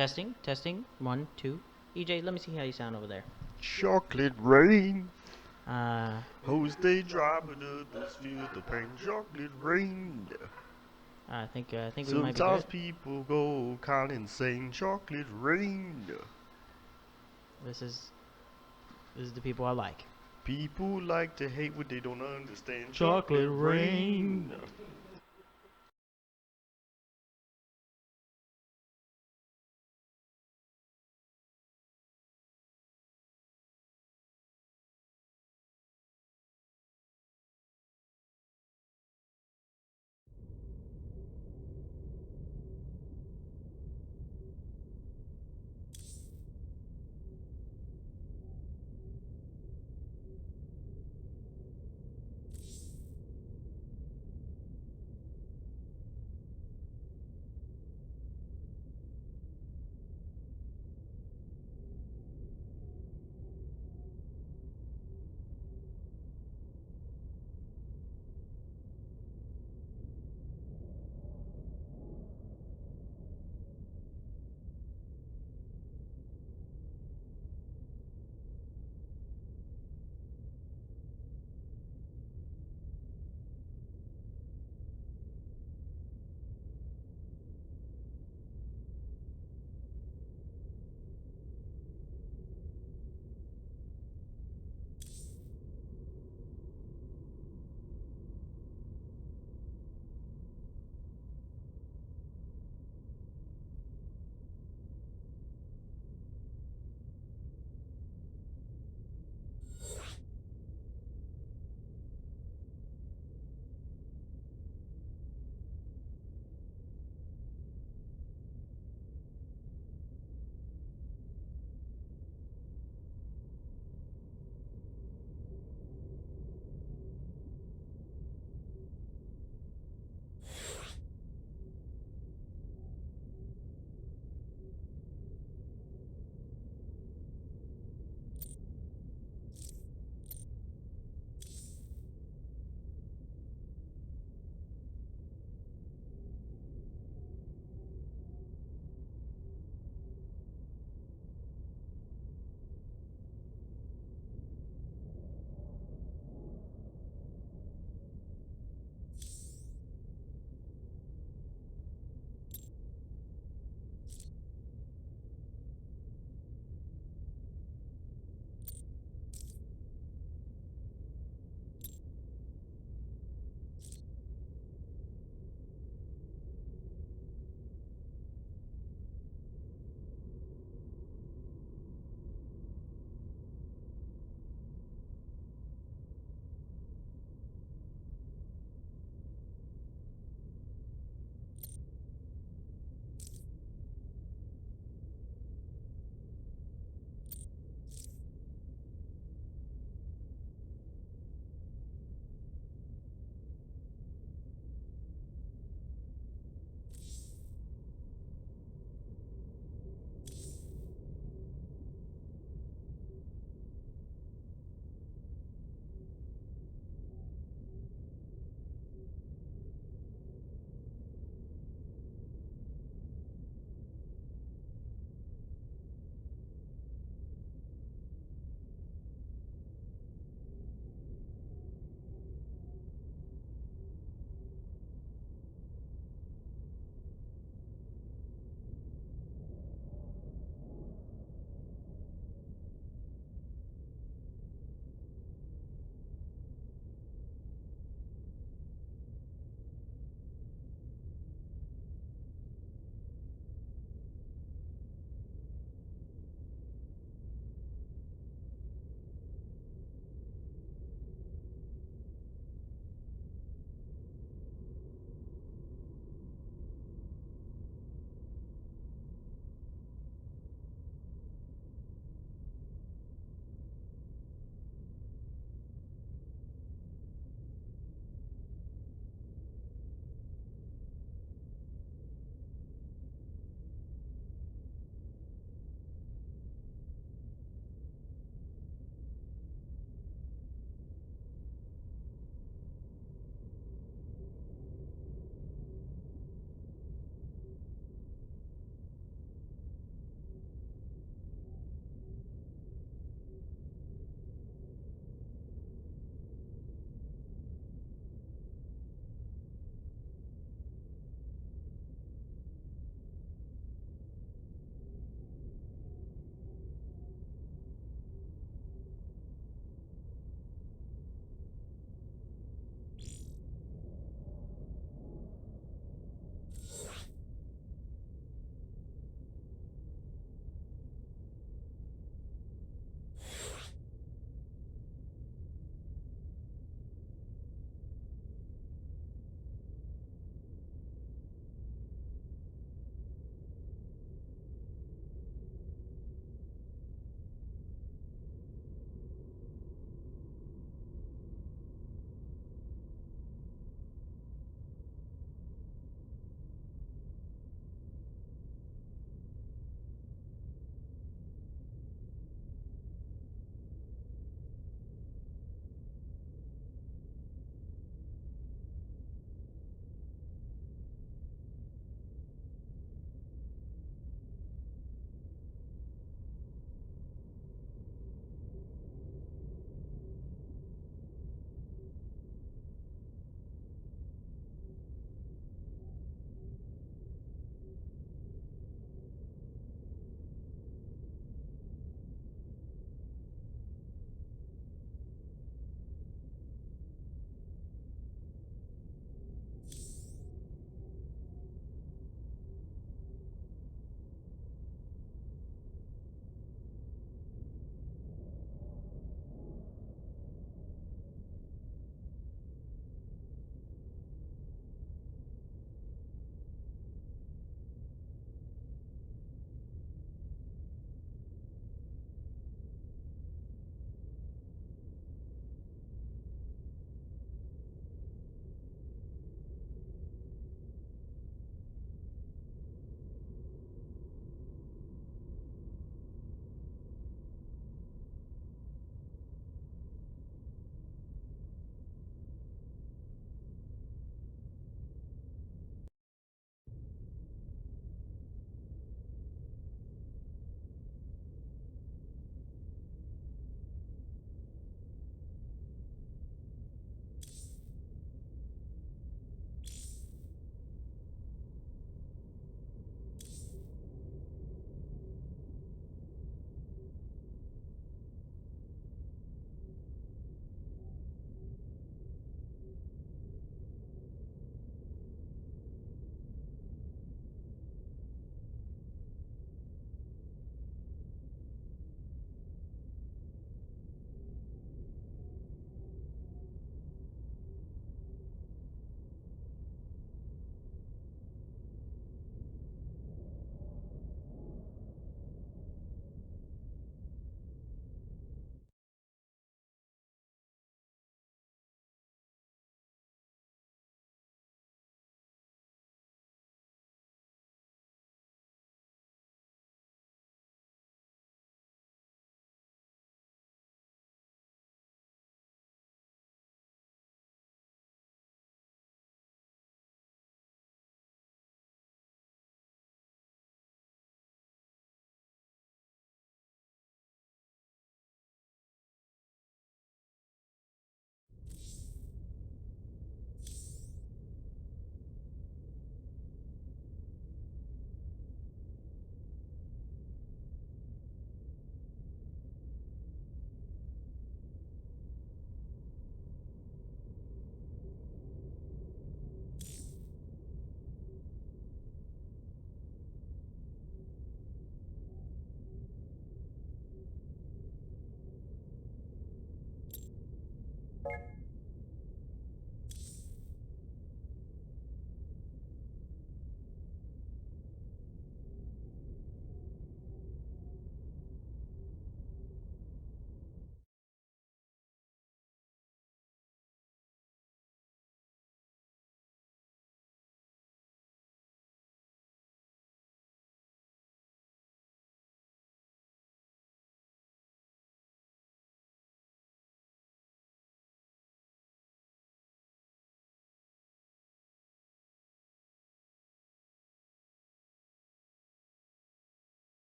Testing, testing. 1, 2. EJ, let me see how you sound over there. Chocolate rain. Uh, Hose they dry, but others feel the pain. Chocolate rain. I think we might be Sometimes good. people go kind of insane. Chocolate rain. This is this is the people I like. People like to hate what they don't understand. Chocolate Chocolate rain. rain.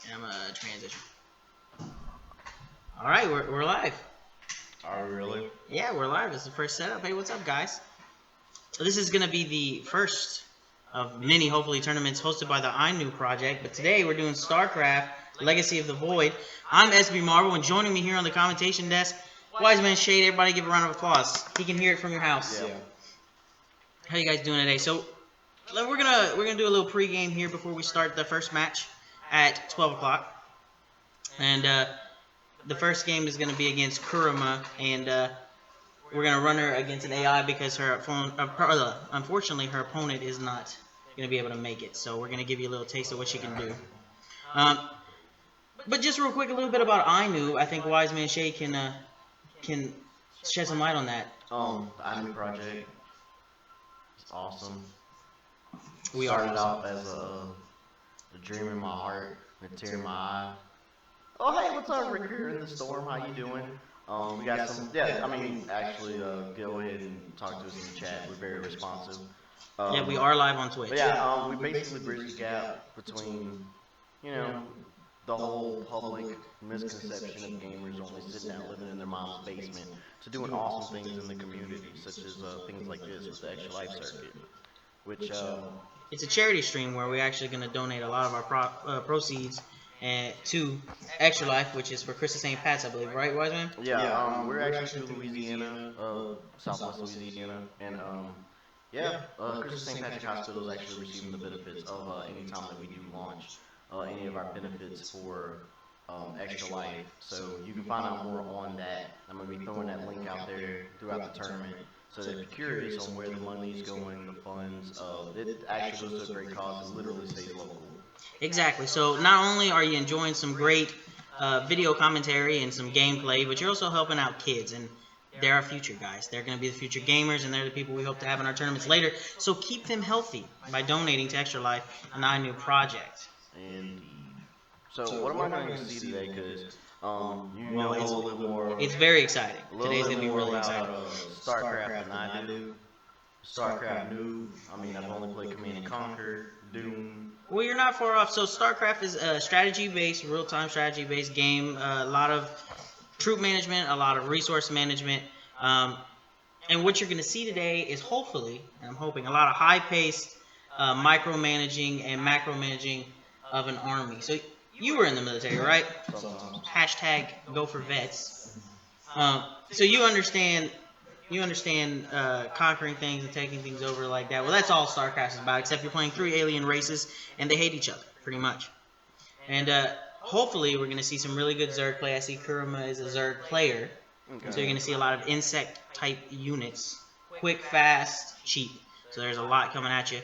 And I'm gonna transition. All right, we're live. Are we really? Yeah, we're live. It's the first setup. Hey, what's up, guys? So this is gonna be the first of many, hopefully, tournaments hosted by the iNoob project. But today we're doing StarCraft: Legacy of the Void. I'm SB Marvel, and joining me here on the commentation desk, Wise Man Shade. Everybody, give a round of applause. He can hear it from your house. Yeah. How you guys doing today? So we're gonna do a little pregame here before we start the first match at 12 o'clock. And the first game is gonna be against Kurama, and we're gonna run her against an AI because unfortunately her opponent is not gonna be able to make it. So we're gonna give you a little taste of what she can do. But just real quick, a little bit about iNoob. I think Wise Man Shade can shed some light on that. The iNoob project. It's awesome. We started off as a dream in my heart, a tear in my eye. Oh hey, what's up, Rick? Here in the storm. How you doing? We got some. Yeah, I mean, actually, go ahead and talk to us in the chat. We're very responsive. Yeah, we are live on Twitch. But yeah, we basically bridge the gap between, the whole public misconception of gamers only sitting out living in their mom's basement to doing awesome things in the community, such as things like this with the Extralife circuit, which it's a charity stream where we're actually going to donate a lot of our proceeds to Extralife, which is for Christmas St. Pat's, I believe, right, Wise Man? Yeah, we're actually through Louisiana, Southwest Louisiana, and Christmas St. Patrick Hospital is actually receiving the benefits of any time that we do launch any of our benefits for Extra Life. So you can find out more on that. I'm going to be throwing that link out there throughout the tournament. So that if you're curious on where the money's going, the funds, it actually goes to a great cause and literally stays local. Exactly. So not only are you enjoying some great video commentary and some gameplay, but you're also helping out kids. And they're our future, guys. They're going to be the future gamers, and they're the people we hope to have in our tournaments later. So keep them healthy by donating to Extra Life and the iNoob project. Indeed. So what am I going to see today? Because you know a little bit more. It's very exciting. Today's going to be really exciting. StarCraft than I do. StarCraft noob. I mean, I've only played Command and Conquer, Doom. Well, you're not far off. So StarCraft is a strategy-based, real-time strategy-based game. A lot of troop management, a lot of resource management. And what you're going to see today is hopefully, and I'm hoping, a lot of high-paced micromanaging and macro-managing of an army. So you were in the military, right? Sometimes. Hashtag go for vets. So you understand conquering things and taking things over like that. Well, that's all StarCraft is about, except you're playing 3 alien races, and they hate each other, pretty much. And hopefully we're going to see some really good Zerg play. I see Kurama is a Zerg player. Okay. So you're going to see a lot of insect-type units. Quick, fast, cheap. So there's a lot coming at you.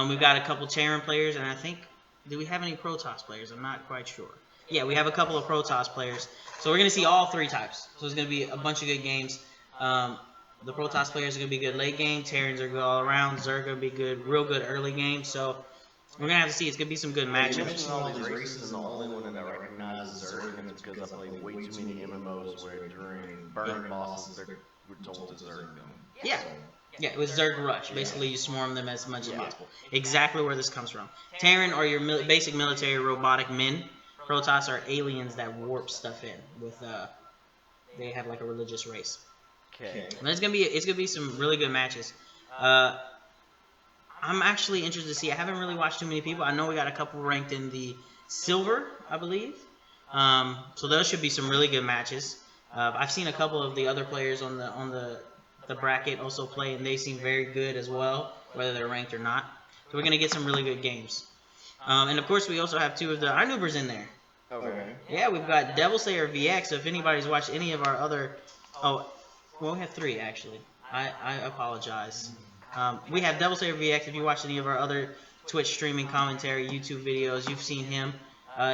We've got a couple Terran players, and I think... Do we have any Protoss players? I'm not quite sure. Yeah, we have a couple of Protoss players. So we're going to see all 3 types. So it's going to be a bunch of good games. The Protoss players are going to be good late game. Terrans are good all around. Zerg are going to be good, real good early game. So we're going to have to see. It's going to be some good matchups. You mentioned all these races, and the only one that I recognize is Zerg, and it's because I played way too many MMOs where during burn bosses, we're told to Zerg them. Yeah. Yeah, it was Zerg Rush. Basically, you swarm them as much as possible. Exactly where this comes from. Terran are your basic military robotic men. Protoss are aliens that warp stuff in with they have like a religious race. Okay. But it's gonna be some really good matches. I'm actually interested to see. I haven't really watched too many people. I know we got a couple ranked in the silver, I believe. So those should be some really good matches. I've seen a couple of the other players on the bracket also play, and they seem very good as well, whether they're ranked or not. So we're going to get some really good games. And, of course, we also have 2 of the iNoobers in there. Okay. Yeah, we've got Devil Slayer VX. So if anybody's watched any of our other... Oh, well, we have 3, actually. I apologize. We have Devil Slayer VX. If you watched any of our other Twitch streaming commentary, YouTube videos, you've seen him.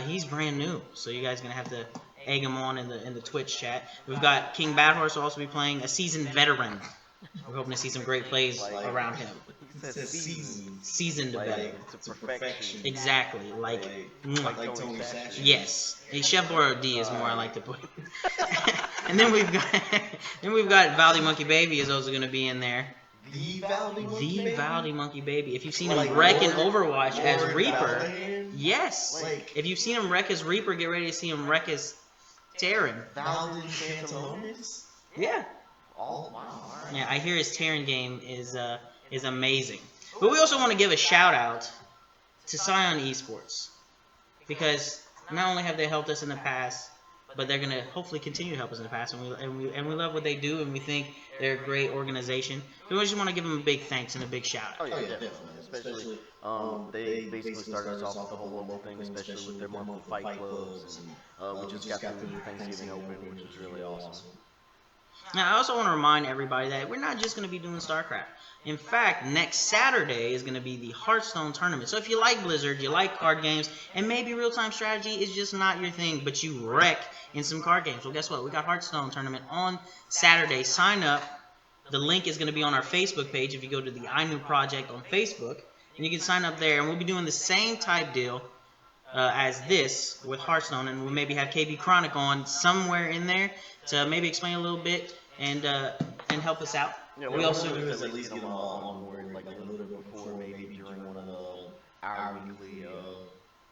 He's brand new, so you guys are going to have to egg him on in the Twitch chat. We've got King Badhorse will also be playing, a seasoned veteran. We're hoping to see some great plays around him. Seasoned veteran. It's a perfection. Exactly, like Tony Satchel. yes. Chef Boro D is more I like to put. And then we've got Valdy Monkey Baby is also going to be in there. The Valdy Monkey Baby? The Valdy Monkey Baby. If you've seen him wreck in Overwatch as Reaper, Yes. Like, If you've seen him wreck his Reaper, get ready to see him wreck his Terran. Val didn't cancel Honus? Yeah. Oh, wow, alright. Yeah, I hear his Terran game is amazing. But we also want to give a shout out to Scion Esports, because not only have they helped us in the past, but they're gonna hopefully continue to help us in the past, and we love what they do, and we think they're a great organization. So we just want to give them a big thanks and a big shout Oh out. yeah, definitely. Especially, they basically started us off with the whole local thing, especially with their monthly fight clubs, and we just got through the Thanksgiving Open, which was really awesome. Now, I also want to remind everybody that we're not just going to be doing StarCraft. In fact, next Saturday is going to be the Hearthstone tournament. So if you like Blizzard, you like card games, and maybe real-time strategy is just not your thing, but you wreck in some card games, well, guess what? We got Hearthstone tournament on Saturday. Sign up. The link is going to be on our Facebook page if you go to the iNoob project on Facebook, and you can sign up there. And we'll be doing the same type deal as this with Hearthstone, and we'll maybe have KB Chronic on somewhere in there to maybe explain a little bit and help us out. Yeah, we what also we'll do is at least get them on board like a little bit before, maybe during one of the our weekly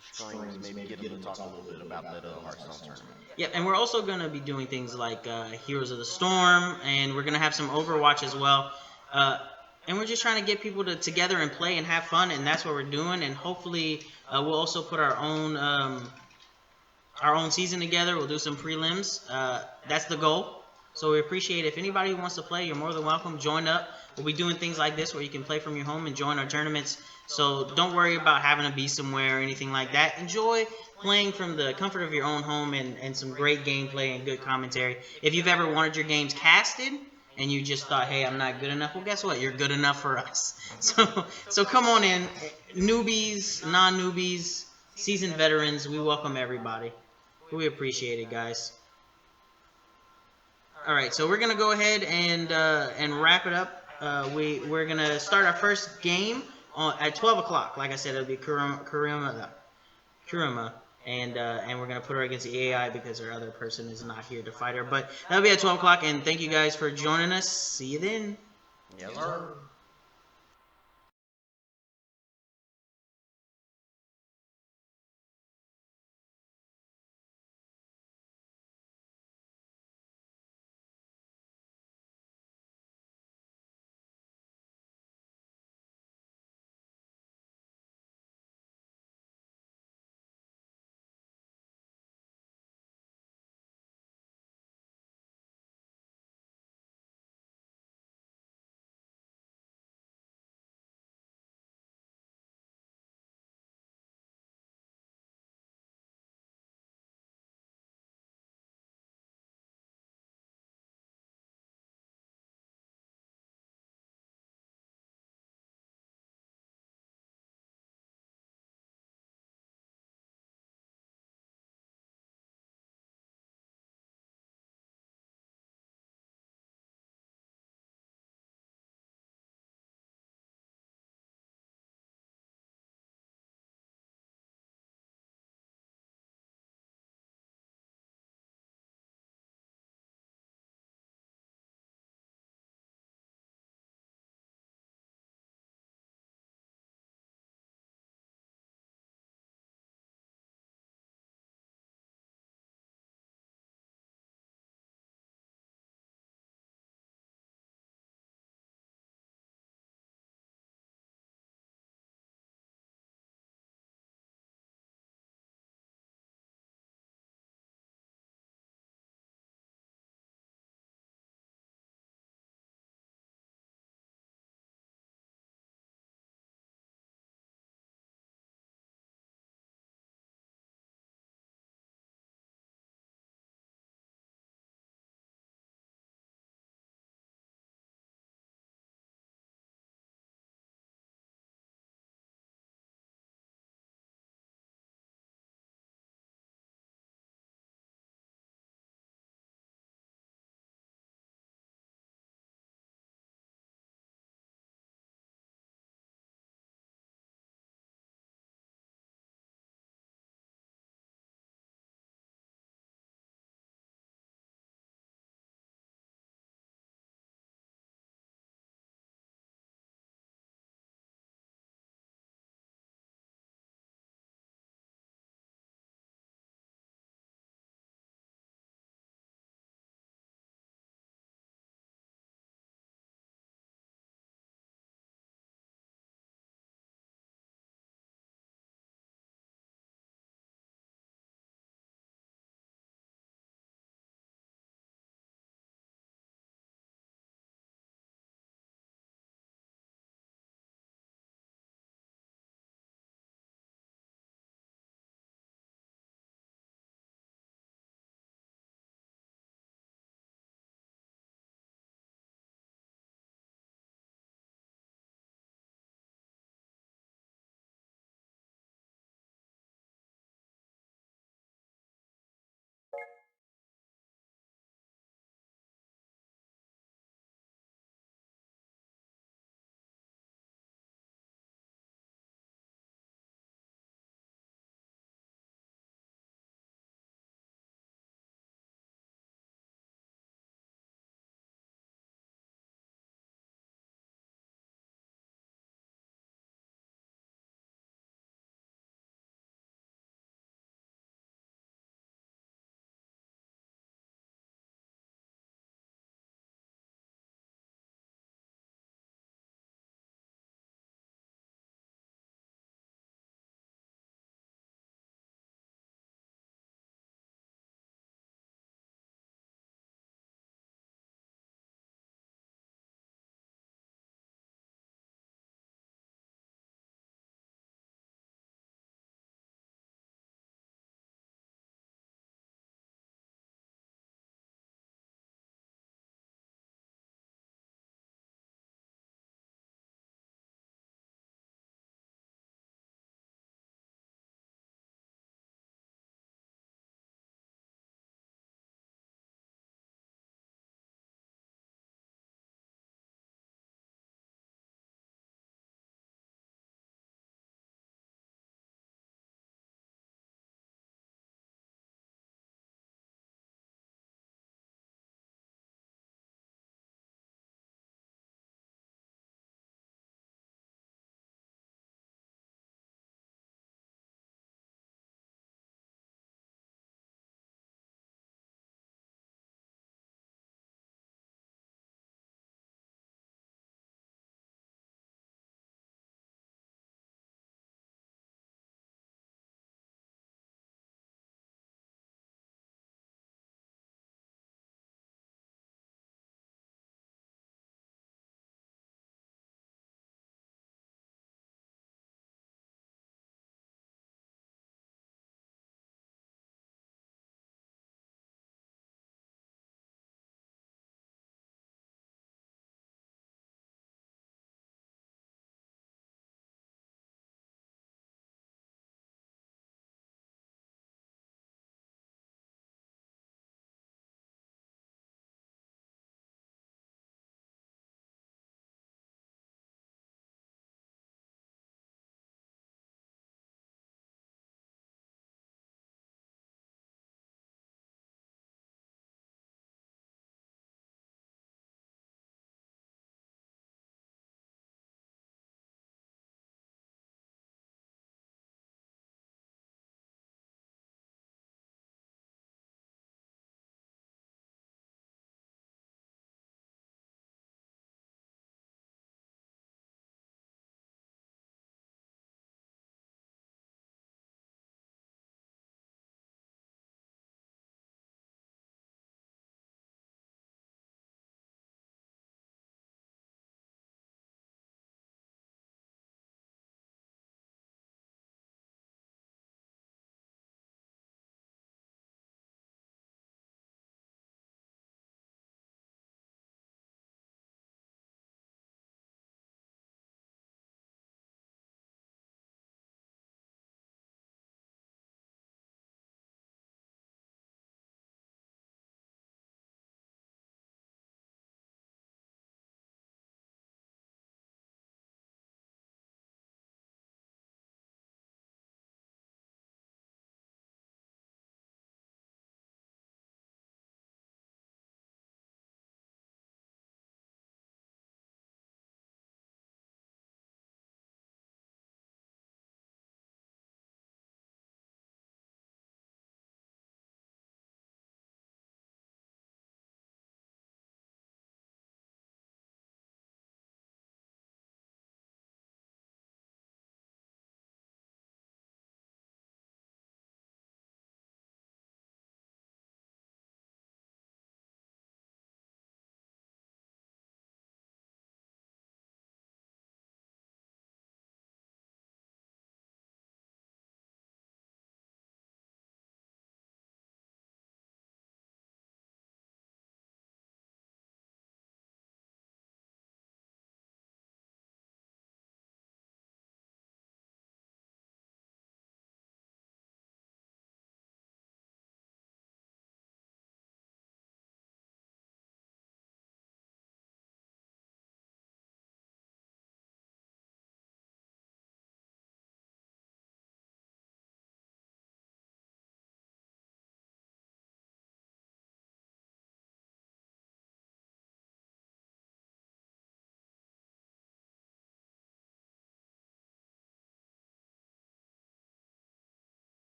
streams, maybe get them to talk a little bit about that Hearthstone tournament. Yep, and we're also going to be doing things like Heroes of the Storm, and we're going to have some Overwatch as well. And we're just trying to get people together and play and have fun, and that's what we're doing. And hopefully, we'll also put our own season together. We'll do some prelims. That's the goal. So we appreciate it. If anybody wants to play, you're more than welcome. Join up. We'll be doing things like this where you can play from your home and join our tournaments. So don't worry about having to be somewhere or anything like that. Enjoy playing from the comfort of your own home and some great gameplay and good commentary. If you've ever wanted your games casted and you just thought, hey, I'm not good enough, well, guess what? You're good enough for us. So come on in. Newbies, non-newbies, seasoned veterans, we welcome everybody. We appreciate it, guys. All right, so we're gonna go ahead and wrap it up. We're gonna start our first game at 12 o'clock. Like I said, it'll be Kuruma, and we're gonna put her against the AI because our other person is not here to fight her. But that'll be at 12 o'clock. And thank you guys for joining us. See you then. Yes, sir.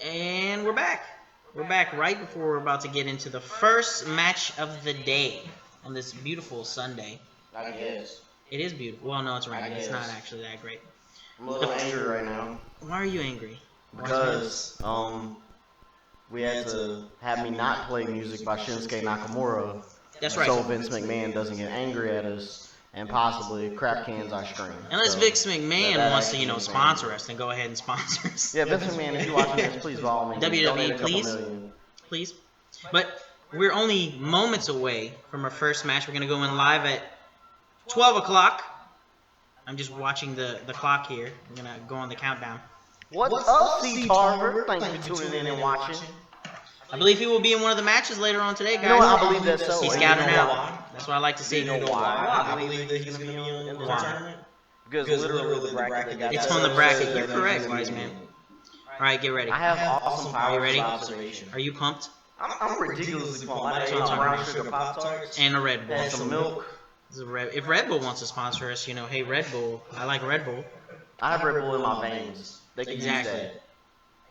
And we're back. We're back right before we're about to get into the first match of the day on this beautiful Sunday. I guess. It is beautiful. Well, no, it's raining. It's not actually that great. I'm a little angry right now. Why are you angry? Because we had to have me not play music by Shinsuke Nakamura. That's right. So Vince McMahon doesn't get angry at us and possibly crap cans our stream. Unless so Vince McMahon wants to, actually sponsor us, then go ahead and sponsor us. Yeah, Vince McMahon, if you're watching this, please by all means. WWE, please. Please. But we're only moments away from our first match. We're going to go in live at 12 o'clock. I'm just watching the clock here. I'm going to go on the countdown. What's up, C. Tarver? Thank you for tuning in and watching. I believe he will be in one of the matches later on today, guys. You know what? I believe that's so. He's scouting out. That's what I like to see. You know why? I believe that he's going to be in the tournament. Because literally the bracket got It's on the bracket. You're correct, wise man. All right, get ready. I have awesome Are you powers ready? of observation. Are you pumped? I'm ridiculously pumped. I That's ate what I'm brown talking sugar Pop-Tarts And a Red Bull. and some milk. If Red Bull wants to sponsor us, hey, Red Bull. I like Red Bull. I have Red Bull in my veins. They can Exactly. use that.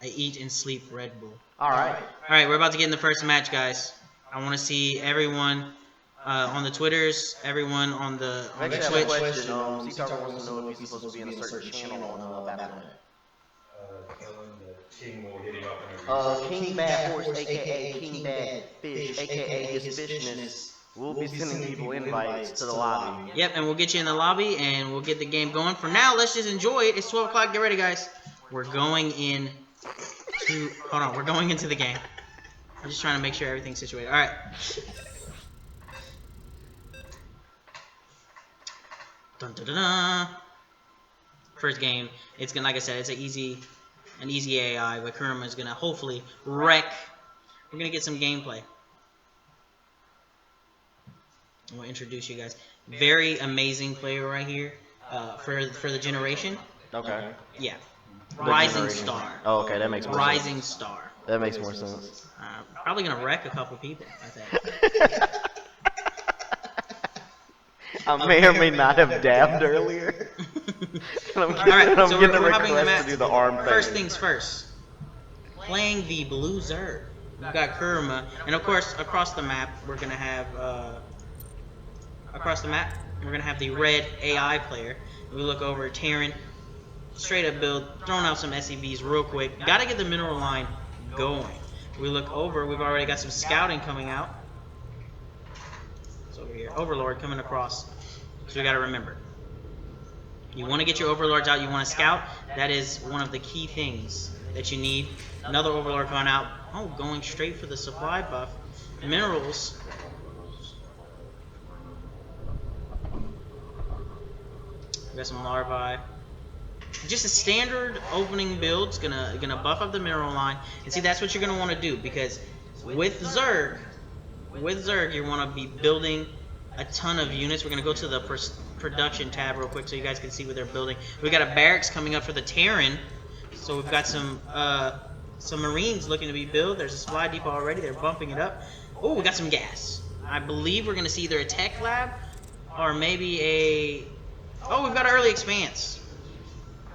I eat and sleep Red Bull. All right. All right, we're about to get in the first match, guys. I want to see everyone on the Twitters, everyone on the Actually, I have a Twitch. question. C-Tarver wants to know if he's supposed to be in a certain channel on Batman. King will hit him up and King Bad Horse, a.k.a. King Bad Fish, a.k.a. his fishness, will be sending people invites to the lobby. Yep, and we'll get you in the lobby, and we'll get the game going. For now, let's just enjoy it. It's 12 o'clock. Get ready, guys. We're going in to... Hold on. We're going into the game. I'm just trying to make sure everything's situated. All right. Dun, dun, dun, dun. First game. It's gonna, like I said, it's an easy AI. But Kuruma is gonna hopefully wreck. We're gonna get some gameplay. We'll introduce you guys. Very amazing player right here. For the generation. Okay. Yeah. The Rising generation. star. Oh, okay, that makes more Rising sense. star. That makes more sense. Probably gonna wreck a couple people, I think. I may or may not have dabbed earlier. I'm getting a request to do the arm thing. First things first. Playing the blue Zerg. We've got Kuruma, and of course across the map we're gonna have the red AI player. We look over at Terran. Straight up build, throwing out some SEVs real quick. Gotta get the mineral line going. We look over, we've already got some scouting coming out. It's over here. Overlord coming across. So we gotta remember. You wanna get your overlords out, you wanna scout. That is one of the key things that you need. Another overlord going out. Oh, going straight for the supply buff. Minerals. We got some larvae. Just a standard opening build's gonna buff up the mineral line, and see that's what you're gonna want to do, because with Zerg you want to be building a ton of units. We're gonna go to the production tab real quick so you guys can see what they're building. We got a barracks coming up for the Terran, so we've got some Marines looking to be built. There's a supply depot already. They're bumping it up. Oh, we got some gas. I believe we're gonna see either a tech lab or maybe a. Oh, we've got an early expanse.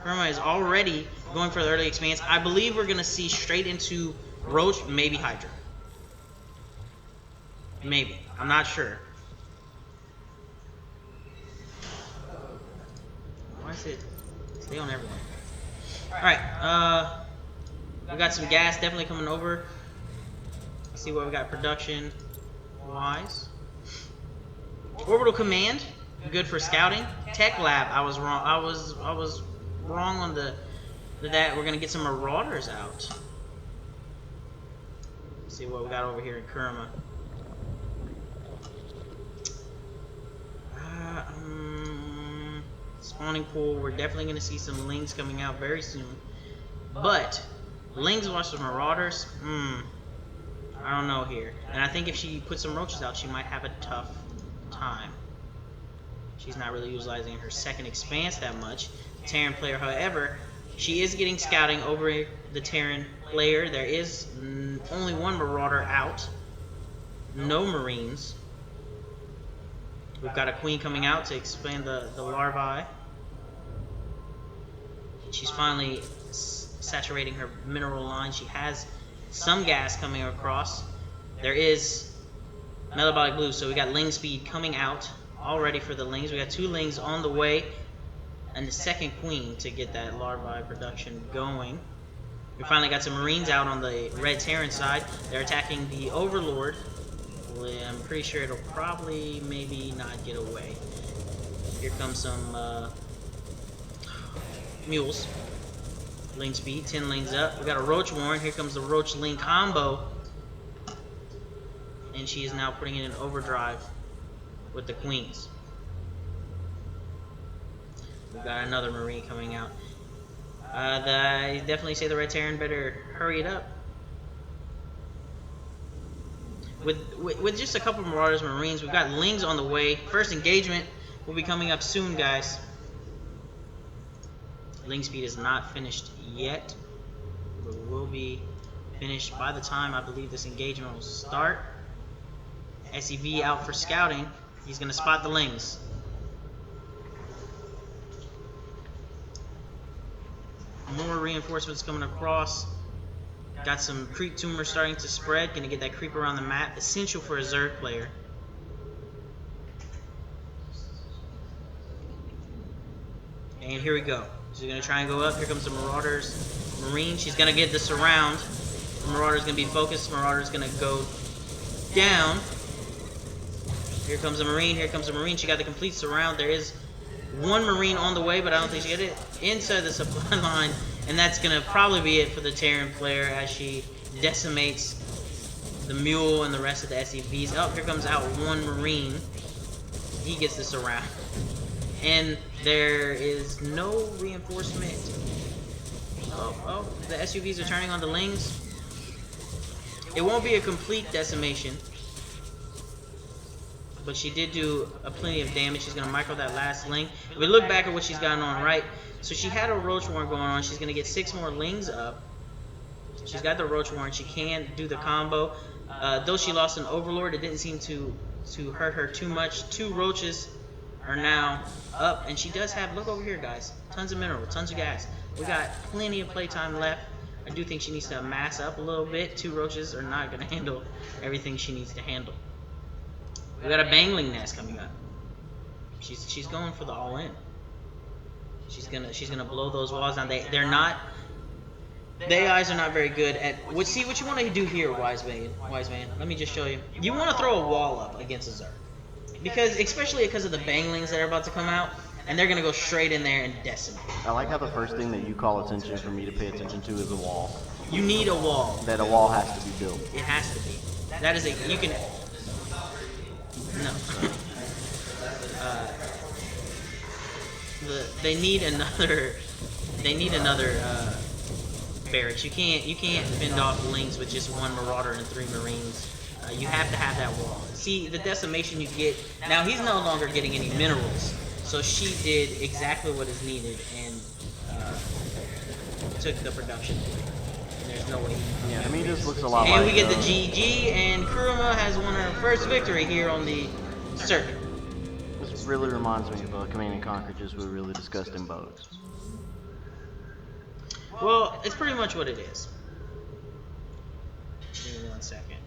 Kuruma is already going for the early expanse. I believe we're going to see straight into Roach, maybe Hydra. Maybe. I'm not sure. Why is it? Stay on everyone. Alright, we got some gas definitely coming over. Let's see what we got production wise. Orbital Command, good for scouting. Tech Lab, I was wrong. I was wrong on that. We're gonna get some Marauders out. Let's see what we got over here in Kuruma. Spawning pool. We're definitely gonna see some Lings coming out very soon. But Lings versus Marauders. I don't know here. And I think if she puts some Roaches out, she might have a tough time. She's not really utilizing her second expanse that much. Terran player, however, she is getting scouting over the Terran player. There is only one Marauder out. No Marines. We've got a Queen coming out to expand the larvae. She's finally saturating her mineral line. She has some gas coming across. There is metabolic blue, so we got Ling speed coming out all ready for the Lings. We got 2 Lings on the way and the second queen to get that larvae production going. We finally got some Marines out on the Red Terran side. They're attacking the Overlord. Well, I'm pretty sure it'll probably maybe not get away. Here comes some mules. Ling speed, 10 lanes up. We got a Roach Warren. Here comes the Roach Ling combo. And she is now putting it in overdrive with the queens. We've got another Marine coming out. I definitely say the Red Terran better hurry it up. With just a couple of Marauders Marines, we've got Lings on the way. First engagement will be coming up soon, guys. Ling speed is not finished yet, but will be finished by the time I believe this engagement will start. SEV out for scouting. He's going to spot the Lings. More reinforcements coming across. Got some creep tumors starting to spread. Gonna get that creep around the map. Essential for a Zerg player. And here we go. She's gonna try and go up. Here comes the Marauders Marine. She's gonna get the surround. The Marauder's gonna be focused. Marauder's gonna go down. Here comes a Marine. Here comes a Marine. She got the complete surround. There is 1 Marine on the way, but I don't think she get it inside the supply line, and that's gonna probably be it for the Terran player as she decimates the mule and the rest of the SCVs. Oh, here comes out 1 Marine. He gets the surround, and there is no reinforcement. Oh, the SUVs are turning on the Lings. It won't be a complete decimation, but she did do a plenty of damage. She's going to micro that last Ling. If we look back at what she's gotten on, right? So she had a Roach Warren going on. She's going to get 6 more Lings up. She's got the Roach Warren. She can do the combo. Though she lost an Overlord, it didn't seem to hurt her too much. 2 Roaches are now up. And she does have, look over here, guys. Tons of mineral, tons of gas. We got plenty of playtime left. I do think she needs to mass up a little bit. 2 Roaches are not going to handle everything she needs to handle. We got a Bangling Nest coming up. She's going for the all-in. She's gonna blow those walls down. They're not. The AIs are not very good at. See what you want to do here, wise man. Let me just show you. You want to throw a wall up against a Zerg, especially because of the Banglings that are about to come out, and they're gonna go straight in there and decimate. I like how the first thing that you call attention for me to pay attention to is a wall. You need a wall. That a wall has to be built. It has to be. That is a. You can. No. They need another. They need another barracks. You can't fend off Lings with just 1 Marauder and 3 Marines. You have to have that wall. See the decimation you get. Now he's no longer getting any minerals, so she did exactly what is needed and took the production away. And there's no way. Yeah, I mean, this looks a lot and like. We get the GG, and Kuruma has won her first victory here on the circuit. This really reminds me of Command and Conquer, just with really disgusting bugs. Well, it's pretty much what it is. Give me 1 second.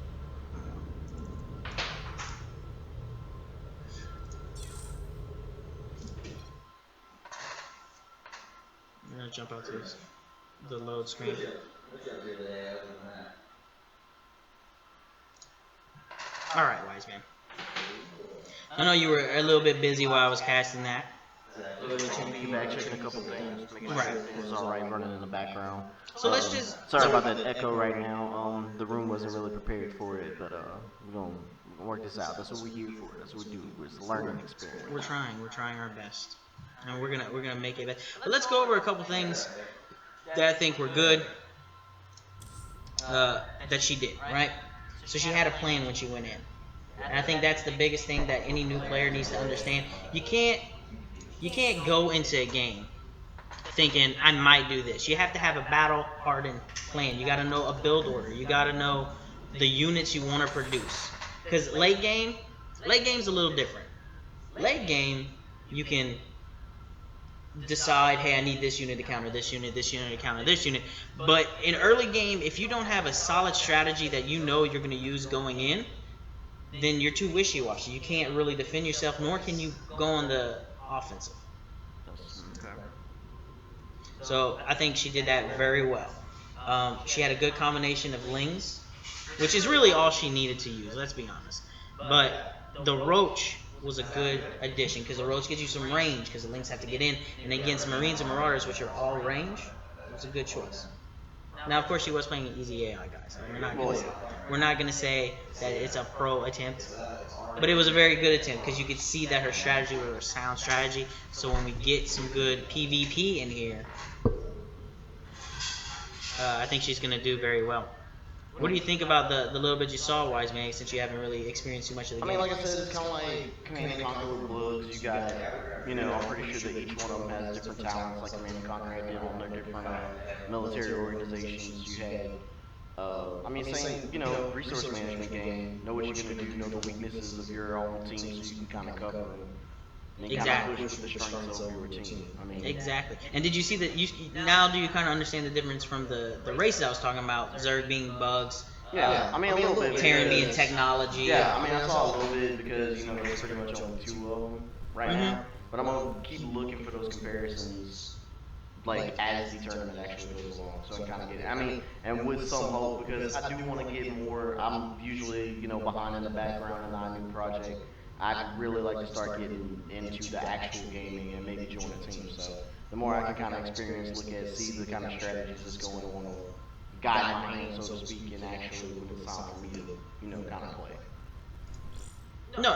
I'm gonna jump out to the load screen. Alright, wise man. I know you were a little bit busy while I was casting that. Checking a couple things, making sure it was alright running in the background. So let's just. Sorry about that echo right now. The room wasn't really prepared for it, but we're gonna work this out. That's what we're here for. That's what we do. It's a learning experience. We're trying our best, and we're gonna make it. But let's go over a couple things that I think were good that she did, right? So she had a plan when she went in, and I think that's the biggest thing that any new player needs to understand. You can't go into a game thinking I might do this. You have to have a battle-hardened plan. You got to know a build order. You got to know the units you want to produce. Because late game's a little different. Late game, you can decide, hey, I need this unit to counter this unit to counter this unit. But in early game, if you don't have a solid strategy that you know you're going to use going in, then you're too wishy-washy. You can't really defend yourself, nor can you go on the offensive. Okay. So I think she did that very well. She had a good combination of lings, which is really all she needed to use, let's be honest. But the roach was a good addition because the roach gives you some range because the lings have to get in, and against marines and marauders, which are all range, it was a good choice. Now, of course, she was playing an easy AI, guys. We're not gonna say that it's a pro attempt, but it was a very good attempt because you could see that her strategy was a sound strategy. So when we get some good PvP in here, I think she's gonna do very well. What do you think about the little bit you saw, Wise Man, since you haven't really experienced too much of the game? I mean, like I said, it's kind of like Command and Conquer with books. You got, I'm pretty sure that each one of them has different talents, like Command and Conquer had on their different military organizations. You had, same, resource management game. Know what you're gonna do. Know the weaknesses of your own team, so you can kind of cover them. And Exactly. Kind of push the strengths of your team. Exactly. And did you see that? Now do you kind of understand the difference from the races I was talking about? Zerg being bugs. Yeah, a little bit. Terran being technology. Yeah, I saw a little bit because there's pretty much only two of them right now. But I'm gonna keep looking for those comparisons, like as the tournament actually goes along, so I kind of get it. And with some hope because I do want to get more. I'm usually behind in the background in the iNoob project. I'd really like to start getting into the actual gaming and maybe join a team. So the more I can kind of experience, look at, see the kind of strategies that's going on, or guide my hand, so to speak, and actually when it's time for me to, kind of play. No,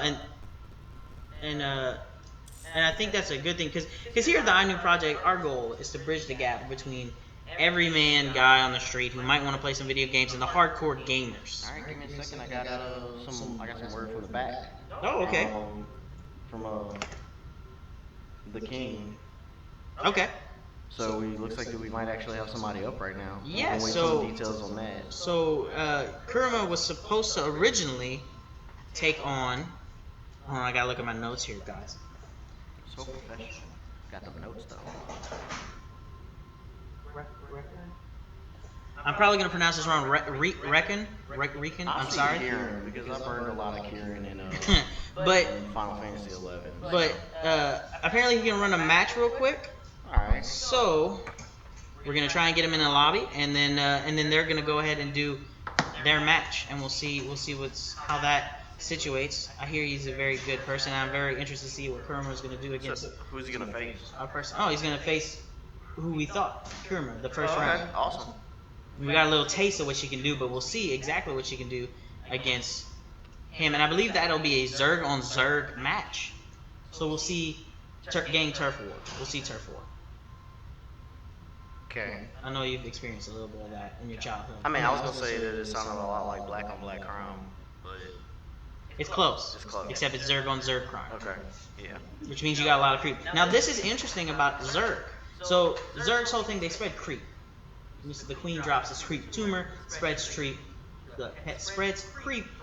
and I think that's a good thing because here at the iNoob project, our goal is to bridge the gap between everyman guy on the street who might want to play some video games and the hardcore gamers. All right, give me a second. I got some word from the back. Oh, okay. From the king. Okay. So it looks like that we might actually have somebody up right now. Yeah. So some details on that. So Kurama was supposed to originally take on. Oh, I gotta look at my notes here, guys. So professional. Got them notes though. I'm probably gonna pronounce this wrong. Reckon. I'm sorry. Kieran, because I've earned a lot of Kieran in but Final Fantasy 11. But apparently he can run a match real quick. All right. So we're gonna try and get him in the lobby, and then they're gonna go ahead and do their match, and we'll see how that situates. I hear he's a very good person. I'm very interested to see what Kurama is gonna do against. So, who's he gonna face? Our person. Oh, he's gonna face who we thought, Kurama, the first round. Awesome. We got a little taste of what she can do, but we'll see exactly what she can do against him. And I believe that'll be a Zerg on Zerg match. So we'll see gang turf war. We'll see turf war. Okay. I know you've experienced a little bit of that in your childhood. I was gonna say that it sounded a lot like Black on Black Crime, but it's close. It's close. Except it's Zerg on Zerg crime. Okay. Yeah. Which means you got a lot of creep. Now this is interesting about Zerg. So Zerg's whole thing, they spread creep. The queen drops its creep tumor, spreads creep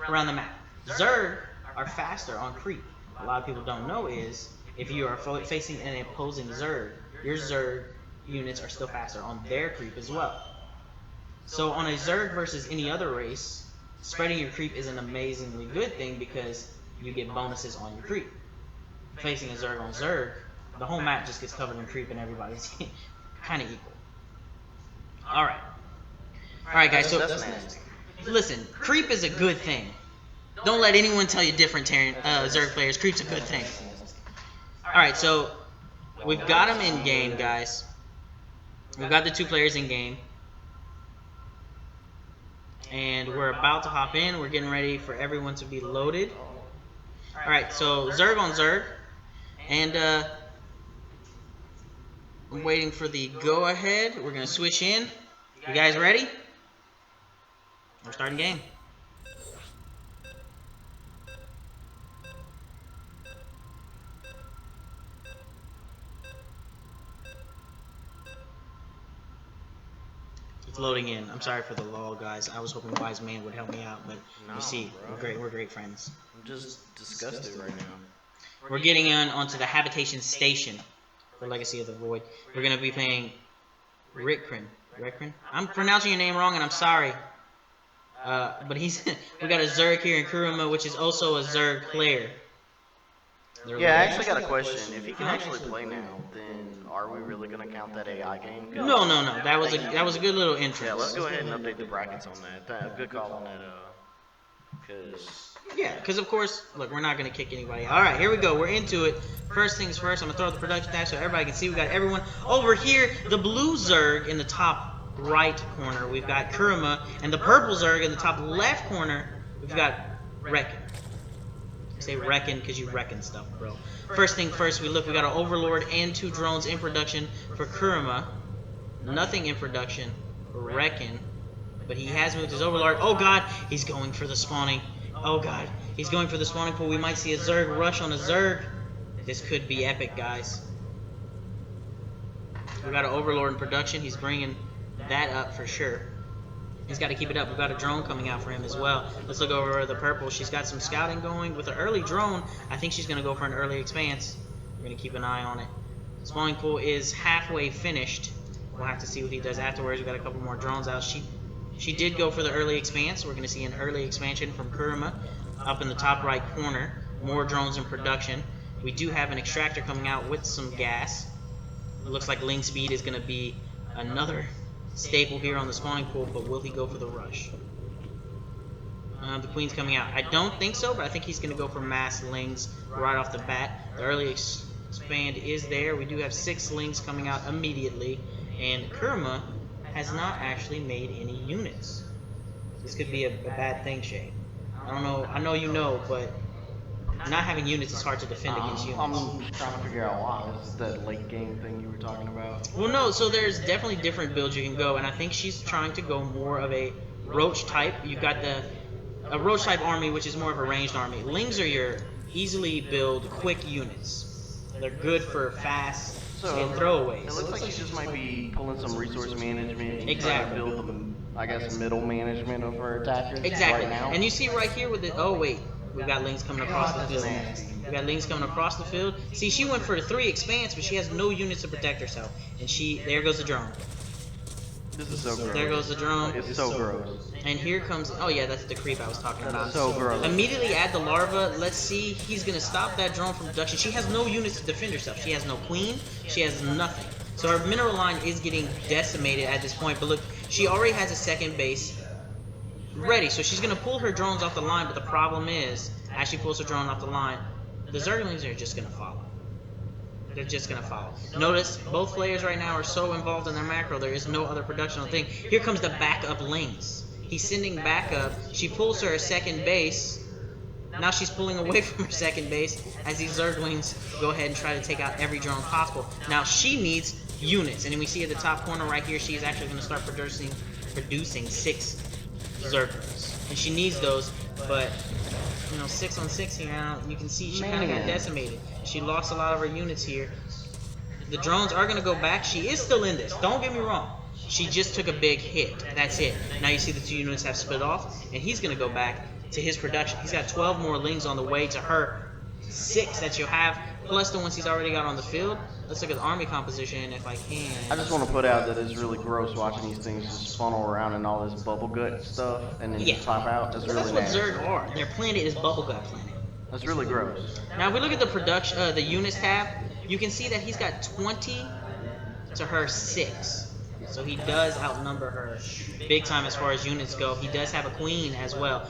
around the map. Zerg are faster on creep. A lot of people don't know is if you are facing an opposing Zerg, your Zerg units are still faster on their creep as well. So on a Zerg versus any other race, spreading your creep is an amazingly good thing because you get bonuses on your creep. Facing a Zerg on Zerg, the whole map just gets covered in creep and everybody's kind of equal. Alright guys, so That's nasty. listen, creep is a good thing. Don't let anyone tell you different, Zerg players. Creep's a good thing. Alright, so we've got them in game, guys. We've got the two players in game. And we're about to hop in. We're getting ready for everyone to be loaded. Alright, so Zerg on Zerg. And I'm waiting for the go ahead. We're going to switch in. You guys ready? We're starting game. It's loading in. I'm sorry for the lull, guys. I was hoping Wise Man would help me out, but you see, we're great friends. I'm just disgusted right now. We're getting onto the habitation station for Legacy of the Void. We're going to be playing Rikrin. I'm pronouncing your name wrong, and I'm sorry. But we got a Zerg here in Kuruma, which is also a Zerg player. Yeah, I actually got a question. If he can actually play now, then are we really gonna count that AI game? No. That was a good little entrance. Yeah, let's go ahead and update the brackets on that. Good call on that. Because of course, look, we're not gonna kick anybody. All right, here we go. We're into it. First things first, I'm gonna throw up the production tab so everybody can see. We got everyone over here. The blue Zerg in the top right corner. We've got Kuruma, and the purple Zerg in the top left corner. We've got Reckon. Say reckon because you reckon stuff, bro. First thing first, we got an Overlord and 2 drones in production for Kuruma. Nothing in production for Reckon, but he has moved his Overlord. Oh god, he's going for the spawning. Oh god, he's going for the spawning pool. We might see a Zerg rush on a Zerg. This could be epic, guys. We got an Overlord in production. He's bringing that up for sure. He's got to keep it up. We've got a drone coming out for him as well. Let's look over the purple. She's got some scouting going with an early drone. I think she's going to go for an early expanse. We're going to keep an eye on it. Spawning pool is halfway finished. We'll have to see what he does afterwards. We've got a couple more drones out. She did go for the early expanse. We're going to see an early expansion from Kuruma up in the top right corner. More drones in production. We do have an extractor coming out with some gas. It looks like Link Speed is going to be another staple here on the spawning pool, but will he go for the rush? The Queen's coming out. I don't think so, but I think he's going to go for mass Lings right off the bat. The early expand is there. We do have 6 Lings coming out immediately, and Kuruma has not actually made any units. This could be a bad thing, Shay. I don't know. I know you know, but not having units is hard to defend against units. I'm just trying to figure out why. This is that late game thing you were talking about. Well, no, so there's definitely different builds you can go, and I think she's trying to go more of a Roach type. You've got a Roach type army, which is more of a ranged army. Lings are your easily build, quick units. They're good for fast and throwaways. It looks like she just might be pulling some resource management. Exactly. Trying to build the, I guess, middle management of her attackers. Exactly. Right now. And you see right here with the we've got Lings coming across the field. We've got Lings coming across the field. See, she went for the 3 expanse, but she has no units to protect herself. And there goes the drone. This is so gross. There goes the drone. It's so gross. And here comes, oh yeah, that's the creep I was talking about. So gross. Immediately add the larva. Let's see, he's going to stop that drone from production. She has no units to defend herself. She has no queen. She has nothing. So her mineral line is getting decimated at this point. But look, she already has a second base ready, so she's going to pull her drones off the line, but the problem is, as she pulls her drone off the line, the Zerglings are just going to follow. They're just going to follow. Notice, both players right now are so involved in their macro, there is no other production thing. Here comes the backup Lings. He's sending backup. She pulls her second base. Now she's pulling away from her second base as these Zerglings go ahead and try to take out every drone possible. Now she needs units, and then we see at the top corner right here, she's actually going to start producing 6 Zerglings, and she needs those, but 6 on 6 here now, you can see she kind of got decimated. She lost a lot of her units here. The drones are going to go back. She is still in this, don't get me wrong. She just took a big hit. That's it. Now you see the 2 units have split off, and he's going to go back to his production. He's got 12 more Lings on the way to her 6 that you'll have, plus the ones he's already got on the field. Let's look at the army composition if I can. I just want to put out that it's really gross watching these things just funnel around and all this bubble gut stuff and then just pop out. That's really That's what nasty. Zerg are. Their planet is Bubblegut planet. That's really gross. Now if we look at the production, the units tab, you can see that he's got 20 to her 6. So he does outnumber her big time as far as units go. He does have a queen as well.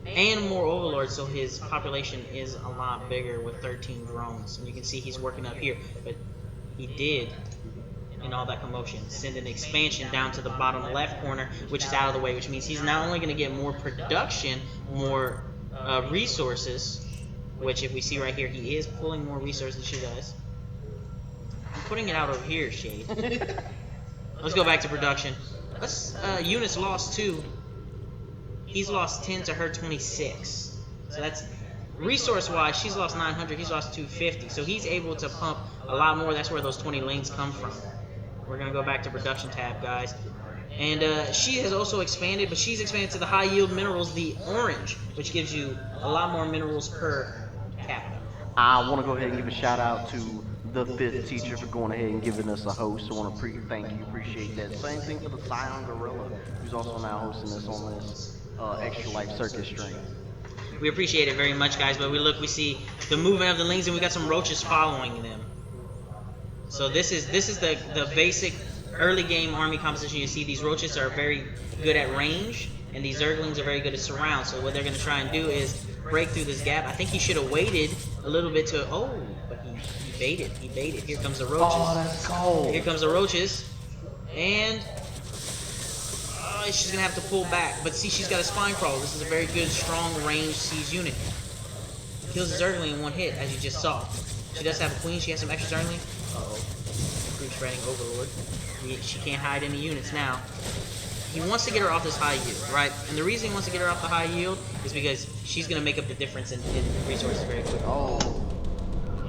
And more overlords, so his population is a lot bigger with 13 drones. And you can see he's working up here. But he did, in all that commotion, send an expansion down to the bottom left corner, which is out of the way, which means he's not only going to get more production, more resources, which if we see right here, he is pulling more resources, she does. I'm putting it out over here, Shade. Let's go back to production. Units lost 2. He's lost 10 to her 26. So that's resource-wise, she's lost 900, he's lost 250. So he's able to pump a lot more. That's where those 20 Lings come from. We're going to go back to production tab, guys. And she has also expanded, but she's expanded to the high-yield minerals, the orange, which gives you a lot more minerals per capita. I want to go ahead and give a shout-out to the fifth teacher for going ahead and giving us a host. I want to thank you, appreciate that. Same thing for the Scion Gorilla, who's also now hosting us on this Extra Life Circus stream. We appreciate it very much, guys. But we see the movement of the lings, and we got some roaches following them. So this is the basic early game army composition. You see these roaches are very good at range, and these zerglings are very good at surround. So what they're going to try and do is break through this gap. I think he should have waited a little bit to but he baited. He baited. Here comes the roaches. Oh, that's cold. Here comes the roaches, and she's gonna have to pull back. But see, she's got a spine crawler. This is a very good, strong range siege unit. Kills the zergling in one hit, as you just saw. She does have a queen. She has some extra zergling. Group spreading overlord. She can't hide any units now. He wants to get her off this high yield, right? And the reason he wants to get her off the high yield is because she's gonna make up the difference in resources very quickly. Oh.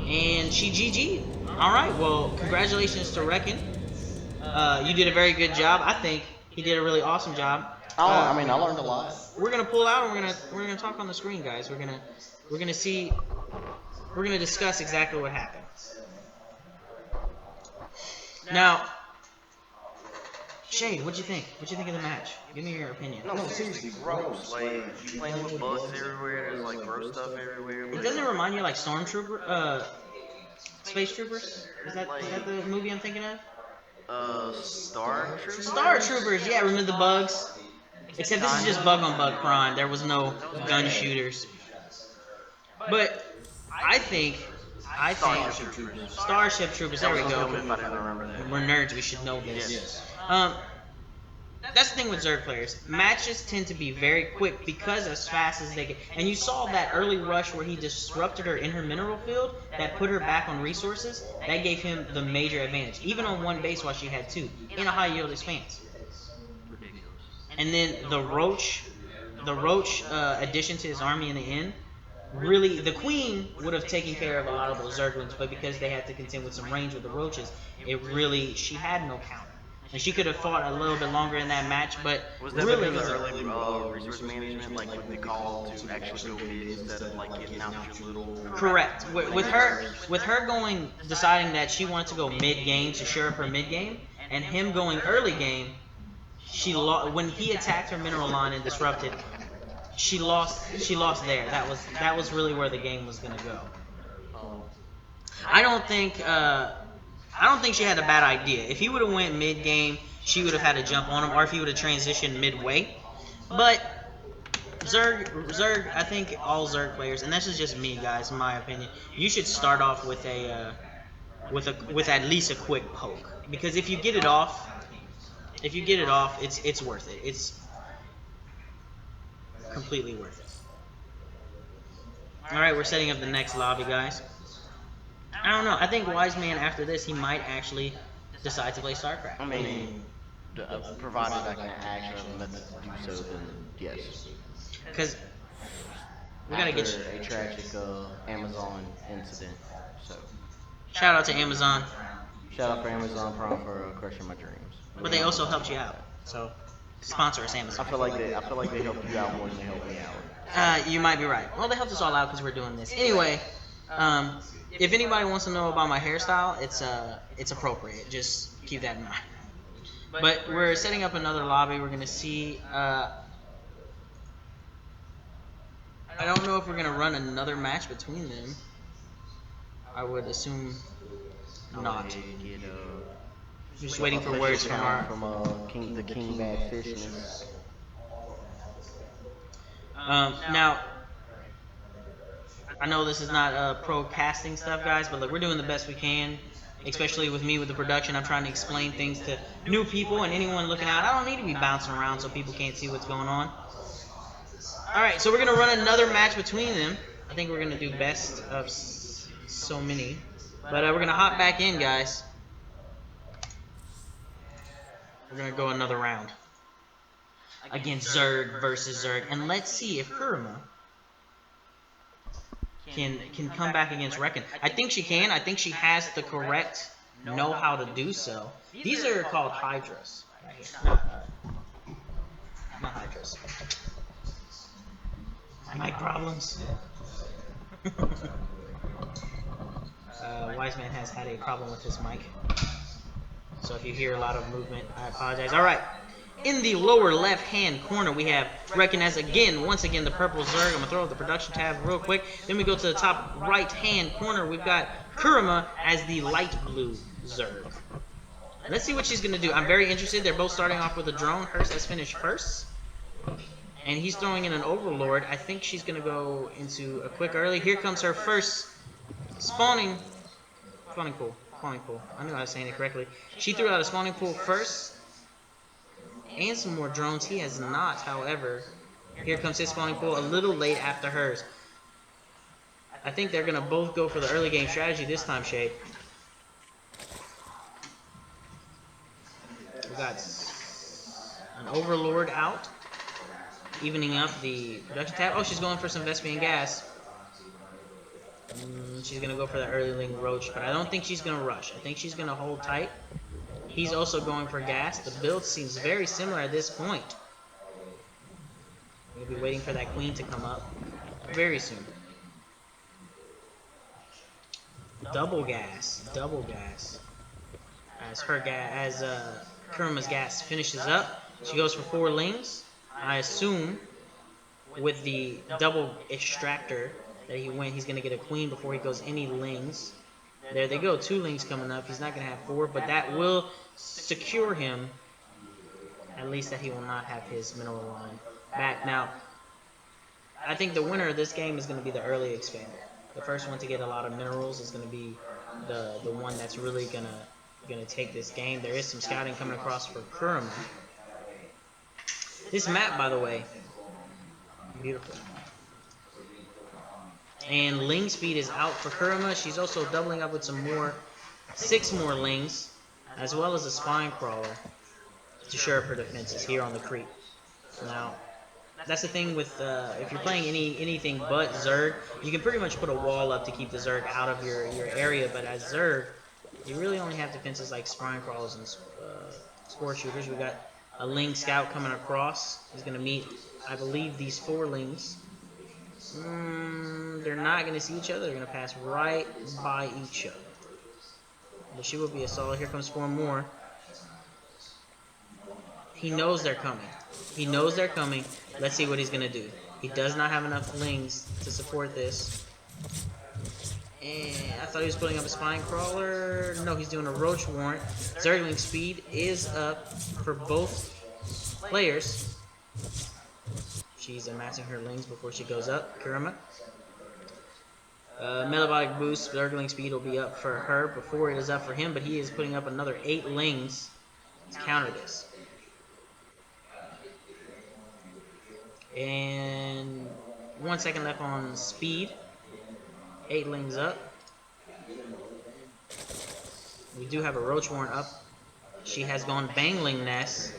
And she GG'd. All right. Well, congratulations to Reckon. You did a very good job. I think he did a really awesome job. I mean, I learned a lot. We're gonna pull out, and we're gonna talk on the screen, guys. We're gonna discuss exactly what happened. Now, Shade, what'd you think? What'd you think of the match? Give me your opinion. No, seriously, gross. Like, you playing with bugs everywhere, there's like gross stuff everywhere. It doesn't remind you of like Stormtrooper, Space Troopers? Is that the movie I'm thinking of? Star Troopers? Star Troopers, yeah, remember the bugs? Except this is just bug on bug crime. There was no gun shooters. But I think Starship Troopers, there we go. We're nerds, we should know this. Yes. That's the thing with Zerg players. Matches tend to be very quick because as fast as they get. And you saw that early rush where he disrupted her in her mineral field that put her back on resources. That gave him the major advantage. Even on one base while she had two. In a high yield expanse. And then the Roach addition to his army in the end. Really, the Queen would have taken care of a lot of those Zerglings, but because they had to contend with some range with the Roaches, she had no counter. And she could have fought a little bit longer in that match, but was that really because of early resource management, like with the call to actually go mid instead of like getting out your little... Correct. With her deciding that she wanted to go mid game to shore up her mid game, and him going early game, when he attacked her mineral line and disrupted, she lost there. That was really where the game was gonna go. I don't think she had a bad idea. If he would have went mid game, she would have had to jump on him, or if he would have transitioned midway. But Zerg, I think all Zerg players, and this is just me, guys, in my opinion, you should start off with at least a quick poke, because if you get it off, it's worth it. It's completely worth it. All right, we're setting up the next lobby, guys. I don't know. I think Wise Man, after this, he might actually decide to play StarCraft. I mean, provided I can actually let them do so, then yes. Because we gotta get you. A tragic Amazon incident. So Shout out to Amazon. Shout out for Amazon Prime for crushing my dreams. But they also helped you out. So sponsor us, I Amazon. feel like they helped you out more than they helped me out. You might be right. Well, they helped us all out because we're doing this. Anyway, if anybody wants to know about my hairstyle, it's appropriate. Just keep that in mind. But we're setting up another lobby. We're gonna see. I don't know if we're gonna run another match between them. I would assume not. Just waiting for words from the King Bad Fishness. Now, I know this is not pro casting stuff, guys, but look, we're doing the best we can, especially with me with the production. I'm trying to explain things to new people and anyone looking out. I don't need to be bouncing around so people can't see what's going on. All right, so we're going to run another match between them. I think we're going to do best of so many. But we're going to hop back in, guys. We're going to go another round against Zerg versus Zerg. And let's see if Kurama can come back against Reckon. I think she can. I think she has the correct know-how to do so. These are called Hydras. Right here. Not Hydras. Mic problems. Wise Man has had a problem with his mic. So if you hear a lot of movement, I apologize. All right. In the lower left-hand corner, we have Recognize once again, the purple Zerg. I'm going to throw up the production tab real quick. Then we go to the top right-hand corner. We've got Kurama as the light blue Zerg. Let's see what she's going to do. I'm very interested. They're both starting off with a drone. Hers has finished first. And he's throwing in an Overlord. I think she's going to go into a quick early. Here comes her first spawning pool. I knew I was saying it correctly. She threw out a spawning pool first. And some more drones. He has not, however. Here comes his spawning pool a little late after hers. I think they're going to both go for the early game strategy this time, Shade. We got an Overlord out. Evening up the production tab. Oh, she's going for some Vespian gas. She's going to go for the early Ling Roach, but I don't think she's going to rush. I think she's going to hold tight. He's also going for gas. The build seems very similar at this point. We'll be waiting for that queen to come up very soon. Double gas. As Kurama's gas finishes up, she goes for 4 Lings. I assume with the double extractor that he went, he's going to get a queen before he goes any Lings. There they go, 2 Lings coming up. He's not going to have 4, but that will secure him, at least that he will not have his mineral line back. Now, I think the winner of this game is going to be the early expander. The first one to get a lot of minerals is going to be the one that's really going to take this game. There is some scouting coming across for Kurama. This map, by the way, beautiful. And Ling speed is out for Kurama. She's also doubling up with 6 more Lings, as well as a Spine Crawler to shore up her defenses here on the creep. Now, that's the thing with if you're playing anything but Zerg, you can pretty much put a wall up to keep the Zerg out of your area, but as Zerg, you really only have defenses like Spine Crawlers and Spore Shooters. We got a Ling Scout coming across. He's going to meet, I believe, these 4 Lings. They're not going to see each other. They're going to pass right by each other. But she will be a solid. Here comes 4 more. He knows they're coming. Let's see what he's going to do. He does not have enough Lings to support this. And I thought he was putting up a Spine Crawler. No, he's doing a Roach Warrant. Zergling speed is up for both players. She's amassing her Lings before she goes up. Kurama. Metabolic boost, Zergling speed will be up for her before it is up for him, but he is putting up another 8 Lings to counter this. And 1 second left on speed. 8 Lings up. We do have a Roach Warrant up. She has gone Bangling Nest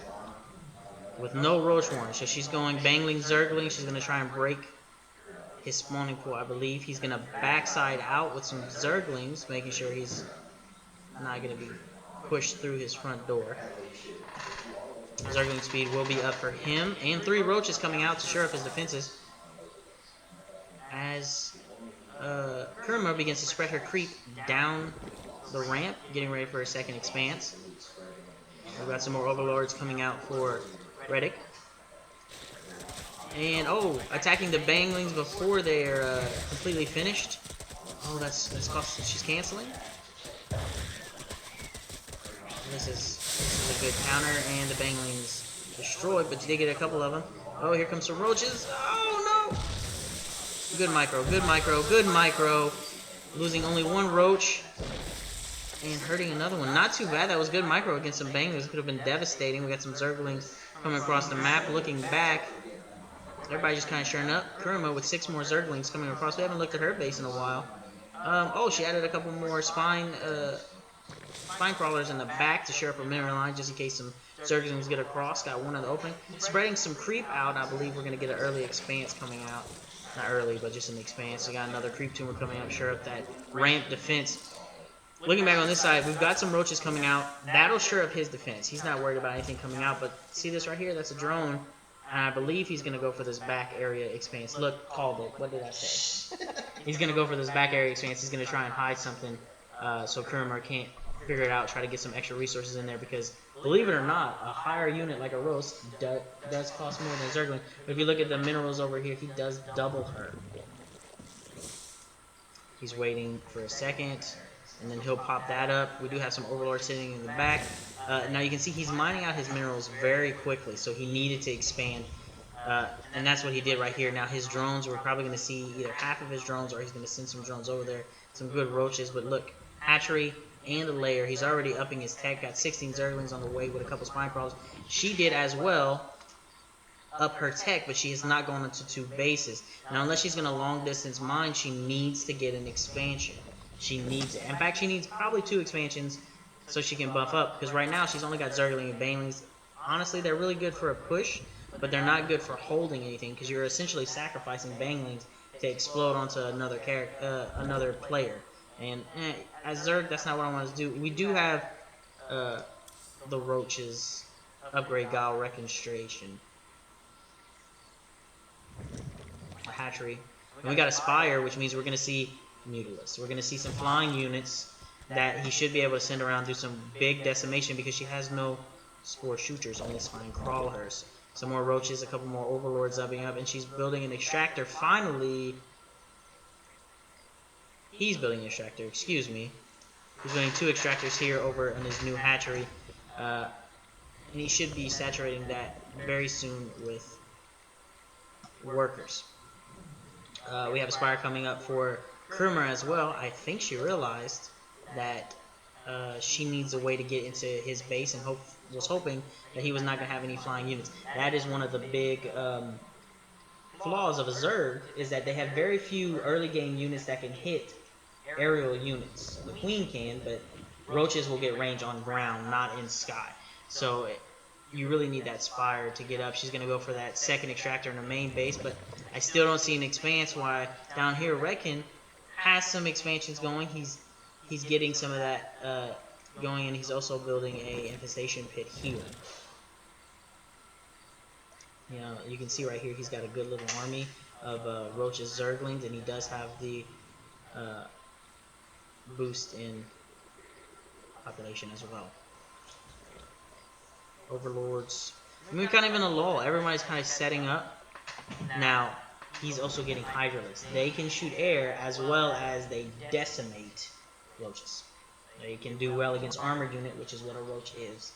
with no Roach Warrant. So she's going Bangling Zergling. She's going to try and break his spawning pool, I believe. He's going to backside out with some Zerglings, making sure he's not going to be pushed through his front door. Zergling speed will be up for him. And 3 Roaches coming out to shore up his defenses. As Kurama begins to spread her creep down the ramp, getting ready for a second expanse. We've got some more Overlords coming out for Reddick. And, attacking the Banglings before they're completely finished. Oh, that's cost. She's canceling. This is a good counter, and the Banglings destroyed, but you did get a couple of them. Oh, here comes some Roaches. Oh, no! Good micro. Losing only 1 Roach. And hurting another one. Not too bad. That was good micro against some Banglings. Could have been devastating. We got some Zerglings coming across the map. Looking back, everybody just kind of shoring up. Kurama with 6 more Zerglings coming across. We haven't looked at her base in a while. She added a couple more Spine Crawlers in the back to shore up her mineral line just in case some Zerglings get across. Got one in the open. Spreading some creep out. I believe we're going to get an early expanse coming out. Not early, but just an expanse. We got another creep tumor coming up. Shore up that ramp defense. Looking back on this side, we've got some Roaches coming out. That'll shore up his defense. He's not worried about anything coming out, but see this right here? That's a drone. And I believe he's going to go for this back area expanse. Look, called it. What did I say? He's going to go for this back area expanse. He's going to try and hide something so Kurama can't figure it out, try to get some extra resources in there, because believe it or not, a higher unit like a roast does cost more than a Zergling. But if you look at the minerals over here, he does double her. He's waiting for a second, and then he'll pop that up. We do have some overlords sitting in the back. Now you can see he's mining out his minerals very quickly, so he needed to expand. And that's what he did right here. Now his drones, we're probably going to see either half of his drones, or he's going to send some drones over there. Some good roaches, but look, hatchery and a lair. He's already upping his tech. Got 16 Zerglings on the way with a couple spine crawlers. She did as well up her tech, but she has not gone into 2 bases. Now, unless she's going to long distance mine, she needs to get an expansion. She needs it. In fact, she needs probably 2 expansions so she can buff up, because right now she's only got Zergling and Banelings. Honestly, they're really good for a push, but they're not good for holding anything, because you're essentially sacrificing Banelings to explode onto another another player. And as Zerg, that's not what I want to do. We do have the roaches upgrade Guile Reconstruction, a hatchery, and we got a spire, which means we're going to see Mutalists. We're going to see some flying units that he should be able to send around, do some big decimation, because she has no spore shooters, only spine crawlers. Some more roaches, a couple more overlords upping up, and she's building an extractor. Finally, he's building an extractor, excuse me. He's building 2 extractors here over in his new hatchery, and he should be saturating that very soon with workers. We have a spire coming up for Kurama as well. I think she realized that she needs a way to get into his base, and was hoping that he was not going to have any flying units. That is one of the big flaws of a Zerg, is that they have very few early game units that can hit aerial units. The Queen can, but roaches will get range on ground, not in sky. So you really need that spire to get up. She's going to go for that second extractor in her main base, but I still don't see an expanse. Why down here Reckon has some expansions going. He's getting some of that going, and he's also building a infestation pit here. You know, you can see right here he's got a good little army of roaches Zerglings, and he does have the boost in population as well. Overlords. I mean, we're kind of in a lull. Everybody's kind of setting up. Now, he's also getting Hydralisks. They can shoot air as well as they decimate roaches. They can do well against armored unit, which is what a roach is.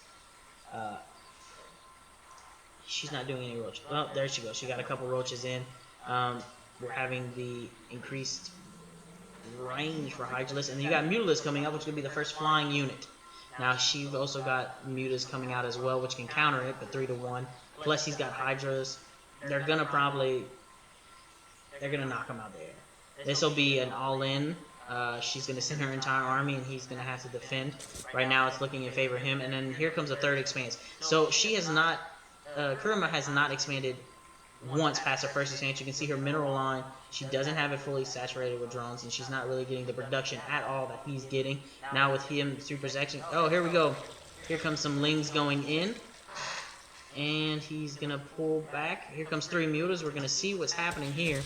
She's not doing any roaches. Oh, there she goes. She got a couple roaches in. We're having the increased range for Hydralisks. And then you got Mutalists coming up, which could be the first flying unit. Now, she's also got Mutas coming out as well, which can counter it, but 3-1. Plus, he's got Hydras. They're going to knock him out there. This will be an all-in. She's going to send her entire army, and he's going to have to defend. Right now, it's looking in favor of him. And then here comes a third expanse. So, she has not... Kurama has not expanded once past her first expansion. You can see her mineral line. She doesn't have it fully saturated with drones, and she's not really getting the production at all that he's getting. Now with him super section. Oh, here we go. Here comes some lings going in, and he's gonna pull back. Here comes 3 mutas. We're gonna see what's happening here.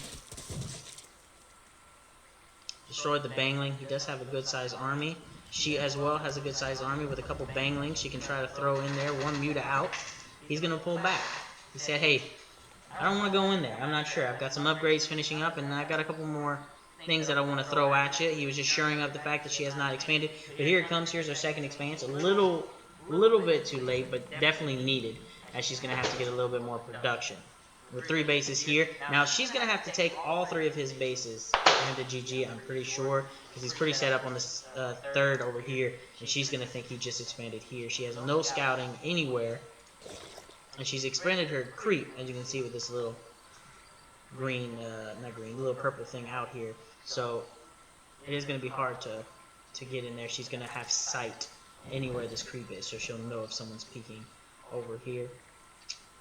Destroyed the Bangling. He does have a good sized army. She as well has a good sized army with a couple Banglings. She can try to throw in there. 1 muta out. He's gonna pull back. He said, hey, I don't want to go in there. I'm not sure. I've got some upgrades finishing up, and I've got a couple more things that I want to throw at you. He was just shoring up the fact that she has not expanded. But here it comes. Here's her second expanse. A little bit too late, but definitely needed, as she's going to have to get a little bit more production. With 3 bases here. Now, she's going to have to take all 3 of his bases into GG, I'm pretty sure, because he's pretty set up on this third over here, and she's going to think he just expanded here. She has no scouting anywhere. And she's expanded her creep, as you can see with this little green, little purple thing out here. So it is going to be hard to get in there. She's going to have sight anywhere this creep is, so she'll know if someone's peeking over here.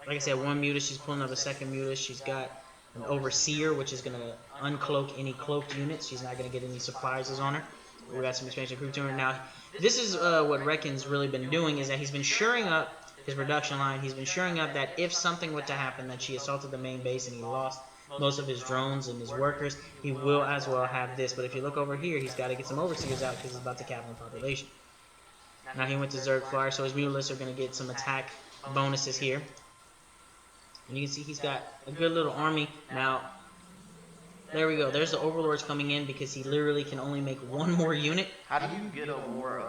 Like I said, 1 muta, she's pulling up a second muta. She's got an overseer, which is going to uncloak any cloaked units. She's not going to get any surprises on her. We got some expansion creep to her. Now, this is what Reckon's really been doing, is that he's been shoring up his production line. He's been shoring up that if something were to happen, that she assaulted the main base and he lost most of his drones and his workers, he will as well have this. But if you look over here, he's got to get some overseers out because he's about to cap on population. Now he went to Zerg Flyer, so his mutalisks are going to get some attack bonuses here. And you can see he's got a good little army. Now, there we go. There's the overlords coming in because he literally can only make one more unit. How do you get a more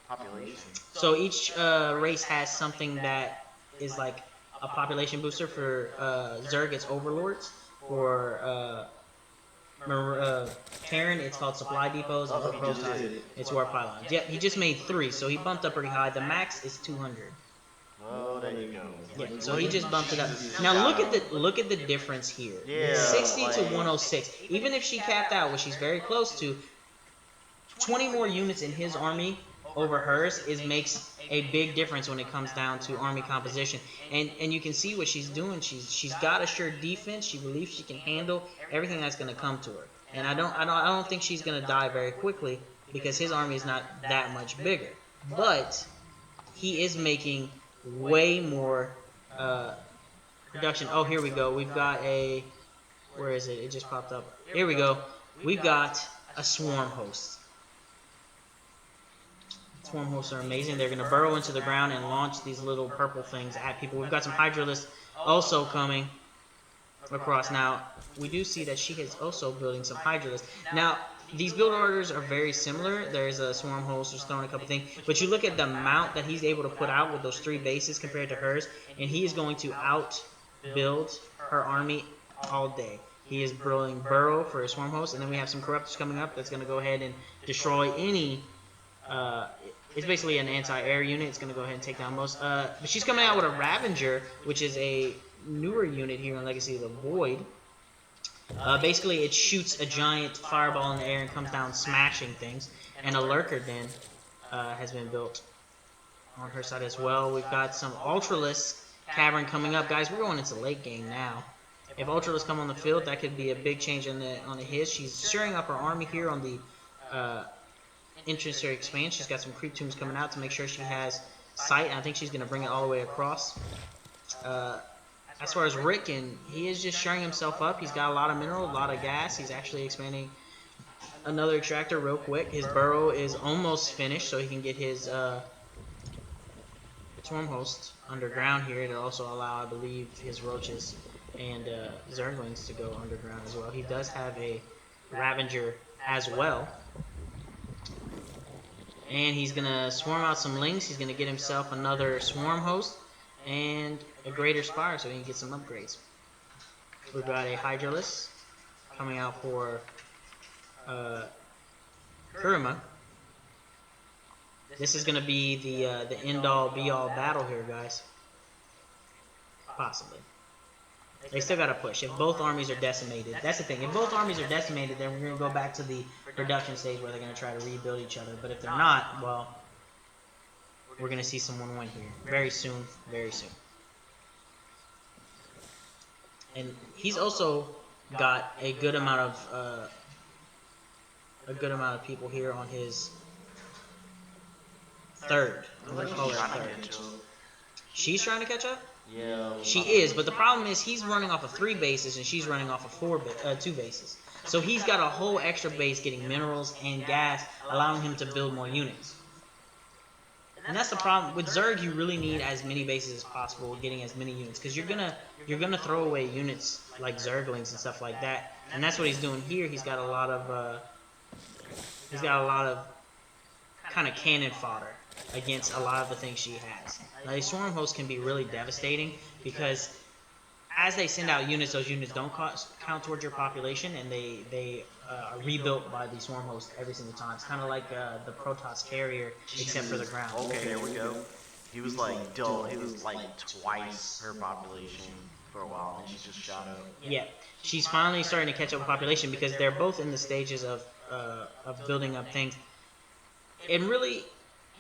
population? So each race has something that is like a population booster. For Zerg, it's overlords. For Terran, it's called supply depots. And for Protoss, it's war pylons. Yeah, he just made 3, so he bumped up pretty high. The max is 200. Oh, there you go. Yeah, so he just bumped it up. Now look at the difference here. Yeah, 60 like, to 106. Even if she capped out, which she's very close to, 20 more units in his army over hers makes a big difference when it comes down to army composition. And you can see what she's doing. She's got assured defense. She believes she can handle everything that's going to come to her. And I don't think she's going to die very quickly because his army is not that much bigger. But he is making way more production. Oh, here we go. We've got a, where is it? It just popped up. Here we go. We've got a swarm host. Swarm hosts are amazing. They're going to burrow into the ground and launch these little purple things at people. We've got some Hydralisks also coming across. Now, we do see that she is also building some Hydralisks. Now, these build orders are very similar. There's a swarm host, just throwing a couple things. But you look at the amount that he's able to put out with those 3 bases compared to hers, and he is going to outbuild her army all day. He is building Burrow for his swarm host, and then we have some Corruptors coming up that's going to go ahead and destroy any... it's basically an anti-air unit. It's going to go ahead and take down most. But she's coming out with a Ravager, which is a newer unit here in Legacy of the Void. Basically, it shoots a giant fireball in the air and comes down smashing things. And a Lurker Den has been built on her side as well. We've got some Ultralisk Cavern coming up. Guys, we're going into late game now. If Ultralisk come on the field, that could be a big change on the his. She's shoring up her army here on the entrance to expand. She's got some creep tombs coming out to make sure she has sight. I think she's going to bring it all the way across. As far as Rickon, he is just shoring himself up. He's got a lot of mineral, a lot of gas. He's actually expanding another extractor real quick. His burrow is almost finished, so he can get his swarm host underground here. It'll also allow, I believe, his roaches and Zerglings to go underground as well. He does have a Ravager as well. And he's going to swarm out some Lings. He's going to get himself another swarm host and a greater spire so he can get some upgrades. We've got a Hydralisk coming out for Kurama. This is going to be the end-all, be-all battle here, guys. Possibly. They still got to push. If both armies are decimated, that's the thing. If both armies are decimated, then we're going to go back to the production stage where they're going to try to rebuild each other. But if they're not, well, we're going to see someone win here very soon, very soon. And he's also got a good amount of people here on his third. I'm going to call her third. She's trying to catch up? Yeah. She is, but the problem is he's running off of 3 bases and she's running off of 2 bases. So he's got a whole extra base getting minerals and gas, allowing him to build more units. And that's the problem with Zerg. You really need as many bases as possible, getting as many units, because you're gonna throw away units like Zerglings and stuff like that. And that's what he's doing here. He's got a lot of kind of cannon fodder against a lot of the things she has. Now, these swarm hosts can be really devastating because as they send out units, those units don't count towards your population, and they are rebuilt by the swarm host every single time. It's kind of like the Protoss carrier, except for the ground. Okay, there we go. He was like dull. He was like twice her population for a while, and she just shot up. Yeah, she's finally starting to catch up with population because they're both in the stages of building up things. And really,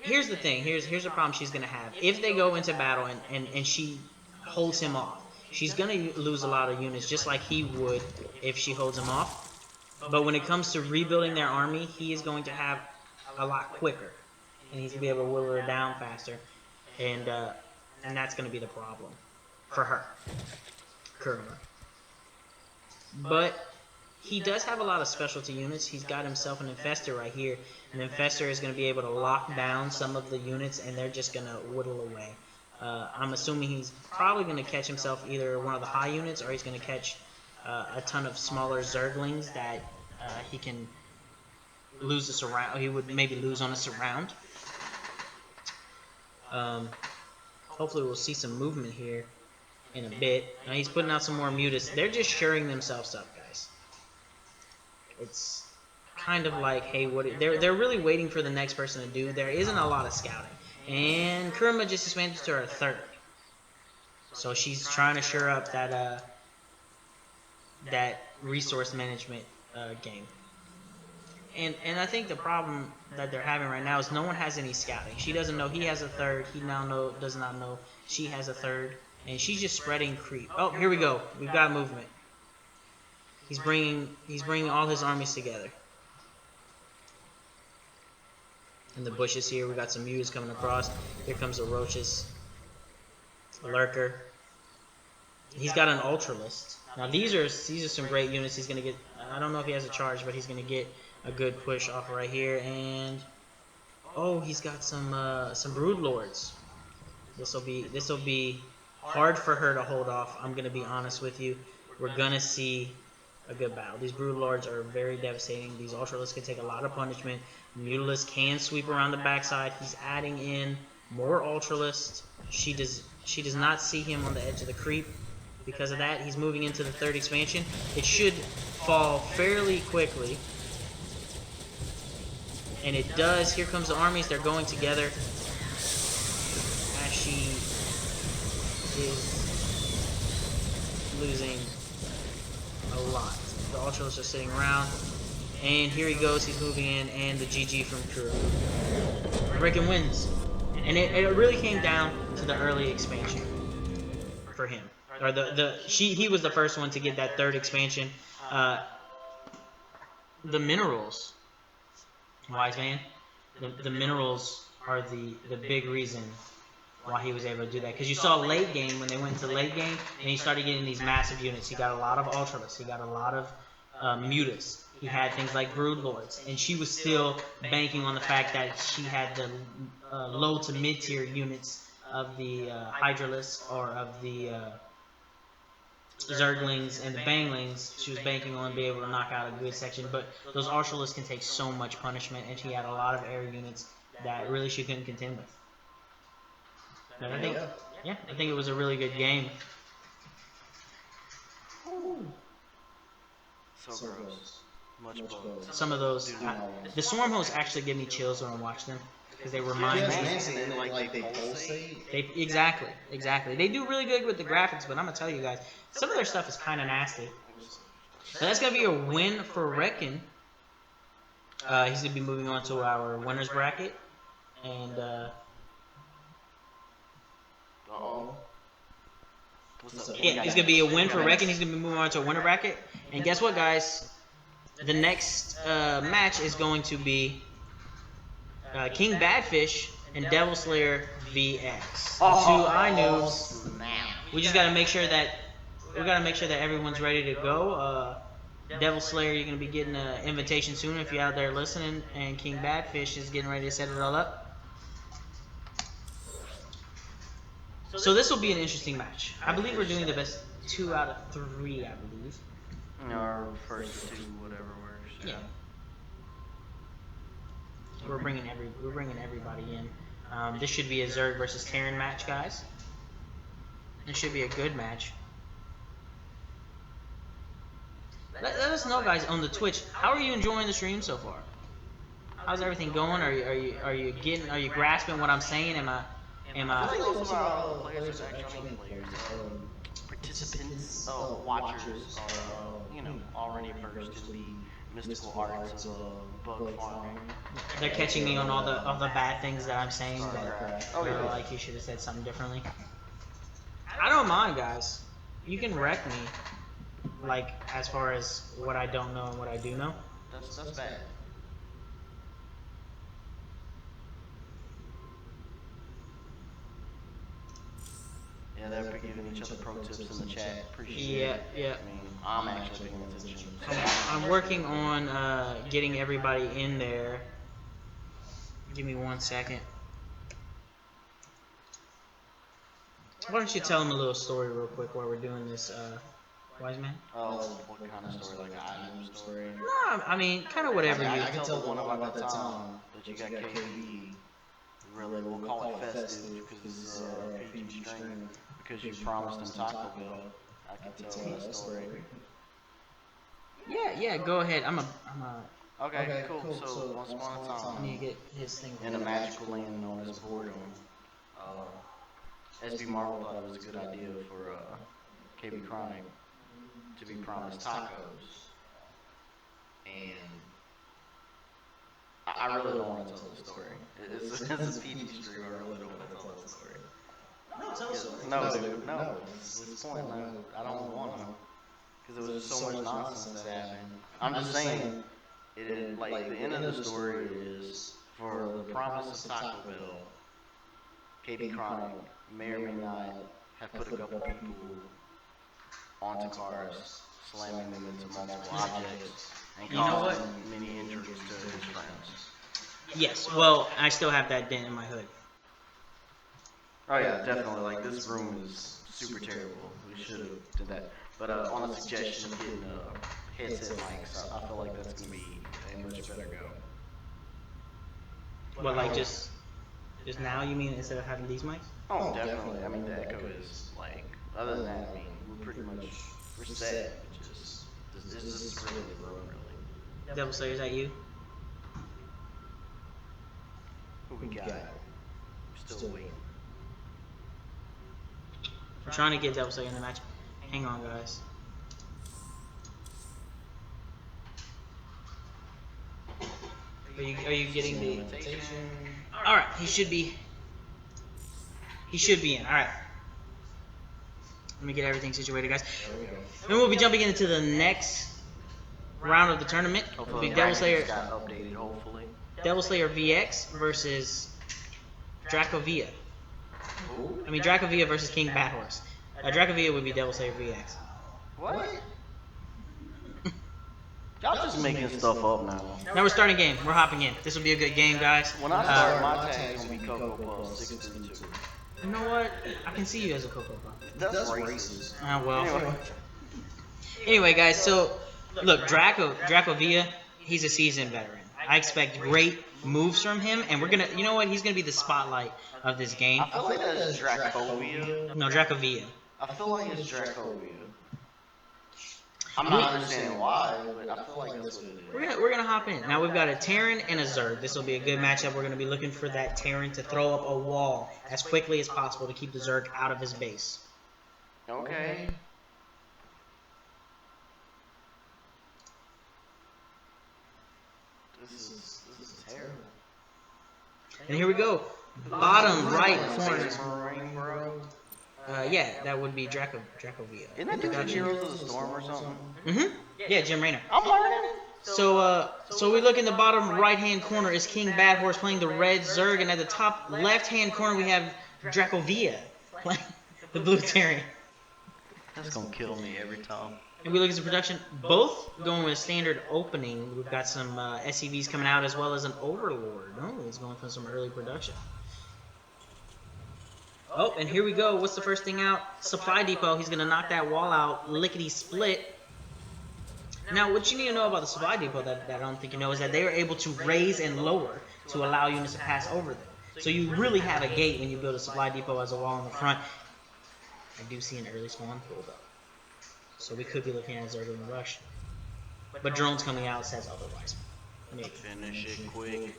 here's the thing. Here's the problem she's gonna have. If they go into battle and she holds him off, she's gonna lose a lot of units, just like he would if she holds him off. But when it comes to rebuilding their army, he is going to have a lot quicker, and he's gonna be able to whittle her down faster, and that's gonna be the problem for her, Kurama. but he does have a lot of specialty units. He's got himself an Infestor right here. An Infestor is going to be able to lock down some of the units, and they're just going to whittle away. I'm assuming he's probably going to catch himself either one of the high units, or he's going to catch a ton of smaller Zerglings that he can lose a surround. He would maybe lose on a surround. Hopefully we'll see some movement here in a bit. Now he's putting out some more mutas. They're just shoring themselves up, guys. It's kind of like, hey, they're really waiting for the next person to do. There isn't a lot of scouting. And Kurama just expanded to her third. So she's trying to shore up that that resource management game. And I think the problem that they're having right now is no one has any scouting. She doesn't know he has a third. He now does not know she has a third. And she's just spreading creep. Oh, here we go. We've got movement. He's bringing all his armies together. In the bushes here, we got some mutas coming across. Here comes the roaches. A lurker. He's got an ultralist. Now these are some great units. He's gonna get. I don't know if he has a charge, but he's gonna get a good push off right here. And oh, he's got some brood lords. This will be hard for her to hold off. I'm gonna be honest with you. We're gonna see a good battle. These brood lords are very devastating. These ultralists can take a lot of punishment. Mutalist can sweep around the backside. He's adding in more ultralists. She does not see him on the edge of the creep. Because of that, he's moving into the third expansion. It should fall fairly quickly. And it does. Here comes the armies. They're going together. As she is losing a lot. The ultralists are sitting around. And here he goes. He's moving in. And the GG from Kuro. Reckon wins. And it really came down to the early expansion for him. Or he was the first one to get that third expansion. The minerals, wise man, the minerals are the big reason why he was able to do that. Because you saw late game, when they went into late game, and he started getting these massive units. He got a lot of ultralists. He got a lot of mutas. He had things like brood lords, and she was still banking on the fact that she had the low to mid tier units of the hydralisks or of the Zerglings and the Banglings. She was banking on being able to knock out a good section, but those ultralists can take so much punishment, and she had a lot of air units that really she couldn't contend with. But I think, yeah, I think it was a really good game. So gross. Much blows. Some of those, the swarm hosts actually give me chills when I watch them. Because they remind me. And then, like they pulsate. Exactly. They do really good with the graphics, but I'm gonna tell you guys, some of their stuff is kind of nasty. So that's gonna be a win for Reckon. He's gonna be moving on to our winners bracket, and yeah, he's gonna be a win for Reckon. He's gonna be moving on to a winner bracket, and guess what, guys? The next match is going to be King Badfish and Devil Slayer VX. Two iNoobs. We just gotta make sure that everyone's ready to go. Devil Slayer, you're gonna be getting an invitation soon if you're out there listening, and King Badfish is getting ready to set it all up. So this will be an interesting match. I believe we're doing the best 2 out of 3. I believe. Our first 2, whatever works. Yeah. We're bringing everybody in. This should be a Zerg versus Terran match, guys. It should be a good match. Let us know, guys, on the Twitch. How are you enjoying the stream so far? How's everything going? Are you grasping what I'm saying? Am I? I think most of our players are actually players. Participants, watchers are already versed in the mystical arts of bug farming. They're catching me on all the bad things that I'm saying. They're like, you should have said something differently. I don't mind, guys. You can wreck me, like, as far as what I don't know and what I do know. That's bad. Yeah, Yeah, they're giving each other pro tips in the chat. Appreciate Yeah, it. yeah. I mean, I'm actually paying attention. I'm working on getting everybody in there. Give me 1 second. Why don't you tell them a little story real quick while we're doing this, Wise Man? Oh, what kind of story? Like an iNoob story? No, I mean, kind of whatever you. I can tell the one about that time that you got KB. Really, we'll call it festive because PG string because you promised him Taco Bell. I can tell that story. Yeah. Go ahead. I'm a. Okay, cool. So once upon a I time, need to get his thing. in a magical land known as boredom, SB Marvel thought it was a good idea for KB Chronic to be promised tacos, and I really don't want to tell the story. It's a PG stream. I really don't want to tell that story. No, tell us. No, dude, no. It's point. No, I don't want to, because there was just so much nonsense that happened. I'm just saying, like the end of the story is for the promise of Taco Bell. KB Chronic may or may not have put a couple people onto cars, slamming them into multiple objects, and causing many injuries to his friends. Yes. Well, I still have that dent in my hood. Oh yeah, definitely. Like this room is super terrible. We should have did that. But on the suggestion of getting headset mics, I feel like that's gonna be a much better go. What, like just now? You mean instead of having these mics? Oh, definitely. I mean, the echo is like. Other than that, I mean, we're set. This is really the room, really. Devil Slayer, is that you? Who we got? Still waiting. I'm trying to get Devil Slayer in the match. Hang on, guys. Are you getting the invitation? All right, he should be in. All right. Let me get everything situated, guys. Then we'll be jumping into the next round of the tournament. It'll be Devil Slayer. Got updated, hopefully. Devil Slayer VX versus Dracovia. I mean Dracovia versus King Bad Horse. Dracovia would be Devil Slayer VX. What? Y'all just making stuff up now. Now we're starting game. We're hopping in. This will be a good game, guys. When I start, my tag's gonna be Coco Puff 632. You know what? I can see you as a Cocoa Puff. That's racist. Well. Anyway, guys. So look, Dracovia. He's a seasoned veteran. I expect great moves from him, and we're gonna. You know what? He's gonna be the spotlight of this game. I feel like that is Dracovia. No, Dracovia. I feel like it's Dracovia. I'm not understanding why, but I feel like that's what it is. We're gonna hop in. Now we've got a Terran and a Zerg. This will be a good matchup. We're gonna be looking for that Terran to throw up a wall as quickly as possible to keep the Zerg out of his base. Okay. This is terrible. And here we go. Bottom right corner. Marine, bro. Yeah, that would be Dracovia. Isn't that the Heroes of the Storm or something? Mm-hmm. Yeah, Jim Raynor. I'm learning. So we look in the bottom right-hand corner is King Bad Horse playing the red Zerg, and at the top left-hand corner we have Dracovia playing the blue Terran. That's gonna kill me every time. And we look at the production, both going with a standard opening. We've got some SCVs coming out as well as an Overlord. Oh, he's going for some early production. Oh, and here we go. What's the first thing out? Supply Depot. He's going to knock that wall out. Lickety split. Now, what you need to know about the Supply Depot that I don't think you know is that they are able to raise and lower to allow units to pass over them. So you really have a gate when you build a Supply Depot as a wall in the front. I do see an early spawn pull, though. So we could be looking at Zerg in the rush. But drones coming out says otherwise. Maybe. Finish it quick.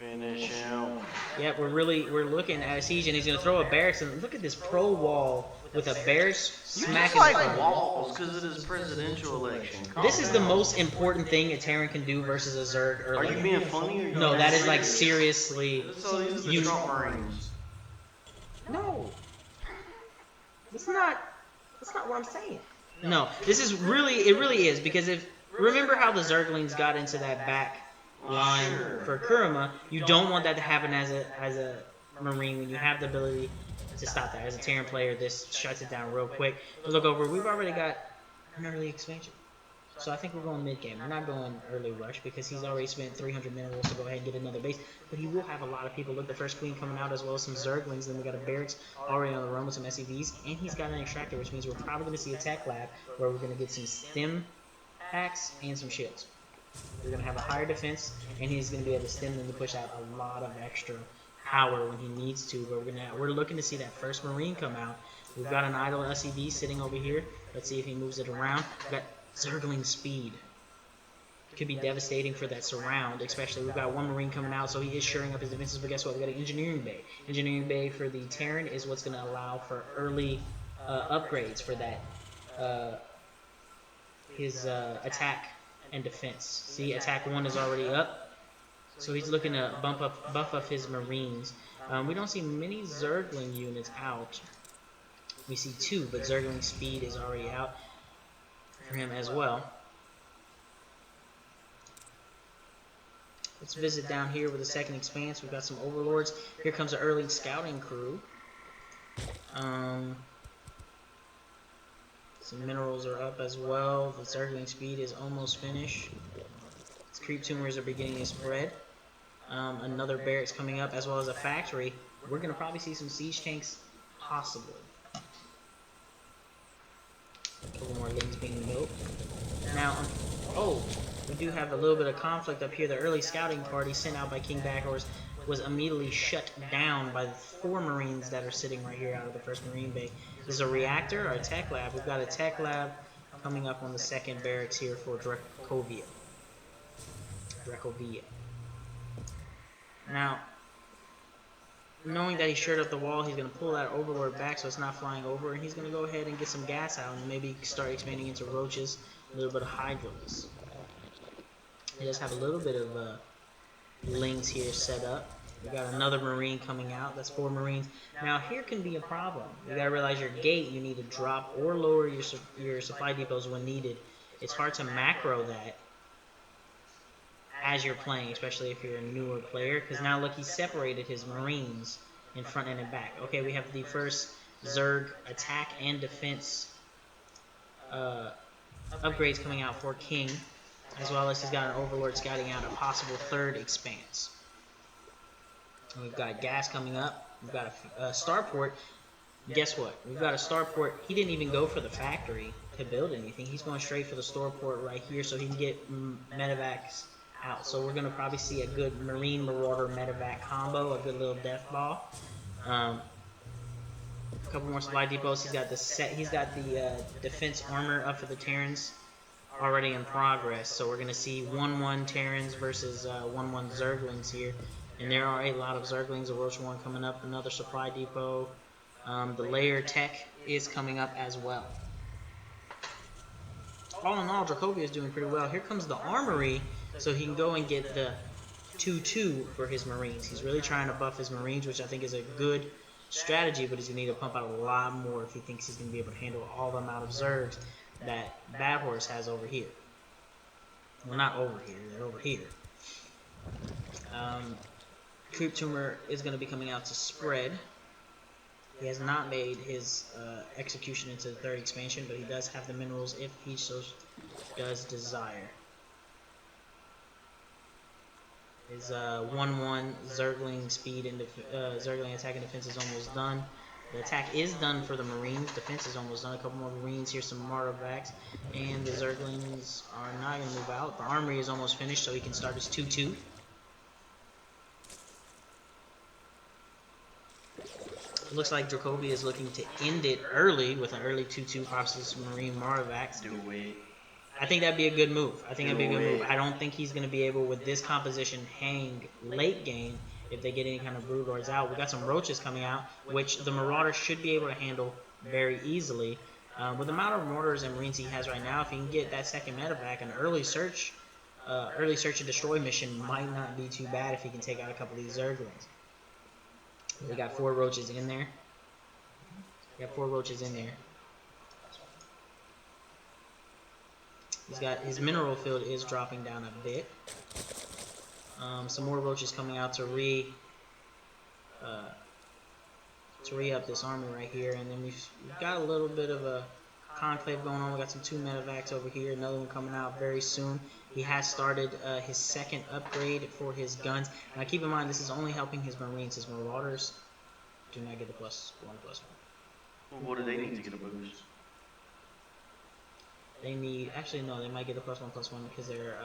Finish him. Yeah, we're looking at a siege, and he's gonna throw a barracks. And look at this pro wall with a barracks smacking. You just like walls because it is presidential election. This is the most important thing a Terran can do versus a Zerg early. Are you being funny? Or No, that is like seriously. So these are the Trump Marines. No, that's not what I'm saying. No, this is really, it really is, because if remember how the Zerglings got into that back line for Kurama, you don't want that to happen as a Marine when you have the ability to stop that. As a Terran player, this shuts it down real quick. But look over, we've already got an early expansion. So I think we're going mid-game. We're not going early rush because he's already spent 300 minerals to go ahead and get another base. But he will have a lot of people. Look, the first queen coming out as well as some Zerglings. Then we got a barracks already on the run with some SCVs. And he's got an extractor, which means we're probably going to see a tech lab where we're going to get some stim packs and some shields. We're going to have a higher defense, and he's going to be able to stem them to push out a lot of extra power when he needs to. But we're looking to see that first Marine come out. We've got an idle SCV sitting over here. Let's see if he moves it around. We've got Zergling speed. Could be devastating for that surround, especially we've got one Marine coming out, so he is shoring up his defenses. But guess what? We got an Engineering Bay. Engineering Bay for the Terran is what's going to allow for early upgrades for that his attack and defense. See, attack 1 is already up, so he's looking to buff up his Marines. We don't see many Zergling units out. We see 2, but Zergling speed is already out for him as well. Let's visit down here with the second expanse. We've got some overlords. Here comes an early scouting crew. Some minerals are up as well. The Zergling speed is almost finished. Its creep tumors are beginning to spread. Another barracks coming up as well as a factory. We're going to probably see some siege tanks, possibly. A couple more lanes being built. Now, we do have a little bit of conflict up here. The early scouting party sent out by King Backhorse was immediately shut down by the 4 Marines that are sitting right here out of the first Marine Bay. There's a reactor or a tech lab. We've got a tech lab coming up on the second barracks here for Drakovia. Now, knowing that he shored up the wall, he's going to pull that Overlord back so it's not flying over, and he's going to go ahead and get some gas out and maybe start expanding into roaches, a little bit of hydras. He does have a little bit of lings here set up. We got another Marine coming out. That's 4 Marines. Now here can be a problem. You got to realize your gate, you need to drop or lower your supply depots when needed. It's hard to macro that as you're playing, especially if you're a newer player, because now look, he separated his Marines in front and in back. Okay, we have the first Zerg attack and defense upgrades coming out for King, as well as he's got an Overlord scouting out a possible 3rd expanse. And we've got gas coming up. We've got a starport. Guess what? We've got a starport. He didn't even go for the factory to build anything. He's going straight for the starport right here so he can get medevacs out. So we're going to probably see a good Marine Marauder medevac combo, a good little death ball. A couple more supply depots. He's got the defense armor up for the Terrans already in progress. So we're going to see 1-1 Terrans versus 1-1 Zerglings here. And there are a lot of Zerglings. A Roach 1 coming up, another supply depot. The layer tech is coming up as well. All in all, Drakovia is doing pretty well. Here comes the armory, so he can go and get the 2-2 for his Marines. He's really trying to buff his Marines, which I think is a good strategy, but he's going to need to pump out a lot more if he thinks he's going to be able to handle all the amount of Zergs that Bad Horse has over here. Well, not over here, they're over here. Creep Tumor is going to be coming out to spread. He has not made his execution into the 3rd expansion, but he does have the minerals if he so does desire. His 1-1 Zergling speed and Zergling attack and defense is almost done. The attack is done for the Marines. Defense is almost done. A couple more Marines. Here's some Maravacs. And the Zerglings are not going to move out. The armory is almost finished, so he can start his 2-2. Looks like Drakovia is looking to end it early with an early 2-2 process Marine Maravacs. Do we? I think that'd be a good move. I don't think he's going to be able, with this composition, hang late game if they get any kind of Brood Lords out. We got some Roaches coming out, which the Marauder should be able to handle very easily. With the amount of Mortars and Marines he has right now, if he can get that second medevac, an early search and destroy mission might not be too bad if he can take out a couple of these Zerglings. We got 4 Roaches in there. He's got his mineral field is dropping down a bit. Some more Roaches coming out to to re-up this army right here. And then we've got a little bit of a conclave going on. We got some 2 medevacs over here. Another one coming out very soon. He has started his second upgrade for his guns. Now keep in mind, this is only helping his Marines. His Marauders do not get the +1/+1. Well, what do they need to get a boost? They need, actually no, they might get the +1/+1 because they're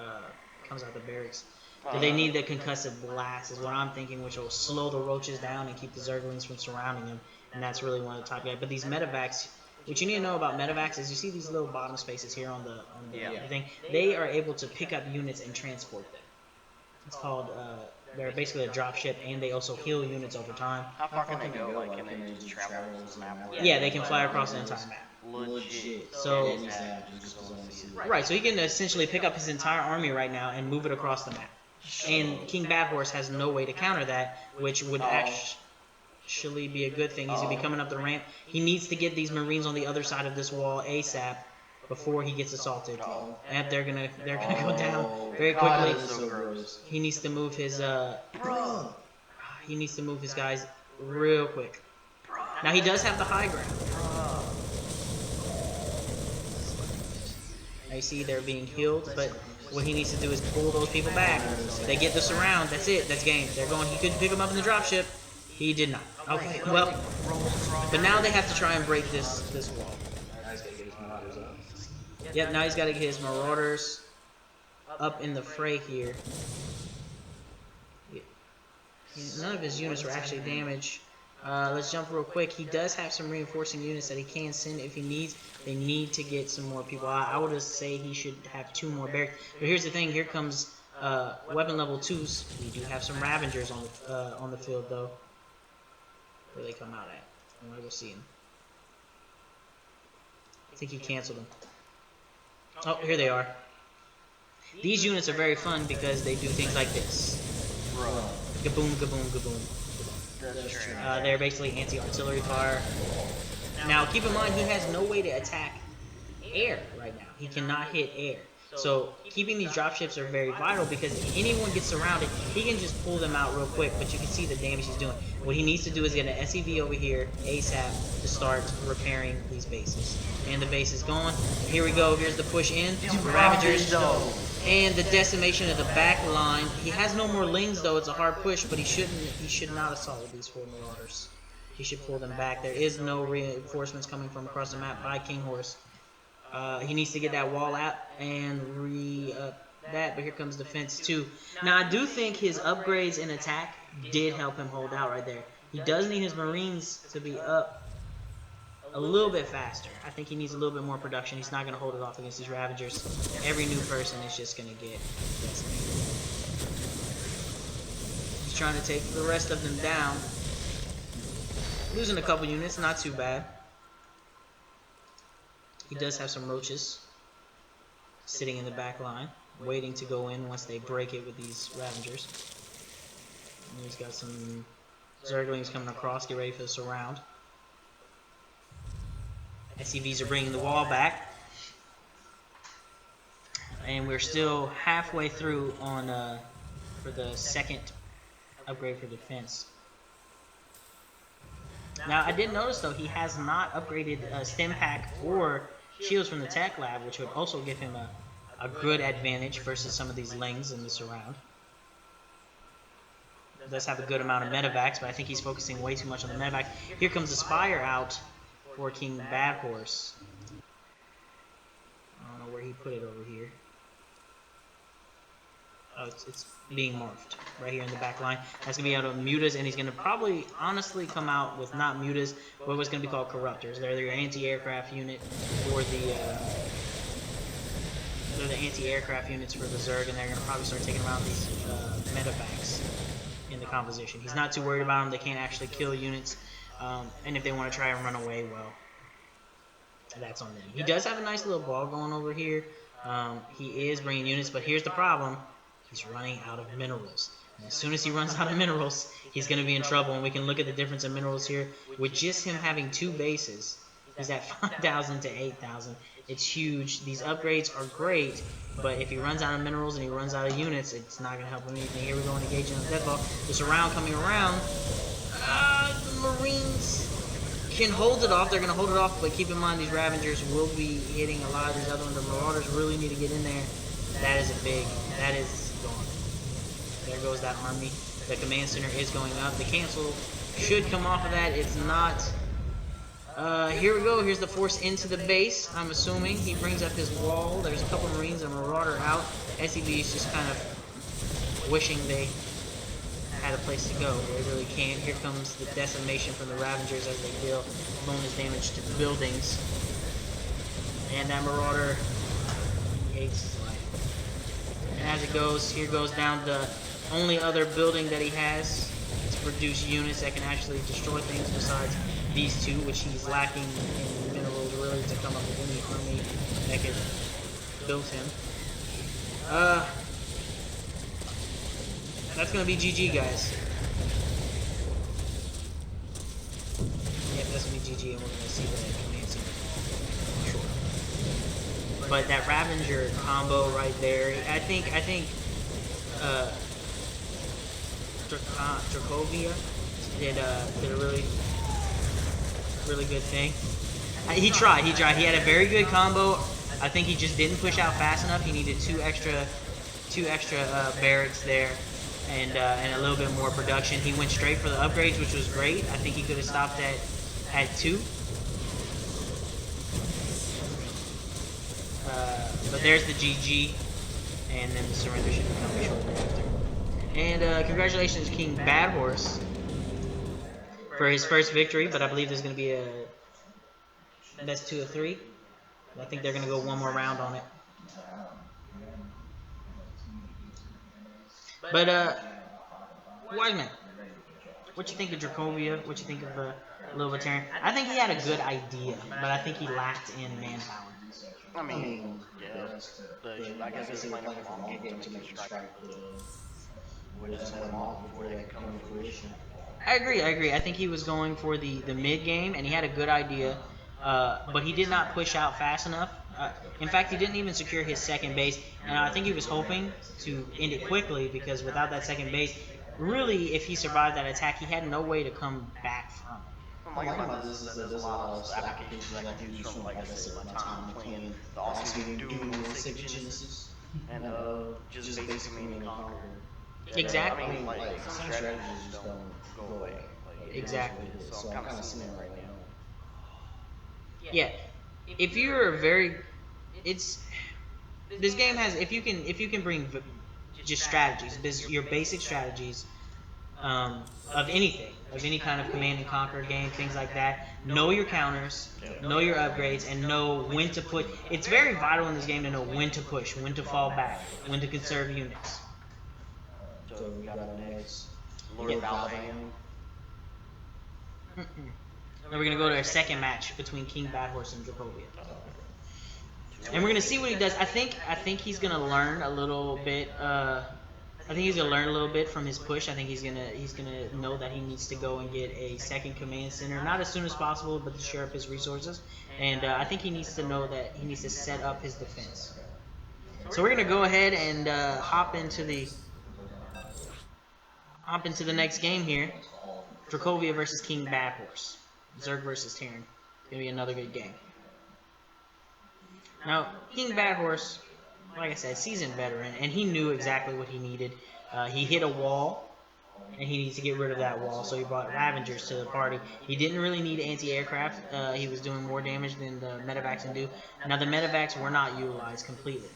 comes out the barracks. They need the concussive blast is what I'm thinking, which will slow the roaches down and keep the Zerglings from surrounding them. And that's really one of the top guys. But these medevacs, what you need to know about medevacs is you see these little bottom spaces here on the thing. They are able to pick up units and transport them. It's called they're basically a drop ship, and they also heal units over time. How far can they go? Like, can they just travel the map? Yeah, they can fly across the entire map. Legit. So right, so he can essentially pick up his entire army right now and move it across the map. And King Bad Horse has no way to counter that, which would actually be a good thing. He's going to be coming up the ramp. He needs to get these Marines on the other side of this wall ASAP before he gets assaulted. And they're gonna go down very quickly. He needs to move his guys real quick. Now he does have the high ground. Now you see they're being healed, but what he needs to do is pull those people back. They get the surround. That's it. That's game. They're going. He couldn't pick them up in the dropship. He did not. Okay. Well, but now they have to try and break this wall. Yep. Now he's got to get his Marauders up in the fray here. None of his units were actually damaged. Let's jump real quick. He does have some reinforcing units that he can send if he needs. They need to get some more people. I would say he should have 2 more barracks. But here's the thing. Here comes weapon level 2s. We do have some Ravagers on the field though. Where they come out at? I want to go see them. I think he canceled them. Oh, here they are. These units are very fun because they do things like this. Gaboom, gaboom, gaboom. They're basically anti-artillery fire. Now, keep in mind, he has no way to attack air right now. He cannot hit air. So, keeping these dropships are very vital because if anyone gets surrounded, he can just pull them out real quick, but you can see the damage he's doing. What he needs to do is get an SEV over here, ASAP, to start repairing these bases. And the base is gone. Here we go. Here's the push in. Ravagers. And the decimation of the back line. He has no more lings though. It's a hard push, but he should not assault with these 4 Marauders. He should pull them back. There is no reinforcements coming from across the map by King Horse. He needs to get that wall out and re-up that, but here comes defense too. Now I do think his upgrades in attack did help him hold out right there. He does need his Marines to be up a little bit faster. I think he needs a little bit more production. He's not going to hold it off against these Ravagers. Every new person is just going to get decimated. He's trying to take the rest of them down. Losing a couple units, not too bad. He does have some roaches sitting in the back line, waiting to go in once they break it with these Ravagers. And he's got some Zerglings coming across, get ready for the surround. SCVs are bringing the wall back. And we're still halfway through on for the second upgrade for defense. Now, I did notice, though, he has not upgraded Stim Pack or Shields from the Tech Lab, which would also give him a good advantage versus some of these Lings in the surround. He does have a good amount of medevacs, but I think he's focusing way too much on the medevac. Here comes the Spire out for King Bad Horse. I don't know where he put it over here. Oh, it's being morphed right here in the back line. That's going to be out of mutas, and he's going to probably honestly come out with not mutas, but what's going to be called corruptors. They're your anti-aircraft unit for they're the anti-aircraft units for the Zerg, and they're going to probably start taking around these medevacs in the composition. He's not too worried about them. They can't actually kill units, and if they want to try and run away, well, that's on them. He does have a nice little ball going over here. He is bringing units, but here's the problem. He's running out of minerals. And as soon as he runs out of minerals, he's going to be in trouble. And we can look at the difference in minerals here. With just him having 2 bases, he's at 5,000 to 8,000. It's huge. These upgrades are great, but if he runs out of minerals and he runs out of units, it's not going to help him anything. Here we go, engaging on the death ball. The surround coming around. The Marines can hold it off. They're going to hold it off, but keep in mind these Ravengers will be hitting a lot of these other ones. The Marauders really need to get in there. That is that is gone. There goes that army. The command center is going up. The cancel should come off of that. It's not. Here we go. Here's the force into the base. I'm assuming he brings up his wall. There's a couple Marines and a Marauder out. SEV is just kind of wishing they had a place to go. They really can't. Here comes the decimation from the Ravengers as they deal bonus damage to the buildings. And that Marauder, he hates his life. And as it goes, here goes down the only other building that he has to produce units that can actually destroy things besides these two, which he's lacking in minerals really to come up with any army that could build him. That's gonna be GG, guys. Yep, that's gonna be GG, and we're gonna see the command center. Sure. But that Ravenger combo right there, I think Dracovia did a really good thing. He tried. He had a very good combo. I think he just didn't push out fast enough. He needed two extra barracks there, and a little bit more production. He went straight for the upgrades, which was great. I think he could have stopped at 2. But there's the GG, and then the surrender should come shortly after. And congratulations, King Bad Horse, for his first victory. But I believe there's going to be a best 2 of 3. I think they're going to go one more round on it. But Wiseman, what you think of Dracovia? What you think of Little Veteran? I think he had a good idea, but I think he lacked in manpower. I mean, yeah. I guess it's playing a long game to make you strike with just let them off before they come to fruition. I agree. I think he was going for the mid game, and he had a good idea, but he did not push out fast enough. In fact, he didn't even secure his second base, and I think he was hoping to end it quickly, because without that second base, really, if he survived that attack, he had no way to come back from it. What I like about this is that there's a lot of applications I can use from, like I said, my time playing the awesome game Doom and Sacred Genesis, and just basically Command and Conquer. Exactly. I mean, like, some strategies just don't go away. Exactly. So I'm kind of seeing it right now. Yeah, if you're this game has, if you can bring just strategies, your basic strategies of anything, of any kind of command and conquer game, things like that. Know your counters, know your upgrades, and know when to put. It's very vital in this game to know when to push, when to fall back, when to conserve units. So we got our next Lord Valvan. Then we're gonna go to our second match between King Bad Horse and Dracovia. And we're gonna see what he does. I think he's gonna learn a little bit. I think he's gonna learn a little bit from his push. I think he's gonna know that he needs to go and get a second command center, not as soon as possible, but to share up his resources. And I think he needs to know that he needs to set up his defense. So we're gonna go ahead and hop into the next game here. Dracovia versus King Bad Horse. Zerg versus Terran. Gonna be another good game. Now, King Bad Horse, like I said, seasoned veteran, and he knew exactly what he needed. He hit a wall, and he needs to get rid of that wall, so he brought Ravengers to the party. He didn't really need anti-aircraft. He was doing more damage than the medevacs can do. Now, the medevacs were not utilized completely.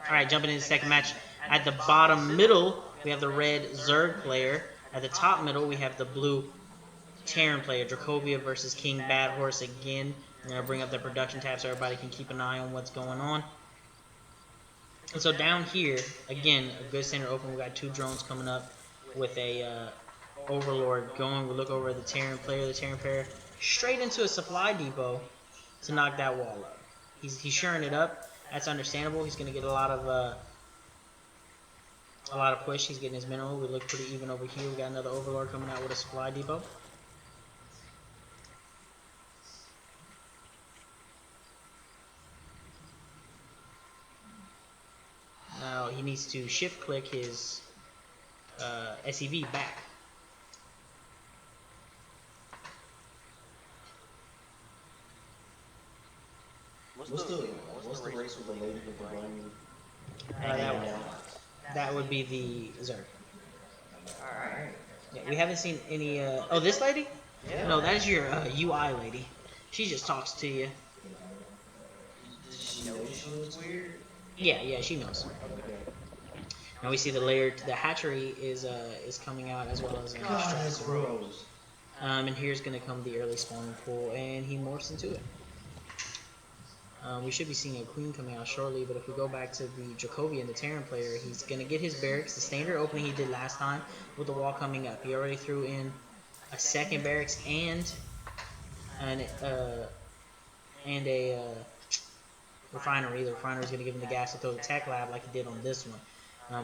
Alright, jumping into the second match. At the bottom middle, we have the red Zerg player. At the top middle, we have the blue Terran player. Dracovia versus King Bad Horse again. I'm going to bring up the production tab so everybody can keep an eye on what's going on. And so down here, again, a good center open. We got 2 drones coming up with a Overlord going. We look over at the Terran player. The Terran player straight into a supply depot to knock that wall up. He's shoring it up. That's understandable. He's going to get a lot of push. He's getting his mineral. We look pretty even over here. We got another Overlord coming out with a supply depot. Now he needs to shift click his SEV back. What's the race with the lady with the bun? That would be the Zerg. Alright. Yeah, we haven't seen any. Oh, this lady? Yeah. No, that is your UI lady. She just talks to you. Does she know she looks weird? Yeah, she knows. Okay. Now we see the hatchery is coming out as well as an That's gross. and here's gonna come the early spawning pool, and he morphs into it. We should be seeing a queen coming out shortly, but if we go back to the Jacobian, the Terran player, he's gonna get his barracks, the standard opening he did last time with the wall coming up. He already threw in a second barracks and a refinery. The refinery is gonna give him the gas to throw the tech lab like he did on this one.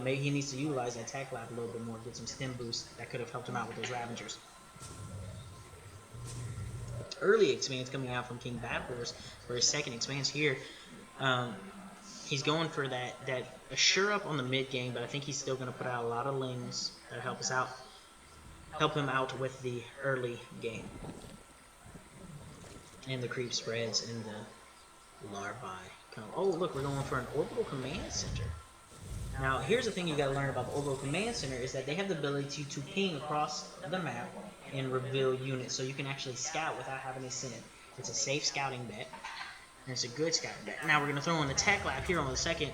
Maybe he needs to utilize that tech lab a little bit more, get some stem boost that could have helped him out with those Ravengers. Early expanse coming out from King Bad Horse for his second expanse here. He's going for that assure up on the mid game, but I think he's still going to put out a lot of lings that help us out, help him out with the early game. And the creep spreads and the larvae come. Oh, look, we're going for an orbital command center. Now, here's the thing you got to learn about the orbital command center is that they have the ability to ping across the map and reveal units, so you can actually scout without having to send. It's a safe scouting bet, and it's a good scouting bet. Now we're going to throw in the tech lab here on the second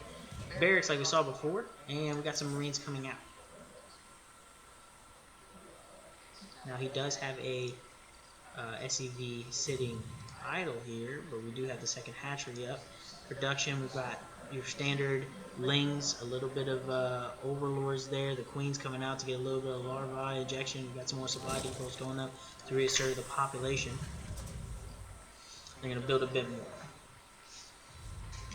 barracks like we saw before, and we got some Marines coming out. Now he does have a SEV sitting idle here, but we do have the second hatchery up. Production, we've got your standard lings, a little bit of overlords there. The queen's coming out to get a little bit of larvae injection. We've got some more supply depots going up to reassert the population. They're going to build a bit more.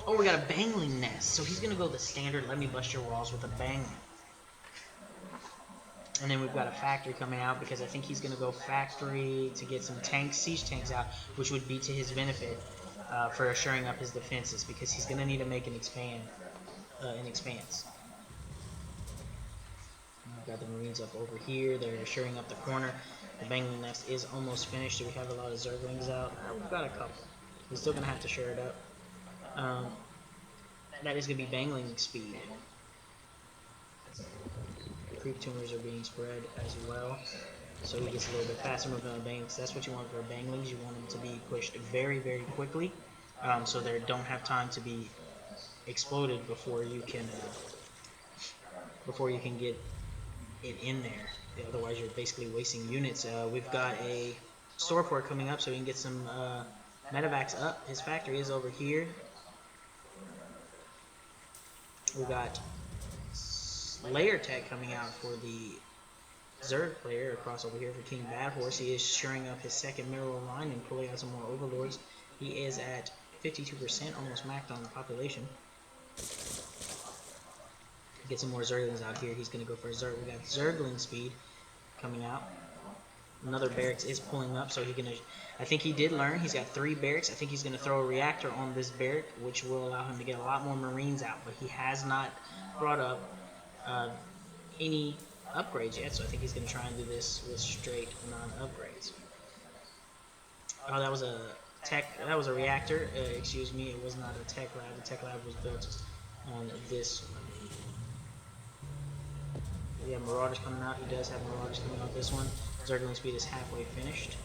Oh, we got a bangling nest. So he's going to go the standard, let me bust your walls with a bangling. And then we've got a factory coming out because I think he's going to go factory to get some tanks, siege tanks out, which would be to his benefit for assuring up his defenses because he's going to need to make an expanse. We've got the Marines up over here. They're assuring up the corner. The bangling nest is almost finished. Do we have a lot of Zerglings out? We've got a couple. We're still going to have to share it up. That is going to be bangling speed. Creep tumors are being spread as well, so he gets a little bit faster moving on bangs. That's what you want for banglings. You want them to be pushed very, very quickly, so they don't have time to be exploded before you can get it in there. Otherwise, you're basically wasting units. We've got a storeport coming up, so we can get some medevacs up. His factory is over here. We've got layer tech coming out for the Zerg player across over here for King Bad Horse. He is shoring up his second mineral line and pulling out some more overlords. He is at 52%, almost maxed on the population. Get some more Zerglings out here. He's going to go for a Zerg. We got Zergling speed coming out. Another barracks is pulling up, so I think he did learn. He's got 3 barracks. I think he's going to throw a reactor on this barrack, which will allow him to get a lot more Marines out, but he has not brought up any upgrades yet, so I think he's going to try and do this with straight non-upgrades. Oh, that was a reactor. Excuse me, it was not a tech lab. The tech lab was built on this one. We have Marauders coming out. He does have Marauders coming out this one. Zergling speed is halfway finished.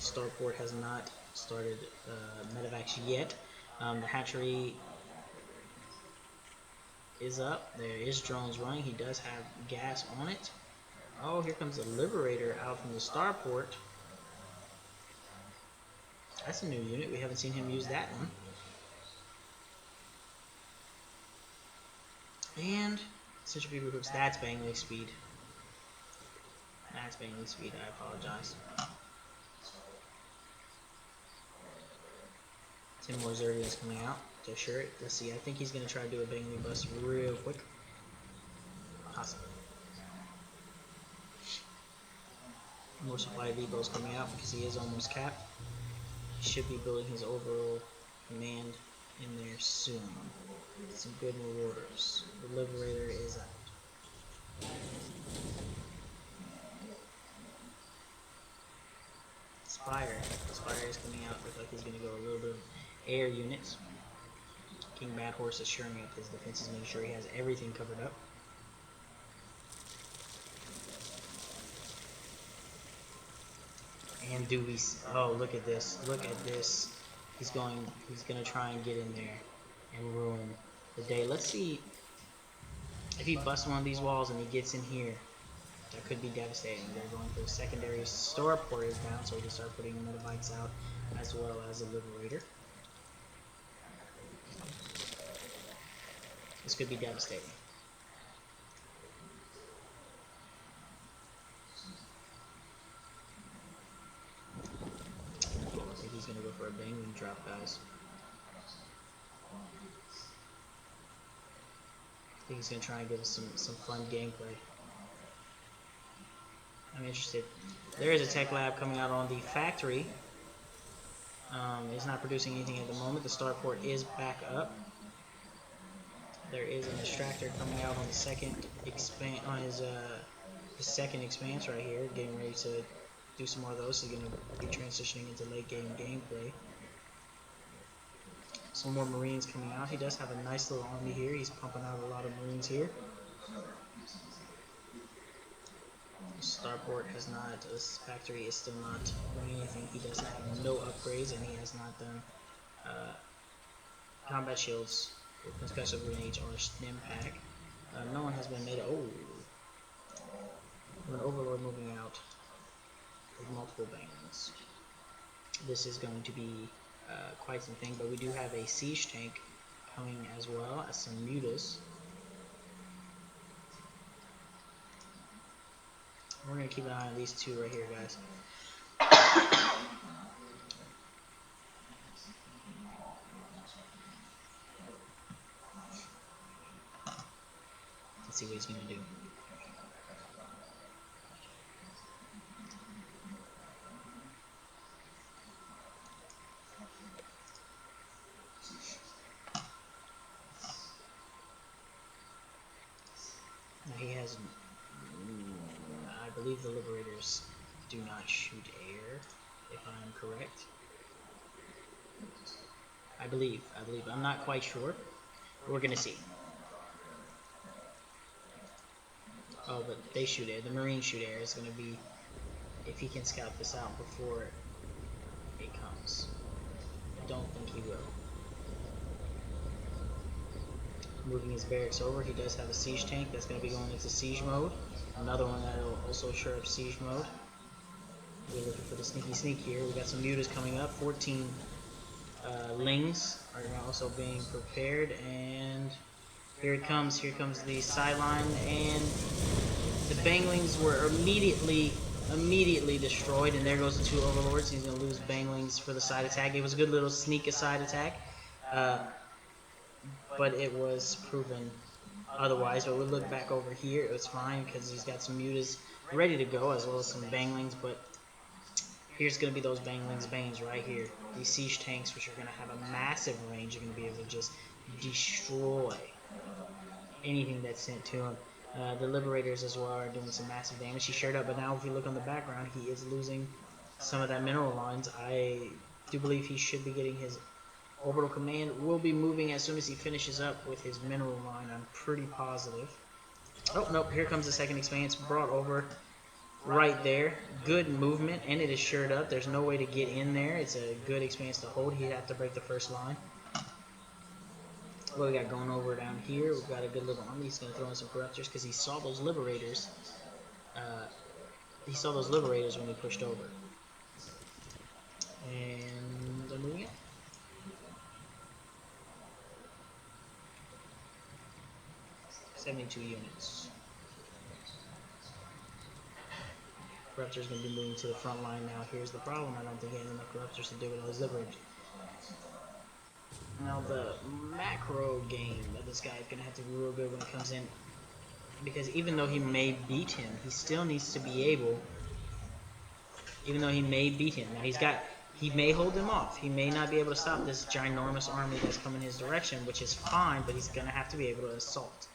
Starport has not started medevacs yet. The hatchery is up. There is drones running. He does have gas on it. Oh, here comes the Liberator out from the starport. That's a new unit. We haven't seen him use that one. And centrifugal groups. That's bangling speed. That's bangling speed. I apologize. 10 more Zerglings coming out to assure it. Let's see. I think he's going to try to do a bangling bust real quick. Possibly. More supply depots coming out because he is almost capped. He should be building his overall command in there soon. Some good marauders. The Liberator is out. he's going to go a little bit of air units. King Bad Horse is shoring up his defenses, making sure he has everything covered up. And do we? Oh, look at this! Look at this! He's gonna try and get in there and ruin the day. Let's see if he busts one of these walls and he gets in here. That could be devastating. They're going for the secondary starport is down, so we can start putting motorbikes out as well as a liberator. This could be devastating. I think he's gonna go for a banging drop, guys. I think he's gonna try and give us some fun gameplay. I'm interested. There is a tech lab coming out on the factory. It's not producing anything at the moment. The starport is back up. There is an extractor coming out on the second his second expanse right here, getting ready to do some more of those. He's going to be transitioning into late game gameplay. Some more Marines coming out. He does have a nice little army here. He's pumping out a lot of Marines here. Starport has not, this factory is still not doing anything. He does have no upgrades, and he has not done combat shields with special grenades or stim pack. No one has been made. Oh, an overlord moving out with multiple bangs. This is going to be quite some thing, but we do have a siege tank coming as well as some mutas. We're going to keep an eye on these two right here, guys. Let's see what he's going to do. Now he has... I believe the Liberators do not shoot air, if I'm correct. I believe. I'm not quite sure. We're gonna see. Oh, but they shoot air. The Marines shoot air. It's gonna be if he can scout this out before it comes. I don't think he will. Moving his barracks over, he does have a siege tank that's going to be going into siege mode. Another one that will also shore up siege mode. We're looking for the sneaky sneak here. We got some mutas coming up. 14 lings are also being prepared, and here it comes. Here comes the sideline, and the banglings were immediately destroyed. And there goes the two overlords. He's going to lose banglings for the side attack. It was a good little sneak aside attack. But it was proven otherwise. But we look back over here, it was fine because he's got some mutas ready to go as well as some banglings. But here's going to be those bangs right here. These siege tanks, which are going to have a massive range, are going to be able to just destroy anything that's sent to him. The Liberators as well are doing some massive damage. He shared up, but now if you look on the background, he is losing some of that mineral lines. I do believe he should be getting his orbital command. Will be moving as soon as he finishes up with his mineral line. I'm pretty positive. Oh, nope. Here comes the second expanse brought over right there. Good movement, and it is shored up. There's no way to get in there. It's a good expanse to hold. He'd have to break the first line. What we got going over down here? We've got a good little army. He's going to throw in some corruptors because he saw those Liberators. He saw those Liberators when he pushed over. And they're moving it. $72 units. Corruptor's going to be moving to the front line now. Here's the problem. I don't think he has enough Corruptors to do with all his Liberators. Now the macro game that this guy is going to have to be real good when it comes in. Because even though he may beat him, he still needs to be able... Even though he may beat him. Now he may hold him off. He may not be able to stop this ginormous army that's coming his direction, which is fine, but he's going to have to be able to assault.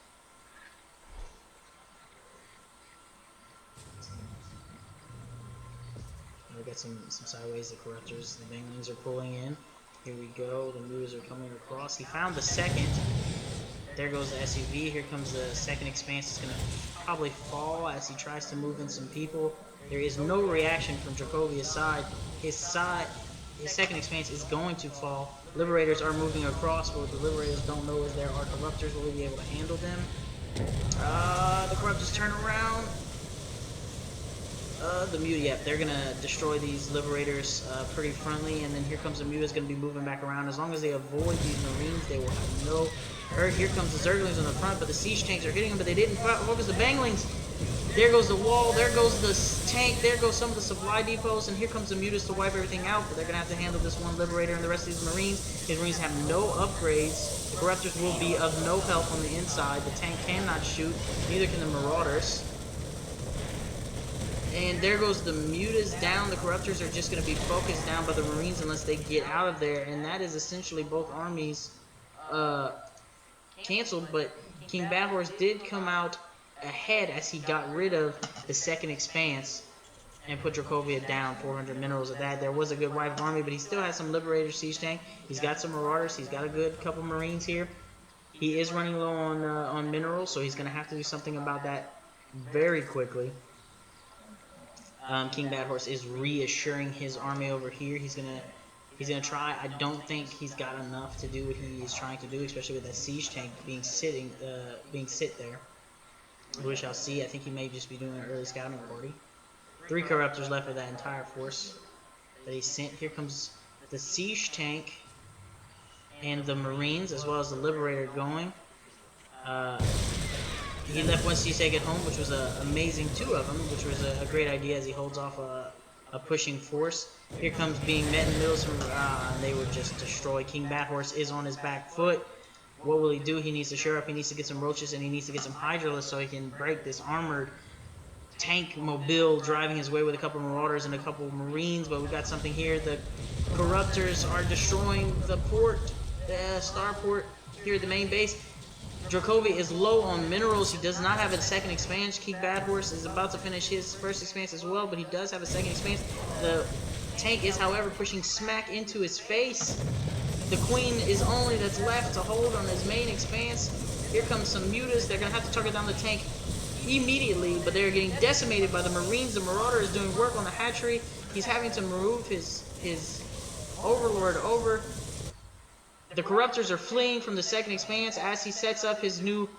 got some sideways. The Corruptors, the Banglings are pulling in. Here we go. The Moves are coming across. He found the second. There goes the SUV. Here comes the second Expanse. It's going to probably fall as he tries to move in some people. There is no reaction from Dracovia's side. His second Expanse is going to fall. Liberators are moving across, but what the Liberators don't know is there are Corruptors. Will we be able to handle them? The Corruptors turn around. The Muta, yep, they're going to destroy these Liberators pretty friendly, and then here comes the Muta's going to be moving back around. As long as they avoid these Marines, they will have no hurt. Here comes the Zerglings on the front, but the Siege Tanks are hitting them, but they didn't focus the Banglings. There goes the wall, there goes the tank, there goes some of the supply depots, and here comes the Mutas to wipe everything out, but they're going to have to handle this one Liberator and the rest of these Marines. These Marines have no upgrades. The Corruptors will be of no help on the inside. The tank cannot shoot, neither can the Marauders. And there goes the Mutas down. The Corruptors are just going to be focused down by the Marines unless they get out of there. And that is essentially both armies canceled. But King Badhorse did come out ahead as he got rid of the second Expanse and put Dracovia down 400 minerals of that. There was a good wide army, but he still has some Liberator Siege Tank. He's got some Marauders. He's got a good couple Marines here. He is running low on minerals, so he's going to have to do something about that very quickly. King Badhorse is reassuring his army over here. He's gonna try. I don't think he's got enough to do what he is trying to do, especially with that siege tank being sit there. We shall see. I think he may just be doing an early scouting party. 3 Corruptors left of that entire force that he sent. Here comes the siege tank and the Marines, as well as the Liberator going. He left one siege tank at home, which was amazing, 2 of them, which was a great idea as he holds off a pushing force. Here comes being met in the middle, and they would just destroy. King Badhorse is on his back foot. What will he do? He needs to shore up, he needs to get some roaches, and he needs to get some Hydralisks so he can break this armored tank mobile driving his way with a couple Marauders and a couple Marines. But we got something here. The Corruptors are destroying the port, the starport here at the main base. Dracovia is low on minerals. He does not have a second Expanse. King Badhorse is about to finish his first Expanse as well, but he does have a second Expanse. The tank is, however, pushing smack into his face. The Queen is only that's left to hold on his main Expanse. Here comes some Mutas. They're going to have to target down the tank immediately, but they're getting decimated by the Marines. The Marauder is doing work on the hatchery. He's having to move his Overlord over. The Corruptors are fleeing from the second Expanse as he sets up his new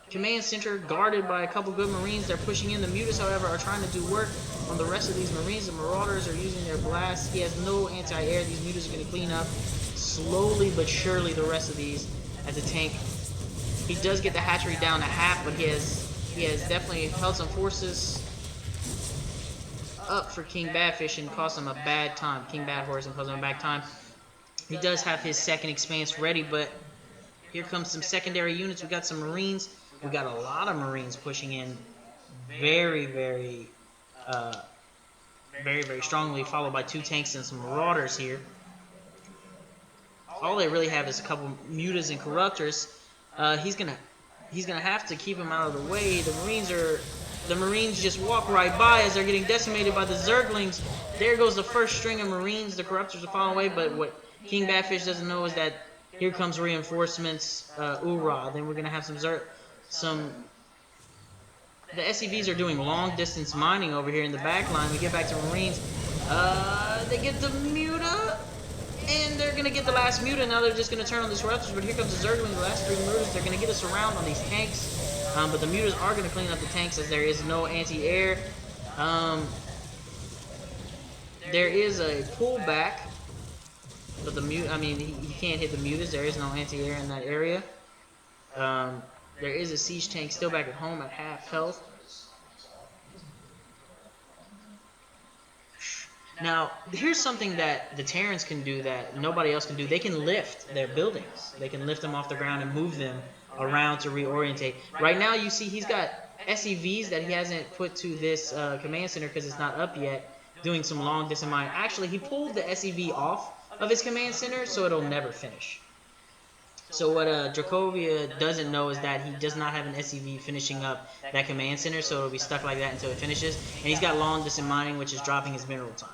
command center, guarded by a couple good Marines. They're pushing in. The Mutas, however, are trying to do work on the rest of these Marines. The Marauders are using their blasts. He has no anti-air. These Mutas are going to clean up slowly but surely the rest of these as a tank. He does get the hatchery down to half, but he has definitely held some forces up for King Badfish and caused him a bad time. King Badhorse and caused him a bad time. He does have his second Expanse ready, but here comes some secondary units. We got some Marines. We got a lot of Marines pushing in very, very strongly, followed by 2 tanks and some Marauders here. All they really have is a couple Mutas and Corruptors. He's gonna have to keep them out of the way. The Marines just walk right by as they're getting decimated by the Zerglings. There goes the first string of Marines. The Corruptors are falling away, but what King Badfish doesn't know is that here comes reinforcements. Hoorah! Then we're gonna have some. The SCVs are doing long distance mining over here in the back line. We get back to Marines. They get the Muta, and they're gonna get the last Muta. Now they're just gonna turn on the Corruptors. But here comes the Zergling, the last 3 Mutas. They're gonna get us around on these tanks. But the Mutas are gonna clean up the tanks as there is no anti-air. There is a pullback. But he can't hit the Mutas. There is no anti-air in that area. There is a siege tank still back at home at half health. Now, here's something that the Terrans can do that nobody else can do. They can lift their buildings. They can lift them off the ground and move them around to reorientate. Right now, you see he's got SCVs that he hasn't put to this command center because it's not up yet, doing some long distance mining. Actually, he pulled the SCV off of his command center, so it'll never finish. So what Dracovia doesn't know is that he does not have an SCV finishing up that command center, so it'll be stuck like that until it finishes. And he's got long distance mining, which is dropping his mineral time.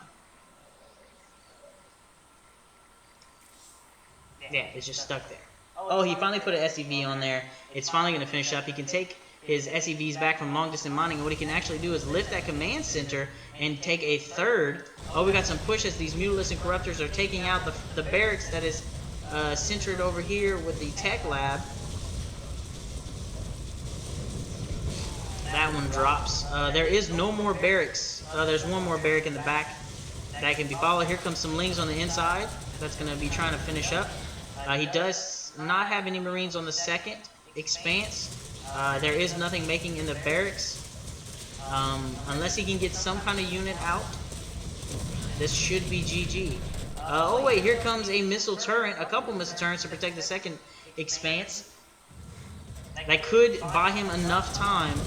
Yeah, it's just stuck there. Oh, he finally put an SCV on there. It's finally going to finish up. He can take his SCVs back from long distance mining, and what he can actually do is lift that command center and take a third. Oh, we got some pushes. These Mutalisks and Corruptors are taking out the barracks that is centered over here with the tech lab. That one drops. There is no more barracks. There's one more barrack in the back that can be followed. Here comes some Lings on the inside. That's going to be trying to finish up. He does not have any Marines on the second expanse. There is nothing making in the barracks. Unless he can get some kind of unit out, this should be GG. Oh wait, here comes a missile turret, a couple missile turrets to protect the second expanse. That could buy him enough time.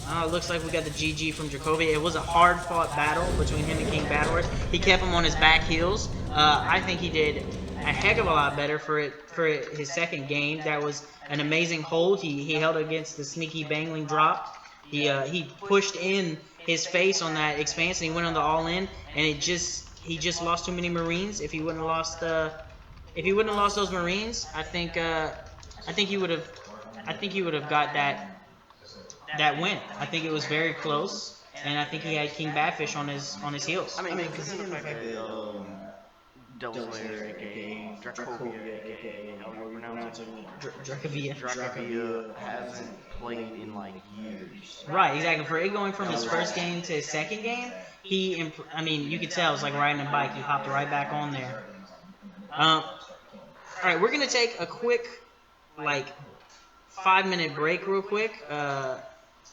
It looks like we got the GG from Dracovia. It was a hard-fought battle between him and King Badhorse. He kept him on his back heels. I think he did a heck of a lot better for his second game. That was an amazing hold. He held against the sneaky bangling drop. He pushed in his face on that expanse, and he went on the all-in, and he just lost too many Marines. If he wouldn't have lost those Marines, I think he would have got that win. I think it was very close, and I think he had King Badfish on his heels. I mean, considering the fact that Devil Slayer, aka Dracovia, aka how do you pronounce it? Dracovia hasn't played in like years. Right, exactly. For it going from his first game to his second game, I mean, you could tell it's like riding a bike. He hopped right back on there. All right, we're gonna take a quick, like, 5-minute break, real quick.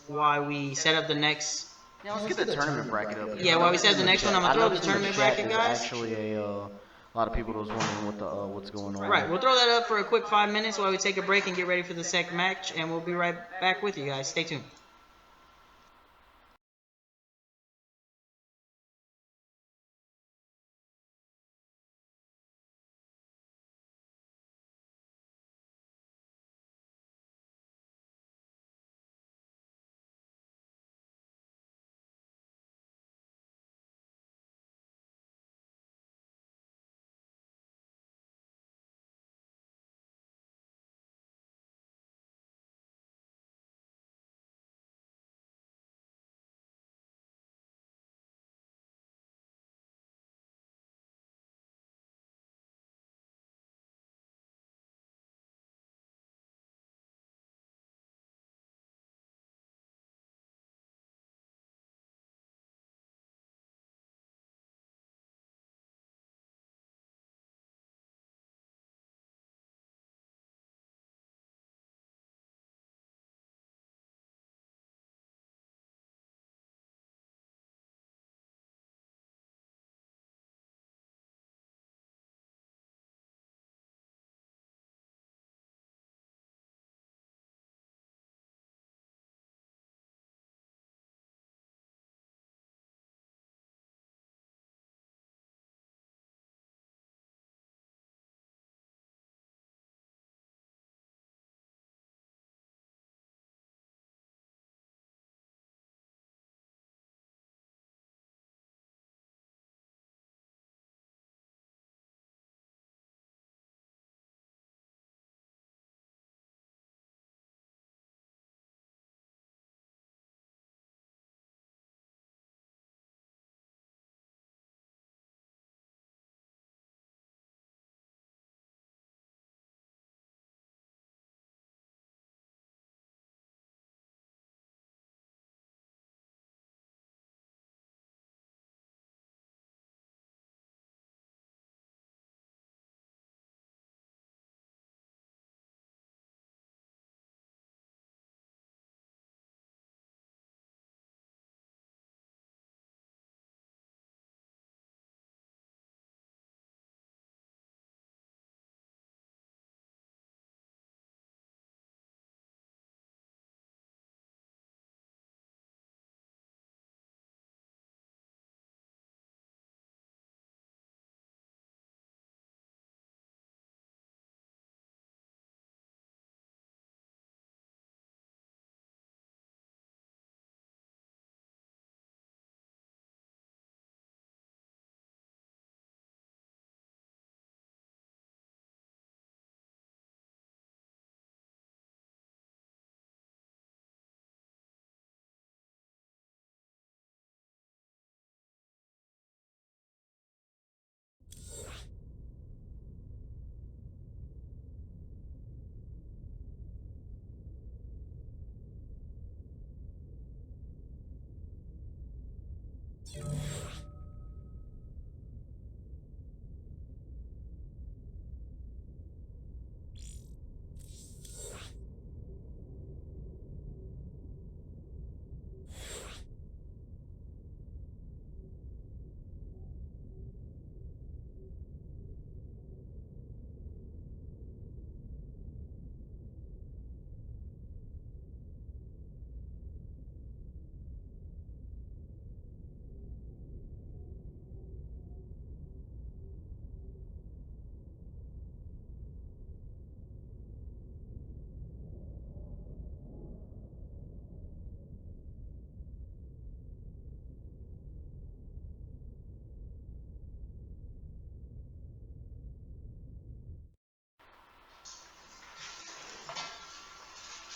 While we set up the next. Yeah, let's get the tournament bracket up. Yeah, while we set up the next one, I'm gonna throw up the tournament bracket, guys. Actually, a lot of people was wondering what's going on. Right, we'll throw that up for a quick 5 minutes while we take a break and get ready for the second match, and we'll be right back with you guys. Stay tuned.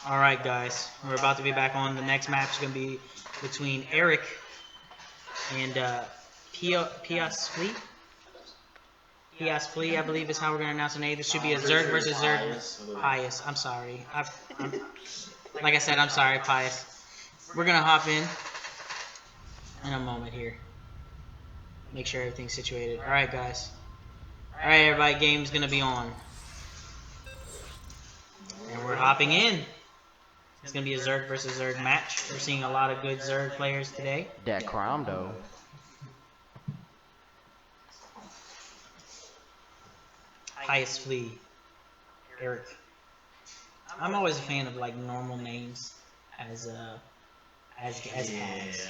Alright guys, we're about to be back on. The next match is going to be between Eric and Pias Flea. Pias Flea, I believe is how we're going to announce the name. This should be a Zerg versus Zerg. Pius, I'm sorry. Like I said, I'm sorry, Pius. We're going to hop in a moment here. Make sure everything's situated. Alright guys. Alright everybody, game's going to be on. And we're hopping in. It's going to be a Zerg versus Zerg match. We're seeing a lot of good Zerg players today. That crime, though. Pius Flea. Eric. I'm always a fan of like normal names as tags.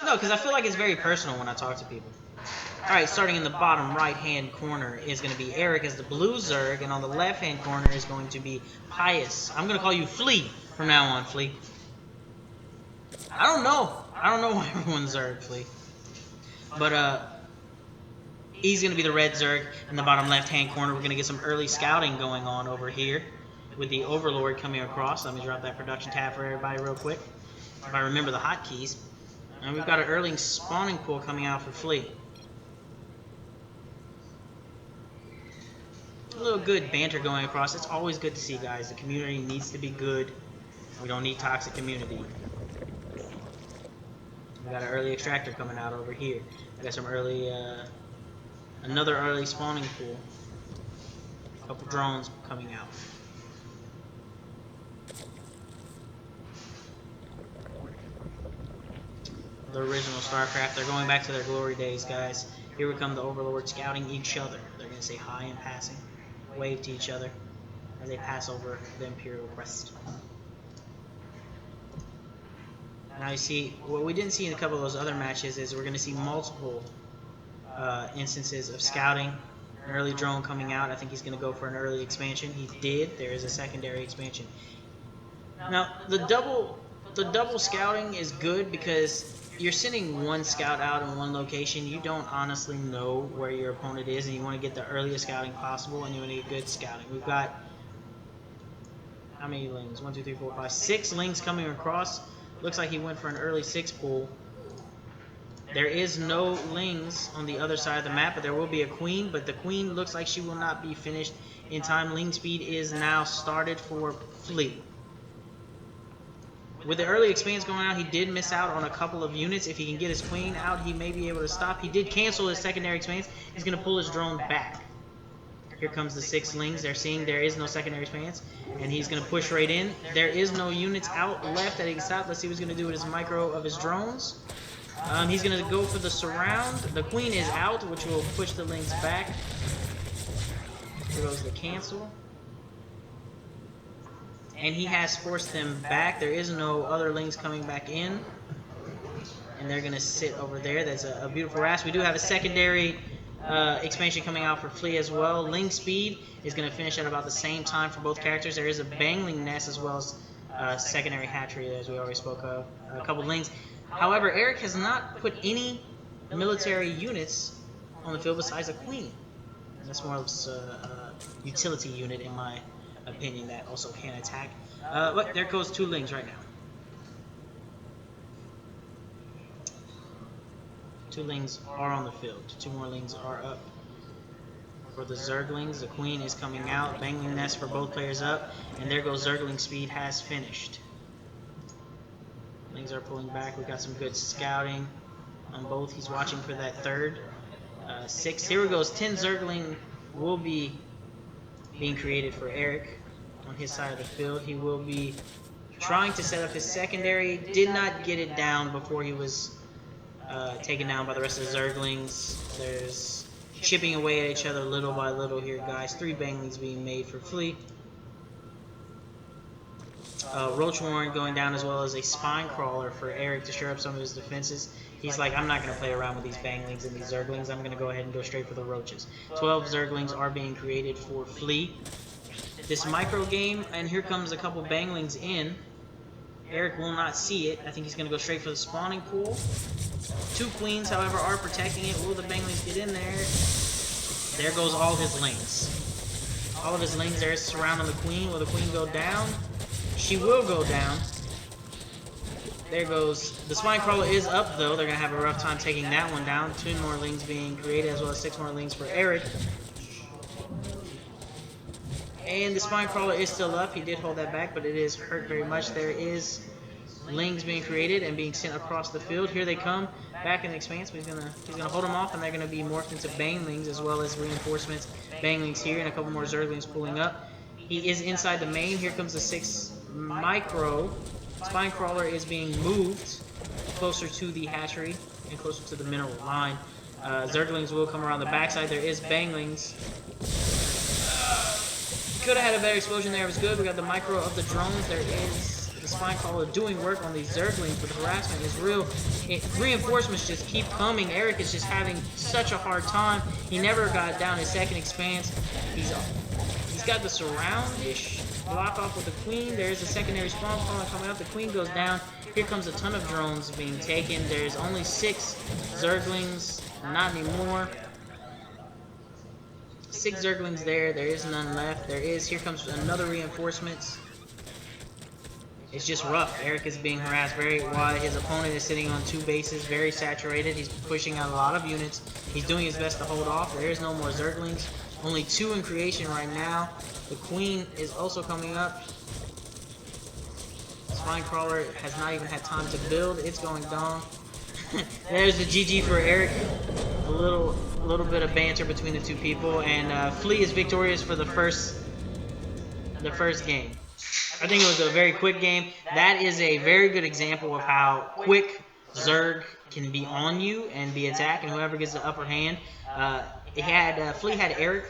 No, because I feel like it's very personal when I talk to people. Alright, starting in the bottom right-hand corner is going to be Eric as the blue Zerg, and on the left-hand corner is going to be Pius. I'm going to call you Flea from now on, Flea. I don't know why everyone's Zerg, Flea. But, he's going to be the red Zerg in the bottom left-hand corner. We're going to get some early scouting going on over here with the Overlord coming across. Let me drop that production tab for everybody real quick, if I remember the hotkeys. And we've got an early spawning pool coming out for Flea. A little good banter going across. It's always good to see, guys. The community needs to be good. We don't need toxic community. We got an early extractor coming out over here. I got some early, another early spawning pool. A couple drones coming out. The original StarCraft. They're going back to their glory days, guys. Here we come, the Overlord scouting each other. They're going to say hi in passing. Wave to each other as they pass over the Imperial crest. Now you see, what we didn't see in a couple of those other matches is we're going to see multiple instances of scouting. An early drone coming out. I think he's going to go for an early expansion. He did. There is a secondary expansion. Now the double scouting is good because you're sending one scout out in one location. You don't honestly know where your opponent is, and you want to get the earliest scouting possible, and you want to get good scouting. We've got how many lings? 1, 2, 3, 4, 5, 6 lings coming across. Looks like he went for an early 6 pool. There is no lings on the other side of the map, but there will be a queen. But the queen looks like she will not be finished in time. Ling speed is now started for Flea. With the early expanse going out, he did miss out on a couple of units. If he can get his queen out, he may be able to stop. He did cancel his secondary expanse. He's going to pull his drone back. Here comes the 6 lings. They're seeing there is no secondary expanse, and he's going to push right in. There is no units out left that he can stop. Let's see what he's going to do with his micro of his drones. He's going to go for the surround. The queen is out, which will push the lings back. Here goes the cancel. And he has forced them back. There is no other lings coming back in. And they're going to sit over there. That's a beautiful rasp. We do have a secondary expansion coming out for Flea as well. Ling speed is going to finish at about the same time for both characters. There is a bangling nest as well as secondary hatchery, as we already spoke of. A couple lings. However, Eric has not put any military units on the field besides a queen. And that's more of a utility unit in my opinion that also can attack. But there goes 2 lings right now. 2 lings are on the field. 2 more lings are up. For the Zerglings, the queen is coming out. Bangling nest for both players up. And there goes Zergling speed has finished. Lings are pulling back. We've got some good scouting on both. He's watching for that third. 6. Here we goes. 10 Zergling will be being created for Eric on his side of the field. He will be trying to set up his secondary. Did not get it down before he was taken down by the rest of the Zerglings. There's chipping away at each other little by little here, guys. 3 banglings being made for Flea. Roach Warren going down, as well as a spine crawler for Eric to shore up some of his defenses. He's like, I'm not going to play around with these banglings and these Zerglings. I'm going to go ahead and go straight for the roaches. 12 Zerglings are being created for Flea. This micro game, and here comes a couple banglings in. Eric will not see it. I think he's going to go straight for the spawning pool. 2 queens, however, are protecting it. Will the banglings get in there? There goes all his lings. All of his lings there surrounding the queen. Will the queen go down? She will go down. There goes. The spine crawler is up, though. They're going to have a rough time taking that one down. 2 more lings being created, as well as 6 more lings for Eric. And the spine crawler is still up. He did hold that back, but it is hurt very much. There is lings being created and being sent across the field. Here they come back in the expanse. But he's gonna hold them off, and they're gonna be morphed into banglings as well as reinforcements. Banglings here and a couple more Zerglings pulling up. He is inside the main. Here comes the 6 micro. Spine crawler is being moved closer to the hatchery and closer to the mineral line. Zerglings will come around the backside. There is banglings. Could have had a better explosion there. It was good. We got the micro of the drones. There is the spine crawler doing work on these Zerglings, but the harassment is real. Reinforcements just keep coming. Eric is just having such a hard time. He never got down his second expanse. He's got the surround-ish block off with the queen. There's a secondary spawn crawler coming up. The queen goes down. Here comes a ton of drones being taken. There's only 6 Zerglings. Not anymore. 6 Zerglings there. There is none left. There is. Here comes another reinforcement. It's just rough. Eric is being harassed very wide. His opponent is sitting on 2 bases, very saturated. He's pushing out a lot of units. He's doing his best to hold off. There is no more Zerglings. Only 2 in creation right now. The queen is also coming up. Spine crawler has not even had time to build. It's going down. There's the GG for Eric. A little bit of banter between the 2 people, and Flea is victorious for the first game. I think it was a very quick game. That is a very good example of how quick Zerg can be on you and be attacked, and whoever gets the upper hand. Flea had Eric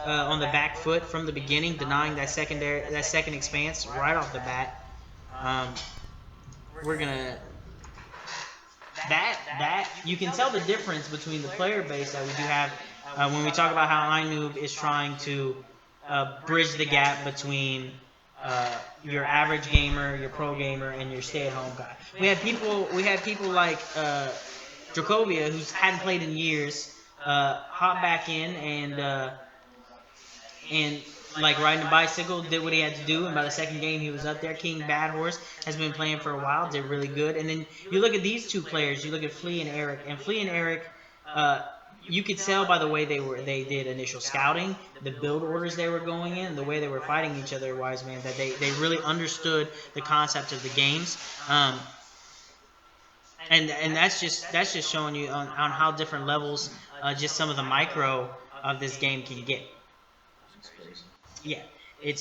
on the back foot from the beginning, denying that second expanse right off the bat. We're gonna. That you can tell the difference between the player base that we do have when we talk about how iNoob is trying to bridge the gap between your average gamer, your pro gamer, and your stay-at-home guy. We had people like Dracovia, who hadn't played in years, hop back in and like riding a bicycle, did what he had to do, and by the second game he was up there. King Bad Horse has been playing for a while, did really good. And then you look at these 2 players, you look at Flea and Eric, you could tell by the way they did initial scouting, the build orders they were going in, the way they were fighting each other, wise man, that they really understood the concept of the games. And that's just showing you on how different levels just some of the micro of this game can get. Yeah, there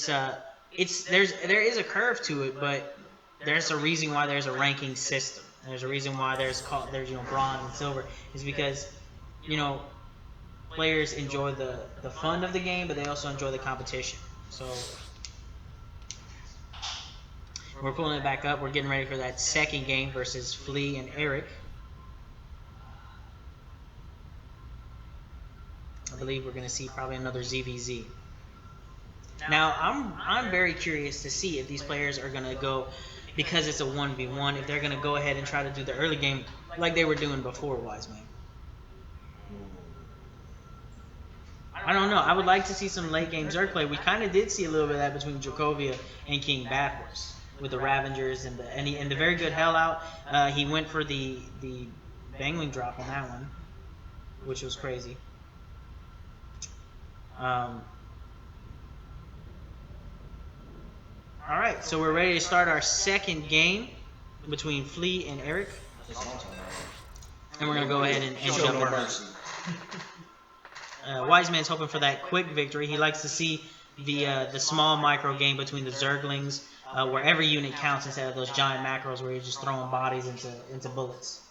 is a curve to it, but there's a reason why there's a ranking system. There's a reason why there's bronze and silver. Is because players enjoy the fun of the game, but they also enjoy the competition. So we're pulling it back up. We're getting ready for that second game versus Flea and Eric. I believe we're going to see probably another ZVZ. Now, I'm very curious to see if these players are going to go, because it's a 1v1, if they're going to go ahead and try to do the early game like they were doing before, wise man. I don't know. I would like to see some late game Zerg play. We kind of did see a little bit of that between Dracovia and King Bad Horse with the Ravengers and the very good Hell Out. He went for the Bangling drop on that one, which was crazy. Alright, so we're ready to start our second game between Flea and Eric. And we're going to go ahead and Show jump no our mercy. Wise Man's hoping for that quick victory. He likes to see the small micro game between the Zerglings, where every unit counts instead of those giant macros where you're just throwing bodies into bullets.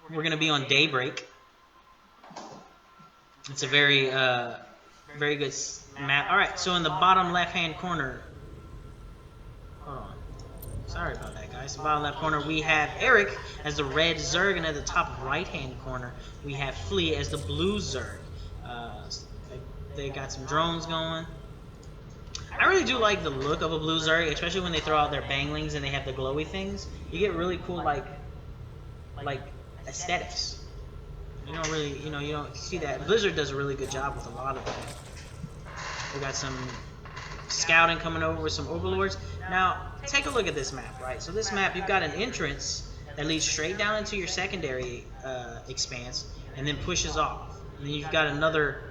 We're going to be on Daybreak. It's a very very good map. All right, so in the bottom left-hand corner, hold on. Sorry about that, guys. The bottom left corner, we have Eric as the red Zerg, and at the top right-hand corner, we have Flea as the blue Zerg. They got some drones going. I really do like the look of a blue Zerg, especially when they throw out their banglings and they have the glowy things. You get really cool like aesthetics. You don't really, you don't see that. Blizzard does a really good job with a lot of them. We got some scouting coming over with some overlords. Now, take a look at this map, right? So this map, you've got an entrance that leads straight down into your secondary expanse and then pushes off. And then you've got another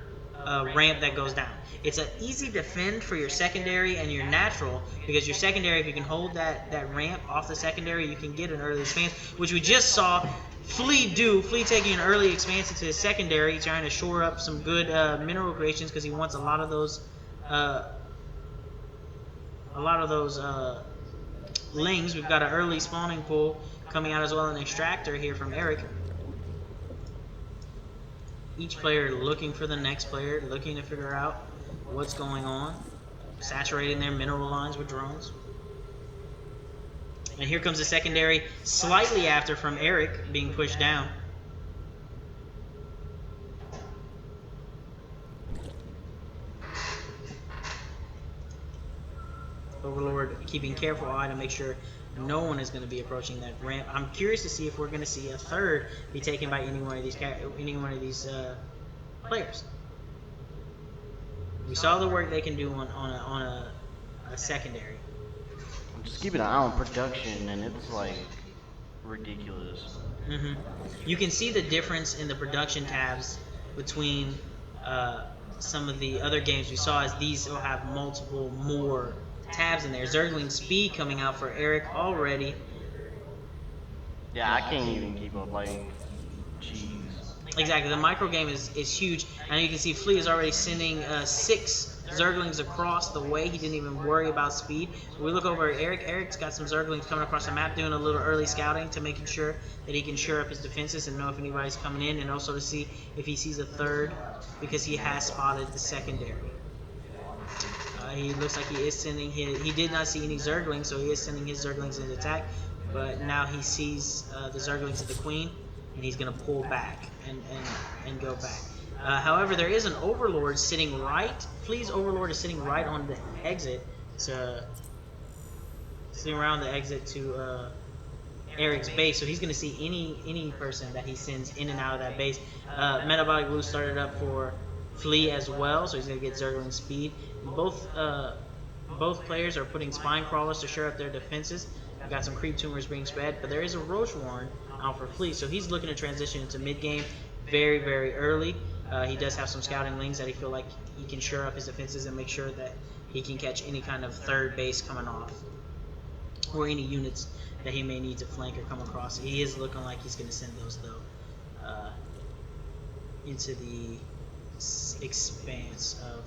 ramp that goes down. It's an easy defend for your secondary and your natural, because your secondary, if you can hold that ramp off the secondary, you can get an early expanse, which we just saw Flea do. Flea taking an early expanse into his secondary, trying to shore up some good mineral creations because he wants a lot of those lings. We've got an early spawning pool coming out as well, an extractor here from Eric. Each player looking for the next player, looking to figure out what's going on, saturating their mineral lines with drones. And here comes the secondary, slightly after from Eric being pushed down. Overlord keeping careful eye to make sure no one is going to be approaching that ramp. I'm curious to see if we're going to see a third be taken by any one of these players. We saw the work they can do on a secondary. I'm just keeping an eye on production, and it's like ridiculous. You can see the difference in the production tabs between some of the other games we saw, as these will have multiple more tabs in there. Zergling speed coming out for Eric already. Yeah, I can't even keep up, like, jeez. Exactly, the micro game is huge, and you can see Flea is already sending 6 Zerglings across the way. He didn't even worry about speed. We look over at Eric. Eric's got some Zerglings coming across the map, doing a little early scouting to making sure that he can shore up his defenses and know if anybody's coming in, and also to see if he sees a third, because he has spotted the secondary. He looks like he is sending he did not see any Zerglings, so he is sending his Zerglings in attack, but now he sees the Zerglings at the Queen, and he's going to pull back and go back. However, there is an Overlord sitting right. Flea's Overlord is sitting right on the exit, sitting around the exit to Eric's base, so he's going to see any person that he sends in and out of that base. Metabolic Blue started up for Flea as well, so he's going to get Zergling speed. Both players are putting spine crawlers to shore up their defenses. We've got some creep tumors being spread, but there is a Roach Warren out for Flea, so he's looking to transition into mid game very, very early. He does have some scouting lings that he feel like he can shore up his defenses and make sure that he can catch any kind of third base coming off, or any units that he may need to flank or come across. He is looking like he's going to send those though into the expanse of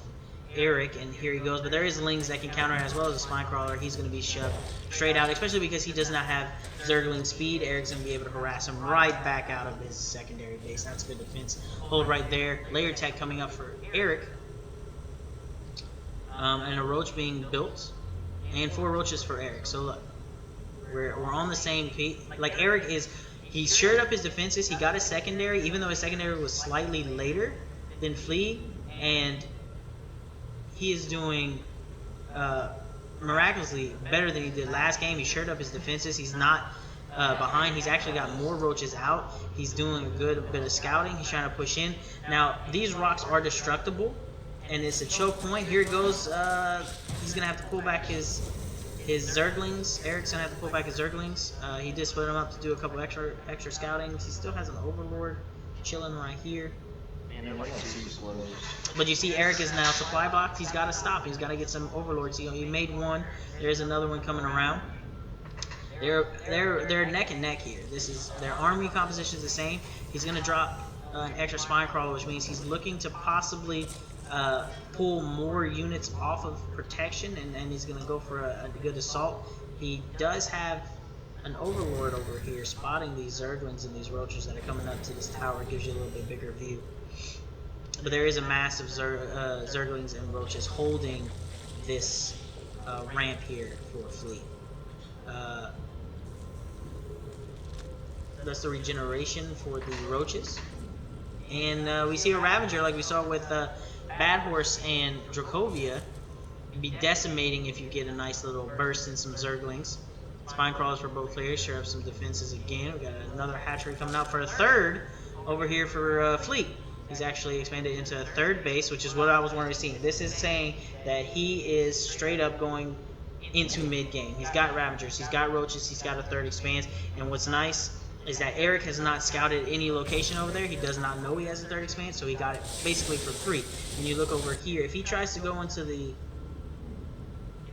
Eric, and here he goes. But there is lings that can counter as well as a spine crawler. He's going to be shoved straight out, especially because he does not have Zergling speed. Eric's going to be able to harass him right back out of his secondary base. That's good defense. Hold right there. Layer tech coming up for Eric, and a roach being built, and 4 roaches for Eric. So look, we're on the same page. Like, Eric he shored up his defenses. He got his secondary, even though his secondary was slightly later than Flea, and he is doing miraculously better than he did last game. He shored up his defenses. He's not behind. He's actually got more roaches out. He's doing a good bit of scouting. He's trying to push in. Now, these rocks are destructible, and it's a choke point. Here it goes. He's going to have to pull back his Zerglings. Eric's going to have to pull back his Zerglings. He did split them up to do a couple extra scoutings. He still has an Overlord chilling right here. But you see, Eric is now supply box. He's got to stop. He's got to get some Overlords. He made one. There's another one coming around. They're neck and neck here. This is their army composition is the same. He's gonna drop an extra spine crawler, which means he's looking to possibly pull more units off of protection, and he's gonna go for a good assault. He does have an overlord over here spotting these zerglings and these roaches that are coming up to this tower. It gives you a little bit bigger view. But there is a mass of zerglings and roaches holding this ramp here for fleet. That's the regeneration for the roaches. And we see a Ravager like we saw with Bad Horse and Dracovia be decimating if you get a nice little burst in some Zerglings. Spine crawlers for both players, sure up some defenses again. We got another hatchery coming out for a third over here for Fleet. He's actually expanded into a third base, which is what I was wanting to see. This is saying that he is straight up going into mid game. He's got Ravagers, he's got Roaches, he's got a third expanse, and what's nice is that Eric has not scouted any location over there. He does not know he has a third expanse, so he got it basically for free. And you look over here, if he tries to go into the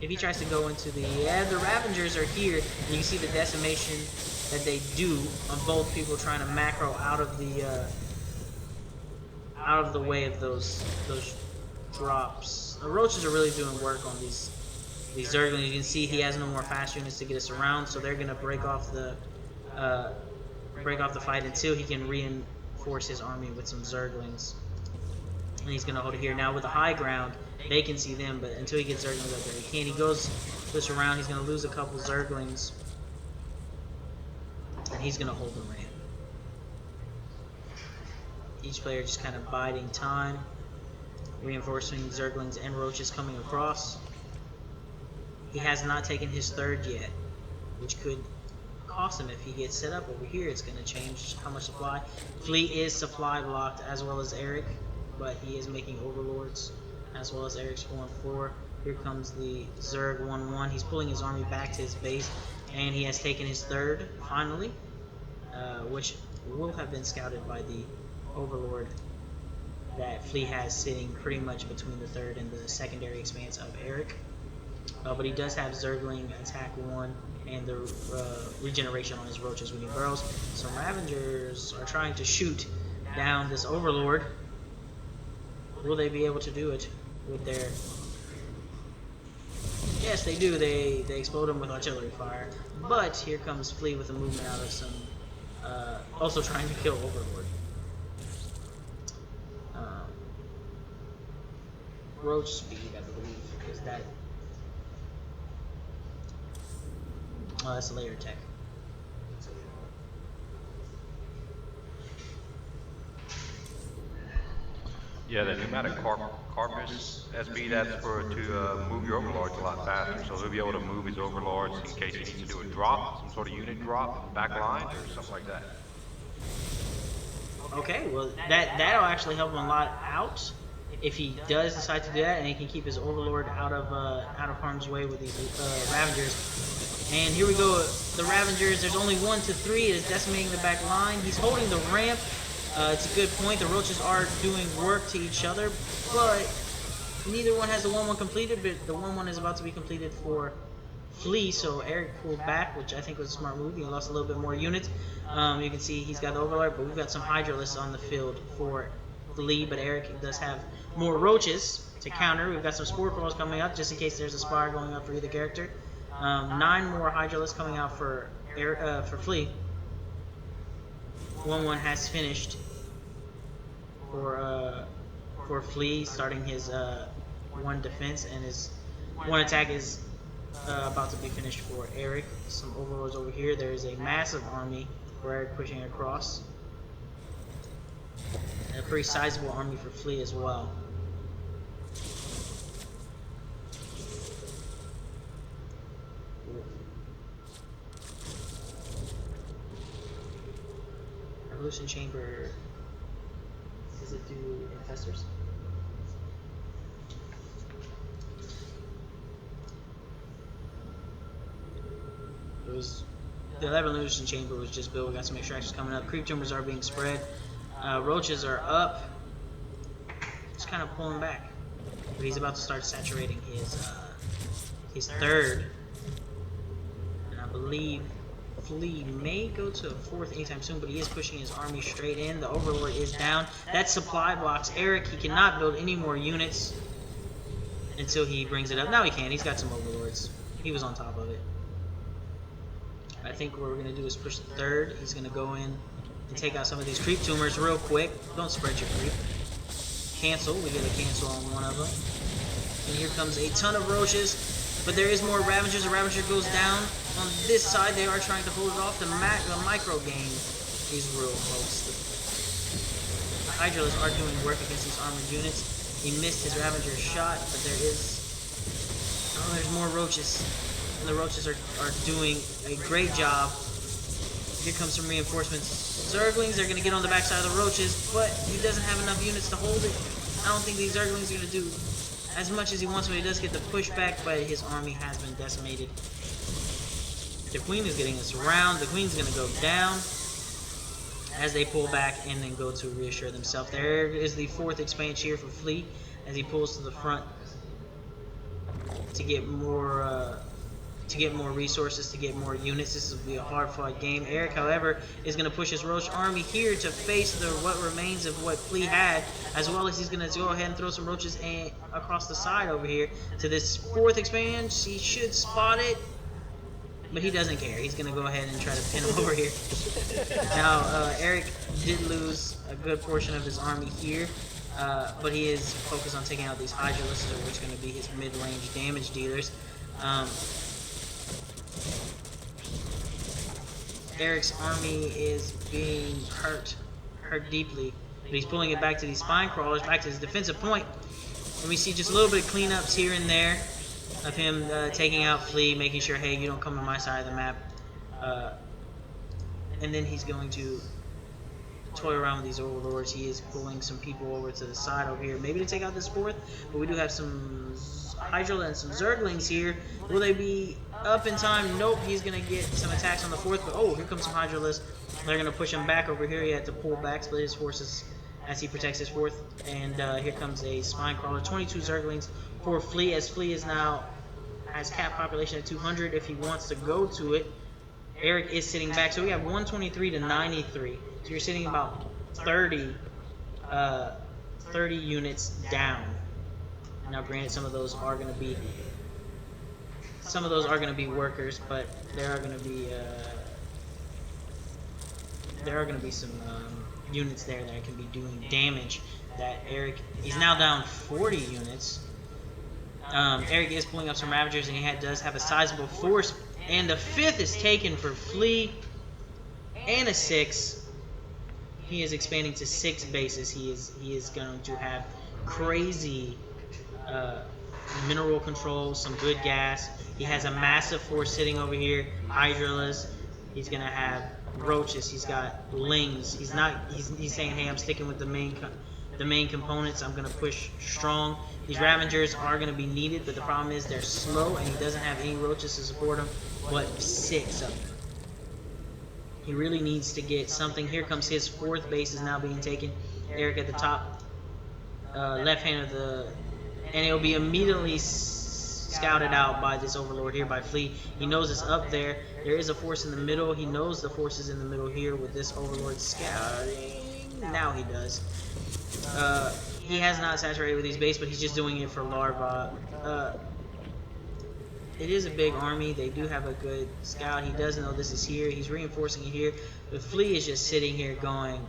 the Ravagers are here, and you can see the decimation that they do on both people trying to macro out of the way of those drops. The Roaches are really doing work on these Zerglings. You can see he has no more fast units to get us around, so they're gonna break off the fight until he can reinforce his army with some Zerglings. And he's gonna hold it here. Now with the high ground, they can see them, but until he gets Zerglings up there, he can't. He goes this around, he's gonna lose a couple Zerglings, and he's gonna hold the ramp. Each player just kind of biding time, reinforcing Zerglings and Roaches coming across. He has not taken his third yet, which could cost him if he gets set up over here. It's going to change how much supply. Fleet is supply blocked as well as Eric, but he is making overlords as well as Eric's 4-4. Here comes the Zerg 1-1. He's pulling his army back to his base, and he has taken his third finally, which will have been scouted by the overlord that Fleet has sitting pretty much between the third and the secondary expanse of Eric. But he does have Zergling attack 1 and the regeneration on his Roaches when he burrows. Some Ravagers are trying to shoot down this Overlord. Will they be able to do it with their... Yes, they do. They explode him with artillery fire. But here comes Fleet with a movement out of some... also trying to kill Overlord. Roach speed, I believe, is that... Oh, that's a layer tech. Yeah, the pneumatic carpus SB, that's for to move your overlords a lot faster. So he'll be able to move his overlords in case he needs to do a drop, some sort of unit drop, back line, or something like that. Okay, well that'll actually help him a lot out if he does decide to do that, and he can keep his overlord out of harm's way with these Ravagers. And here we go, the Ravagers. There's only 1 to 3. It is decimating the back line. He's holding the ramp. It's a good point. The Roaches are doing work to each other, but neither one has the 1-1 completed. But the 1-1 is about to be completed for Flea, so Eric pulled back, which I think was a smart move. He lost a little bit more units. You can see he's got the Overlord, but we've got some Hydralisks on the field for Flea, but Eric does have more Roaches to counter. We've got some Spore Crawls coming up, just in case there's a Spire going up for either character. 9 more Hydralisks coming out for Flea. 1-1 has finished for Flea, starting his 1 defense, and his 1 attack is about to be finished for Eric. Some Overlords over here. There is a massive army for Eric pushing across. And a pretty sizable army for Flea as well. Revolution Chamber. Does it do infestors? It was the Revolution Chamber was just built. We got some extractions coming up. Creep tumors are being spread. Roaches are up. Just kind of pulling back. But he's about to start saturating his third. And I believe Flea may go to a 4th anytime soon, but he is pushing his army straight in. The Overlord is down. That supply blocks Eric. He cannot build any more units until he brings it up. Now he can. He's got some Overlords. He was on top of it. I think what we're going to do is push the 3rd. He's going to go in and take out some of these creep tumors real quick. Don't spread your creep. Cancel. We get a cancel on one of them. And here comes a ton of roaches. But there is more Ravagers. The Ravager goes down. On this side, they are trying to hold it off. The micro game is real, folks. The Hydralists are doing work against these armored units. He missed his Ravager shot, but there is... Oh, there's more roaches. And the roaches are doing a great job. Here comes some reinforcements. Zerglings are going to get on the backside of the roaches, but he doesn't have enough units to hold it. I don't think these Zerglings are going to do as much as he wants, but he does get the pushback, but his army has been decimated. The Queen is getting us around. The Queen's going to go down as they pull back and then go to reassure themselves. There is the 4th expansion here for Flea as he pulls to the front to get more resources, to get more units. This will be a hard-fought game. Eric, however, is going to push his Roach army here to face what remains of what Flea had, as well as he's going to go ahead and throw some Roaches across the side over here to this 4th expansion. He should spot it, but he doesn't care. He's going to go ahead and try to pin him over here. Now, Eric did lose a good portion of his army here, but he is focused on taking out these Hydralisks, which are going to be his mid-range damage dealers. Eric's army is being hurt deeply, but he's pulling it back to these spine crawlers, back to his defensive point. And we see just a little bit of cleanups here and there of him taking out Flea, making sure, hey, you don't come to my side of the map. And then he's going to toy around with these Overlords. He is pulling some people over to the side over here, maybe to take out this 4th, but we do have some Hydra and some Zerglings here. Will they be up in time? Nope. He's going to get some attacks on the 4th, but oh, here comes some Hydralisks. They're going to push him back over here. He had to pull back, split his forces as he protects his 4th. And here comes a Spine Crawler. 22 Zerglings for Flea, as Flea is now has cap population at 200 if he wants to go to it. Eric is sitting back, so we have 123 to 93. So you're sitting about 30 units down. Now, granted, some of those are going to be workers, but there are going to be some units there that can be doing damage. That he's now down 40 units. Eric is pulling up some Ravagers, and he does have a sizable force. And the 5th is taken for Flea, and a 6. He is expanding to 6 bases. He is going to have crazy mineral control, some good gas. He has a massive force sitting over here. Hydralisk. He's gonna have roaches. He's got lings. He's saying, hey, I'm sticking with the main components. I'm gonna push strong. These Ravagers are gonna be needed, but the problem is they're slow, and he doesn't have any roaches to support him. But 6 of them. He really needs to get something. Here comes his 4th base is now being taken. Eric at the top left hand of the, and it will be immediately scouted out by this Overlord here by Flea. He knows it's up there. There is a force in the middle. He knows the force is in the middle here with this Overlord scouting. Now he does. He has not saturated with these bases, but he's just doing it for larvae. It is a big army. They do have a good scout. He does know this is here. He's reinforcing it here. But Flea is just sitting here going,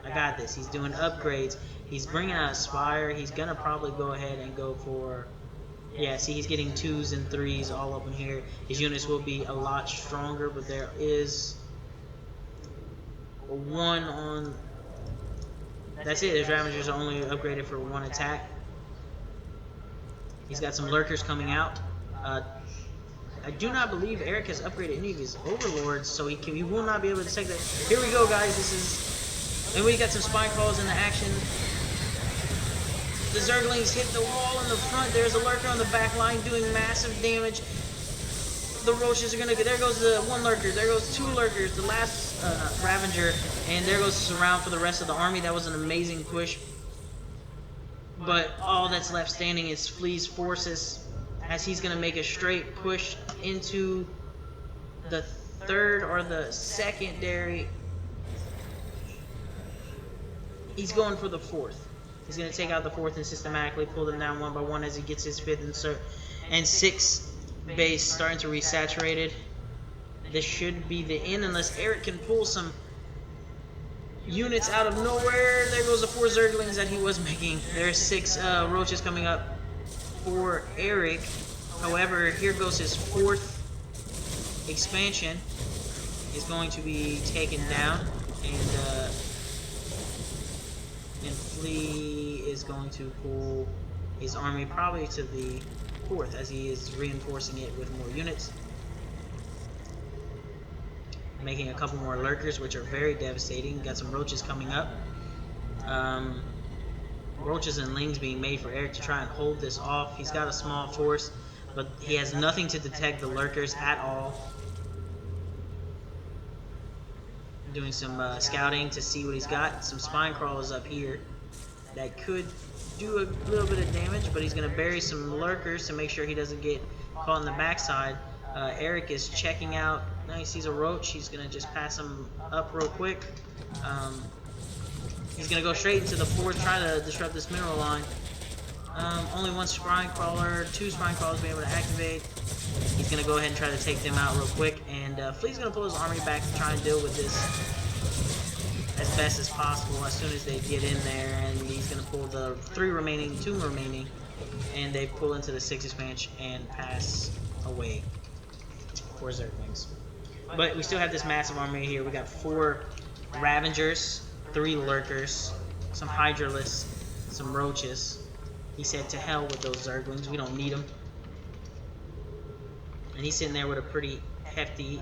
I got this. He's doing upgrades. He's bringing out a Spire. He's going to probably go ahead and go for... Yeah, see, he's getting 2s and 3s all up in here. His units will be a lot stronger, but there is one on... That's it. His Ravagers are only upgraded for 1 attack. He's got some Lurkers coming out. I do not believe Eric has upgraded any of his Overlords, so he will not be able to take that. Here we go, guys. This is... And we got some Spine Crawls in the action. The Zerglings hit the wall in the front. There's a Lurker on the back line doing massive damage. The Roaches are going to... There goes the 1 Lurker. There goes 2 Lurkers. The last Ravager. And there goes the surround for the rest of the army. That was an amazing push. But all that's left standing is Flea's forces, as he's going to make a straight push into the third or the secondary. He's going for the fourth. He's going to take out the fourth and systematically pull them down one by one as he gets his fifth and sixth base starting to resaturate it. This should be the end unless Eric can pull some units out of nowhere. There goes the 4 Zerglings that he was making. There's 6 Roaches coming up for Eric. However, here goes his 4th expansion. Is going to be taken down, and Flea is going to pull his army probably to the 4th as he is reinforcing it with more units. Making a couple more lurkers, which are very devastating. Got some roaches coming up. Roaches and lings being made for Eric to try and hold this off. He's got a small force, but he has nothing to detect the lurkers at all. Doing some scouting to see what he's got. Some spine crawlers up here that could do a little bit of damage, but he's going to bury some lurkers to make sure he doesn't get caught in the backside. Eric is checking out. Now he sees a roach. He's going to just pass him up real quick. He's going to go straight into the 4th, try to disrupt this mineral line. Only 1 spine crawler, 2 spine crawlers being able to activate. He's going to go ahead and try to take them out real quick. And Flea's going to pull his army back to try and deal with this as best as possible as soon as they get in there. And he's going to pull the 2 remaining, and they pull into the 6th expansion and pass away for Zerglings. But we still have this massive army here. We got 4 Ravengers, 3 Lurkers, some Hydralisks, some Roaches. He said to hell with those Zerglings. We don't need them. And he's sitting there with a pretty hefty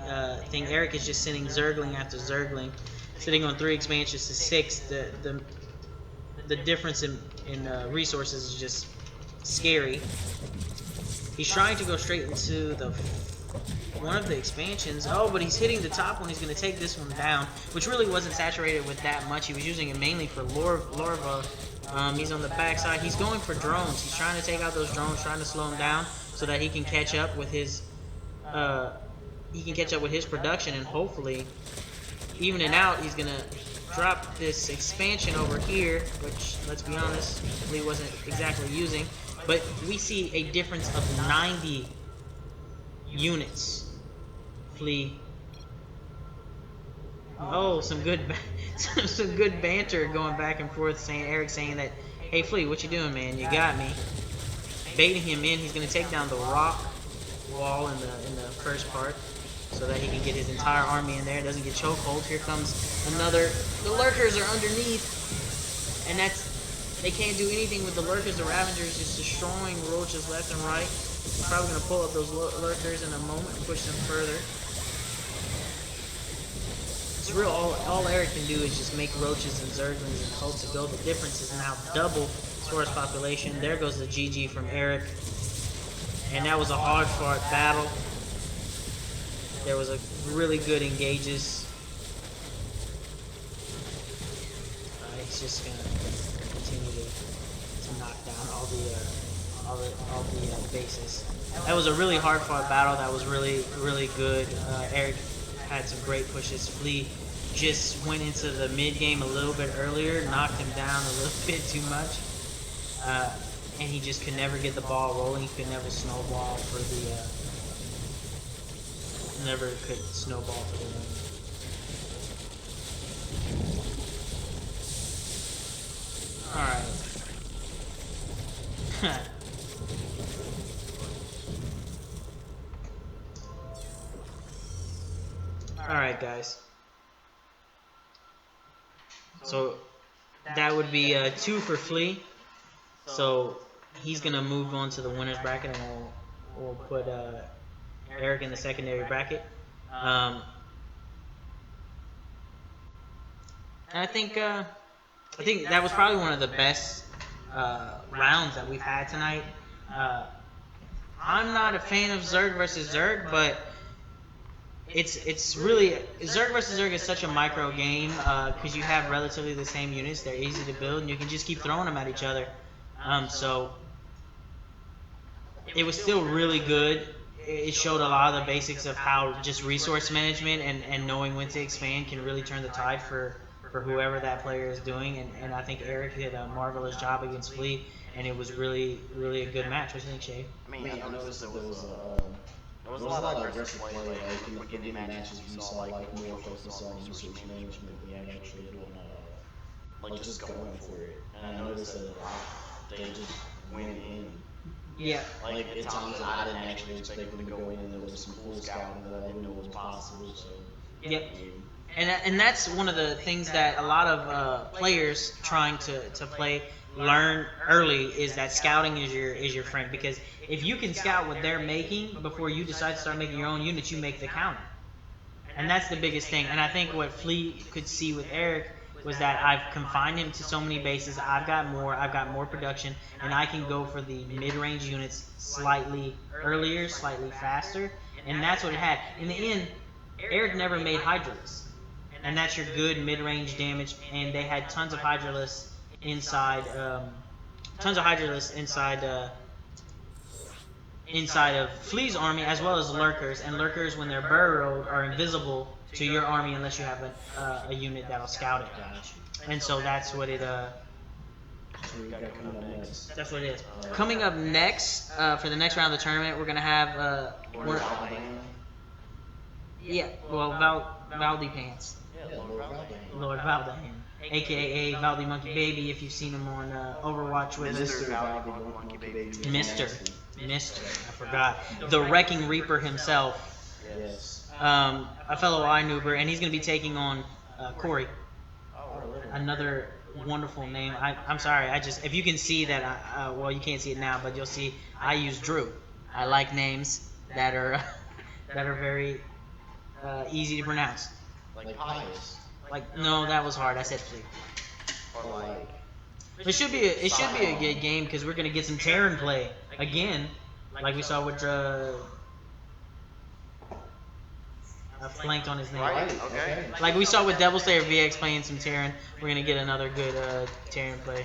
thing. Eric is just sending Zergling after Zergling, sitting on 3 expansions to 6. The difference in resources is just scary. He's trying to go straight into the one of the expansions. Oh, but he's hitting the top one. He's going to take this one down, which really wasn't saturated with that much. He was using it mainly for larva. He's on the backside. He's going for drones. He's trying to take out those drones, trying to slow him down so that he can catch up with his production, and hopefully even it out. He's gonna drop this expansion over here, which, let's be honest, Lee wasn't exactly using, but we see a difference of 90 units. Flea. Oh, some good banter going back and forth, saying Eric saying that, hey Flea, what you doing, man? You got me. Baiting him in. He's gonna take down the rock wall in the first part, so that he can get his entire army in there. It doesn't get chokehold. Here comes another. The lurkers are underneath, and they can't do anything with the lurkers. The Ravengers just destroying roaches left and right. Probably gonna pull up those lurkers in a moment and push them further. It's real. All Eric can do is just make roaches and zerglings and hope to go. The difference is now double as far as population. There goes the GG from Eric, and that was a hard-fought battle. There was a really good engages. He's just gonna continue to knock down all the bases. That was a really hard-fought battle. That was really good. Eric had some great pushes. Flea just went into the mid game a little bit earlier, knocked him down a little bit too much, and he just could never get the ball rolling. He could never snowball for the. Never could snowball for the win. Alright. Alright, guys. So that would be 2 for Flea. So he's gonna move on to the winner's bracket, and we'll put Eric in the secondary bracket. And I think that was probably one of the best rounds that we've had tonight. I'm not a fan of Zerg versus Zerg, but it's really Zerg versus Zerg is such a micro game because you have relatively the same units. They're easy to build, and you can just keep throwing them at each other. So it was still really good. it showed a lot of the basics of how just resource management and knowing when to expand can really turn the tide for whoever that player is doing. And I think Eric did a marvelous job against Flea, and it was really a good match. What do you think, Shay? I mean, I noticed there was a lot of aggressive play. Like in the beginning matches, we saw like more focus on resource management than actually doing like just going for it. And I noticed that they just went in. Yeah. Like at times I didn't actually expect them to go in, and there was some cool scouting that I didn't know was possible. So. Yep. And that's one of the things that a lot of players trying to play learn early is that scouting is your friend, because if you can scout what they're making before you decide to start making your own units, you make the counter. And that's the biggest thing. And I think what Flea could see with Eric was that I've confined him to so many bases. I've got more production, and I can go for the mid-range units slightly earlier, slightly faster, and that's what it had. In the end, Eric never made Hydralisk, and that's your good mid-range damage. And they had tons of Hydralisk inside, inside of Flea's army, as well as Lurkers. And Lurkers, when they're burrowed, are invisible to your army unless you have a unit that'll scout it. And so that's what it. That's what it is. Coming up next, for the next round of the tournament, we're gonna have Valdy Pants. Lord Valdahan, aka Valdy Monkey Baby, if you've seen him on Overwatch with us. Mister, I forgot. The Wrecking Reaper himself. Yes. A fellow iNoober, and he's going to be taking on Corey. Another wonderful name. I'm sorry, if you can see that, well, you can't see it now, but you'll see I use Drew. I like names that are very easy to pronounce. Like Pious. Like, no, that was hard. I said Flea. Or like. It should be a good game, because we're gonna get some Terran play again, like we saw with I flanked on his name. Right. Okay. Like we saw with Devil Slayer VX playing some Terran. We're gonna get another good Terran play.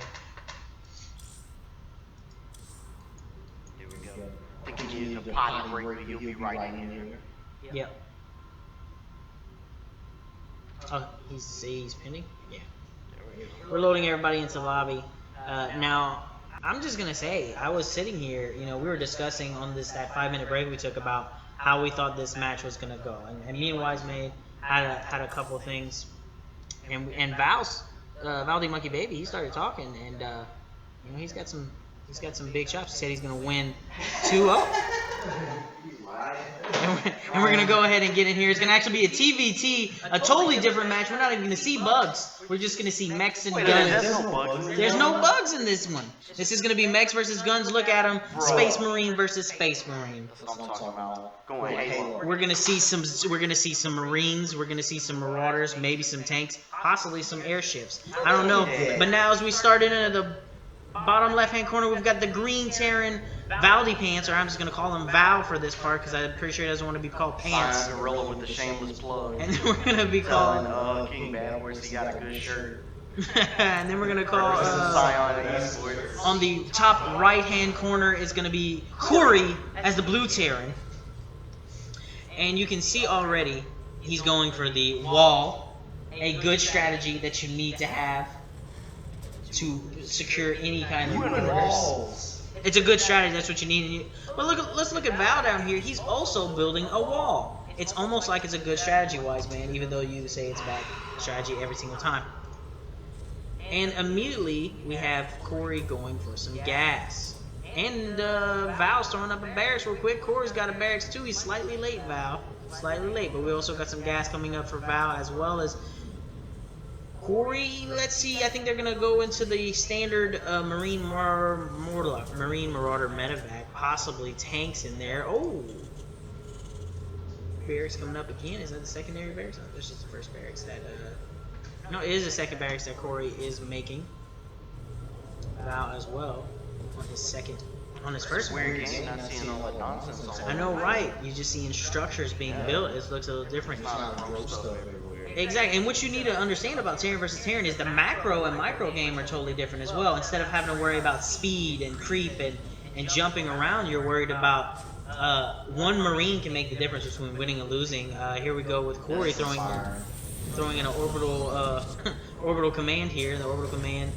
Here we go. Thinking you need a potty break, you'll be right in here. Yep. Oh, he's pinning? Yeah. We're loading everybody into lobby. Now, I'm just going to say, I was sitting here, we were discussing on that 5-minute break we took about how we thought this match was going to go. And me and Wisemade had a couple things. And Valdy Monkey Baby, he started talking, and he's got some big chops. He said he's going to win 2-0. And we're going to go ahead and get in here. It's going to actually be a TVT, a totally different match. We're not even going to see bugs. We're just going to see mechs and guns. There's no bugs in this one. This is going to be mechs versus guns. Look at them. Space Marine versus Space Marine. That's what I'm talking about. Going Halo. We're going to see some Marines. We're going to see some Marauders, maybe some tanks, possibly some airships. I don't know. But now as we start into the bottom left-hand corner, we've got the green Terran Valdy Pants, or I'm just going to call him Val for this part, because I'm pretty sure he doesn't want to be called Pants. Gorilla with the shameless plug. And then we're going to be calling... King Bad, where's he got a good shirt? And then we're going to call... on the top right-hand corner is going to be Corey as the blue Terran. And you can see already he's going for the wall, a good strategy that you need to have to secure any kind of universe. It's a good strategy. That's what you need. But let's look at Val down here. He's also building a wall. It's almost like it's a good strategy, wise man, even though you say it's bad strategy every single time. And immediately we have Corey going for some gas. And Val's throwing up a barracks real quick. Corey's got a barracks too. He's slightly late, Val. Slightly late. But we also got some gas coming up for Val, as well as Corey. Let's see. I think they're going to go into the standard Marine Marauder medevac. Possibly tanks in there. Oh. Barracks coming up again. Is that the secondary barracks? No, this is the first barracks that... No, it is the second barracks that Corey is making. Val as well. On his first barracks. I know, right? You're just seeing structures being built. It looks a little different. Exactly, and what you need to understand about Terran versus Terran is the macro and micro game are totally different as well. Instead of having to worry about speed and creep and jumping around, you're worried about one Marine can make the difference between winning and losing. Here we go with Corey throwing in an orbital orbital command here. The orbital command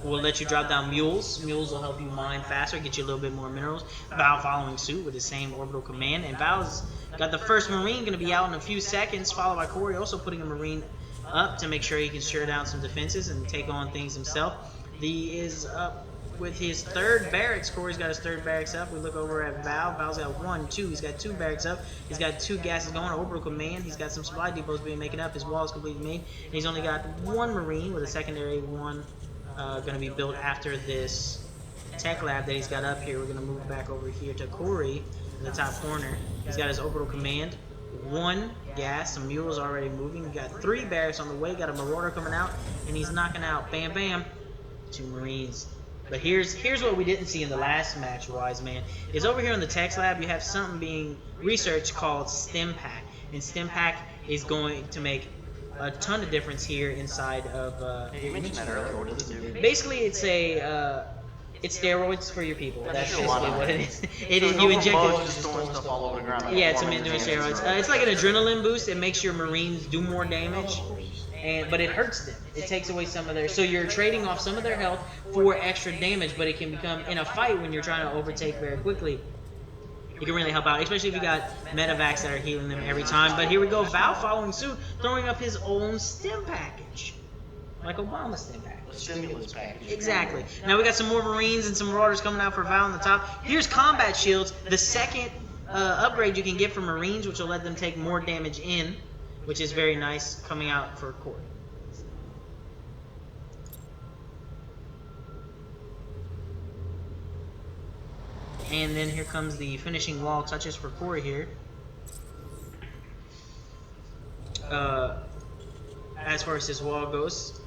will let you drop down mules. Mules will help you mine faster, get you a little bit more minerals. Val following suit with the same orbital command, and Val's got the first Marine going to be out in a few seconds, followed by Corey also putting a Marine up to make sure he can shore down some defenses and take on things himself. He is up with his third barracks. Corey's got his third barracks up. We look over at Val. Val's got 1, 2. He's got 2 barracks up. He's got 2 gases going. Orbital command. He's got some supply depots being making up. His wall is completely made. And he's only got 1 Marine with a secondary 1 going to be built after this tech lab that he's got up here. We're going to move back over here to Corey in the top corner. He's got his orbital command. 1 gas. Some mules already moving. He got 3 barracks on the way. Got a marauder coming out. And he's knocking out, bam, bam, 2 Marines. But here's what we didn't see in the last match, Wise Man, is over here in the Text Lab you have something being researched called Stim Pack. And Stim Pack is going to make a ton of difference here inside of... You mentioned that earlier. What does it do? Basically, it's a... it's steroids for your people. That's basically what it is. It is. So You inject it. just throwing stuff all over the ground. Like Yeah, it's doing steroids. It's like an adrenaline boost. It makes your Marines do more damage. But it hurts them. It takes away some of their... So you're trading off some of their health for extra damage, but it can become, in a fight, when you're trying to overtake very quickly, it can really help out, especially if you got medevacs that are healing them every time. But here we go, Val following suit, throwing up his own stim package. Like Obama's stim package. A stimulus package. Exactly. Now we got some more Marines and some Marauders coming out for Val on the top. Here's combat shields, the second upgrade you can get for Marines, which will let them take more damage in, which is very nice, coming out for Corey. And then here comes the finishing wall touches for Corey here. As far as this wall goes,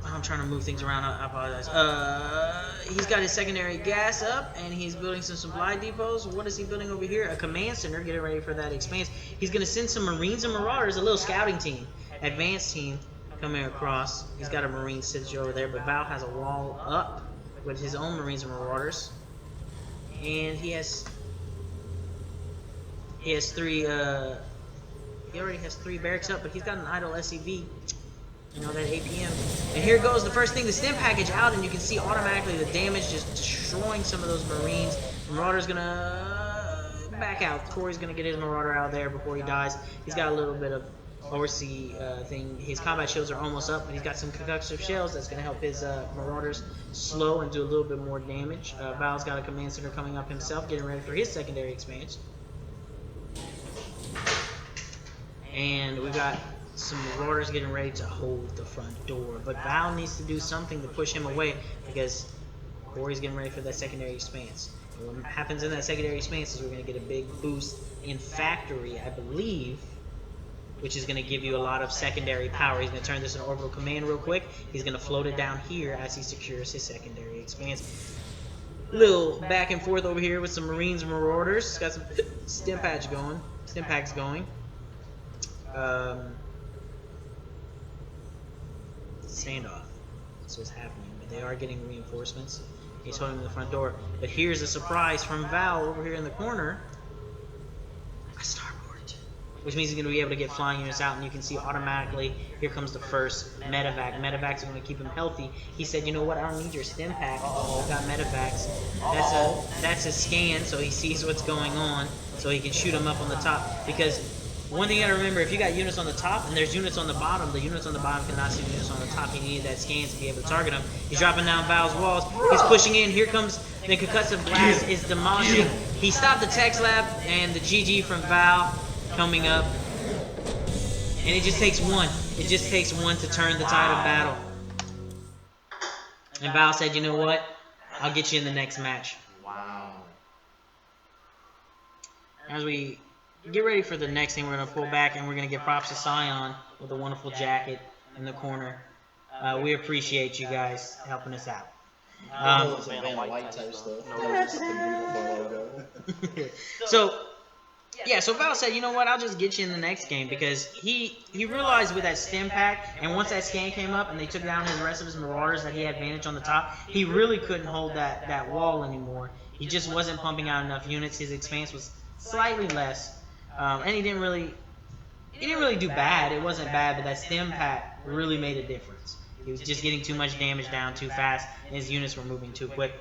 I'm trying to move things around. I apologize. He's got his secondary gas up, and he's building some supply depots. What is he building over here? A command center, getting ready for that expanse. He's going to send some Marines and Marauders, a little scouting team, advanced team coming across. He's got a Marine sitting over there, but Val has a wall up with his own Marines and Marauders, and he has 3. He already has 3 barracks up, but he's got an idle SCV. You know, that APM. And here goes the first thing, the stim package out, and you can see automatically the damage just destroying some of those Marines. Marauder's gonna back out. Corey's gonna get his Marauder out there before he dies. He's got a little bit of oversea thing. His combat shields are almost up, but he's got some concussive shells that's gonna help his Marauders slow and do a little bit more damage. Val's got a command center coming up himself, getting ready for his secondary expansion. And we got some Marauders getting ready to hold the front door, but Val needs to do something to push him away because Corey's getting ready for that secondary expanse. And what happens in that secondary expanse is we're going to get a big boost in factory, I believe, which is going to give you a lot of secondary power. He's going to turn this into orbital command real quick. He's going to float it down here as he secures his secondary expanse. Little back and forth over here with some Marines and Marauders. He's got some stim packs going. Standoff. That's what's happening, but they are getting reinforcements. He's holding the front door, but here's a surprise from Val over here in the corner. A starport, which means he's going to be able to get flying units out, and you can see automatically here comes the first medevac. Medevacs are going to keep him healthy. He said, you know what, I don't need your stim pack. I've got medevacs. That's a scan, so he sees what's going on, so he can shoot them up on the top. Because one thing you gotta remember, if you got units on the top and there's units on the bottom, the units on the bottom cannot see the units on the top. He needed that scan to be able to target them. He's dropping down Val's walls. He's pushing in. Here comes the concussive blast is demolishing. He stopped the Text Lab and the GG from Val coming up. And it just takes one. It just takes one to turn the tide of battle. And Val said, you know what? I'll get you in the next match. Wow. As we get ready for the next thing, we're going to pull back and we're going to give props to Scion with a wonderful jacket in the corner. We appreciate you guys helping us out. White toast though. So, Yeah, so Val said, you know what, I'll just get you in the next game because he realized with that stim pack, and once that scan came up and they took down his rest of his Marauders that he had advantage on the top, he really couldn't hold that wall anymore. He just wasn't pumping out enough units. His expanse was slightly less, and he didn't really do bad. It wasn't bad, but that stim pack really made a difference. He was just getting too much damage down too fast, and his units were moving too quick.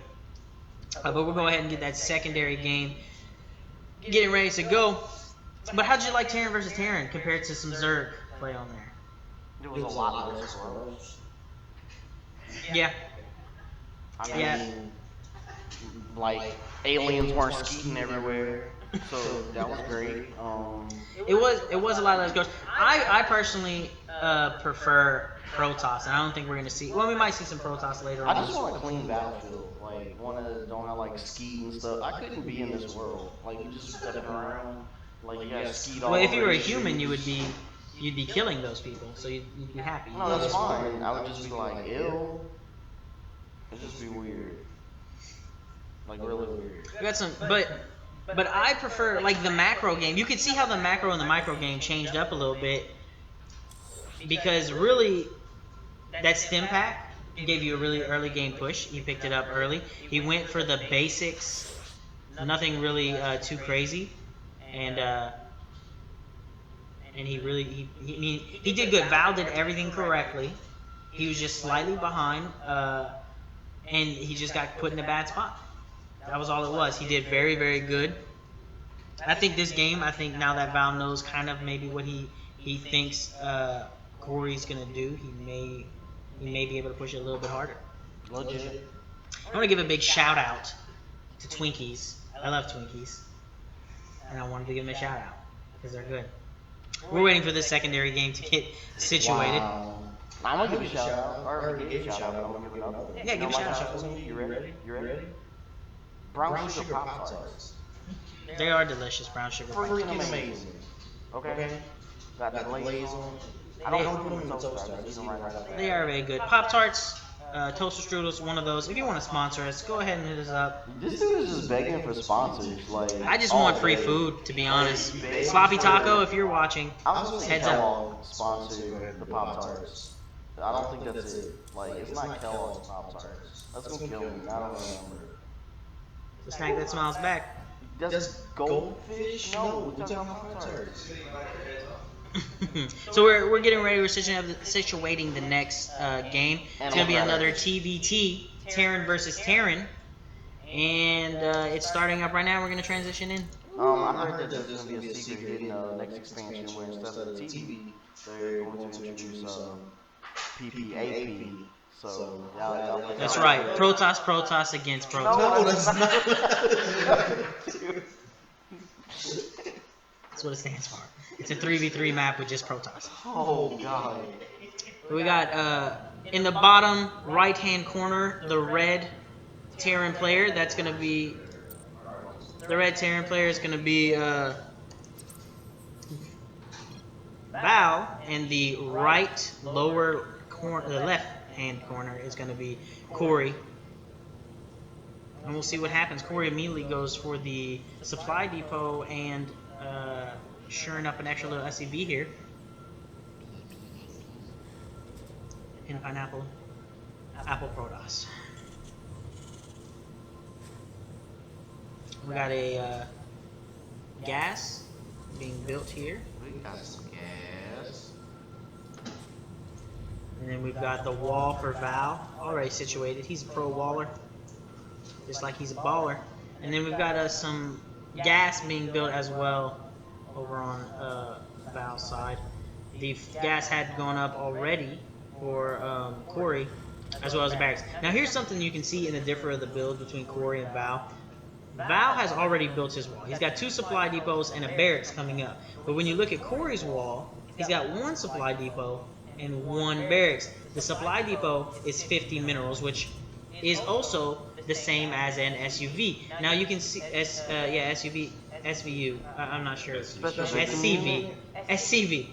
But we'll go ahead and get that secondary game getting ready to go. But how'd you like Terran versus Terran compared to some Zerg play on there? There was a lot less rows. Yeah. I mean, like aliens weren't skeeting everywhere, so that was great. It was a lot less ghosts. I personally prefer Protoss, and I don't think we're gonna see. Well, we might see some Protoss later on. I just want a clean battlefield, like don't have like skeet and stuff. I couldn't be in this world, like you just stepping around, like you got skeet all Well, if over you were a the human, streets. you'd be killing those people, so you'd be happy. No, that's fine. I would just be like, ew. It'd just be weird, like really weird. We got some, but I prefer like the macro game. You can see how the macro and the micro game changed up a little bit because really that stim pack gave you a really early game push. He picked it up early. He went for the basics, nothing really too crazy, and he did good. Val did everything correctly. He was just slightly behind, and he just got put in a bad spot. That was all it was. He did very, very good. I think this game, now that Val knows kind of maybe what he thinks Corey's gonna do, he may be able to push it a little bit harder. Legit. I want to give a big shout out to Twinkies. I love Twinkies, and I wanted to give them a shout out because they're good. We're waiting for this secondary game to get situated. Wow. I'm gonna give a shout out. I already gave a shout out. I'm gonna give another one. Yeah, give a shout out. You ready? You ready? Brown sugar Pop Tarts. They are delicious, brown sugar. Freaking amazing. Okay. Got the glaze on. I don't put them in the toaster. I just eat them right out. They are very good. Pop Tarts, toaster strudels, one of those. If you want to sponsor us, go ahead and hit us up. This dude is just begging for sponsors. Like I just want free food, to be honest. Sloppy Taco, if you're watching, heads up. Sponsor the Pop Tarts. I don't think that's it. Like it's not Kellogg's Pop Tarts. That's gonna kill me. I don't remember. The snack that smiles back. Does goldfish? No, we're talking about Pop Tarts. So we're getting ready. We're situating the next game. It's gonna be another TVT, Terran versus Terran, and it's starting up right now. We're gonna transition in. I heard that there's gonna be a secret hidden next expansion where instead of the TV, they're going to introduce PPAP. So y'all That's right. Protoss against Protoss. No, that's not. That's what it stands for. It's a 3v3 map with just Protoss. Oh god. We got in the bottom right-hand corner the red Terran player. That's gonna be the red Terran player is gonna be Val, and the right lower corner, the left-hand corner is gonna be Corey. And we'll see what happens. Corey immediately goes for the supply depot and shoring up an extra little SCV here. In pineapple, apple Protoss. We got a gas being built here. We got some gas. And then we've got the wall for Val, already situated. He's a pro waller, just like he's a baller. And then we've got some gas being built as well over on Val's side. The gas had gone up already for Corey, as well as the barracks. Now here's something you can see in the difference of the build between Corey and Val. Val has already built his wall. He's got 2 supply depots and a barracks coming up. But when you look at Corey's wall, he's got 1 supply depot and 1 barracks. The supply depot is 50 minerals, which is also the same as an SUV. Now you can see, SUV, SVU, I'm not sure. SCV.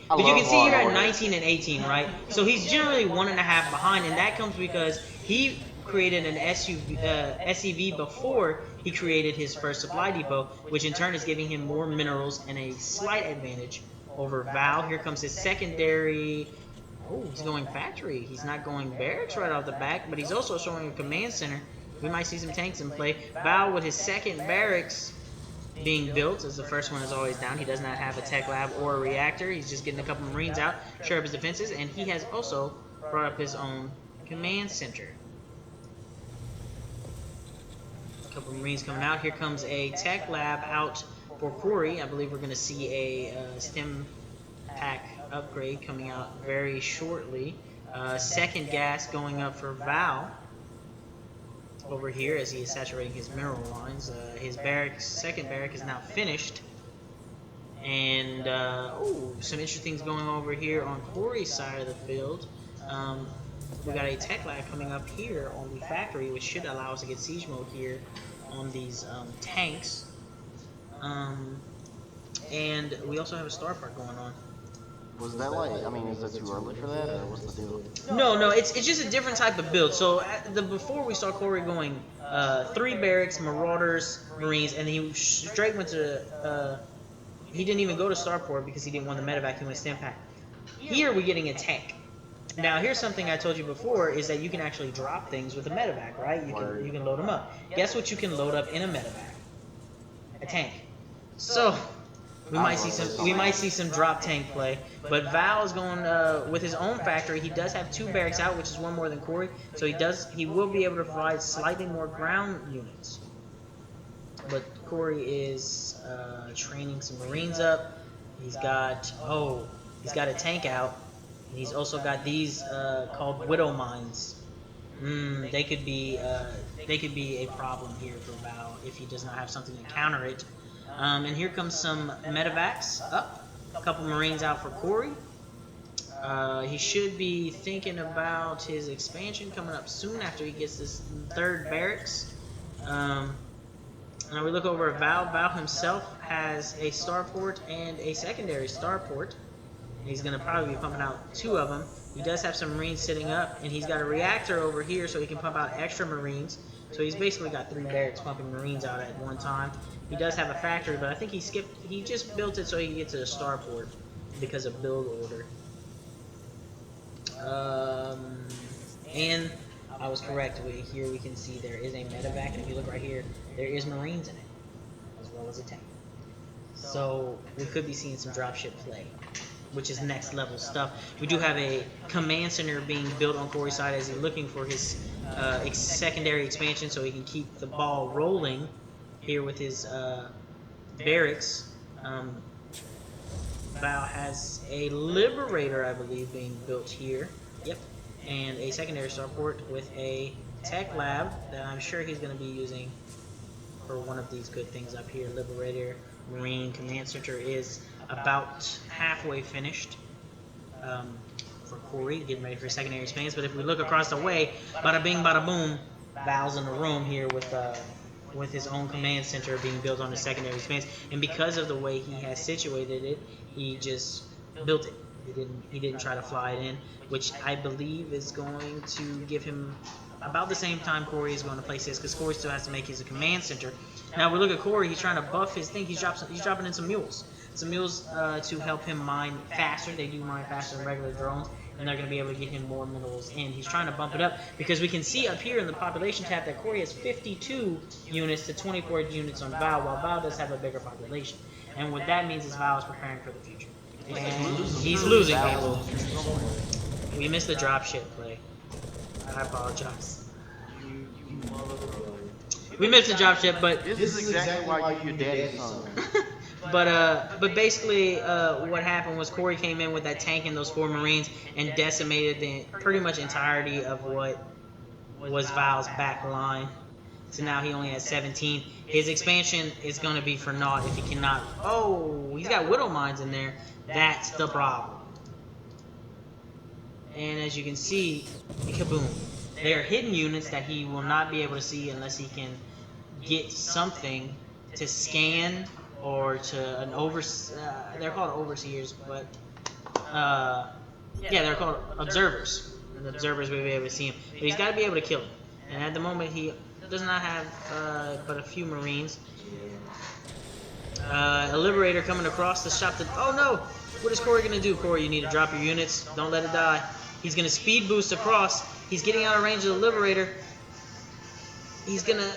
But you can see here at 19 and 18, right? So he's generally 1.5 behind, and that comes because he created an SEV before he created his first supply depot, which in turn is giving him more minerals and a slight advantage over Val. Here comes his secondary. Oh, he's going factory. He's not going barracks right off the back, but he's also showing a command center. We might see some tanks in play. Val with his second barracks being built, as the first one is always down. He does not have a tech lab or a reactor. He's just getting a couple Marines out, shore up his defenses, and he has also brought up his own command center. A couple Marines coming out. Here comes a tech lab out for Corey. I believe we're going to see a stem pack upgrade coming out very shortly. Second gas going up for Val over here as he is saturating his mineral lines. His barracks, second barrack is now finished. And some interesting things going over here on Corey's side of the field. We got a tech lab coming up here on the factory, which should allow us to get siege mode here on these tanks. And we also have a star park going on. Was that like, I mean, is that too early for that, or what's the deal? No, it's just a different type of build. So before we saw Corey going 3 barracks, Marauders, Marines, and he straight went to, he didn't even go to Starport because he didn't want the medevac, he went stem pack. Here we're getting a tank. Now here's something I told you before, is that you can actually drop things with a medevac, right? You can load them up. Guess what you can load up in a medevac? A tank. So we might see some drop tank play, but Val is going with his own factory. He does have 2 barracks out, which is 1 more than Corey, so he will be able to provide slightly more ground units. But Corey is training some Marines up. He's got a tank out. He's also got these called Widow Mines. They could be a problem here for Val if he does not have something to counter it. And here comes some medevacs up. A couple Marines out for Corey. He should be thinking about his expansion coming up soon after he gets this 3rd barracks. Now we look over at Val. Val himself has a starport and a secondary starport. He's going to probably be pumping out 2 of them. He does have some Marines sitting up, and he's got a reactor over here so he can pump out extra Marines. So he's basically got 3 barracks pumping Marines out at one time. He does have a factory, but I think he just built it so he can get to the starport because of build order. And I was correct. Here we can see there is a medevac, and if you look right here, there is Marines in it, as well as a tank. So we could be seeing some dropship play, which is next level stuff. We do have a command center being built on Corey's side as he's looking for his secondary expansion so he can keep the ball rolling here with his barracks. Val has a Liberator, I believe, being built here. Yep. And a secondary starport with a tech lab that I'm sure he's going to be using for one of these good things up here. Liberator, Marine, command center is about halfway finished for Corey, getting ready for his secondary expansion. But if we look across the way, bada bing, bada boom, Val's in the room here with his own command center being built on the secondary expansion. And because of the way he has situated it, he just built it. He didn't try to fly it in, which I believe is going to give him about the same time Corey is going to place his, because Corey still has to make his command center. Now we look at Corey, he's trying to buff his thing. He's dropping in some mules. Some mules to help him mine faster. They do mine faster than regular drones, and they're going to be able to get him more minerals in. He's trying to bump it up because we can see up here in the population tab that Corey has 52 units to 24 units on Val, while Val does have a bigger population. And what that means is Val is preparing for the future. And he's losing people. We missed the dropship play. I apologize. We missed the dropship, but This is exactly why you your daddy's son. But basically, what happened was Corey came in with that tank and those 4 Marines and decimated the pretty much entirety of what was Val's back line. So now he only has 17. His expansion is going to be for naught if he cannot. Oh, he's got Widow Mines in there. That's the problem. And as you can see, kaboom. They are hidden units that he will not be able to see unless he can get something to scan or to an they're called overseers, but yeah, they're called observers. And the observers will be able to see him. But he's got to be able to kill him. And at the moment, he does not have but a few Marines. A Liberator coming across to stop the... Oh no! What is Corey going to do? Corey, you need to drop your units. Don't let it die. He's going to speed boost across. He's getting out of range of the Liberator. He's going to...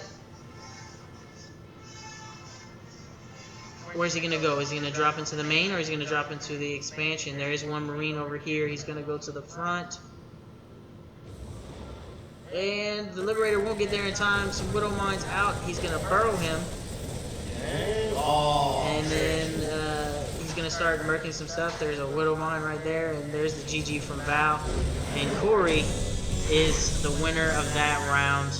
Where's he going to go? Is he going to drop into the main or is he going to drop into the expansion? There is one Marine over here. He's going to go to the front. And the Liberator won't get there in time. Some Widow Mines out. He's going to burrow him. And then he's going to start murking some stuff. There's a Widow Mine right there. And there's the GG from Val. And Corey is the winner of that round.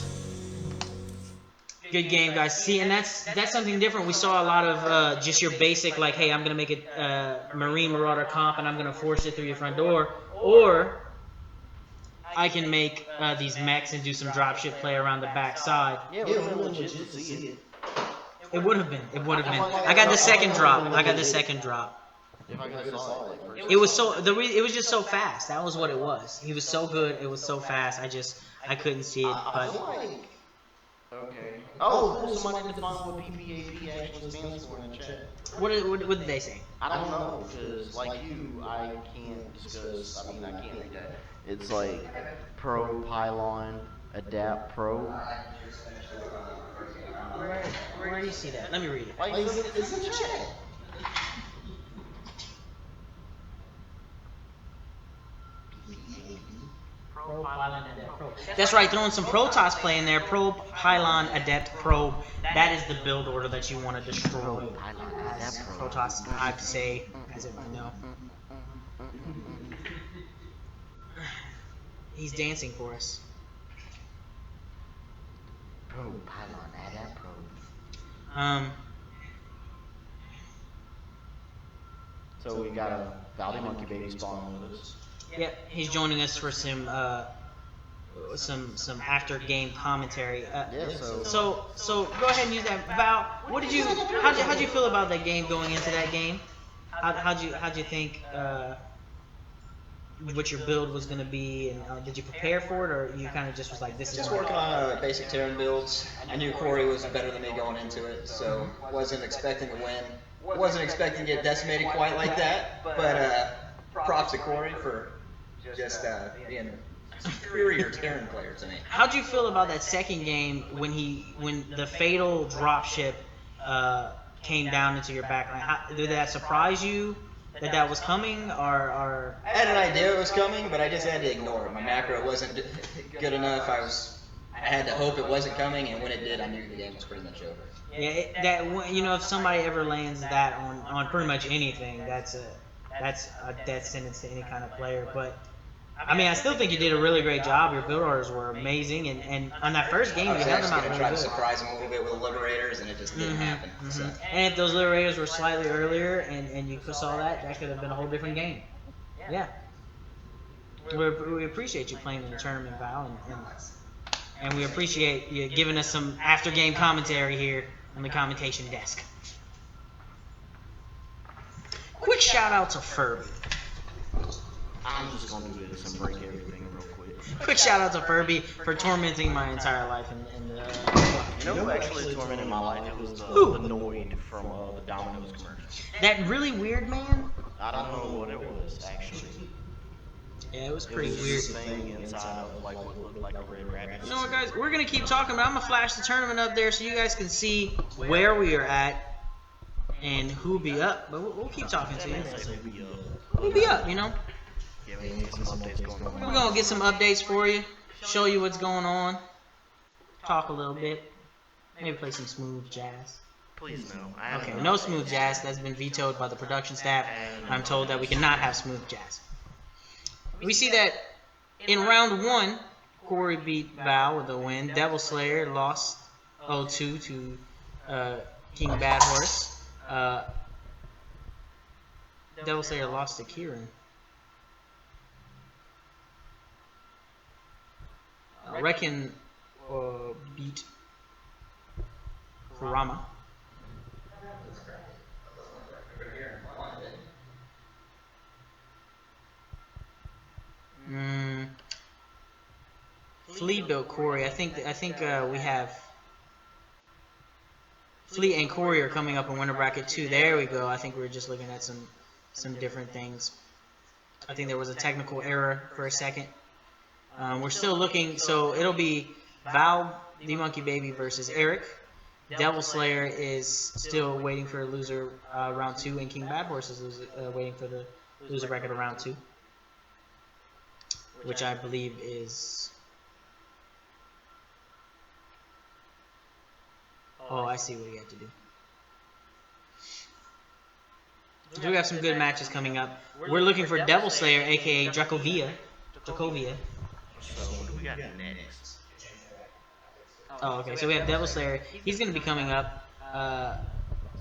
Good game, guys. See, and that's something different. We saw a lot of just your basic, like, hey, I'm going to make a Marine Marauder comp and I'm going to force it through your front door. Or I can make these mechs and do some dropship play around the back side. Yeah, it was legit to see it. It would have been. It would have been. I got the second drop. If I could have saw it, like, It was so it was just so fast. That was what it was. He was so good. It was so fast. I couldn't see it. I feel But like, okay. Oh, somebody define what PPAP actually stands for in the chat. what did they say? I don't know, because like you, I can't discuss. I mean, I can't read that. It's like Pro Pylon Adapt Pro. Where do you see that? Let me read it. Like, it's in the chat. Pro Pylon Adept Probe. That's right, throwing some Protoss play in there. Pro Pylon Adept Probe. That is the build order that you want to destroy. As Protoss, I'd say, as it you know. He's dancing for us. Pro Pylon Adapt Pro. So we got a Valley Monkey Baby spawning with us. Yep, he's joining us for some after game commentary. So go ahead and use that. Val, how'd you feel about that game going into that game? How'd you think what your build was gonna be, and did you prepare for it, or you kind of just was like, this is just working on basic Terran builds. I knew Corey was better than me going into it, so wasn't expecting to win. Wasn't expecting to get decimated quite like that, but props to Corey for just being a superior Terran player to me. How'd you feel about that second game when the fatal dropship came down into your backline? Did that surprise you that was coming, or? I had an idea it was coming, but I just had to ignore it. My macro wasn't good enough. I had to hope it wasn't coming, and when it did, I knew the game was pretty much over. Yeah, if somebody ever lands that on pretty much anything, that's a death sentence to any kind of player. But I mean, I still think you did a really great job. Your build orders were amazing, and on that first game, I you was held them actually out going to really try to good. surprise him a little bit with the Liberators, and it just didn't happen. So. And if those Liberators were slightly earlier, and you saw that could have been a whole different game. Yeah. We appreciate you playing in the tournament, Val, and we appreciate you giving us some after-game commentary here on the commentation desk. Quick shout-out to Furby. I'm just gonna do this and break everything real quick. Quick shout-out to Furby for tormenting my entire life. You know who actually tormented my life? It was the Noid from the Domino's commercial. That really weird man? I don't know what it was, actually. Yeah, it was pretty It was weird. this thing inside of like what looked like a red rabbit. You know what, guys? We're going to keep talking, but I'm going to flash the tournament up there so you guys can see where we are at and who'll be up. But we'll keep talking to you. Who'll be up, you know? Yeah, we need some updates going on. We're going to get some updates for you, show you what's going on, talk a little bit, maybe play some smooth jazz. Please no. Okay, no smooth jazz. That's been vetoed by the production staff. I'm told that we cannot have smooth jazz. We see that in round 1, Corey beat Val with a win. Devil Slayer lost 0-2 to King Bad Horse. Devil Slayer lost to Kieran. Reckon beat Kurama. Flea built Corey. I think we have Flea and Corey are coming up in winter bracket 2. There we go. I think we were just looking at some different things. I think there was a technical error for a second. We're still looking, so it'll be Val the Monkey Baby versus Eric. Devil Slayer is still waiting for a loser round 2, and King Bad Horse is waiting for the loser bracket of round 2, which I believe is. Oh, I see what you have to do. So we have some good matches coming up. We're looking for Devil Slayer, aka Dracovia. So what do we got next? Oh, okay. So we have Devil Slayer. He's going to be coming up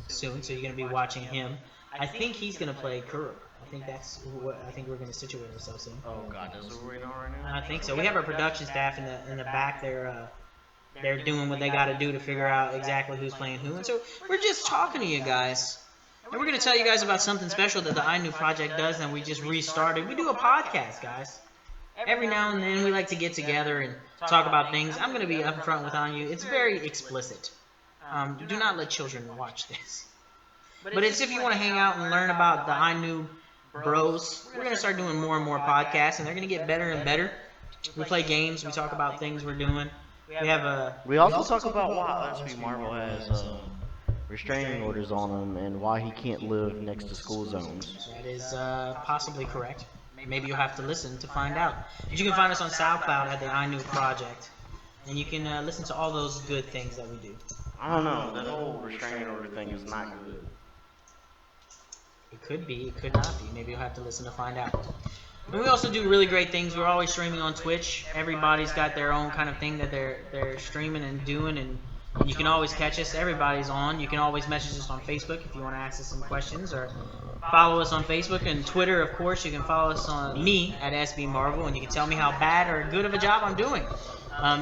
soon, so you're going to be watching him. I think he's going to play Kuro. I think that's what I think we're going to situate ourselves in. Oh God, that's what we're waiting on right now. I think so. We have our production staff in the back. They're doing what they got to do to figure out exactly who's playing who, and so we're just talking to you guys. And we're going to tell you guys about something special that the iNoob project does, and we just restarted. We do a podcast, guys. Every now and then we like to get together and talk about things. I'm going to be upfront with on you. It's very explicit. Do not let children watch this. But it's if you want to hang out and learn about the iNoob bros. We're going to start doing more and more podcasts, and they're going to get better and better. We play games. We talk about things we're doing. We also talk about why SB Marvel has restraining orders on him and why he can't live next to school zones. That is possibly correct. Maybe you'll have to listen to find out. But you can find us on SoundCloud at the iNoob Project, and you can listen to all those good things that we do. I don't know. That whole restraining order thing is not good. It could be. It could not be. Maybe you'll have to listen to find out. And we also do really great things. We're always streaming on Twitch. Everybody's got their own kind of thing that they're streaming and doing, and you can always catch us. Everybody's on. You can always message us on Facebook if you want to ask us some questions, or follow us on Facebook and Twitter. Of course, you can follow us on me at SB Marvel, and you can tell me how bad or good of a job I'm doing.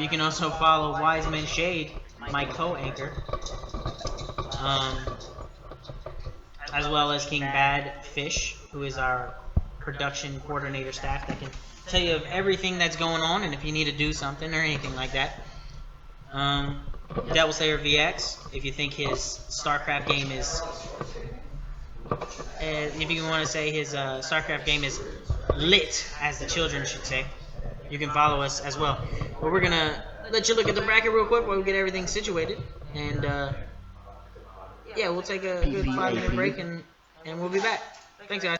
You can also follow Wise Men Shade, my co-anchor, as well as King Bad Fish, who is our production coordinator staff that can tell you of everything that's going on, and if you need to do something or anything like that. Devil Slayer VX, if you think his StarCraft game is, if you want to say his StarCraft game is lit, as the children should say, you can follow us as well. But we're gonna let you look at the bracket real quick while we get everything situated, and yeah, we'll take a good 5-minute break and we'll be back. Thanks, guys.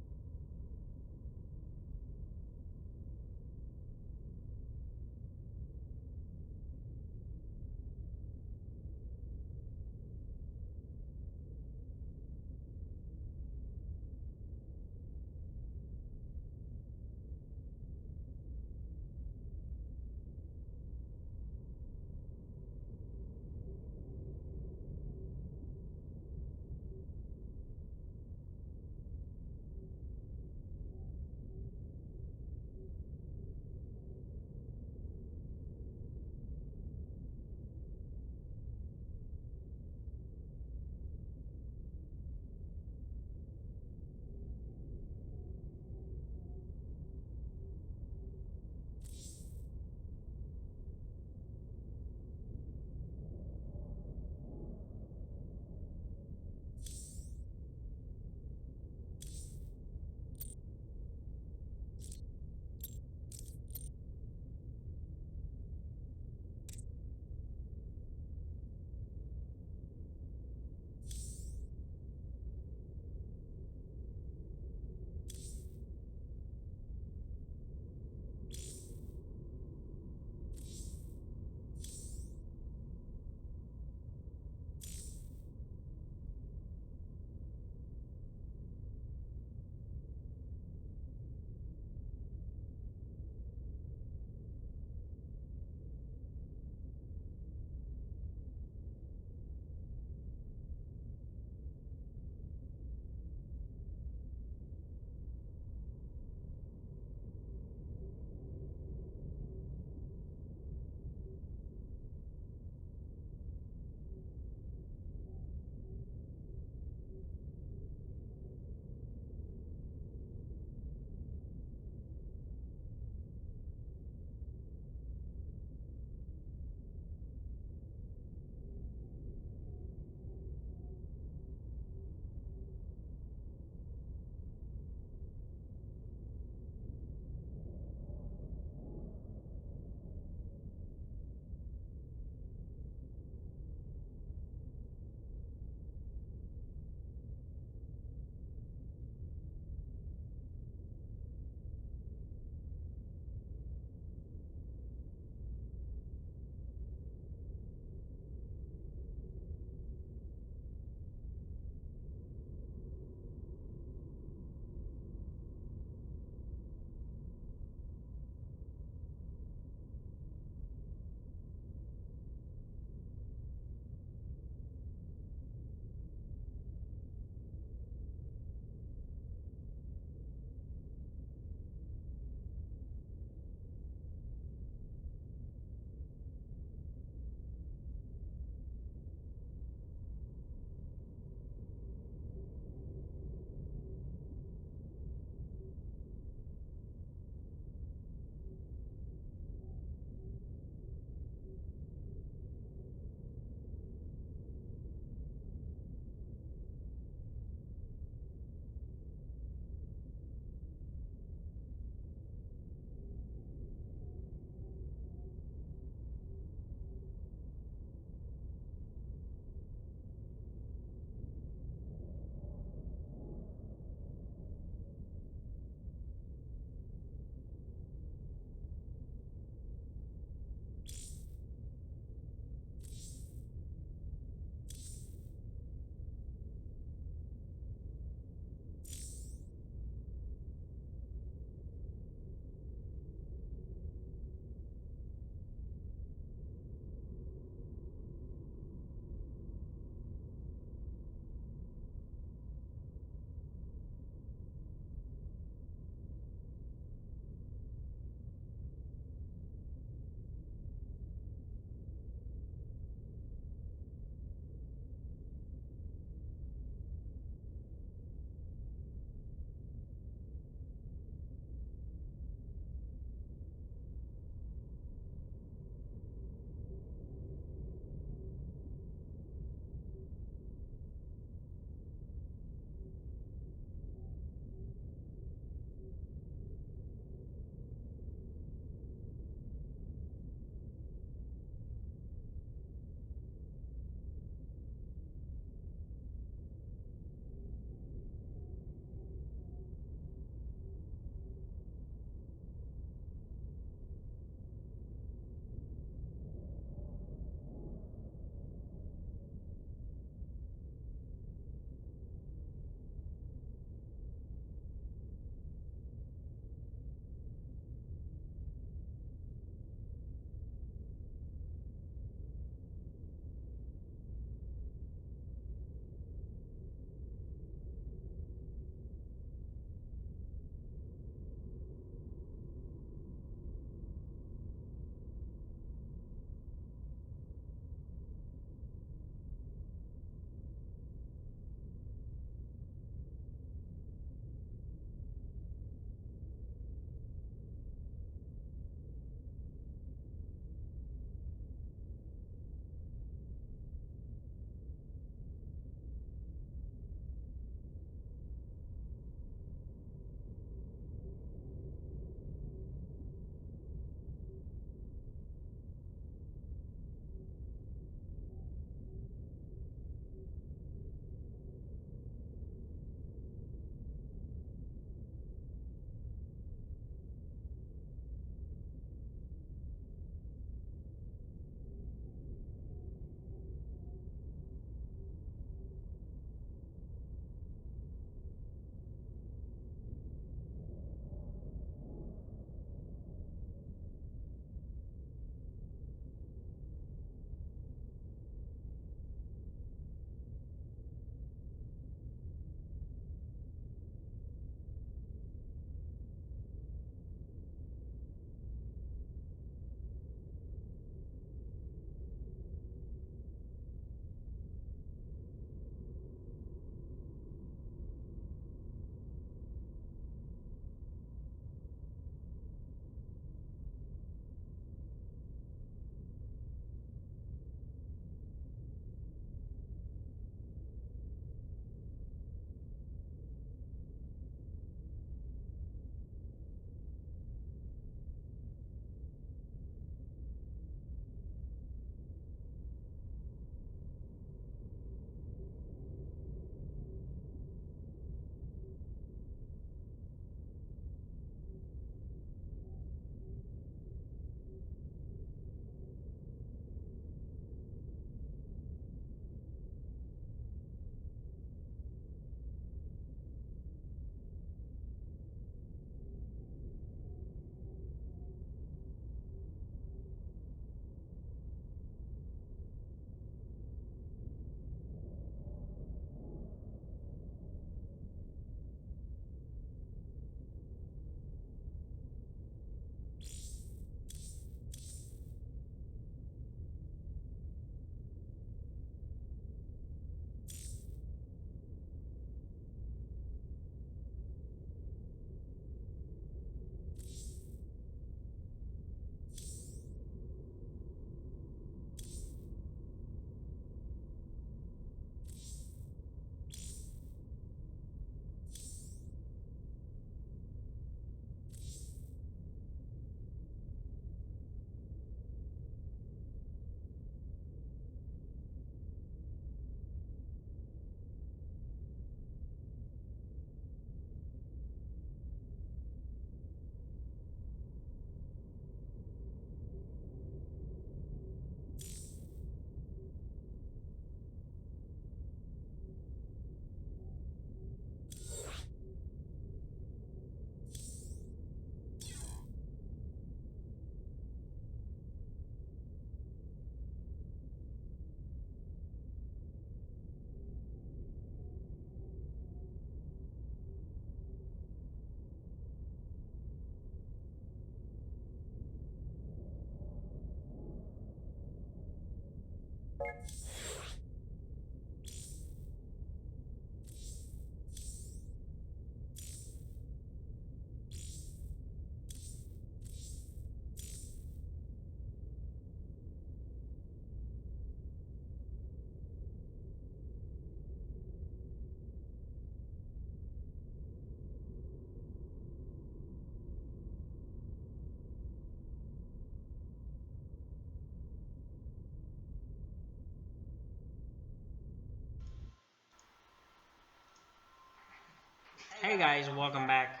Hey guys, welcome back.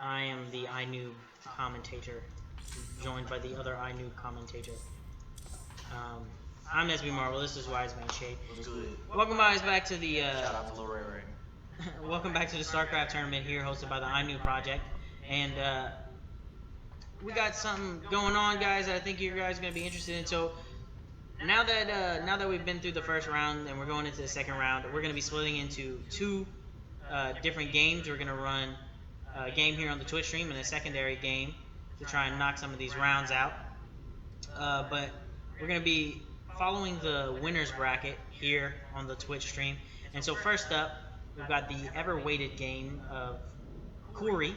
I am the iNoob commentator, joined by the other iNoob commentator. I'm SB Marvel. This is Wiseman Shade. What's good? Welcome guys back to the Shout out to Lil Ray Ray. welcome back to the StarCraft tournament here, hosted by the iNoob project. And we got something going on, guys, that I think you guys are gonna be interested in. So now that we've been through the first round and we're going into the second round, we're gonna be splitting into two different games. We're gonna run a game here on the Twitch stream and a secondary game to try and knock some of these rounds out. But we're gonna be following the winners bracket here on the Twitch stream. And so first up, we've got the ever-weighted game of Corey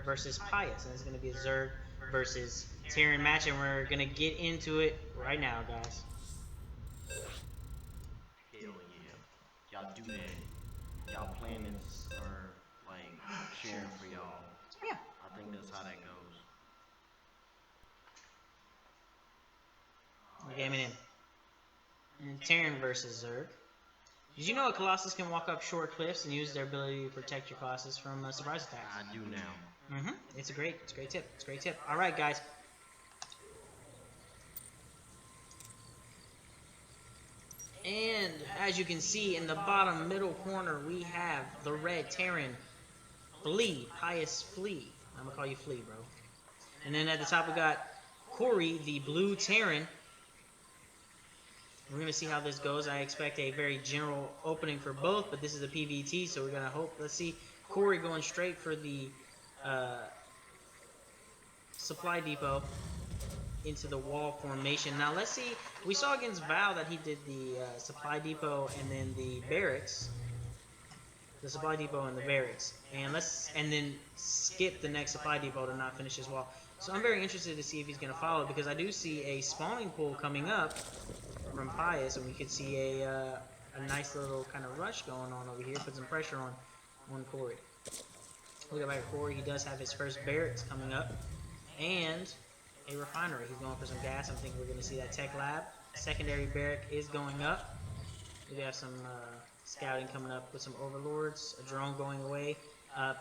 versus Pius, and it's gonna be a Zerg versus Terran match, and we're gonna get into it right now, guys. Hell yeah. Y'all do that. Y'all planets are like sharing for y'all. Yeah. I think that's how that goes. We're gaming in. And Terran versus Zerg. Did you know a Colossus can walk up short cliffs and use their ability to protect your Colossus from surprise attacks? I do now. It's a great tip. It's a great tip. All right, guys. And as you can see in the bottom middle corner, we have the red Terran, Flea, Pius Flea. I'm gonna call you Flea, bro. And then at the top we got Corey, the blue Terran. We're gonna see how this goes. I expect a very general opening for both, but this is a PVT, so we're gonna hope. Let's see Corey going straight for the supply depot into the wall formation. Now let's see. We saw against Val that he did the supply depot and then the barracks. The supply depot and the barracks, and then skip the next supply depot to not finish his wall. So I'm very interested to see if he's going to follow, because I do see a spawning pool coming up from Pius, and we could see a nice little kind of rush going on over here. Put some pressure on Corey. Look at Corey. He does have his first barracks coming up, and a refinery. He's going for some gas. I'm thinking we're going to see that tech lab. Secondary barrack is going up. We have some scouting coming up with some overlords. A drone going away.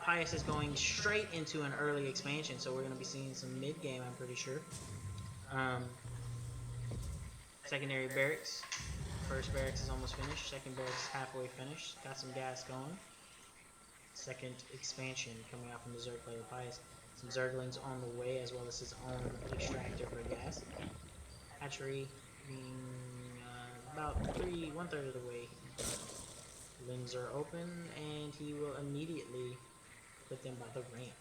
Pius is going straight into an early expansion, so we're going to be seeing some mid game, I'm pretty sure. Secondary barracks. First barracks is almost finished. Second barracks is halfway finished. Got some gas going. Second expansion coming out from the Zerg player Pius. Some Zerglings on the way, as well as his own extractor for gas. Hatchery being about 1/3 of the way. Limbs are open, and he will immediately put them by the ramp.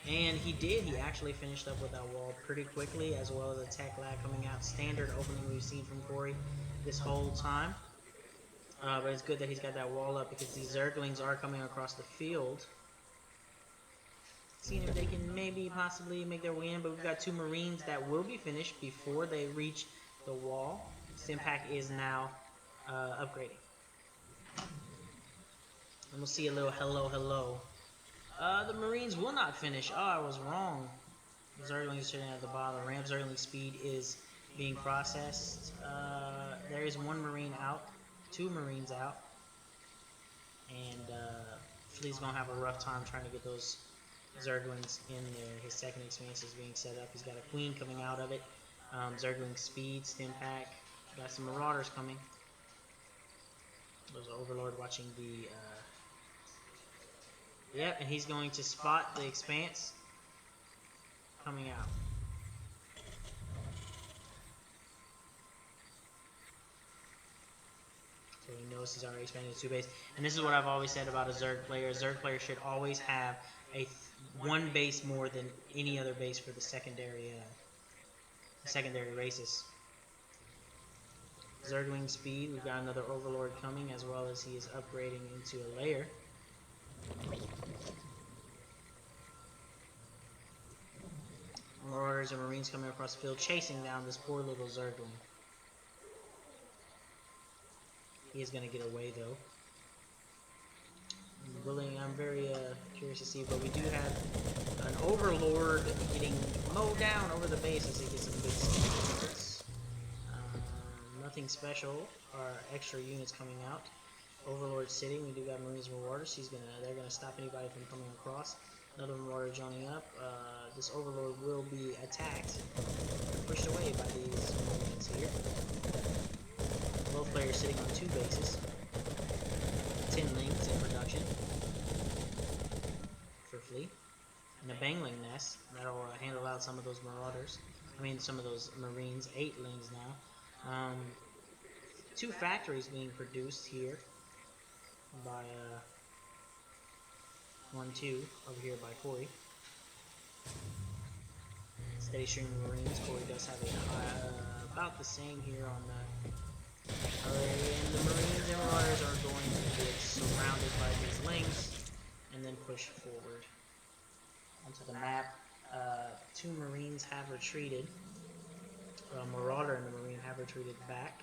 And he did. He actually finished up with that wall pretty quickly, as well as a tech lab coming out. Standard opening we've seen from Corey this whole time. But it's good that he's got that wall up, because these Zerglings are coming across the field. Seeing if they can maybe possibly make their way in, but we've got two Marines that will be finished before they reach the wall. Stimpack is now upgrading. And we'll see a little hello. The Marines will not finish. Oh, I was wrong. The Zerglings are sitting at the bottom. Ramp Zergling speed is being processed. There is one Marine out. Two Marines out. And Flea's going to have a rough time trying to get those Zerglings in there. His second expanse is being set up. He's got a Queen coming out of it. Zergling speed, Stimpack. Got some Marauders coming. There's an Overlord watching the... Yep, and he's going to spot the expanse coming out. So he knows he's already expanded to 2 base. And this is what I've always said about a Zerg player. A Zerg player should always have one base more than any other base for the secondary races. Zergling speed, we've got another Overlord coming, as well as he is upgrading into a layer. Marauders and Marines coming across the field, chasing down this poor little Zergling. He is going to get away, though. I'm very curious to see, but we do have an Overlord getting mowed down over the base as he gets some good skills. Nothing special or extra units coming out. Overlord sitting. We do got Marines and Marauders. They're gonna stop anybody from coming across. Another Marauder joining up. This Overlord will be attacked, pushed away by these Marines here. Both players sitting on 2 bases. 10 lings in production for Fleet. And a Bangling nest that'll handle out some of those Marauders. I mean, some of those Marines. 8 lings now. 2 factories being produced here by 1-2 over here by Corey. Steady stream of Marines. Corey does have a high, about the same here on the. And the Marines and Marauders are going to get surrounded by these lings and then push forward onto the map. 2 Marines have retreated. Marauder and the Marine have retreated back.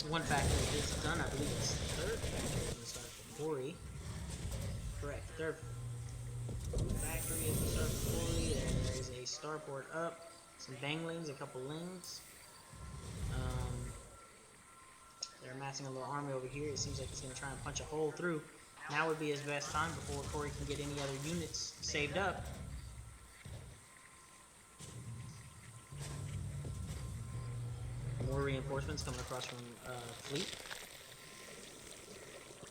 1 factory is done. I believe it's the 3rd factory is going to start for Corey. Correct. 3rd factory is going to start for Corey. There is a starport up. Some banglings, a couple lings. They're amassing a little army over here. It seems like he's going to try and punch a hole through. Now would be his best time before Corey can get any other units saved up. More reinforcements coming across from Fleet.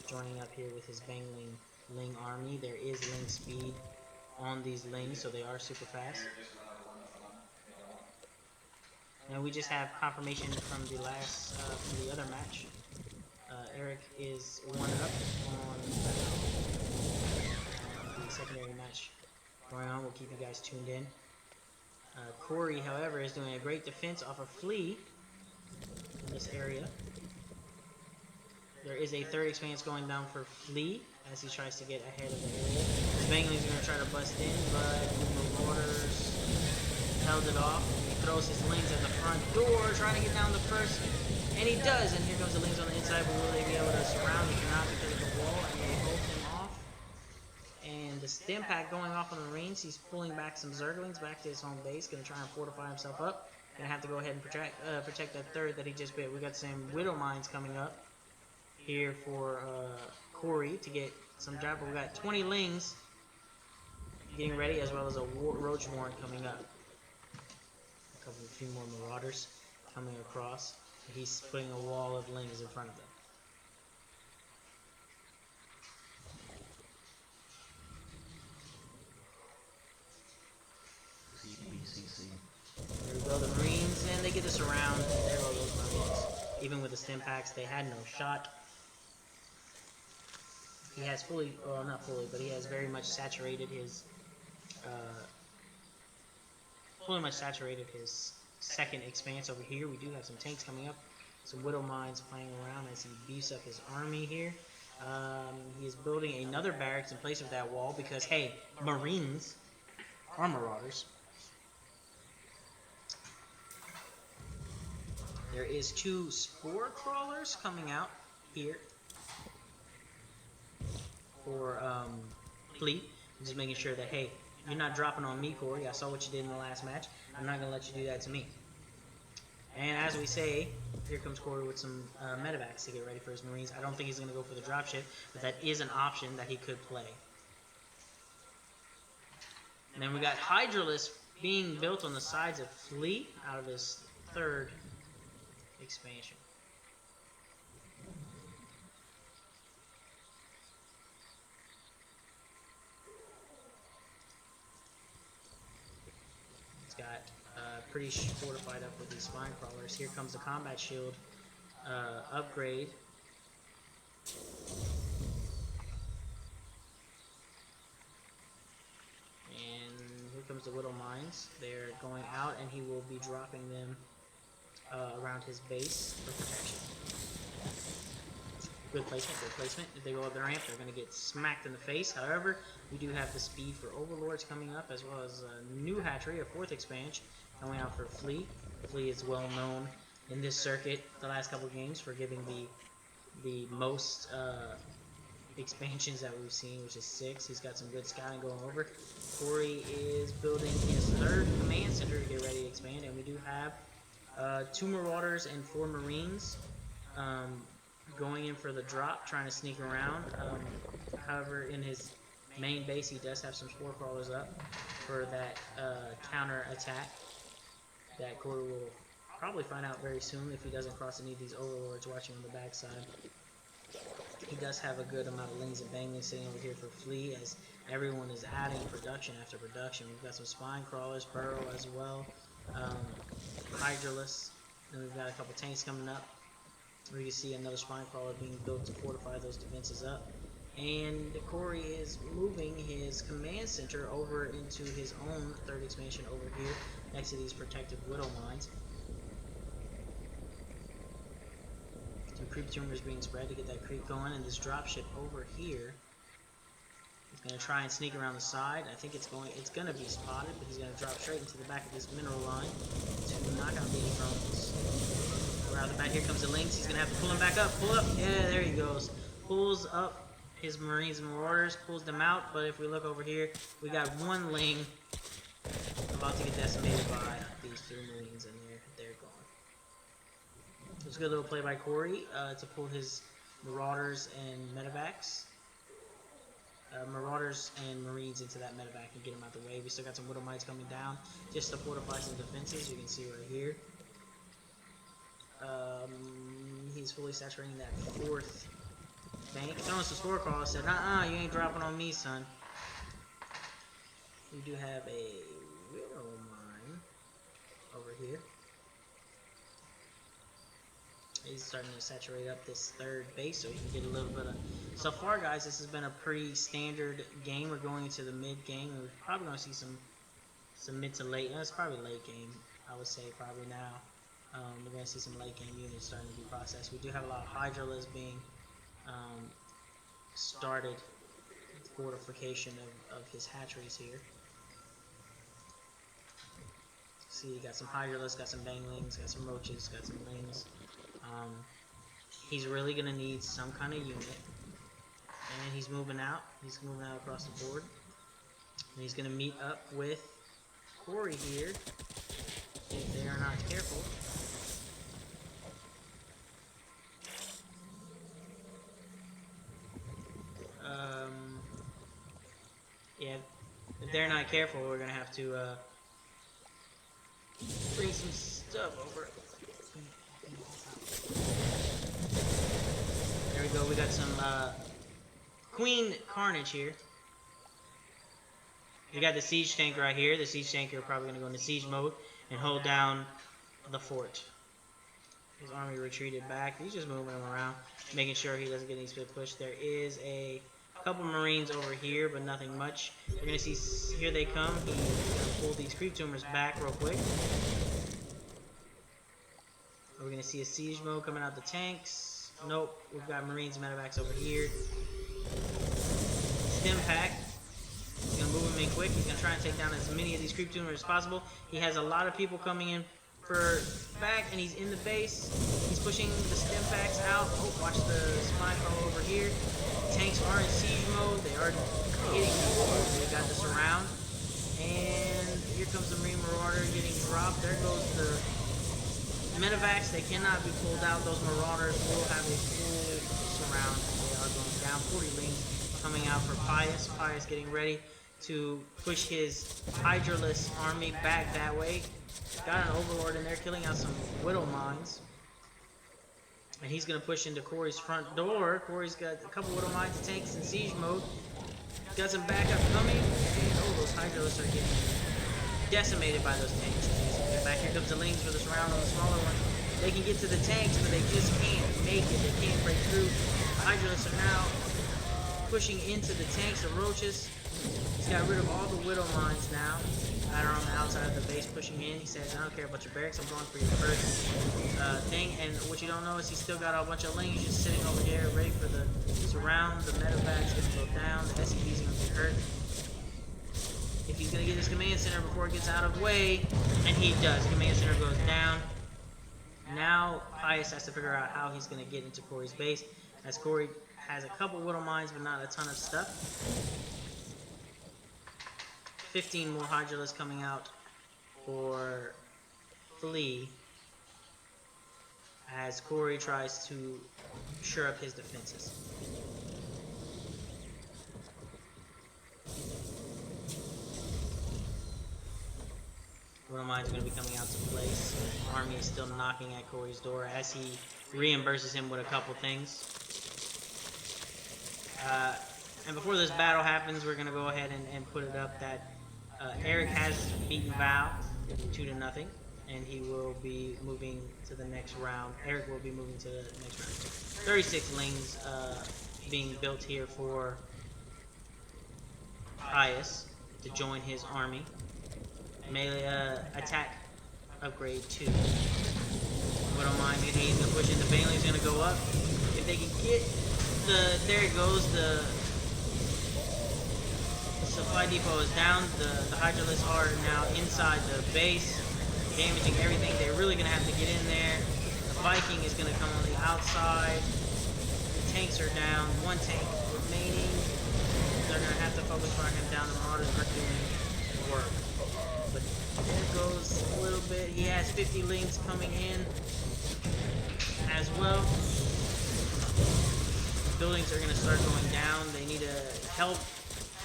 Joining up here with his Bangling Ling army. There is Ling speed on these Lings, so they are super fast. Now we just have confirmation from the last, from the other match. Eric is 1 up on the secondary match going on. We'll keep you guys tuned in. Corey, however, is doing a great defense off of Flea in this area. There is a 3rd expanse going down for Flea as he tries to get ahead of the area. His Banglings are going to try to bust in, but the Marauders held it off. He throws his Lings at the front door, trying to get down the first, and he does. And here comes the Lings on the inside, but will they be able to surround? He cannot because of the wall, and they hold him off. And the stim pack going off on the Marines. He's pulling back some Zerglings back to his home base, going to try and fortify himself up. Gonna have to go ahead and protect that 3rd that he just bit. We got some Widow Mines coming up here for Corey to get some job. We got 20 Lings getting ready, as well as a Roach Warrant coming up. A few more Marauders coming across. He's putting a wall of Lings in front of them. CBCC. There we go, the Marines, and they get us around. There go those Marines. Even with the stim packs, they had no shot. He has fully, well, not fully, but he has very much saturated his, second expanse over here. We do have some tanks coming up, some Widow Mines playing around as he beefs up his army here. He is building another barracks in place of that wall because, hey, Marines are Marauders. There is 2 Spore Crawlers coming out here for Fleet. I'm just making sure that, hey, you're not dropping on me, Corey. I saw what you did in the last match. I'm not going to let you do that to me. And as we say, here comes Corey with some medevacs to get ready for his Marines. I don't think he's going to go for the dropship, but that is an option that he could play. And then we got Hydralisk being built on the sides of Fleet out of his 3rd expansion. It's got pretty fortified up with these spine crawlers. Here comes the combat shield upgrade. And here comes the Widow Mines. They're going out, and he will be dropping them around his base for protection. Good placement, good placement. If they go up the ramp, they're going to get smacked in the face. However, we do have the speed for Overlords coming up, as well as a new hatchery, a 4th expansion, going out for Flea. Flea is well known in this circuit the last couple of games for giving the most expansions that we've seen, which is 6. He's got some good scouting going over. Corey is building his 3rd command center to get ready to expand, and we do have 2 Marauders and 4 Marines going in for the drop, trying to sneak around. However, in his main base, he does have some Spore Crawlers up for that counter attack that Corey will probably find out very soon if he doesn't cross any of these Overlords watching on the backside. He does have a good amount of Lings and Banglings sitting over here for Flea, as everyone is adding production after production. We've got some Spine Crawlers, Burrow as well, Hydralisk, and we've got a couple tanks coming up. We can see another Spine Crawler being built to fortify those defenses up. And Corey is moving his command center over into his own 3rd expansion over here next to these protective Widow Mines. Some creep tumors being spread to get that creep going, and this dropship over here is going to try and sneak around the side. I think it's going to be spotted, but he's going to drop straight into the back of this mineral line to knock out the drones. Around the back, here comes the Lynx. He's going to have to pull him back up. Pull up. Yeah, there he goes. Pulls up his Marines and Marauders, pulls them out, but if we look over here, we got 1 Ling about to get decimated by these 2 Marines, and they're gone. It was a good little play by Corey to pull his Marauders and Medevacs. Marauders and Marines into that Medevac and get them out the way. We still got some Widow Mites coming down just to fortify some defenses. You can see right here. He's fully saturating that 4th bank. Throwing some Spore Crawl, said, you ain't dropping on me, son. We do have a Widow Mine over here. He's starting to saturate up this 3rd base so he can get a little bit of... So far, guys, this has been a pretty standard game. We're going into the mid game. We're probably going to see some mid to late. No, it's probably late game, I would say, probably now. We're going to see some late game units starting to be processed. We do have a lot of Hydralisk being started with fortification of his hatcheries here. See, you got some Hydralisk, got some Banglings, got some Roaches, got some Lings. He's really going to need some kind of unit. And he's moving out. He's moving out across the board. And he's going to meet up with Corey here if they are not careful. Yeah, if they're not careful, we're going to have to bring some stuff over. There we go. We got some Queen Carnage here. We got the siege tank right here. The siege tank are probably going to go into siege mode and hold down the fort. His army retreated back. He's just moving him around, making sure he doesn't get any split push. There is a couple Marines over here, but nothing much. You're going to see, here they come. He's going to pull these creep tumors back real quick. We're going to see a siege mode coming out the tanks. Nope, we've got Marines and Medevacs over here. Stim pack. He's going to move him in quick. He's going to try and take down as many of these creep tumors as possible. He has a lot of people coming in for back, and he's in the base. He's pushing the stim packs out. Oh, watch the spine crawl over here. Tanks are in siege mode. They are hitting the They got the surround. And here comes the Marine Marauder getting dropped. There goes the Medevacs. They cannot be pulled out. Those Marauders will have a full surround. They are going down. 40 Lings coming out for Pius. Pius getting ready to push his Hydralisk army back that way. Got an Overlord in there killing out some Widow Mines. And he's going to push into Corey's front door. Corey's got a couple Widow Mines, tanks in siege mode. Got some backup coming. And oh, those Hydralisks are getting decimated by those tanks. Get back, here comes the Lings for this round on the smaller one. They can get to the tanks, but they just can't make it. They can't break through. The Hydralisks are now pushing into the tanks, the Roaches. He's got rid of all the Widow Mines now that are on the outside of the base pushing in. He says, I don't care about your barracks, I'm going for your first thing. And what you don't know is he's still got a bunch of Lings just sitting over there ready for the surround. The Medevac's going to go down. The SCV's going to get hurt. If he's going to get his command center before it gets out of the way, and he does. Command center goes down. Now Pius has to figure out how he's going to get into Corey's base, as Corey has a couple Widow Mines but not a ton of stuff. 15 more Hydralisks coming out for Flea. as Corey tries to shore up his defenses. Widow Mine's going to be coming out to place. Army is still knocking at Corey's door as he reimburses him with a couple things. And before this battle happens, we're going to go ahead and put it up that Eric has beaten Val 2-0, and he will be moving to the next round. Eric will be moving to the next round. 36 lanes being built here for Pius to join his army. Melee attack upgrade 2. Widow Mine he's gonna push in. The Baneling's gonna go up. If they can get there it goes. The supply depot is down. The Hydralisks are now inside the base, damaging everything. They're really gonna have to get in there. The Viking is gonna come on the outside. The tanks are down. One tank remaining. They're gonna have to focus fire him down. The Marauders are doing work. But there goes a little bit. He has 50 links coming in as well. Buildings are going to start going down. They need to help.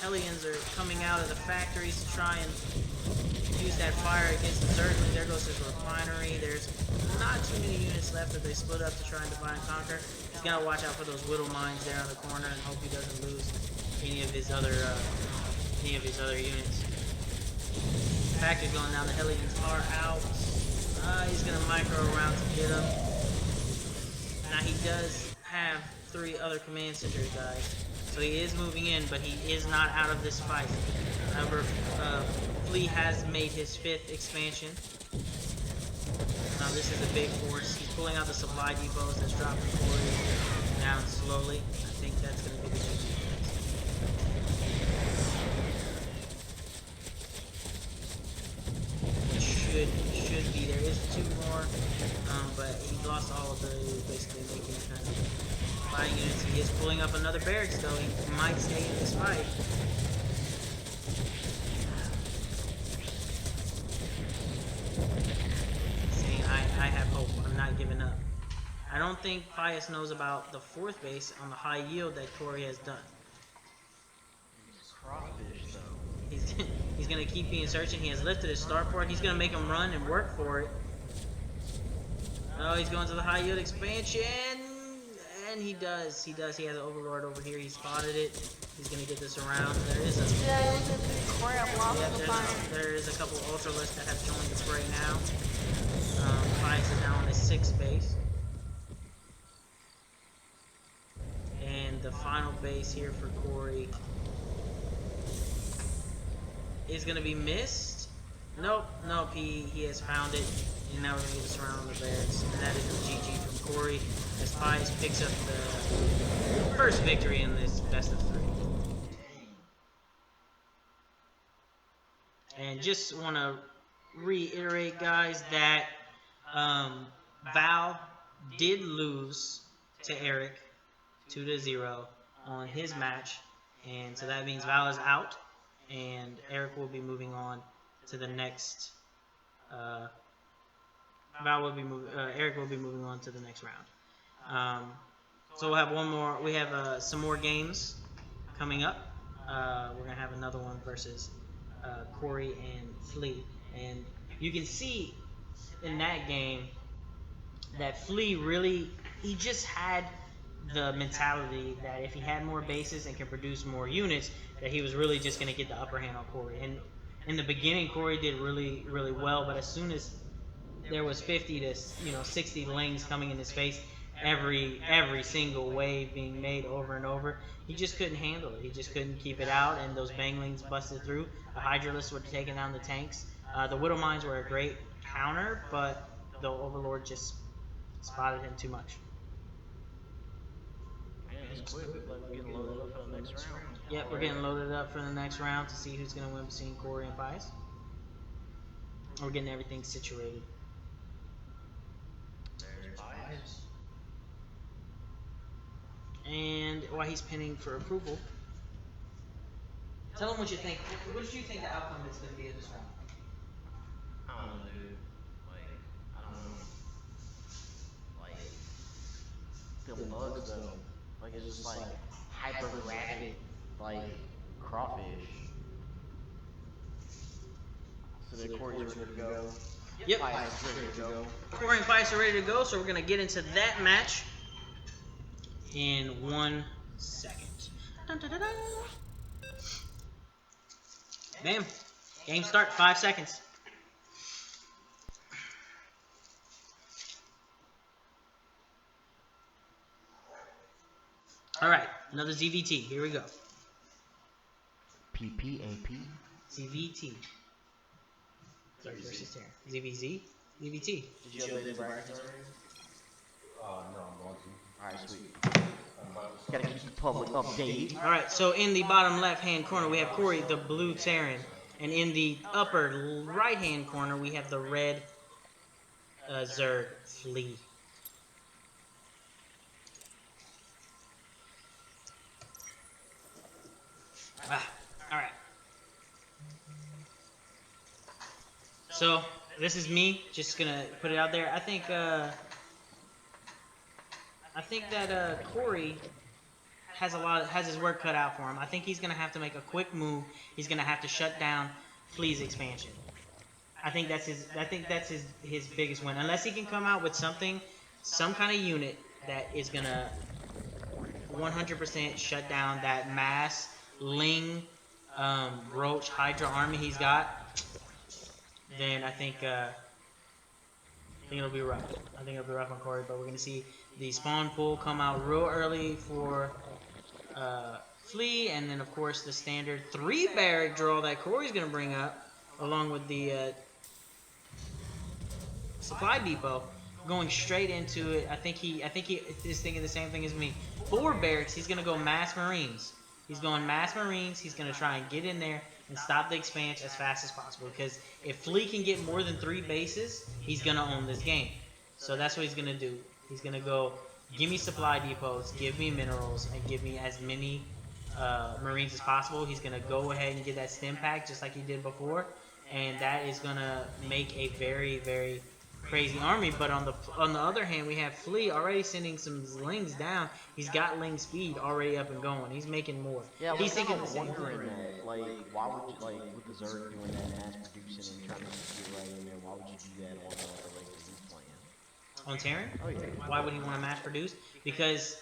Hellions are coming out of the factories to try and use that fire against the Zerg. There goes his refinery. There's not too many units left that they split up to try and divide and conquer. He's got to watch out for those Widow Mines there on the corner and hope he doesn't lose any of his other units. Factory's going down. The Hellions are out. He's going to micro around to get them. Now he does have 3 other command centers, guys. So he is moving in, but he is not out of this fight. However, Flea has made his 5th expansion. Now this is a big force. He's pulling out the supply depots. That's dropping Corey down slowly. I think that's going to be the GG. Should be. There is 2 more, but he lost all of the basically making kind of fighting units. He is pulling up another barracks though. He might stay in this fight. Saying I have hope. I'm not giving up. I don't think Pius knows about the 4th base on the high yield that Corey has done. Crawfish though. He's gonna keep being searching. He has lifted his starport. He's gonna make him run and work for it. Oh, he's going to the high yield expansion, and he does. He has an overlord over here. He spotted it. He's gonna get this around. There is a there is a couple of ultralists that have joined the fray now. Pius is now on his 6th base, and the final base here for Corey is going to be missed. Nope, he has found it, and now we're going to get this around on the barracks, and that is a GG from Corey as Pius picks up the first victory in this best of 3. And just want to reiterate, guys, that Val did lose to Eric 2-0 on his match, and so that means Val is out. And Eric will be moving on to the next. Eric will be moving on to the next round. So we'll have one more. We have some more games coming up. We're gonna have another one versus Corey and Flea, and you can see in that game that Flea he just had the mentality that if he had more bases and can produce more units, that he was really just going to get the upper hand on Corey. And in the beginning, Corey did really, really well, but as soon as there was 50 to 60 lanes coming in his face, every single wave being made over and over, he just couldn't handle it. He just couldn't keep it out, and those banglings busted through. The Hydralisks were taking down the tanks. The Widow Mines were a great counter, but the Overlord just spotted him too much. Quick. We're getting loaded up for the next round. Yep, we're getting loaded up for the next round to see who's going to win between Corey and Pius. We're getting everything situated. There's Pius. And while he's pinning for approval, tell him what you think. What do you think the outcome is going to be of this round? I don't know, dude. I don't know. bugs though. Like it's just like hyper rapid, like crawfish. So that Corey's ready to go. Yep. Pius is ready to go. Corey and Pius are ready to go, so we're gonna get into that match in 1 second. Dun, dun, dun, dun. Bam. Game start, 5 seconds. Alright, another ZVT. Here we go. PPAP. ZVT. Zerg versus Terran. ZVZ? ZVT. Did you update the brackets already? No, I'm going to. Alright, sweet. Gotta keep the public updated. Alright, so in the bottom left-hand corner, we have Corey, the blue Terran. And in the upper right-hand corner, we have the red Zerg Flea. Alright. So, this is me, just gonna put it out there. I think that Corey has his work cut out for him. I think he's gonna have to make a quick move. He's gonna have to shut down Flea's expansion. I think that's his biggest win. Unless he can come out with some kind of unit that is gonna 100% shut down that mass Ling, Roach, Hydra army he's got, then I think it'll be rough. I think it'll be rough on Corey, but we're gonna see the spawn pool come out real early for Flea, and then of course the standard 3 barrack draw that Corey's gonna bring up, along with the supply depot, going straight into it. I think he is thinking the same thing as me. 4 barracks. He's gonna go mass Marines. He's going mass Marines. He's gonna try and get in there and stop the expansion as fast as possible. Because if Flea can get more than 3 bases, he's gonna own this game. So that's what he's gonna do. He's gonna go, give me supply depots, give me minerals, and give me as many Marines as possible. He's gonna go ahead and get that stim pack just like he did before, and that is gonna make a very, very crazy army. But on the other hand, we have Flea already sending some Lings down. He's got Ling speed already up and going. He's making more. Yeah, he's thinking the same wondering thing. that, like, why would you, like, with the Zerg doing that mass producing and trying to get right in there, why would you do that on the race that he's playing? On Terran? Oh yeah. Why would he want to mass produce? Because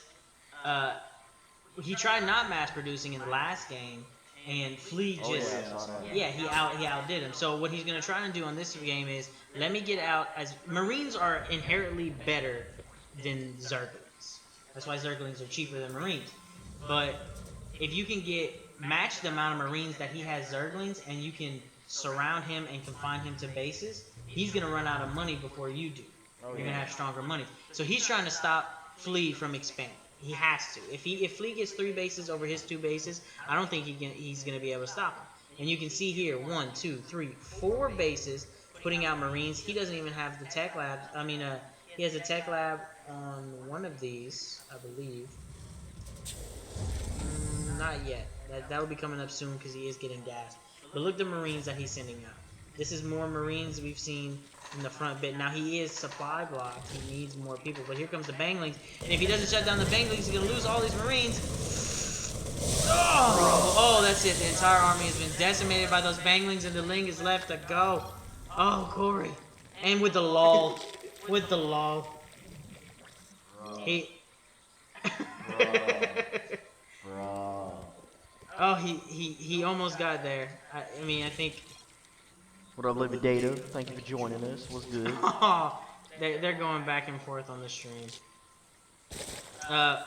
he tried not mass producing in the last game, and Flea just he outdid him. So what he's gonna try and do on this game is, let me get out, as Marines are inherently better than Zerglings. That's why Zerglings are cheaper than Marines. But if you can match the amount of Marines that he has Zerglings, and you can surround him and confine him to bases, he's gonna run out of money before you do. You're gonna have stronger money. So he's trying to stop Flea from expanding. He has to. If Flea gets 3 bases over his 2 bases, I don't think he's gonna be able to stop him. And you can see here, 1, 2, 3, 4 bases putting out Marines. He doesn't even have the tech lab. I mean, he has a tech lab on one of these, I believe. Not yet. That will be coming up soon because he is getting gas. But look at the Marines that he's sending out. This is more Marines we've seen in the front bit. Now he is supply blocked. He needs more people. But here comes the Banglings. And if he doesn't shut down the Banglings, he's going to lose all these Marines. Oh, that's it. The entire army has been decimated by those Banglings, and the Ling is left to go. Oh, Corey. And with the lull. With the lull. He... Bro. Oh, he almost got there. I mean, I think... What up, Living Data? Thank you for joining us. What's good? Oh, they're going back and forth on the stream. But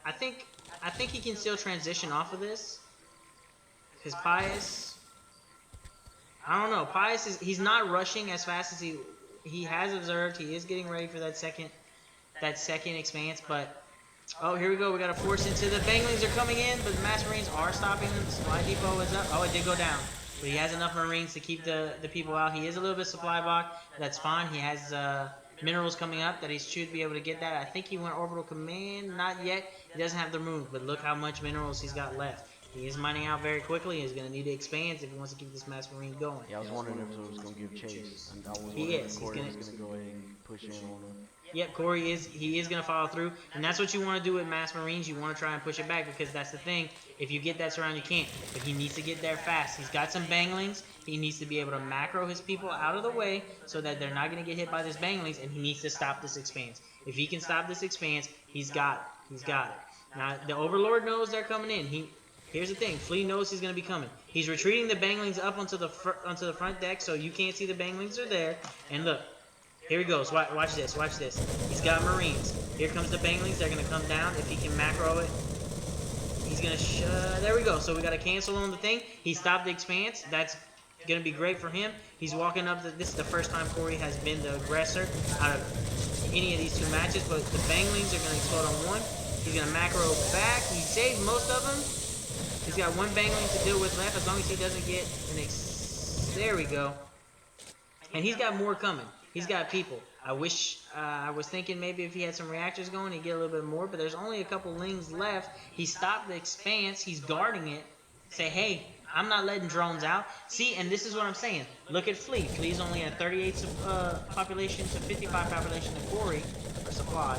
I think he can still transition off of this. Cause Pius, I don't know. Pius he's not rushing as fast as he has observed. He is getting ready for that second expanse, but. Oh, here we go. We got to force into the Banglings are coming in, but the Mass Marines are stopping them. The supply depot is up. Oh, it did go down. But he has enough Marines to keep the people out. He is a little bit supply blocked. That's fine. He has minerals coming up that he should be able to get that. I think he went orbital command. Not yet. He doesn't have the move, but look how much minerals he's got left. He is mining out very quickly. He's going to need to expand if he wants to keep this mass marine going. Yeah, I was wondering if it was going to give chase. And I was He wondering is. if Corey was going to go ahead and push in on him. Yep, Corey is. He is going to follow through, and that's what you want to do with mass marines. You want to try and push it back because that's the thing. If you get that surround, you can't. But he needs to get there fast. He's got some banglings. He needs to be able to macro his people out of the way so that they're not going to get hit by this banglings, and he needs to stop this expanse. If he can stop this expanse, he's got it. He's got it. Now the Overlord knows they're coming in. Here's the thing. Flea knows he's going to be coming. He's retreating the banglings up onto the front deck so you can't see the banglings are there. And look. Here he goes. Watch this. Watch this. He's got marines. Here comes the banglings. They're going to come down. If he can macro it, he's going to there we go. So we got to cancel on the thing. He stopped the expanse. That's going to be great for him. He's walking up. This is the first time Corey has been the aggressor out of any of these two matches. But the banglings are going to explode on one. He's going to macro back. He saved most of them. He's got one bangling to deal with left as long as he doesn't get an there we go. And he's got more coming. He's got people. I wish, I was thinking maybe if he had some reactors going, he'd get a little bit more, but there's only a couple lings left. He stopped the expanse. He's guarding it. Say, hey, I'm not letting drones out. See, and this is what I'm saying. Look at Flea. Flea's only at 38 population to 55 population to Corey, or supply.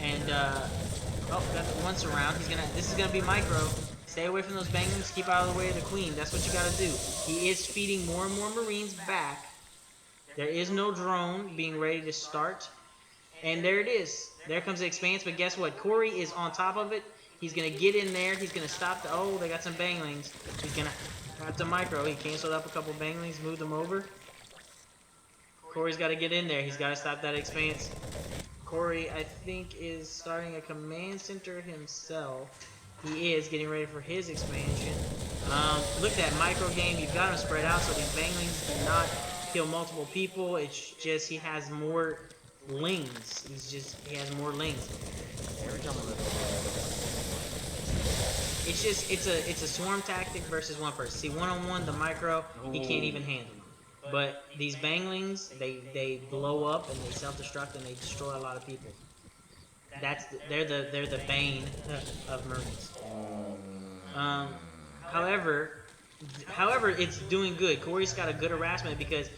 And, oh, got the one surround. This is gonna be micro. Stay away from those banglings. Keep out of the way of the queen. That's what you gotta do. He is feeding more and more marines back. There is no drone being ready to start. And there it is. There comes the expanse, but guess what? Corey is on top of it. He's going to get in there. He's going to stop the... Oh, they got some banglings. He's going to have to micro. He canceled up a couple banglings, moved them over. Corey's got to get in there. He's got to stop that expanse. Corey, I think, is starting a command center himself. He is getting ready for his expansion. Look at that micro game. You've got him spread out so these banglings do not kill multiple people. It's just he has more lings. He has more lings. Every time I look It's just it's a swarm tactic versus one person. See, one-on-one, the micro, he can't even handle. But these banglings, they blow up and they self-destruct and they destroy a lot of people. They're the bane of marines. However, it's doing good. Corey's got a good harassment because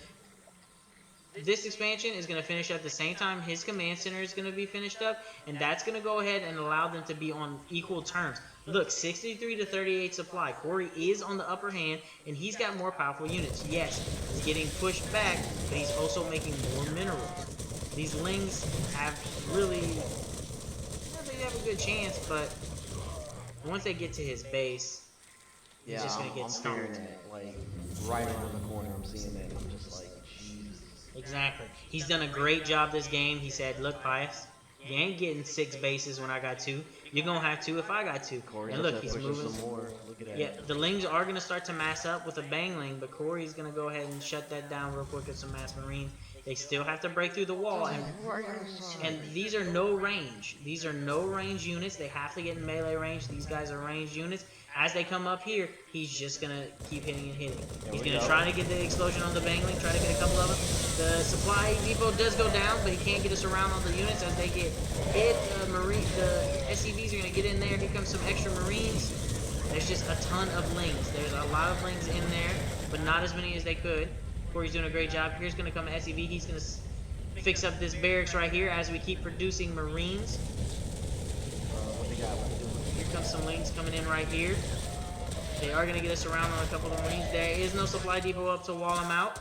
this expansion is going to finish at the same time his command center is going to be finished up, and that's going to go ahead and allow them to be on equal terms. Look, 63 to 38 supply. Corey is on the upper hand, and he's got more powerful units. Yes, he's getting pushed back, but he's also making more minerals. These lings have really, they have a good chance, but once they get to his base, he's just gonna get stoned. That, like, right around the corner, I'm seeing that, and I'm just like, Jesus. Exactly. He's done a great job this game. He said, look, Pius, you ain't getting 6 bases when I got 2. You're gonna have 2 if I got 2. Corey's and look, he's moving some more. Look at that. Yeah, the lings are gonna start to mass up with a bangling, but Corey's gonna go ahead and shut that down real quick with some mass marine. They still have to break through the wall, and these are no range. These are no range units. They have to get in melee range. These guys are ranged units. As they come up here, he's just gonna keep hitting and hitting. He's gonna try to get the explosion on the bangling, try to get a couple of them. The supply depot does go down, but he can't get us around on the units as they get hit. The SCVs are gonna get in there. Here comes some extra marines. There's just a ton of lings. There's a lot of lings in there, but not as many as they could. Corey's doing a great job. Here's gonna come an SCV. He's gonna fix up this barracks right here as we keep producing marines. What they got? Here comes some lings coming in right here. They are going to get us around on a couple of marines. There is no supply depot up to wall them out.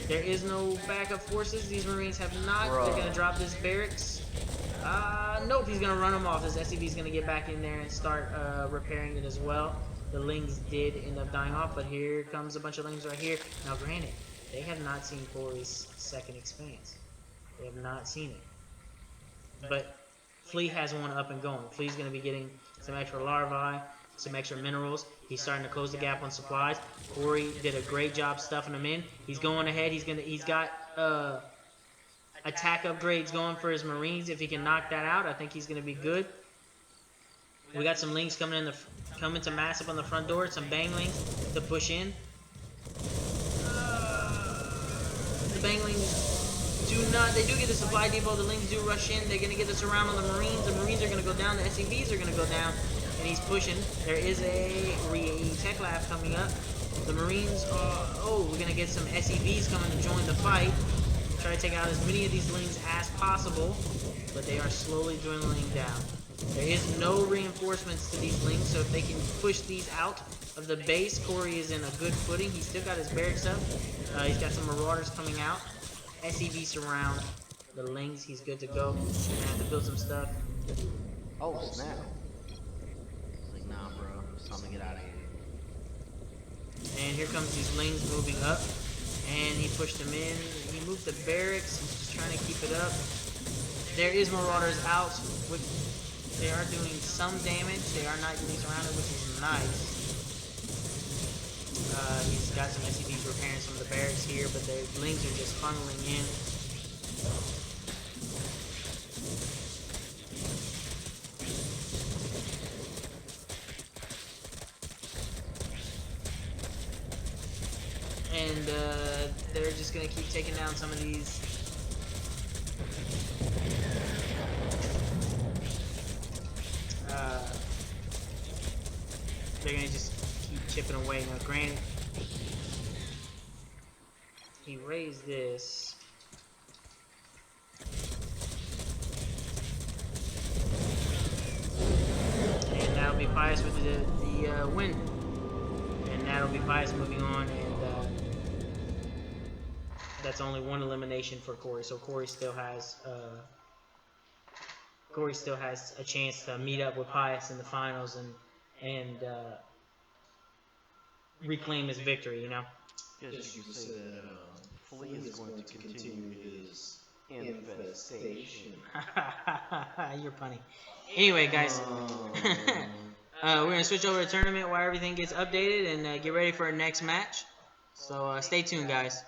There is no backup forces. These marines have not. They're going to drop this barracks. Nope, he's going to run them off. This SCV is going to get back in there and start repairing it as well. The lings did end up dying off, but here comes a bunch of lings right here. Now, granted, they have not seen Corey's second expanse. They have not seen it. But Flea has one up and going. Flea's going to be getting some extra larvae, some extra minerals. He's starting to close the gap on supplies. Corey did a great job stuffing them in. He's going ahead. He's got attack upgrades going for his marines. If he can knock that out, I think he's going to be good. We got some lings coming to mass up on the front door. Some banglings to push in. The banglings they do get the supply depot. The lings do rush in. They're going to get us around on the marines. The marines are going to go down. The SCVs are going to go down. and he's pushing. There is a tech lab coming up. The Marines are. Oh, we're gonna get some SEVs coming to join the fight. Try to take out as many of these lings as possible, but they are slowly dwindling down. There is no reinforcements to these lings, so if they can push these out of the base, Corey is in a good footing. He's still got his barracks up. He's got some marauders coming out. SEV surround the lings. He's good to go. Gonna have to build some stuff. Oh snap! It's like, nah, bro. It's time to get out of here. And here comes these lings moving up. And he pushed them in. He moved the barracks. He's just trying to keep it up. There is marauders out. Which they are doing some damage. They are not getting surrounded, which is nice. He's got some SCVs repairing some of the barracks here, but the lings are just funneling in. And they're just gonna keep taking down some of these. They're gonna just keep chipping away. Now, granted, he raised this. And that'll be Pius with the win. And that'll be Pius moving on, and that's only one elimination for Corey. So Corey still has a chance to meet up with Pius in the finals and reclaim his victory. You know. Yes, you could say that Flea is going to continue his infestation. You're funny. Anyway, guys, we're gonna switch over to tournament while everything gets updated and get ready for our next match. So stay tuned, guys.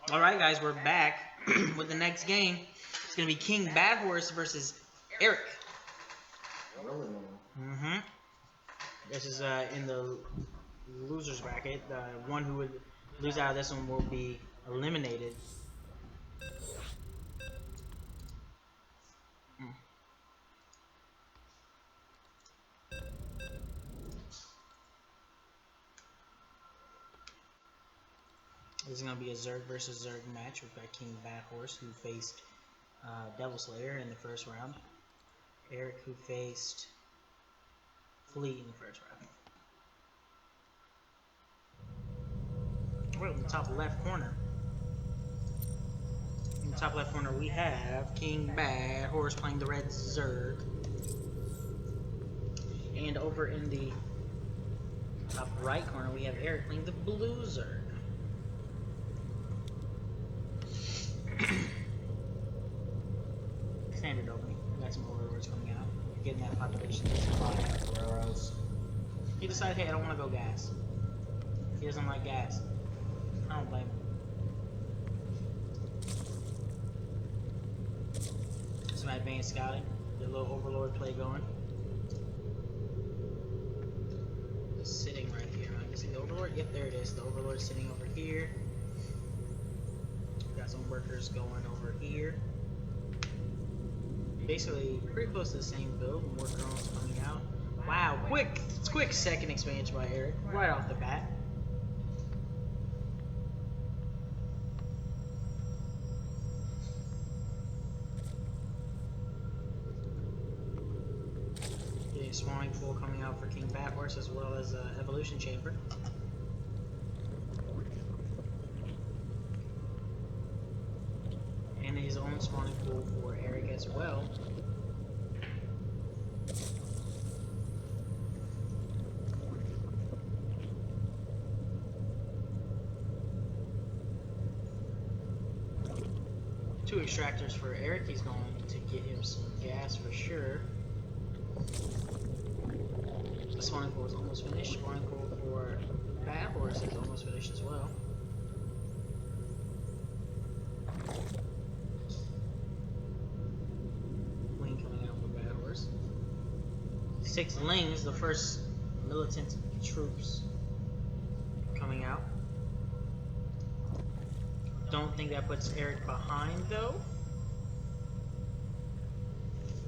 Alright guys, we're back with the next game. It's going to be King Bad Horse versus Eric. Mm-hmm. This is in the loser's bracket. The one who would lose out of this one will be eliminated. This is going to be a Zerg versus Zerg match. We've got King Bad Horse, who faced Devil Slayer in the first round. Eric, who faced Fleet in the first round. Right in the top left corner. In the top left corner, we have King Bad Horse playing the red Zerg. And over in the top right corner, we have Eric playing the blue Zerg. Standard opening. We got some overlords coming out. Getting that population supply everywhere else. He decided, hey, I don't want to go gas. He doesn't like gas. I don't blame him. Some advanced scouting. Get a little overlord play going. Just sitting right here. I can see the overlord. Yep, there it is. The overlord sitting over here. Got some workers going over here. Basically, pretty close to the same build. More drones coming out. Wow, quick second expansion by Eric right off the bat. Getting spawning pool coming out for King Bad Horse as well as Evolution Chamber. And his own spawning pool for Eric as well. Two extractors for Eric. He's going to get him some gas for sure. The spawning pool is almost finished. Spawning pool for Bad Horse is almost finished as well. Wing coming out for Bad Horse. 6 Lings, the first militant troops coming out. Don't think that puts Eric behind though.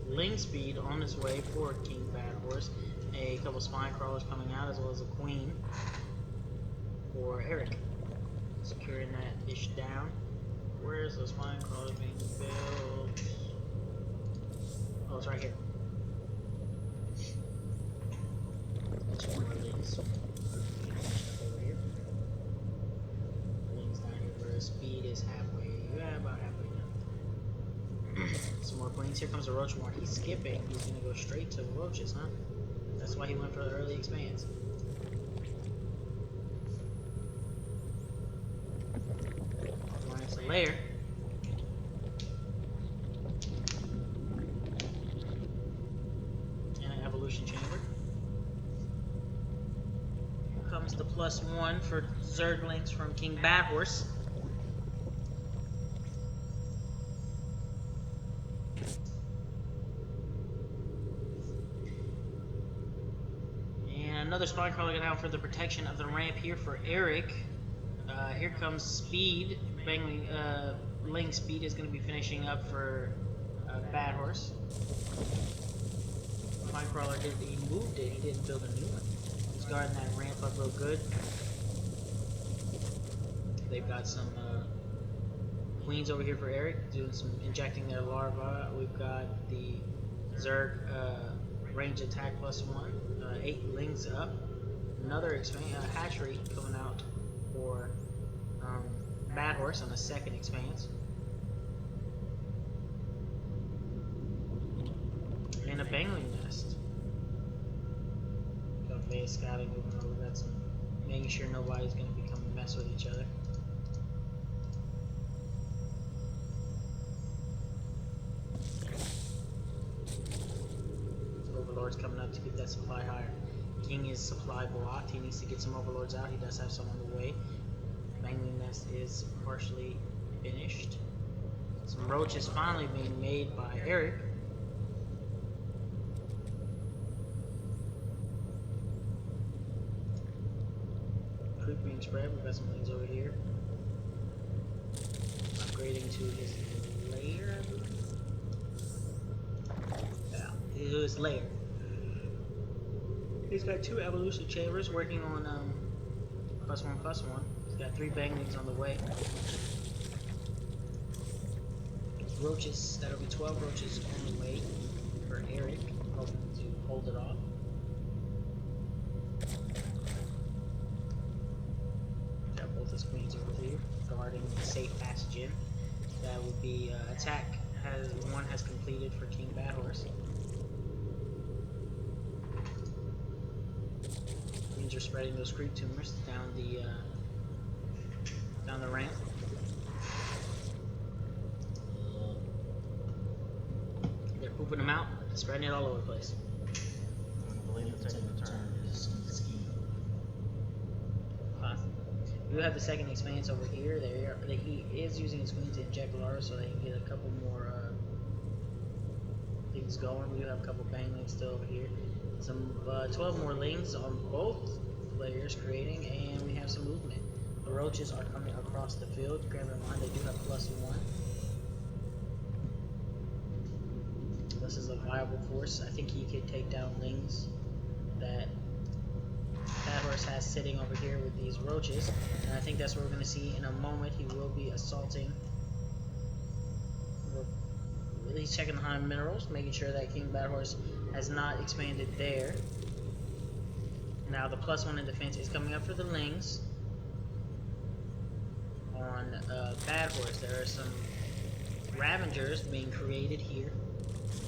Ling speed on his way for King Bad Horse. A couple spine crawlers coming out as well as a queen for Eric. Securing that dish down. Where's the spine crawler being built? Oh, it's right here. That's one of these. Over here. Ling's down here where his speed is halfway. Yeah, about halfway down. Some more planes. Here comes a roach more. He's skipping. He's gonna go straight to the roaches, huh? That's why he went for the early expanse. It's a layer. And an evolution chamber. Here comes the +1 for Zerglings from King Bad Horse. Another spine crawler going out for the protection of the ramp here for Eric. Here comes Speed. Bangling, Ling Speed is going to be finishing up for Bad Horse. Spine crawler he moved it. He didn't build a new one. He's guarding that ramp up real good. They've got some queens over here for Eric, doing some injecting their larvae. We've got the Zerg range attack +1. 8 Lings up. Another hatchery coming out for Bad Horse on the second expanse. And a Bangling nest. Got base scouting moving over. That's making sure nobody's going to become a mess with each other. Overlords coming up to get that supply higher. King is supply blocked. He needs to get some overlords out. He does have some on the way. Bangling nest is partially finished. Some roaches finally being made by Eric. Creep being spread. We've got some things over here. Upgrading to his lair, I believe. Yeah, his lair. He's got 2 evolution chambers working on +1/+1. He's got 3 banglings on the way. Roaches, that'll be 12 roaches on the way for Eric, hoping to hold it off. Got both his queens over here, guarding the safe passage in. That would be attack. One has completed for King Bad Horse. Queens are spreading those creep tumors down the ramp. They're pooping them out, spreading it all over the place. I believe the taking the turn is ski. We do have the second expanse over here. He is using his queen to inject Lara so they can get a couple more things going. We do have a couple banglings still over here. Some 12 more lings on both players creating, and we have some movement. The roaches are coming across the field. Grab in mind they do have +1. This is a viable force. I think he could take down lings that Bad Horse has sitting over here with these roaches, and I think that's what we're going to see in a moment. He will be assaulting. He's checking the high minerals, making sure that King Bad Horse has not expanded there. Now the +1 in defense is coming up for the lings on Bad Horse. There are some Ravengers being created here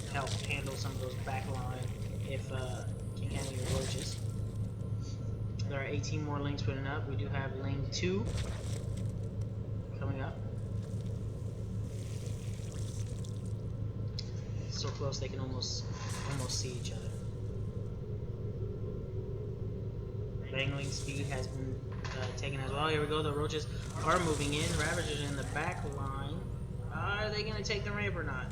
to help handle some of those backline if King has any roaches. There are 18 more lings putting up. We do have ling 2 coming up. So close they can almost see each other. Bangling speed has been taken as well. Here we go. The roaches are moving in. Ravagers in the back line. Are they going to take the ramp or not?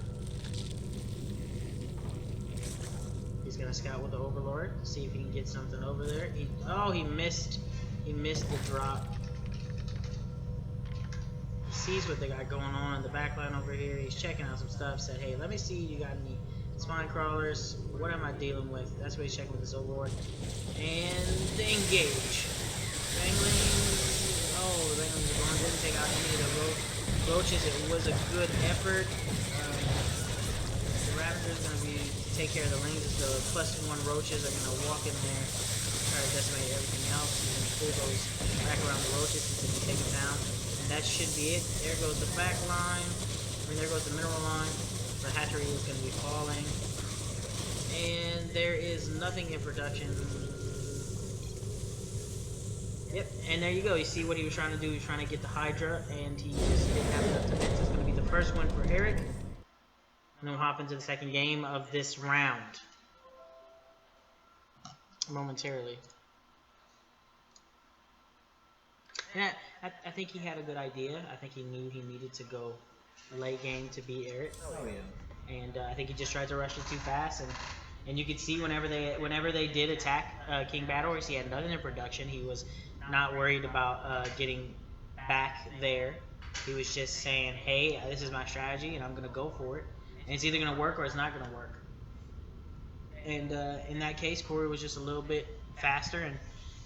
He's going to scout with the Overlord. See if he can get something over there. He missed. He missed the drop. He sees what they got going on in the back line over here. He's checking out some stuff. Said, hey, let me see you got any spine crawlers. What am I dealing with? That's what he's checking with his Overlord. And engage. Bangling. Oh, the Banglings are going. Didn't take out any of the roaches. It was a good effort. The Ravager is going to take care of the lings. The +1 roaches are going to walk in there, try to decimate everything else. He's going to pull those back around the roaches so they can take them down. And that should be it. There goes the back line. There goes the mineral line. The hatchery is going to be falling. And there is nothing in production. Yep, and there you go. You see what he was trying to do. He was trying to get the Hydra, and he just didn't have enough defense. It's going to be the first one for Eric. And then we'll hop into the second game of this round. Momentarily. And I think he had a good idea. I think he knew he needed to go late game to beat Eric. Oh yeah. And I think he just tried to rush it too fast. And you could see whenever they did attack King Bad Horse, he had nothing in production. He was not worried about getting back there. He was just saying, hey, this is my strategy, and I'm going to go for it. And it's either going to work or it's not going to work. And in that case, Corey was just a little bit faster,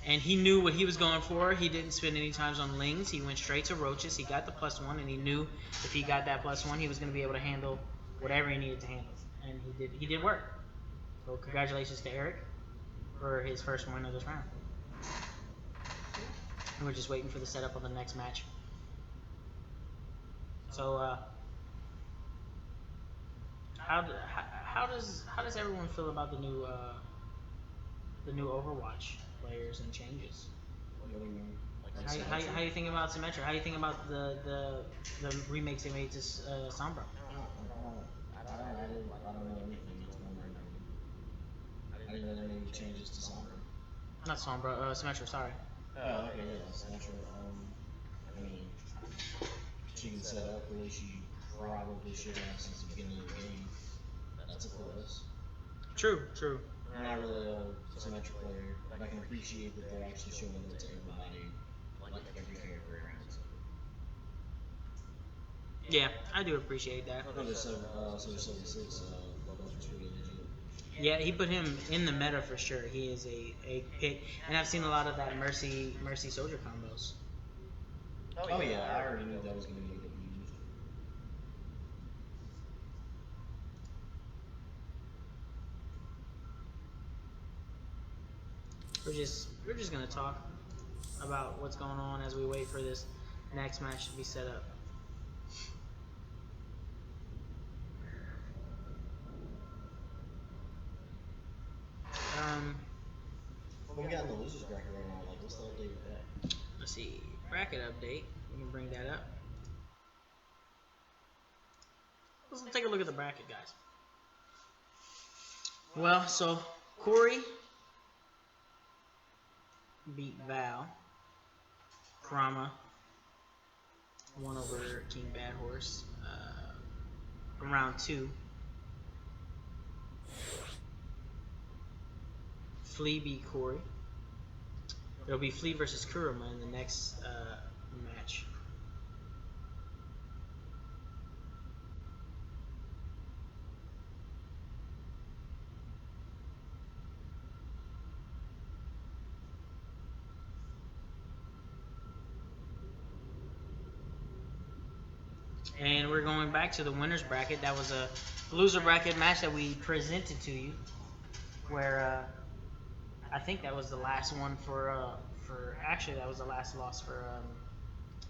and he knew what he was going for. He didn't spend any time on lings. He went straight to roaches. He got the +1, and he knew if he got that +1, he was going to be able to handle whatever he needed to handle. And he did work. So congratulations to Eric for his first win of this round. And we're just waiting for the setup on the next match. So how does everyone feel about the new Overwatch players and changes? What do you mean? How you think about Symmetra? How do you think about the remakes they made to Sombra? I don't know anything going on right now. I didn't know there were any changes to Sombra. Not Sombra, Symmetra, sorry. Oh, okay, yeah, Symmetra. I mean, she can set up the way she probably should have since the beginning of the game, that's a plus. True, true. I'm not really a symmetric player, but I can appreciate that they're actually showing it to everybody, like every character around. So. Yeah, I do appreciate that. No, there's 76, Lopez was pretty legit. Yeah, he put him in the meta for sure. He is a pick, and I've seen a lot of that Mercy Soldier combos. Oh yeah, I already knew that was going to be used. We're just gonna talk about what's going on as we wait for this next match to be set up. What we got in the losers bracket right now? Like, what's the update with that? Let's see, bracket update. We can bring that up. Let's take a look at the bracket, guys. Well, so Corey beat Val. Krama won over King Bad Horse from round 2. Flea beat Corey. It'll be Flea versus Kurama in the next match. And we're going back to the winner's bracket. That was a loser bracket match that we presented to you, where I think that was the last one for actually that was the last loss for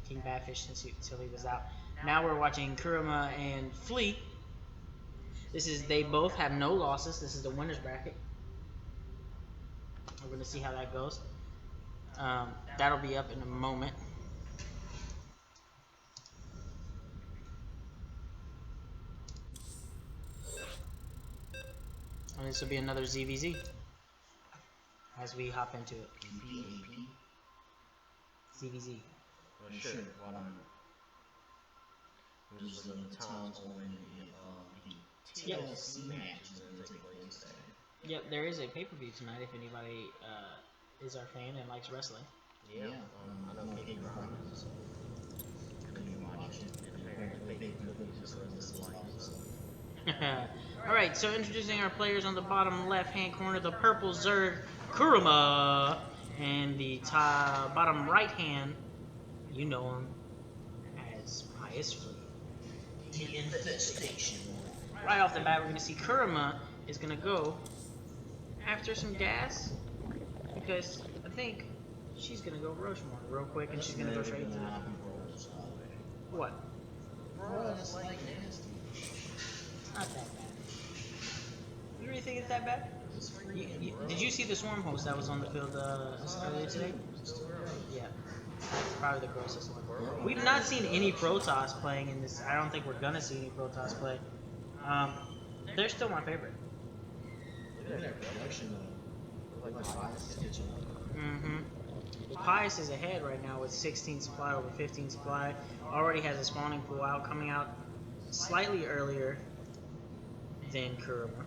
King Badfish until he was out. Now we're watching Kurama and Flea. They both have no losses. This is the winner's bracket. We're gonna see how that goes. That'll be up in a moment. And this will be another ZVZ as we hop into it. ZVZ. Oh, shit. There's the towns only TLC matches that take place today. Yep, there is a pay-per-view tonight if anybody is our fan and likes wrestling. Yeah, I know Katie Grimes. Couldn't even watch it. And apparently pay-per-view just doesn't like it, so. Alright, so introducing our players on the bottom left-hand corner, the purple Zerg Kurama, and the bottom right-hand, you know him as Pious Flea. The infestation. Right off the bat, we're going to see Kurama is going to go after some gas, because I think she's going to go Rochemore real quick, and she's going to go straight to what? Bro, that's like nasty. Not that bad. You really think it's that bad? Did you see the Swarm host that was on the field earlier today? Yeah. That's probably the grossest one. We've not seen any Protoss playing in this. I don't think we're going to see any Protoss play. They're still my favorite. Look at that production, though. Like Pious catching up. Mm-hmm. Pious is ahead right now with 16 supply over 15 supply. Already has a spawning pool out, coming out slightly earlier than Kurama.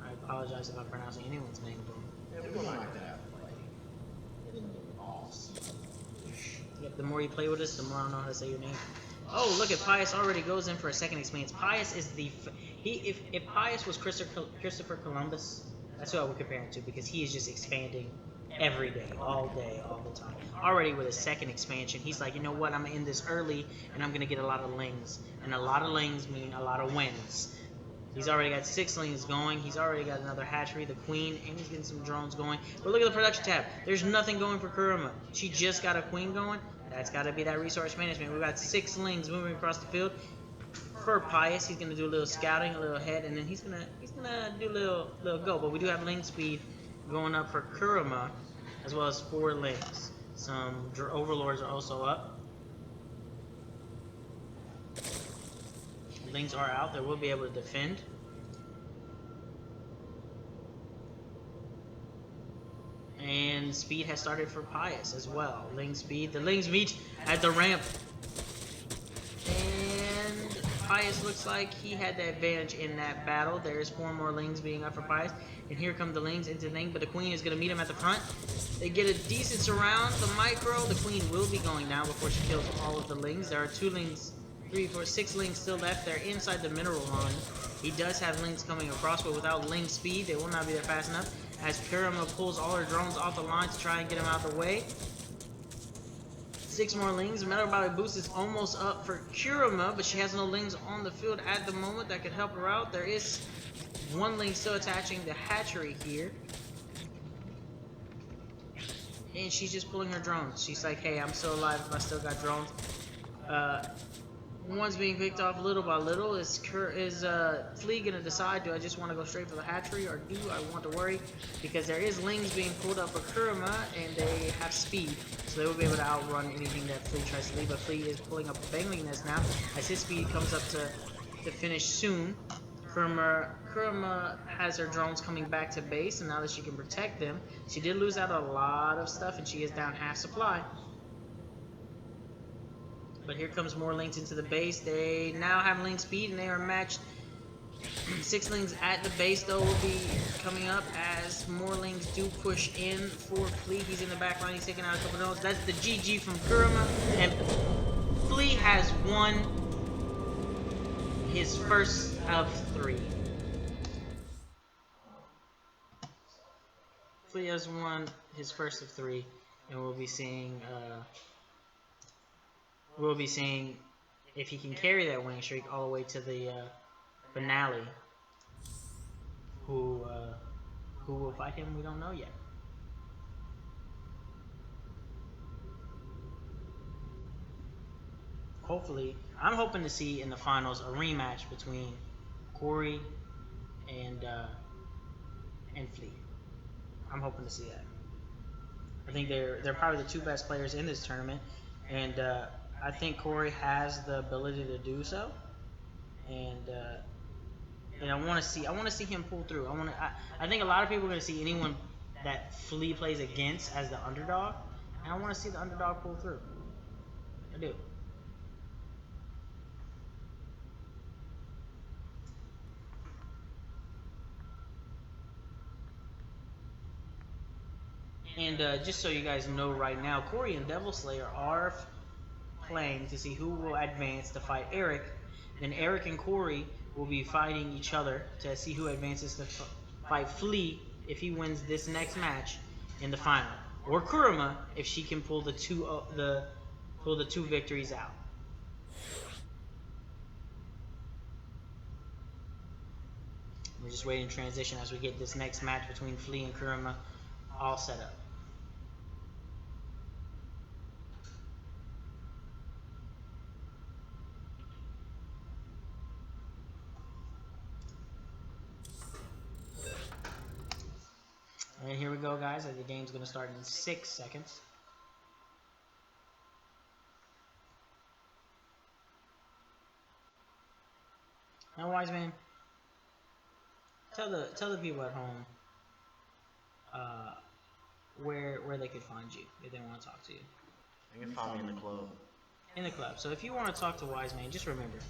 I apologize if I'm pronouncing anyone's name wrong. Yeah, we don't like that. Like, in the off-season. Yep, the more you play with us, the more I know how to say your name. Oh, look at Pious already goes in for a second experience. Pious is the if Pious was Christopher Columbus, that's who I would compare him to, because he is just expanding every day, all the time. Already with his second expansion, he's like, you know what, I'm gonna end this early, and I'm gonna get a lot of lings, and a lot of lings mean a lot of wins. He's already got 6 lings going. He's already got another hatchery, the queen, and he's getting some drones going. But look at the production tab. There's nothing going for Kurama. She just got a queen going. That's got to be that resource management. We've got 6 lings moving across the field. For Pious, he's gonna do a little scouting, a little head, and then he's gonna do a little go. But we do have ling speed going up for Kurama, as well as 4 lings. Some overlords are also up. Lings are out. They will be able to defend. And speed has started for Pius as well. Ling speed. The Lings meet at the ramp. And Pius looks like he had the advantage in that battle. There's 4 more Lings being up for Pius. And here come the Lings into the thing, but the Queen is going to meet him at the front. They get a decent surround. The micro, the Queen will be going down before she kills all of the Lings. There are 2 Lings, 3, 4, 6 Lings still left. They're inside the mineral line. He does have Lings coming across, but without Ling speed, they will not be there fast enough. As Kurama pulls all her drones off the line to try and get him out the way. 6 more Lings. Metal Body Boost is almost up for Kurama, but she has no Lings on the field at the moment that could help her out. There is 1 Ling still attaching the hatchery here. And she's just pulling her drones. She's like, hey, I'm still alive if I still got drones. One's being picked off little by little. Is Flea gonna decide, do I just want to go straight for the hatchery, or do I want to worry? Because there is Lings being pulled up for Kurama, and they have speed, so they will be able to outrun anything that Flea tries to leave. But Flea is pulling up a Bangling Nest now, as his speed comes up to finish soon. Kurama has her drones coming back to base, and now that she can protect them, she did lose out a lot of stuff, and she is down half supply. But here comes more Lings into the base. They now have Ling speed, and they are matched. 6 Lings at the base, though, will be coming up as more Lings do push in for Flea. He's in the back line. He's taking out a couple of notes. That's the GG from Kurama. And Flea has won his first of 3. Flea has won his first of 3, and we'll be seeing if he can carry that winning streak all the way to the finale. Who will fight him, we don't know yet. Hopefully, I'm hoping to see in the finals a rematch between Corey and Flea. I'm hoping to see that. I think they're probably the 2 best players in this tournament, and I think Corey has the ability to do so, and I want to see him pull through. I think a lot of people are going to see anyone that Flea plays against as the underdog, and I want to see the underdog pull through. I do. And just so you guys know right now, Corey and Devil Slayer are playing to see who will advance to fight Eric. Then Eric and Corey will be fighting each other to see who advances to fight Flea if he wins this next match in the final, or Kurama if she can pull the two victories out. We're just waiting to transition as we get this next match between Flea and Kurama all set up. And here we go, guys. The game's going to start in 6 seconds. Now, Wise Man, tell the people at home where they could find you if they want to talk to you. You can find me in the club. In the club. So if you want to talk to Wise Man, just remember,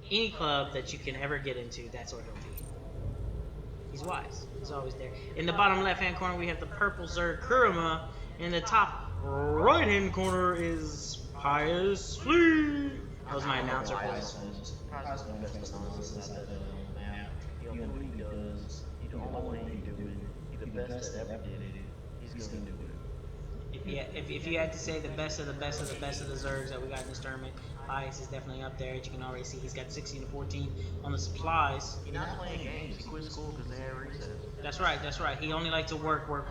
any club that you can ever get into, that's where he'll be. He's wise. He's always there. In the bottom left-hand corner, we have the purple Zerg Kurama. In the top right-hand corner is Pius Flea. That was my announcer voice. Pius is one of the best nonsense I've done on the map. You know what he does. He's the only way he do it. He's the best that ever did it. He's gonna do it. If you had to say the best of the best of the best of the Zergs that we got in this tournament, Pius is definitely up there. As you can already see, he's got 16 to 14 on the supplies. He's not playing games. He quit school because they had recess. That's right. That's right. He only liked to work. He was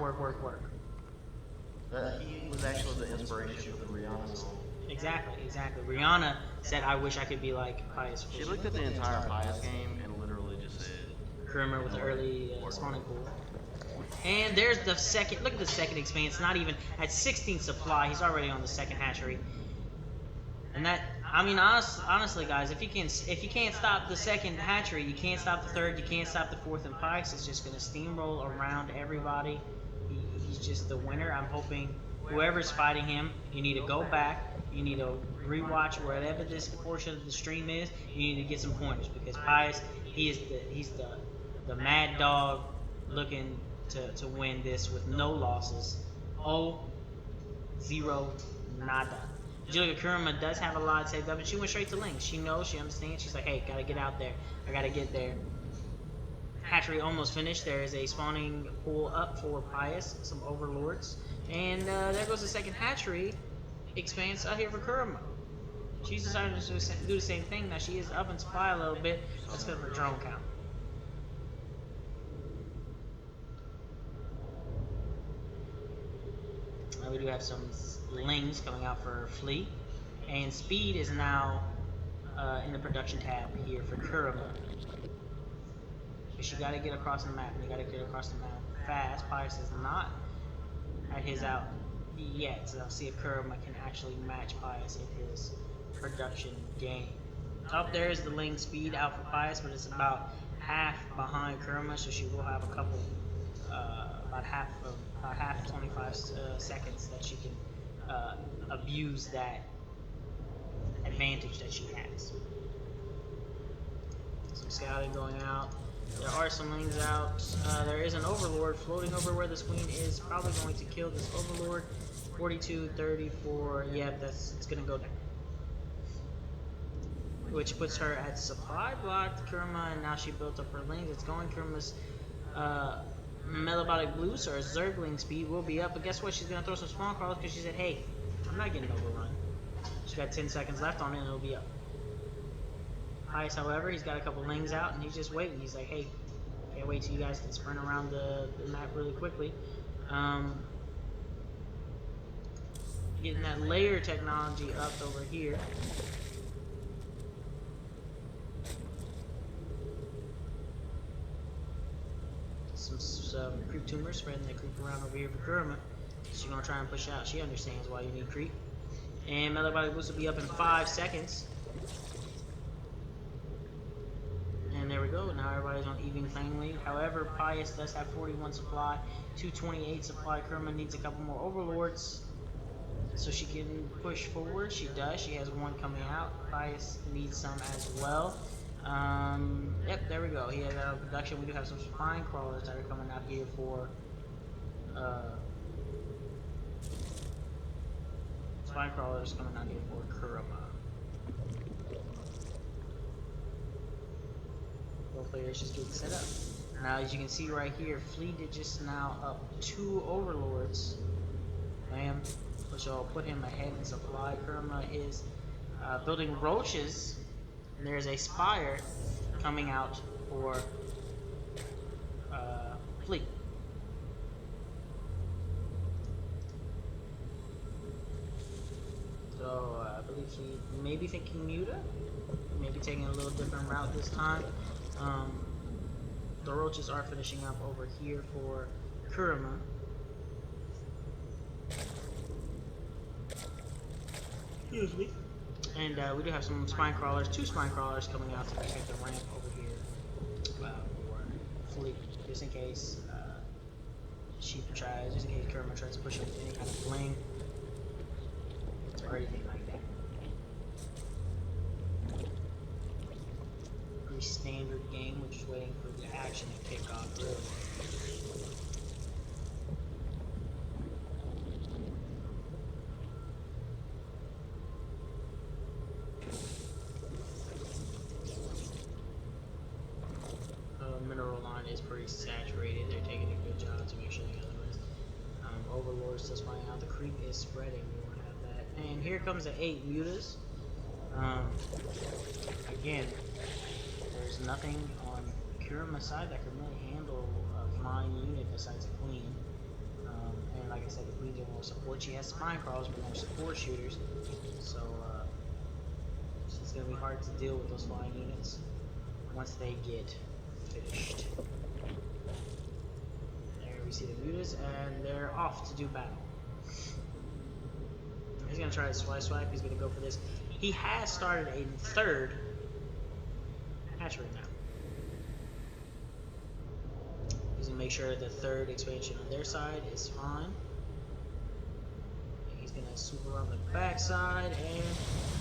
actually the inspiration for the Rihanna song. Exactly. Rihanna said, "I wish I could be like Pius." She looked at the entire Pius game and literally just said, Kurama with the early spawning pool. And there's the second. Look at the second expanse. Not even at 16 supply. He's already on the second hatchery. And that, I mean, honestly, guys, if you can't stop the second hatchery, you can't stop the third. You can't stop the fourth. And Pius is just gonna steamroll around everybody. he's just the winner. I'm hoping whoever's fighting him, you need to go back. You need to rewatch whatever this portion of the stream is. You need to get some pointers because Pius, he's the mad dog looking to win this with no losses. 0, nada. But you look at Kurama does have a lot saved up, and she went straight to Ling. She knows, she understands. She's like, hey, gotta get out there. I gotta get there. Hatchery almost finished. There is a spawning pool up for Pius, some overlords. And there goes the second hatchery expanse out here for Kurama. She's decided to do the same thing. Now she is up in supply a little bit. That's good for drone count. We do have some Lings coming out for Flea. And Speed is now in the production tab here for Kurama. But you gotta get across the map. You gotta get across the map fast. Pius is not at his out yet. So I'll see if Kurama can actually match Pius in his production game. Up there is the Ling Speed out for Pius, but it's about half behind Kurama, so she will have a couple, about half 25 seconds that she can abuse that advantage that she has. Some scouting going out. There are some Lings out. There is an Overlord floating over where this Queen is, probably going to kill this Overlord. 42, 34, yeah, it's gonna go down. Which puts her at supply block, Kurama, and now she built up her Lings. It's going. Kurama's Metabolic Boost or Zergling speed will be up, but guess what? She's gonna throw some spawn crawlers because she said, hey, I'm not getting overrun. She's got 10 seconds left on it and it'll be up. Pius, however, he's got a couple Lings out and he's just waiting. He's like, hey, can't wait till you guys can sprint around the map really quickly. Getting that layer technology up over here. Some creep tumors spreading the creep around over here for Kurama. She's gonna try and push out. She understands why you need creep. And Metabolic Boost will be up in 5 seconds. And there we go. Now everybody's on even playing league. However, Pius does have 41 supply, 228 supply. Kurama needs a couple more overlords so she can push forward. She does. She has one coming out. Pius needs some as well. Yep, there we go. He has our production. We do have some spine crawlers that are coming out here for spine crawlers coming out here for Kurama. Both players just getting set up. Now, as you can see right here, Fleet did just now up 2 overlords. Bam. Which will put him ahead in supply. Kurama is building roaches. And there's a spire coming out for Fleet. So I believe he may be thinking Muta, maybe taking a little different route this time. The roaches are finishing up over here for Kurama. Excuse me. And we do have some spine crawlers, 2 spine crawlers coming out to protect the ramp over here for Fleet, just in case just in case Kurama tries to push up any kind of fling or anything like that. Pretty standard game, we're just waiting for the action to kick off really. Mineral line is pretty saturated. They're taking a good job to make sure they got the rest. Overlord still spying out. The creep is spreading. We won't have that. And here comes the 8 mutas. Again, there's nothing on Kurama's side that can really handle a flying unit besides a queen. And like I said, the queens are more support. She has spine crawlers, but more support shooters. So it's gonna be hard to deal with those flying units once they get finished. There we see the mutas, and they're off to do battle. He's gonna try to swipe. He's gonna go for this. He has started a 3rd hatchery now. He's gonna make sure the third expansion on their side is fine. And he's gonna swoop around the backside, and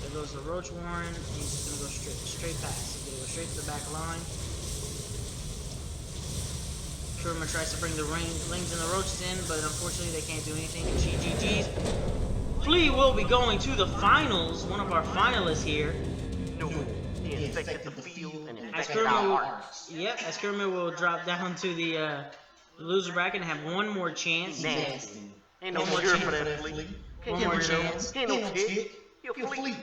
there goes the Roach Warren. And he's just gonna go straight past. He's gonna go straight to the back line. Kurama tries to bring the Lings and the Roaches in, but unfortunately they can't do anything. And GGG's. Flea will be going to the finals, one of our finalists here. He infected the field and As infected our Kurama, hearts. as Kurama will drop down to the loser bracket and have one more chance. Nasty. Ain't no One more cure chance. for that flea. One more chance. He ain't no tick. He a flea.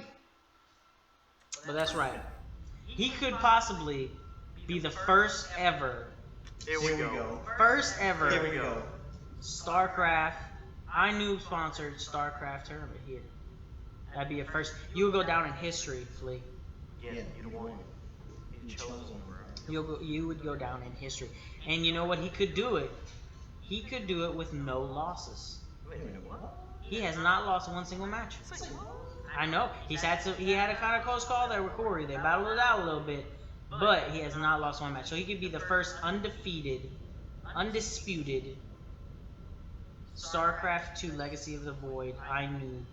But that's right. He could possibly be the first ever. Here we go. First ever. Here we go. StarCraft, iNoob sponsored StarCraft tournament here. That'd be a first. You would go down in history, Flea. Yeah, you the one. You chosen, bro. You would go down in history. And you know what? He could do it. He could do it with no losses. Wait a minute, what? He has not lost one single match. I know. He had a kind of close call there with Corey. They battled it out a little bit, but he has not lost one match. So he could be the first undefeated, undisputed StarCraft 2 Legacy of the Void iNoob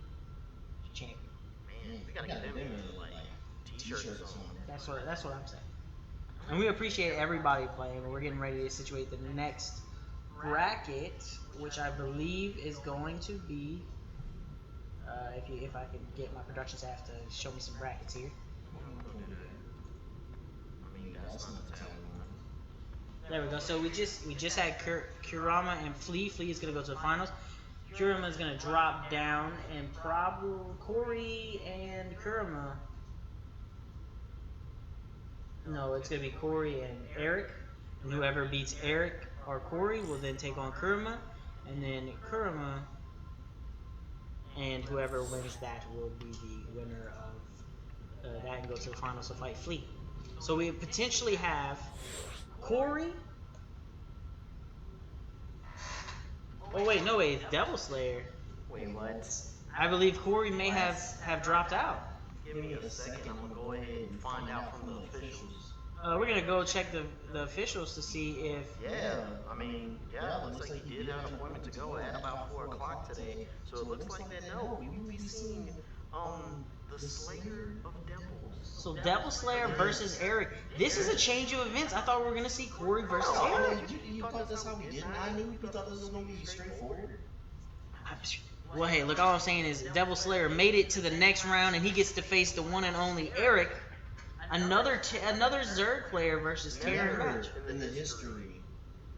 champion. Man, we gotta get them in like t-shirts or something. That's what I'm saying. And we appreciate everybody playing. We're getting ready to situate the next bracket, which I believe is going to be. If I can get my production staff to show me some brackets here. I mean, that's not the talent one. There we go. So we just had Kurama and Flea. Flea is gonna go to the finals. Kurama is gonna drop down, and probably Corey and Kurama. No, it's gonna be Corey and Eric, and whoever beats Eric or Corey will then take on Kurama, and then Kurama and whoever wins that will be the winner of that and go to the finals to fight Flea. So we potentially have Corey. Oh wait, no way, it's Devil Slayer. Wait, what? I believe Corey may have dropped out. Give me a second. I'm gonna go ahead and find out from the officials. We're gonna go check the officials to see if. Yeah, I mean, yeah, it looks like he did have an appointment to go at about 4 o'clock today. So it looks like that no, we will be seeing the Slayer of Devils. So Devil Slayer versus Eric. This is a change of events. I thought we were gonna see Corey versus Eric. You thought that's how we did it? I knew you thought this was gonna be straightforward. Well, hey, look, all I'm saying is Devil Slayer made it to the next round, and he gets to face the one and only Eric. Another Zerg player versus Terran match. In the history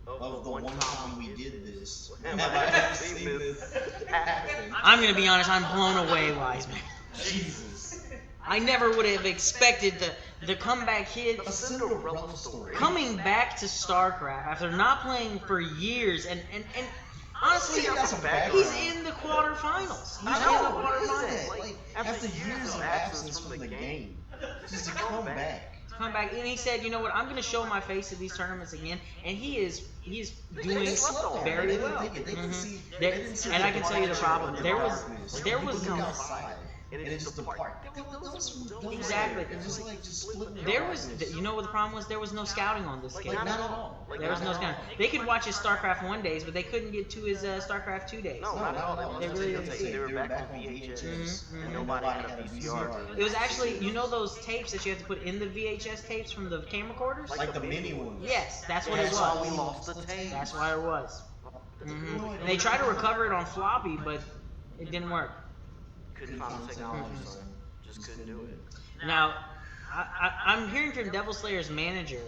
of the one time we did this, have I ever seen this happen? I'm gonna be honest, I'm blown away, Wiseman. Jesus. I never would have expected the comeback kid A Cinderella story. coming back to StarCraft after not playing for years, and honestly, He got some background. he's in the quarterfinals. He's in the quarterfinals. Like, after years of absence from the game, just to come back. Come back, and he said, "You know what? I'm going to show my face at these tournaments again," and he is doing very well. And I can tell you the problem. There was no outside. And it's just the park. Exactly. It's just like split. There was, you know what the problem was? There was no scouting on this kid. Like, not at all. There was no scouting. They could watch his StarCraft 1 days, but they couldn't get to his StarCraft 2 days. No, not at all. They really didn't see They it. were back on VHS, and nobody had a VCR. It was actually, you know those tapes that you have to put in the VHS tapes from the camcorders? Like the mini ones. Yes, that's what it That's why we was. lost the tape. That's why it was. And they tried to recover it on floppy, but it didn't work. Couldn't find the technology, son. Just couldn't do it. Now, I'm hearing from Devil Slayer's manager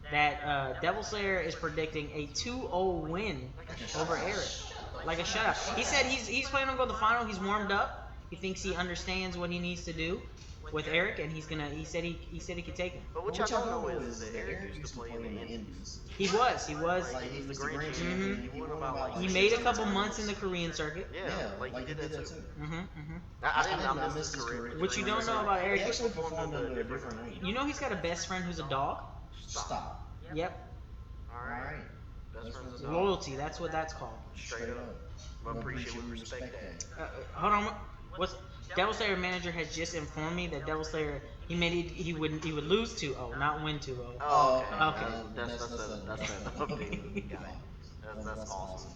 that Devil Slayer is predicting a 2-0 win over Eric, like a shutout. He said he's planning on going to the final. He's warmed up. He thinks he understands what he needs to do with Eric, and he's gonna. He said he could take him. But what y'all don't know is that Eric used to play in the Indies. He was. Like, he's the grand champion. He won about like He made a couple months in the Korean circuit. Yeah, like he did that too. Mm-hmm. I missed his career. What you don't know about He Eric, actually performed under a different name. you know he's got a best friend who's a dog. Stop. Yep. Alright. Best friends of Loyalty. That's what that's called. Straight up. I appreciate we respect that. Hold on. What's Devil Slayer manager has just informed me that Devil Slayer He meant he would lose 2-0, not win 2-0. Oh, okay. Okay. That's an update we got. That's awesome.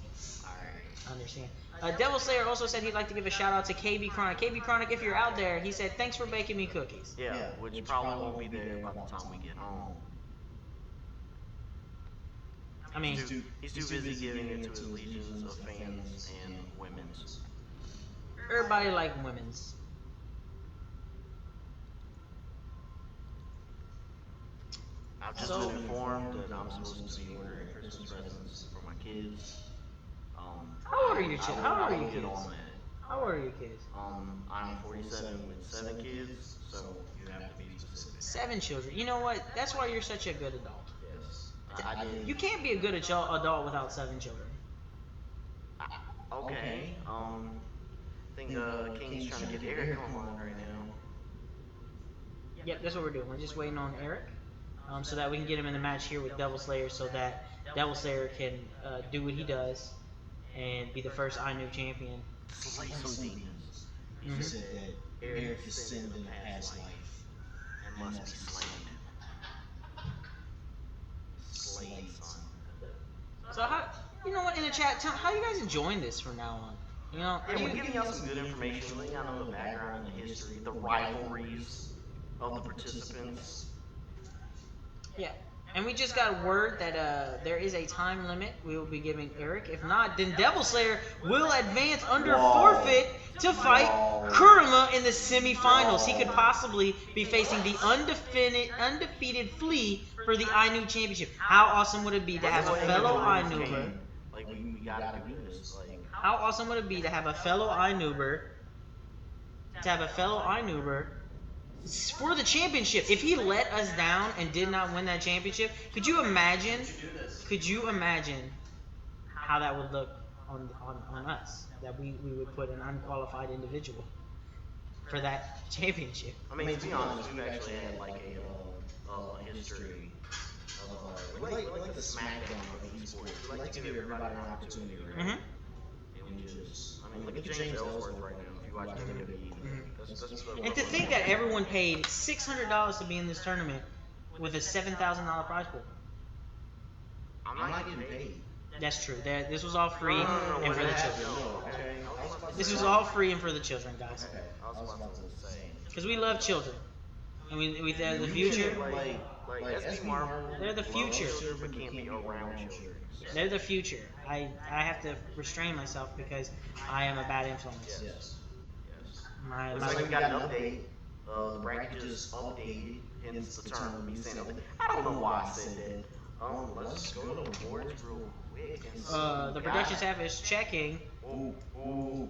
All right. I understand. Devil Slayer also said he'd like to give a shout out to KB Chronic. KB Chronic, if you're out there, he said thanks for baking me cookies. Yeah, which probably won't be there by the time we get home. I mean, He's too busy giving it to his legions of fans and women's. everybody like women's. I've just been informed that I'm supposed to be ordering Christmas presents for my kids. How old are your children? How old are your get kids? on that. How old are your kids? I'm 47 with 7 kids, so you have to be specific. 7 children. You know what? That's why you're such a good adult. Yes. I did. You can't be a good adult without 7 children. Okay. I think King's trying to get Eric online right now. Yep, that's what we're doing. We're just waiting on Eric, so that we can get him in the match here with Devil Slayer, so that Devil Slayer can do what he does and be the first iNoob champion. Slay some demons. He said that Eric is sinned in a past life and must be slain. Slayed, son. So how? You know what? In the chat, how you guys enjoying this from now on? You know, Yeah, we're giving y'all some good information, letting y'all know the background, the history, the rivalries of the participants. yeah. And we just got word that there is a time limit we will be giving Eric. If not, then Devil Slayer will advance under forfeit to fight Kurama in the semifinals. He could possibly be facing the undefeated Flea for the iNoob championship. How awesome would it be to have a fellow iNoober? Like, we gotta do this. Like, How awesome would it be to have a fellow iNoober? For the championship. If he let us down and did not win that championship, could you imagine? Could you imagine how that would look on us? That we would put an unqualified individual for that championship. I mean, to be honest, we've actually had like a history of we like the smackdown of esports. We like to give everybody an opportunity, right? Mm-hmm. And we just, I mean, look at James Ellsworth right now. If you watch WWE, that's And to think that everyone paid $600 to be in this tournament with a $7,000 prize pool. I'm not getting paid. That's true. This was all free and for the children. Okay. This was all free and for the children, guys. Okay. I was about to say. Because we love children. And they're the future. Like SB Marvel. They're the future. But can't be around children. They're the future. I have to restrain myself because I am a bad influence. Yes. Looks like we got an update. The bracket just updated, hence the term me saying update. I don't know why I said that. Let's go to the boards real quick and see. The production staff is checking. Ooh.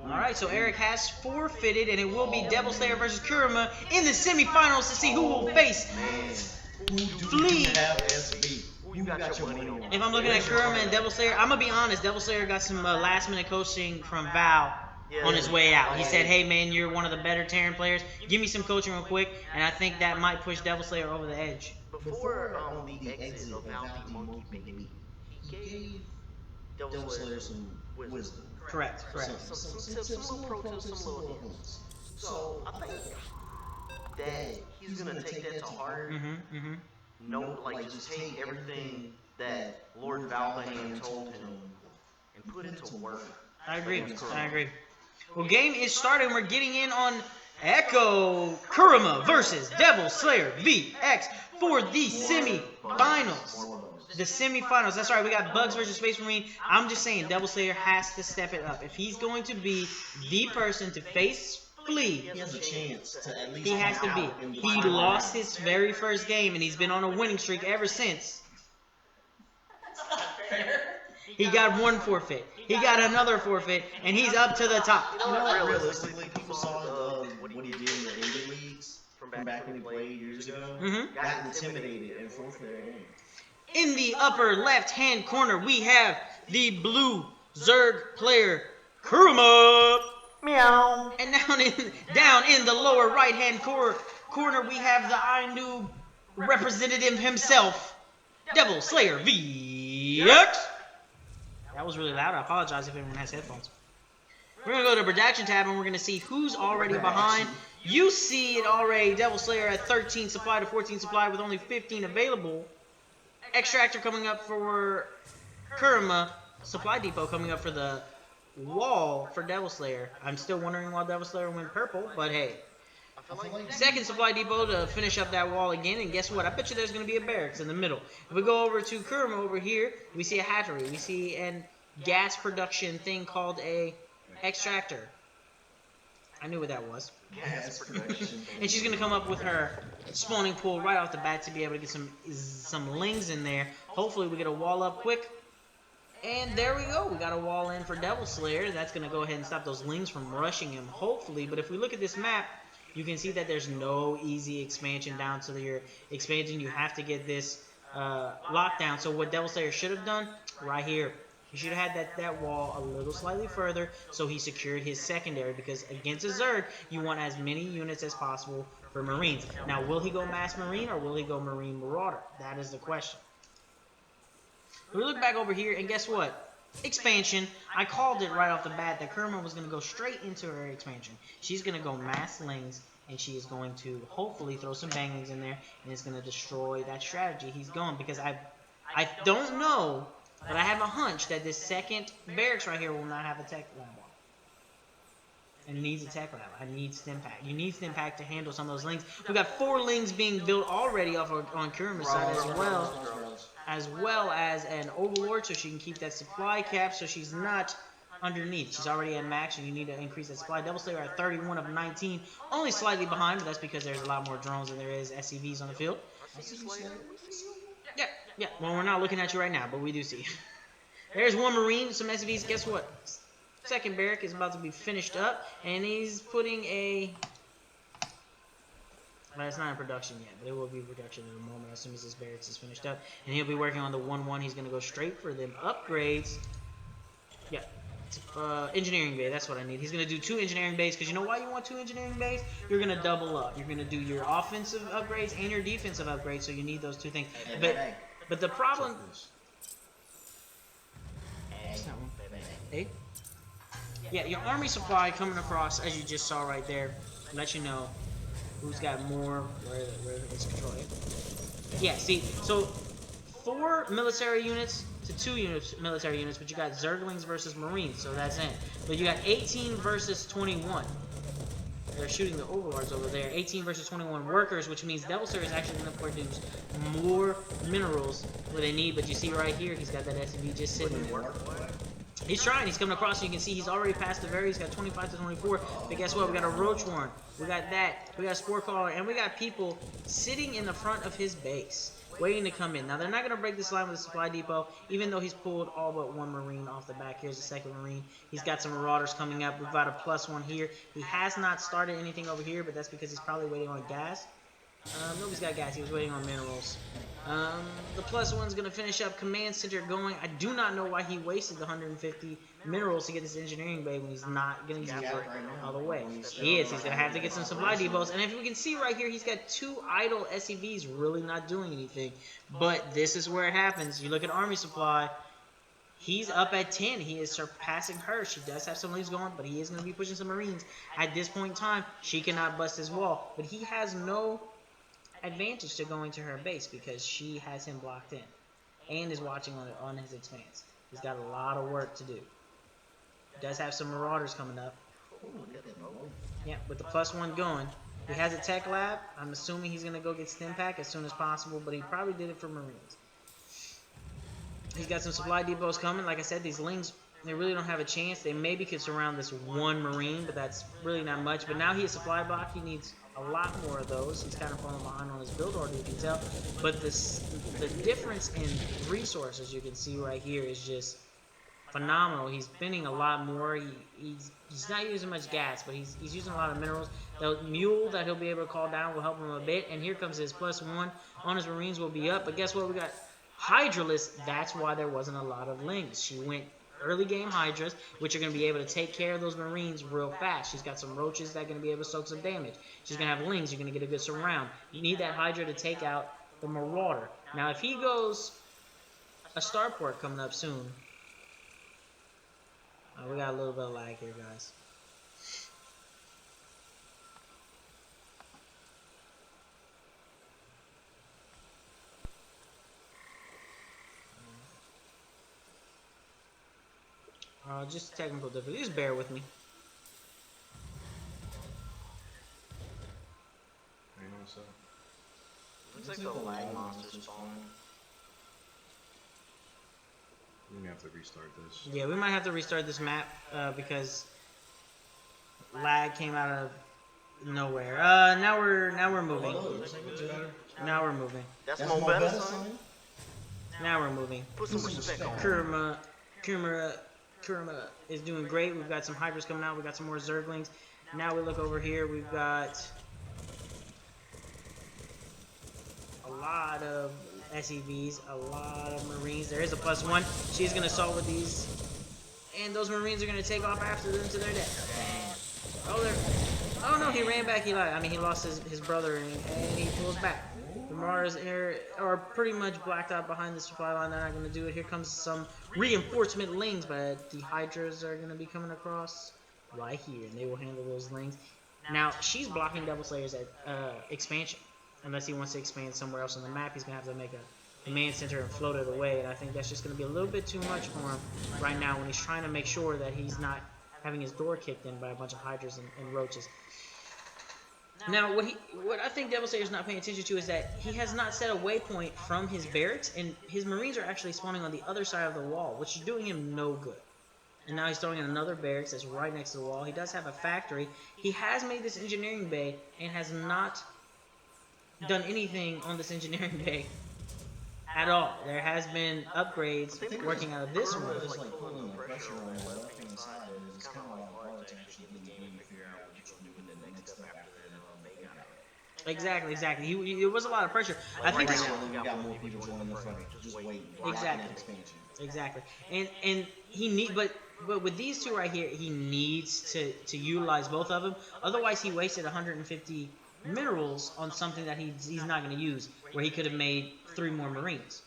Alright, so Eric has forfeited, and it will be Devil Slayer versus Kurama in the semifinals to see who will face Flea. You got your money on. If I'm looking at Kurama and Devil Slayer, I'm going to be honest. Devil Slayer got some last-minute coaching from Val on his way out. He said, hey, man, you're one of the better Terran players. Give me some coaching real quick, and I think that might push Devil Slayer over the edge. Before the exit of Val the Monkey Baby, he gave Devil Slayer some wisdom. Correct. Some tips, some little pro tips, some little hints. So I think that he's gonna take that to heart. No, like just take everything that Lord Valbahan told him and put it to work. I agree. Well, game is starting. We're getting in on Echo Kurama versus Devil Slayer VX for the semifinals. The semifinals. That's right. We got Bugs versus Space Marine. I'm just saying, Devil Slayer has to step it up. If he's going to be the person to face Flea, He has a chance to at least. he has to be. He lost his very first game, and he's been on a winning streak ever since. That's not fair. He got one forfeit. He got another forfeit, and he's up to the top. You know what? Realistically, people saw what he did in the indie leagues from back when he played years ago. Got intimidated and forfeited. In the upper left-hand corner, we have the blue Zerg player, Kurama. Meow. And down in the lower right-hand corner, we have the iNoob representative himself, Devil Slayer VX. That was really loud. I apologize if anyone has headphones. We're going to go to the production tab and we're going to see who's already behind. You see it already. Devil Slayer at 13 supply to 14 supply with only 15 available. Extractor coming up for Kurama. Supply Depot coming up for the wall for Devil Slayer. I'm still wondering why Devil Slayer went purple, but hey. Second Supply Depot to finish up that wall again, and guess what? I bet you there's going to be a barracks in the middle. If we go over to Kurama over here, we see a hatchery. We see an gas production thing called a extractor. I knew what that was. Gas production. And she's going to come up with her spawning pool right off the bat to be able to get some lings in there. Hopefully we get a wall up quick. And there we go. We got a wall in for Devil Slayer. That's going to go ahead and stop those lings from rushing him, hopefully. But if we look at this map, you can see that there's no easy expansion down to your expansion. You have to get this lockdown. So what Devil Slayer should have done right here, he should have had that wall a little slightly further so he secured his secondary, because against a Zerg, you want as many units as possible for Marines. Now, will he go Mass Marine or will he go Marine Marauder? That is the question. We look back over here, and guess what? Expansion. I called it right off the bat that Kurama was going to go straight into her expansion. She's going to go Mass Lings, and she is going to hopefully throw some banglings in there, and it's going to destroy that strategy he's going, because I don't know, but I have a hunch that this second barracks right here will not have a tech lab on. And it needs a tech lab. I need stim pack. You need stim pack to handle some of those lings. We got 4 lings being built already off on Kurama's side as well as an overlord, so she can keep that supply cap, so she's not underneath. She's already at max, and you need to increase that supply. Devil Slayer at 31 of 19, only slightly behind, but that's because there's a lot more drones than there is SCVs on the field. Yeah. Well, we're not looking at you right now, but we do see. There's one Marine, some SCVs. Guess what? Second barrack is about to be finished up, and he's putting a... Well, it's not in production yet, but it will be in production in a moment as soon as this barracks is finished up. And he'll be working on the 1-1. He's going to go straight for them upgrades. Yeah. Engineering bay, that's what I need. He's going to do 2 engineering bays, because you know why you want 2 engineering bays? You're going to double up. You're going to do your offensive upgrades and your defensive upgrades, so you need those 2 things. But the problem... Hey? Yeah, your army supply coming across, as you just saw right there, let you know who's got more, where it's controlled. Yeah, see, so 4 military units to 2 military units, but you got Zerglings versus Marines, so that's in. But you got 18 versus 21. They're shooting the overlords over there. 18 versus 21 workers, which means Devil Slayer is actually going to produce more minerals where they need. But you see right here, he's got that SUV just sitting there. He's trying. He's coming across. So you can see he's already passed the very. He's got 25 to 24. But guess what? We got a Roach Warren. We got that. We got a Spore Caller. And we got people sitting in the front of his base, waiting to come in. Now, they're not going to break this line with the supply depot, even though he's pulled all but 1 Marine off the back. Here's the second Marine. He's got some Marauders coming up. We've got a +1 here. He has not started anything over here, but that's because he's probably waiting on gas. Nobody's got gas. He was waiting on minerals. The +1's going to finish up command center going. I do not know why he wasted the 150 minerals to get this engineering bay when he's not going to use it all the way. He is. He's going to have to get some supply depots. And if we can see right here, he's got 2 idle SCVs really not doing anything. But this is where it happens. You look at army supply. He's up at 10. He is surpassing her. She does have some leads going, but he is going to be pushing some Marines. At this point in time, she cannot bust his wall. But he has no advantage to going to her base because she has him blocked in and is watching on his expanse. He's got a lot of work to do. Does have some Marauders coming up. Yeah, with the +1 going. He has a tech lab. I'm assuming he's going to go get stim pack as soon as possible, but he probably did it for Marines. He's got some supply depots coming. Like I said, these lings, they really don't have a chance. They maybe could surround this 1 Marine, but that's really not much. But now he has supply block. He needs a lot more of those. He's kind of falling behind on his build order, you can tell. But the difference in resources, you can see right here, is just phenomenal. He's spending a lot more. He's not using much gas, but he's using a lot of minerals. The mule that he'll be able to call down will help him a bit. And here comes his +1 on his Marines will be up. But guess what? We got Hydralisk. That's why there wasn't a lot of lings. She went early game Hydras, which are going to be able to take care of those Marines real fast. She's got some Roaches that are going to be able to soak some damage. She's going to have Lings. You're going to get a good surround. You need that Hydra to take out the Marauder. Now, if he goes a starport coming up soon, We got a little bit of lag here, guys. Just technical difficulty. Just bear with me. Hang on a sec. Looks like the lag monster spawned. We're gonna have to restart this. Yeah, we might have to restart this map because lag came out of nowhere. Now we're moving. Now we're moving. That's more better, son. Now we're moving. Put some respect on it. Kurama is doing great. We've got some Hydras coming out. We've got some more Zerglings. Now we look over here. We've got a lot of SEVs, a lot of Marines. There is a +1. She's going to assault with these. And those Marines are going to take off after them to their death. Oh, no, he ran back. He lost his brother, and he pulls back. The Marauders are pretty much blacked out behind the supply line. They're not going to do it. Here comes some reinforcement lings, but the Hydras are going to be coming across right here, and they will handle those lings. Now, she's blocking Devil Slayers at expansion. Unless he wants to expand somewhere else on the map, he's going to have to make a command center and float it away, and I think that's just going to be a little bit too much for him right now when he's trying to make sure that he's not having his door kicked in by a bunch of Hydras and Roaches. Now, what I think Devil Slayer's not paying attention to is that he has not set a waypoint from his barracks, and his Marines are actually spawning on the other side of the wall, which is doing him no good. And now he's throwing in another barracks that's right next to the wall. He does have a factory. He has made this engineering bay and has not done anything on this engineering bay at all. There has been upgrades working out of this one. It's like pulling the pressure on the left hand side. It's kind of like hard to actually get the game to figure out what you're going to do in the next step after that. Exactly. It was a lot of pressure. I think right now we got more people joining the front. Just wait. Exactly. Exactly. And he need, but with these two right here, he needs to utilize both of them. Otherwise, he wasted 150 minerals on something that he's not going to use, where he could have made 3 more Marines.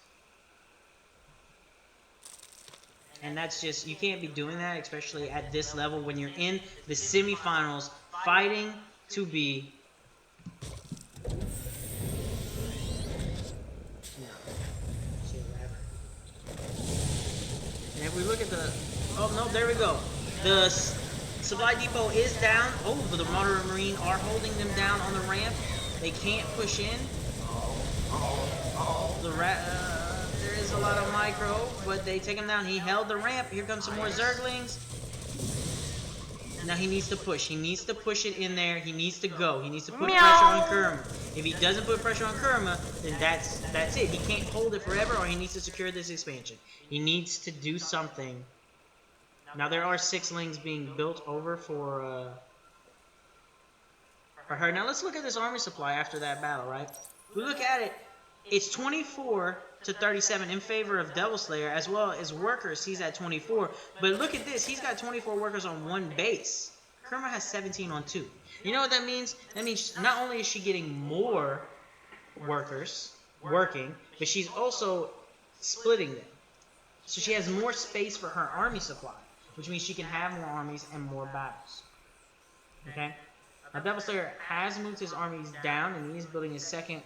And that's just, you can't be doing that, especially at this level when you're in the semifinals fighting to be. And if we look at the, oh no, there we go. The supply depot is down. Oh, but the Marauder Marine are holding them down on the ramp. They can't push in. There is a lot of micro, but they take him down. He held the ramp. Here comes some more Zerglings. Now he needs to push. He needs to push it in there. He needs to go. He needs to put pressure on Kurama. If he doesn't put pressure on Kurama, then that's it. He can't hold it forever, or he needs to secure this expansion. He needs to do something. Now there are 6 lings being built over for her. Now let's look at this army supply after that battle, right? We look at it. It's 24 to 37 in favor of Devil Slayer, as well as workers. He's at 24. But look at this. He's got 24 workers on 1 base. Kurama has 17 on 2. You know what that means? That means not only is she getting more workers working, but she's also splitting them. So she has more space for her army supply, which means she can have more armies and more battles. Okay? Now Devil Slayer has moved his armies down, and he is building his second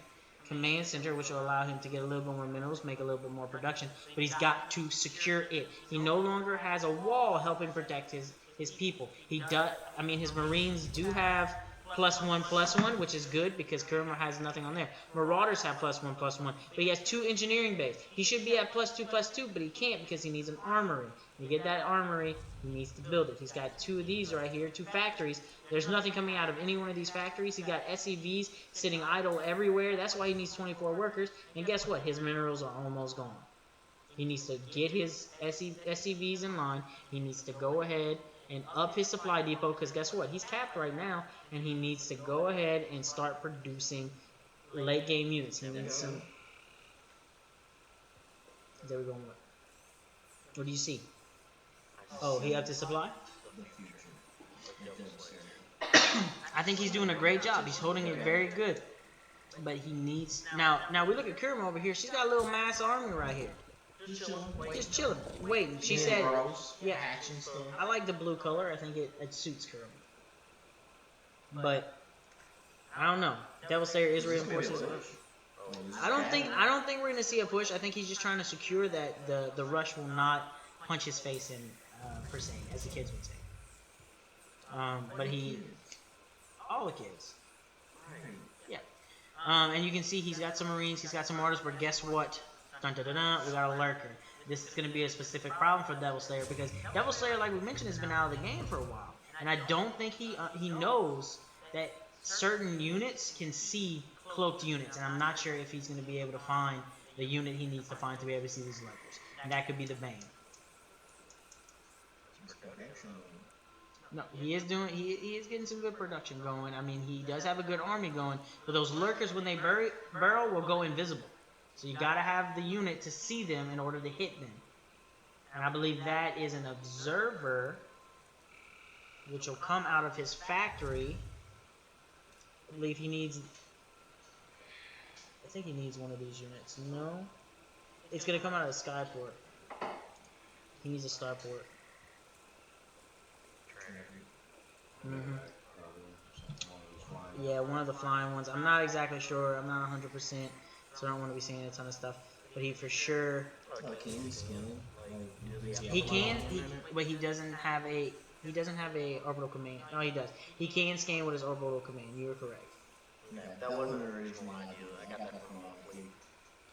command center, which will allow him to get a little bit more minerals, make a little bit more production, but he's got to secure it. He no longer has a wall helping protect his people. His Marines do have +1/+1, which is good because Kurama has nothing on there. Marauders have +1/+1, but he has 2 engineering bays. He should be at +2/+2, but he can't because he needs an armory. To get that armory, he needs to build it. He's got 2 of these right here, 2 factories. There's nothing coming out of any one of these factories. He got SEVs sitting idle everywhere. That's why he needs 24 workers. And guess what? His minerals are almost gone. He needs to get his SEVs in line. He needs to go ahead and up his supply depot, because guess what? He's capped right now, and he needs to go ahead and start producing late game units. He needs some. There we go. What do you see? Oh, he upped his supply? I think he's doing a great job. He's holding it very good. But he needs... Now we look at Kurama over here. She's got a little mass army right here. Just chilling, waiting. She Me said, and bros, yeah, action stuff. I like the blue color. I think it suits Kurama. But I don't know. Devil Slayer is reinforces it. I don't think we're gonna see a push. I think he's just trying to secure that the rush will not punch his face in, per se, as the kids would say. But all the kids. Yeah. And you can see he's got some Marines, he's got some Martyrs, but guess what? Dun, dun, dun, dun, we got a Lurker. This is going to be a specific problem for Devil Slayer because Devil Slayer, like we mentioned, has been out of the game for a while. And I don't think he knows that certain units can see cloaked units. And I'm not sure if he's going to be able to find the unit he needs to find to be able to see these Lurkers. And that could be the Bane. No, he is getting some good production going. I mean, he does have a good army going. But those Lurkers, when they burrow, will go invisible. So you got to have the unit to see them in order to hit them. And I believe that is an observer, which will come out of his factory. I believe he needs... I think he needs one of these units. No? It's going to come out of the Skyport. He needs a Starport. Yeah, one of the flying ones. I'm not exactly sure. I'm not 100%, so I don't want to be saying a ton of stuff. But he for sure. Can he skin? He can, but he doesn't have a. He doesn't have a orbital command. No, he does. He can scan with his orbital command. You are correct. Yeah, that wasn't the original idea. I got that from Wade.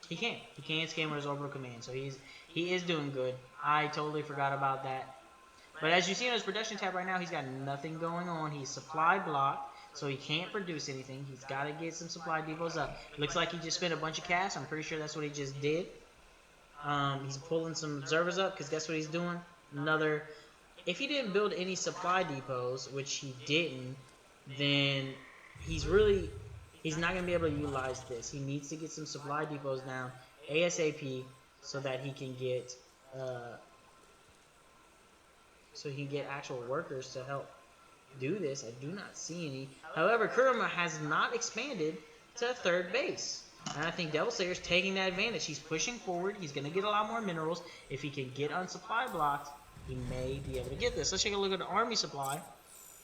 He can. He can scan with his orbital command. So he is doing good. I totally forgot about that. But as you see on his production tab right now, he's got nothing going on. He's supply blocked, so he can't produce anything. He's got to get some supply depots up. Looks like he just spent a bunch of cash. I'm pretty sure that's what he just did. He's pulling some observers up, because guess what he's doing? Another... If he didn't build any supply depots, which he didn't, then he's not going to be able to utilize this. He needs to get some supply depots down ASAP so that he can get... so he can get actual workers to help do this. I do not see any. However, Kurama has not expanded to third base. And I think Devil Slayer's taking that advantage. He's pushing forward. He's going to get a lot more minerals. If he can get on supply blocked, he may be able to get this. Let's take a look at the army supply.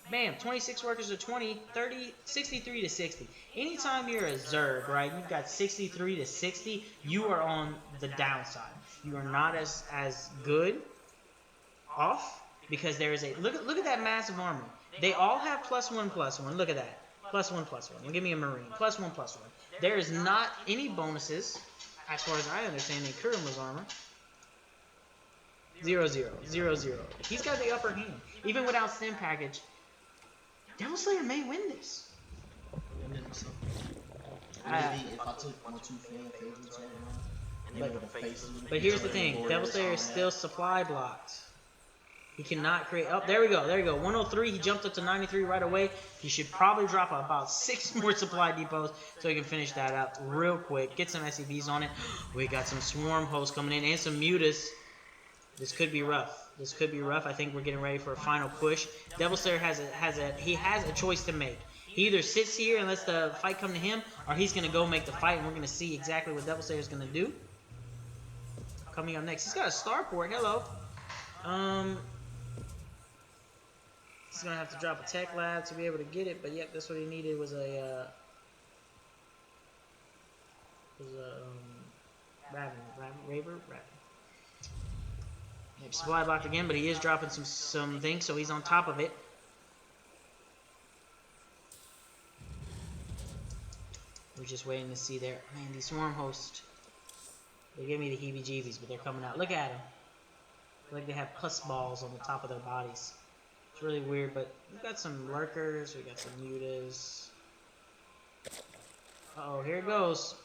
Bam, 26 workers to 20, 30, 63 to 60. Anytime you're a Zerg, right, you've got 63 to 60, you are on the downside. You are not as good off. Because there is a look at that massive armor. They all have +1/+1. Look at that. +1/+1. Well, give me a Marine. +1/+1. There is not any bonuses, as far as I understand, in Kurama's armor. 0/0. 0/0. He's got the upper hand. Even without stim package, Devil Slayer may win this. If I took my two fan favorites right now, and they were the faces. But here's the thing. Devil Slayer is still supply blocked. He cannot create... Oh, there we go. There we go. 103. He jumped up to 93 right away. He should probably drop about 6 more supply depots so he can finish that up real quick. Get some SCVs on it. We got some swarm hosts coming in and some mutas. This could be rough. This could be rough. I think we're getting ready for a final push. Devil Slayer has a choice to make. He either sits here and lets the fight come to him, or he's going to go make the fight, and we're going to see exactly what Devil Slayer is going to do. Coming up next. He's got a starport. Hello. He's going to have to drop a tech lab to be able to get it, but yep, that's what he needed was a Raver. Yep, supply blocked again, but he is dropping some things, so he's on top of it. We're just waiting to see there. Man, these swarm hosts, they give me the heebie-jeebies, but they're coming out. Look at them. Like they have pus balls on the top of their bodies. It's really weird, but we've got some lurkers, we got some mutas. Uh-oh, here it goes.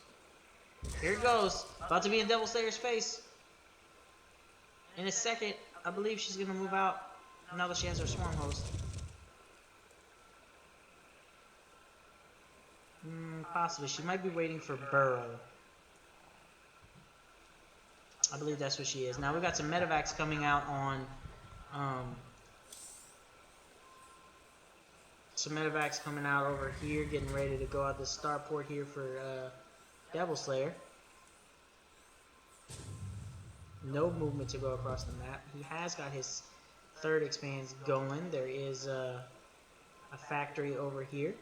Here it goes. About to be in Devil Slayer's face. In a second, I believe she's going to move out now that she has her swarm host. Possibly. She might be waiting for Burrow. I believe that's what she is. Now, we've got some medevacs coming out on... some medevacs coming out over here, getting ready to go out the starport here for Devil Slayer. no movement to go across the map. He has got his third expanse going. There is a factory over here.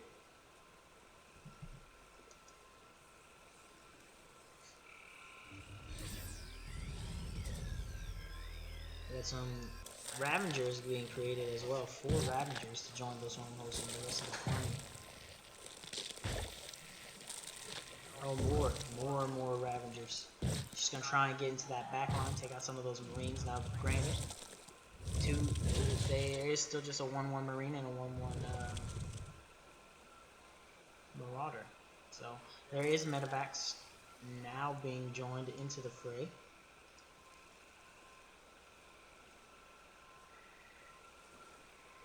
Got some Ravengers being created as well. 4 Ravengers to join those Wormholes and the rest of the army. Oh, more Ravengers. She's gonna try and get into that back line, take out some of those Marines. Now, granted, there is still just a 1-1 Marine and a 1-1 Marauder. So there is medevacs now being joined into the fray.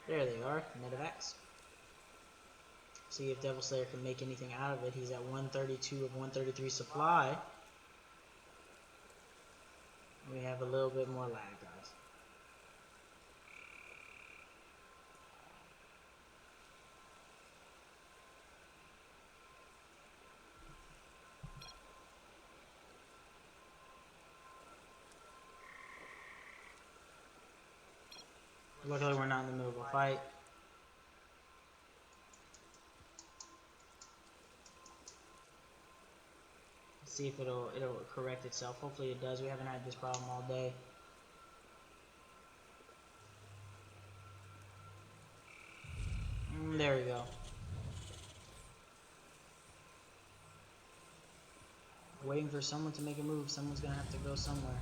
There they are, medevacs. See if Devil Slayer can make anything out of it. He's at 132 of 133 supply. We have a little bit more lag, guys. Luckily, we're not in the middle of a fight. See if it'll correct itself. Hopefully it does. We haven't had this problem all day. There we go. Waiting for someone to make a move. Someone's gonna have to go somewhere.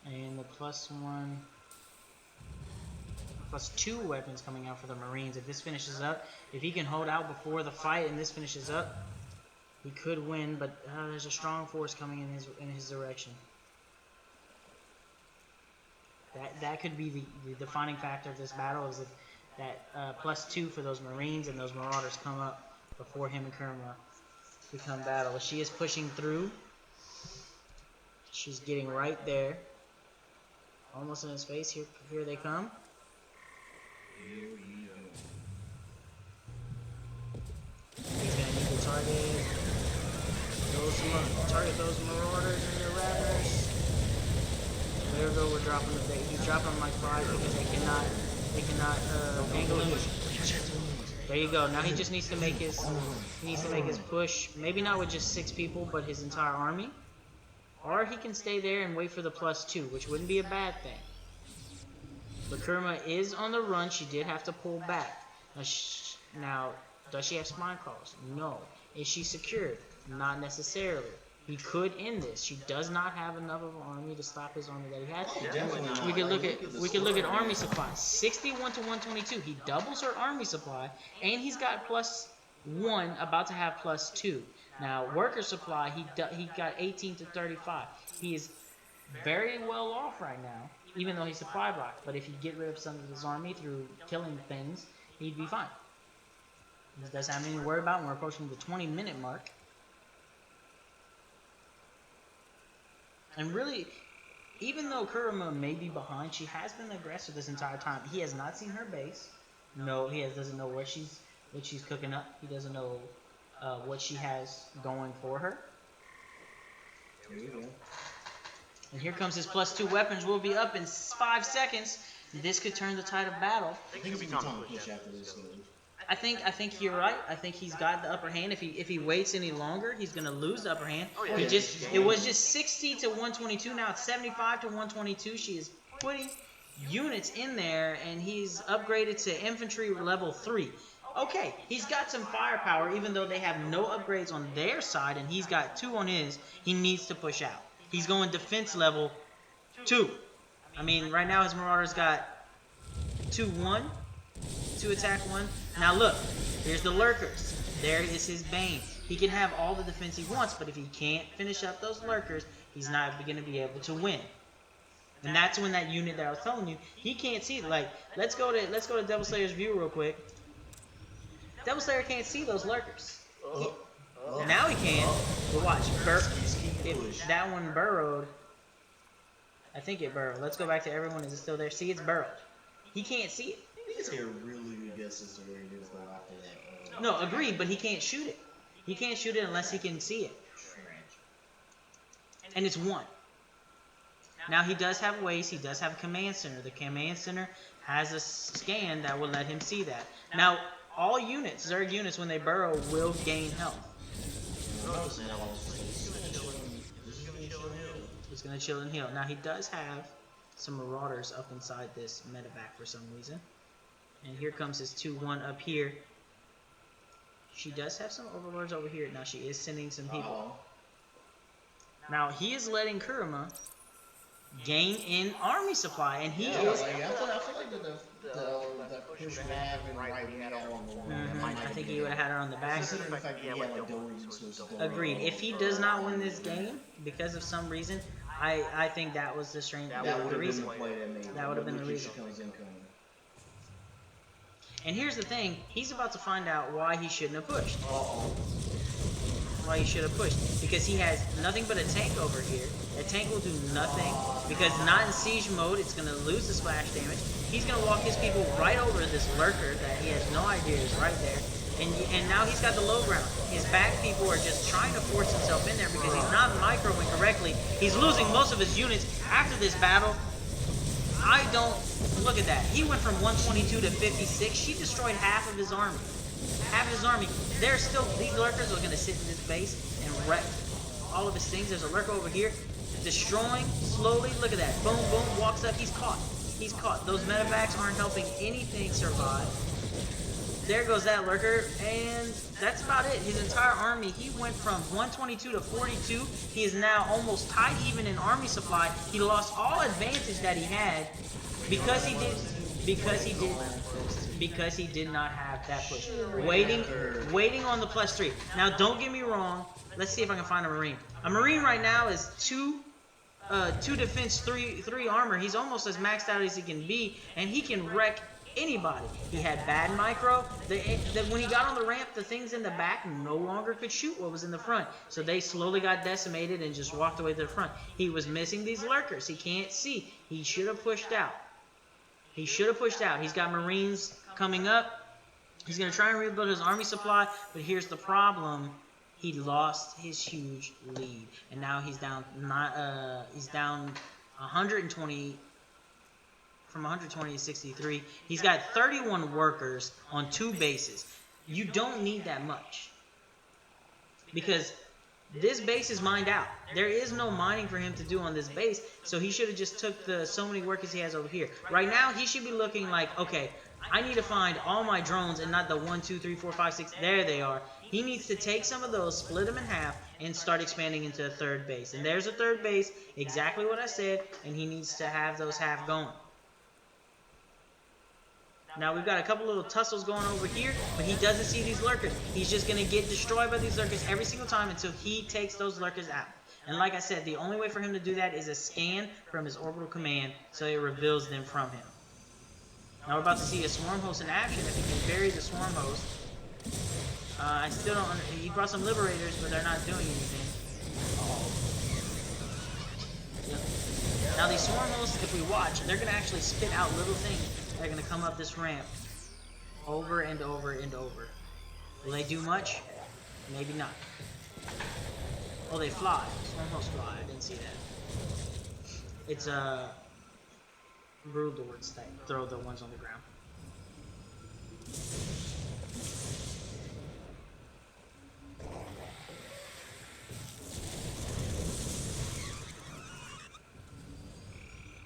And the +2 weapons coming out for the Marines. If this finishes up, if he can hold out before the fight and this finishes up, he could win. But there's a strong force coming in his direction. That could be the defining factor of this battle, is if that +2 for those Marines and those Marauders come up before him and Kurma become battle. But she is pushing through. She's getting right there. Almost in his face. Here they come. He's gonna need to target those Marauders and their Ravagers. There we go. We're dropping the bait. He's dropping them like 5 because they cannot angle him. There you go. Now he just needs to make his push. Maybe not with just 6 people, but his entire army. Or he can stay there and wait for the +2, which wouldn't be a bad thing. But Kurma is on the run. She did have to pull back. Now, does she have spine calls? No. Is she secured? Not necessarily. He could end this. She does not have enough of an army to stop his army that he has. We could look at army supply. 61 to 122. He doubles her army supply, and he's got +1, about to have +2. Now, worker supply, he got 18 to 35. He is very well off right now, even though he's supply blocked. But if you get rid of some of his army through killing things, he'd be fine. He doesn't have anything to worry about when we're approaching the 20-minute mark. And really, even though Kurama may be behind, she has been aggressive this entire time. He has not seen her base. No, doesn't know what she's cooking up. He doesn't know what she has going for her. There you go. And here comes his +2 weapons. Will be up in 5 seconds. This could turn the tide of battle. I think it'll be time to push after this. I think you're right. I think he's got the upper hand. If he waits any longer, he's gonna lose the upper hand. It was just 60 to 122. Now it's 75 to 122. She is putting units in there, and he's upgraded to infantry level 3. Okay, he's got some firepower, even though they have no upgrades on their side, and he's got 2 on his. He needs to push out. He's going defense level 2. I mean, right now his Marauder's got 2-1. 2 attack 1. Now look, here's the Lurkers. There is his Bane. He can have all the defense he wants, but if he can't finish up those Lurkers, he's not going to be able to win. And that's when that unit that I was telling you, he can't see. Like, let's go to Devil Slayer's view real quick. Devil Slayer can't see those Lurkers. Now he can. But watch. If that one burrowed, I think it burrowed. Let's go back to everyone. Is it still there? See, it's burrowed. He can't see it. I think it's a really good guess as to where he was going after that. No, agreed, but he can't shoot it. He can't shoot it unless he can see it. And it's 1. Now he does have waste. He does have a command center. The command center has a scan that will let him see that. Now, all units, Zerg units, when they burrow, will gain health. He's going to chill and heal. Now, he does have some marauders up inside this medevac for some reason. And here comes his 2-1 up here. She does have some overlords over here. Now, she is sending some people. Now, he is letting Kurama gain in army supply, and he is... I feel like the push would have been right wing out on the wall. I think he would have had her on the back. Considering the fact that he had like Dory's Agreed. If he does not win this game because of some reason, I think that was the strange. That would have been the reason. That would have been the reason. And here's the thing: he's about to find out why he shouldn't have pushed. Why he should have pushed, because he has nothing but a tank over here. That tank will do nothing because not in siege mode. It's going to lose the splash damage. He's going to walk his people right over this lurker that he has no idea is right there. And now he's got the low ground. His back people are just trying to force himself in there because he's not microing correctly. He's losing most of his units after this battle. I don't... Look at that. He went from 122 to 56. She destroyed half of his army. Half of his army. There's still... These lurkers are going to sit in this base and wreck all of his things. There's a lurker over here. Destroying slowly. Look at that. Boom, boom. Walks up. He's caught. He's caught. Those medevacs aren't helping anything survive. There goes that lurker. And that's about it. His entire army. He went from 122 to 42. He is now almost tied even in army supply. He lost all advantage that he had because he did not have that push. Waiting on the +3. Now, don't get me wrong. Let's see if I can find a Marine. A Marine right now is 2 defense, 3 armor. He's almost as maxed out as he can be, and he can wreck anybody. He had bad micro. When he got on the ramp, the things in the back no longer could shoot what was in the front. So they slowly got decimated and just walked away to the front. He was missing these lurkers. He can't see. He should have pushed out. He should have pushed out. He's got Marines coming up. He's going to try and rebuild his army supply, but here's the problem. He lost his huge lead, and now he's down 120 from 120 to 63. He's got 31 workers on 2 bases. You don't need that much because this base is mined out. There is no mining for him to do on this base, so he should have just took the so many workers he has over here. Right now, he should be looking like, okay, I need to find all my drones and not the 1, 2, 3, 4, 5, 6. There they are. He needs to take some of those, split them in half, and start expanding into a 3rd base. And there's a 3rd base, exactly what I said, and he needs to have those half going. Now, we've got a couple little tussles going over here, but he doesn't see these lurkers. He's just going to get destroyed by these lurkers every single time until he takes those lurkers out. And like I said, the only way for him to do that is a scan from his orbital command, so it reveals them from him. Now we're about to see a swarm host in action. If he can bury the swarm host. I still don't... He brought some liberators, but they're not doing anything. Yep. Now these swarm hosts, if we watch, they're going to actually spit out little things. They're going to come up this ramp over and over and over. Will they do much? Maybe not. Oh, they fly. Swarm hosts fly. I didn't see that. It's brood lords that throw the ones on the ground.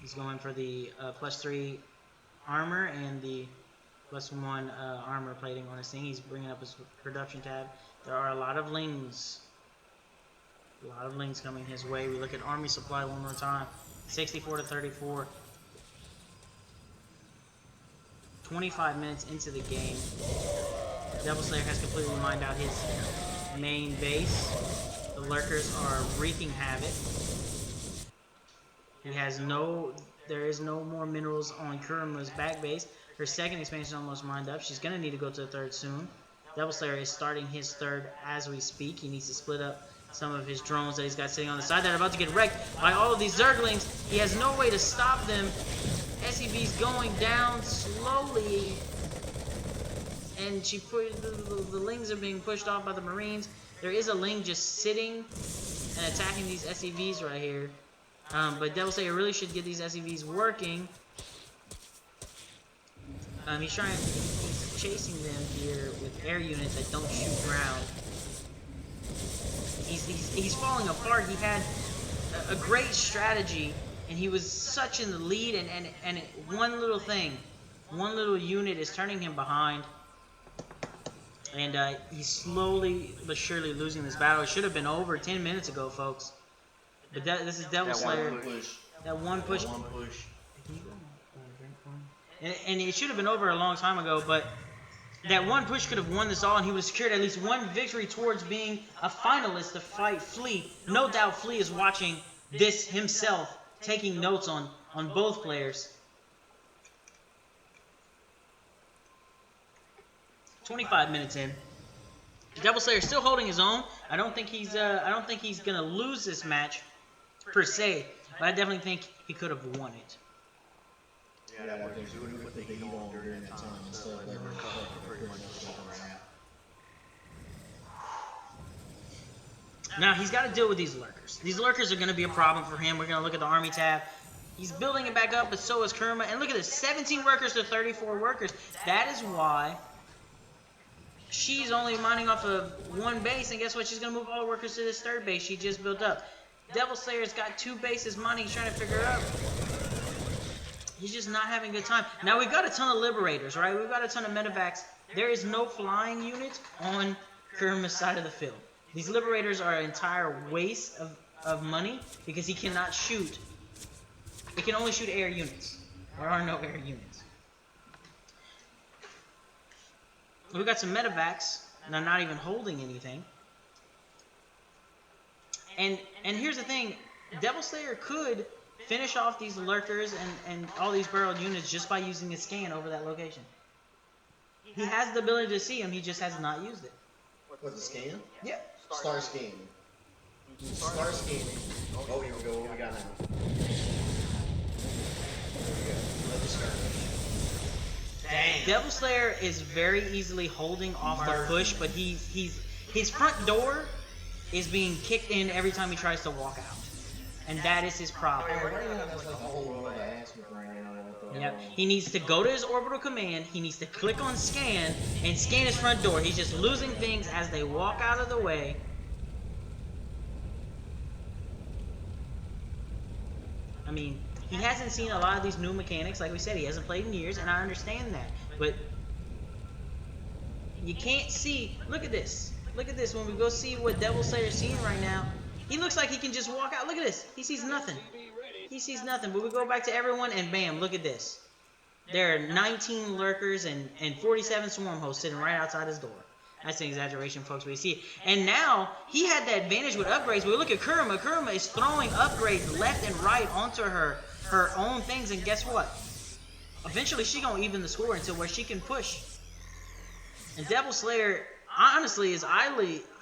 He's going for the +3 armor and the +1 armor plating on his thing. He's bringing up his production tab. There are a lot of lings. A lot of lings coming his way. We look at army supply one more time. 64 to 34. 25 minutes into the game. Devil Slayer has completely mined out his main base. The lurkers are wreaking havoc. He has there is no more minerals on Kurama's back base. Her 2nd expansion is almost mined up. She's going to need to go to the 3rd soon. Devil Slayer is starting his third as we speak. He needs to split up some of his drones that he's got sitting on the side that are about to get wrecked by all of these Zerglings. He has no way to stop them. SCV's going down slowly. And the Lings are being pushed off by the Marines. There is a Ling just sitting and attacking these SCVs right here. But Devil Slayer really should get these SCVs working. He's chasing them here with air units that don't shoot ground. He's falling apart. He had a great strategy, and he was such in the lead, and one little thing, one little unit is turning him behind. And he's slowly but surely losing this battle. It should have been over 10 minutes ago, folks. But this is Devil Slayer. That one push. And it should have been over a long time ago, but that one push could have won this all, and he would have secured at least one victory towards being a finalist to fight Flea. No doubt Flea is watching this himself, taking notes on both players. 25 minutes in. Devil Slayer still holding his own. I don't think he's gonna lose this match per se, but I definitely think he could have won it. Yeah, I think so. Put the heat on during that time and stuff. They recovered pretty much around. Now he's got to deal with these lurkers. These lurkers are going to be a problem for him. We're going to look at the army tab. He's building it back up, but so is Kurama. And look at this, 17 workers to 34 workers. That is why she's only mining off of one base, and guess what? She's going to move all the workers to this third base she just built up. Devil Slayer's got 2 bases mining. He's trying to figure out. He's just not having a good time. Now, we've got a ton of Liberators, right? We've got a ton of medevacs. There is no flying unit on Kurama's side of the field. These Liberators are an entire waste of money because he cannot shoot. He can only shoot air units. There are no air units. We've got some medevacs, and I'm not even holding anything. And here's the thing. Devil Slayer could finish off these lurkers and all these burrowed units just by using a scan over that location. He has the ability to see them, he just has not used it. What's the scan? Yeah. Star scanning. Star scanning. Oh, here we go. What we got now? Dang. Devil Slayer is very easily holding off the push, but his front door is being kicked in every time he tries to walk out. And that is his problem. Yep. He needs to go to his orbital command, he needs to click on scan, and scan his front door. He's just losing things as they walk out of the way. I mean, he hasn't seen a lot of these new mechanics. Like we said, he hasn't played in years, and I understand that. But you can't see. Look at this. Look at this. When we go see what Devil Slayer's seeing right now, he looks like he can just walk out. Look at this. He sees nothing. He sees nothing. But we go back to everyone, and bam, look at this. There are 19 lurkers and 47 swarm hosts sitting right outside his door. That's an exaggeration, folks, but you see it. And now, he had the advantage with upgrades. But look at Kurama. Kurama is throwing upgrades left and right onto her own things, and guess what? Eventually, she's going to even the score until where she can push. And Devil Slayer, honestly, is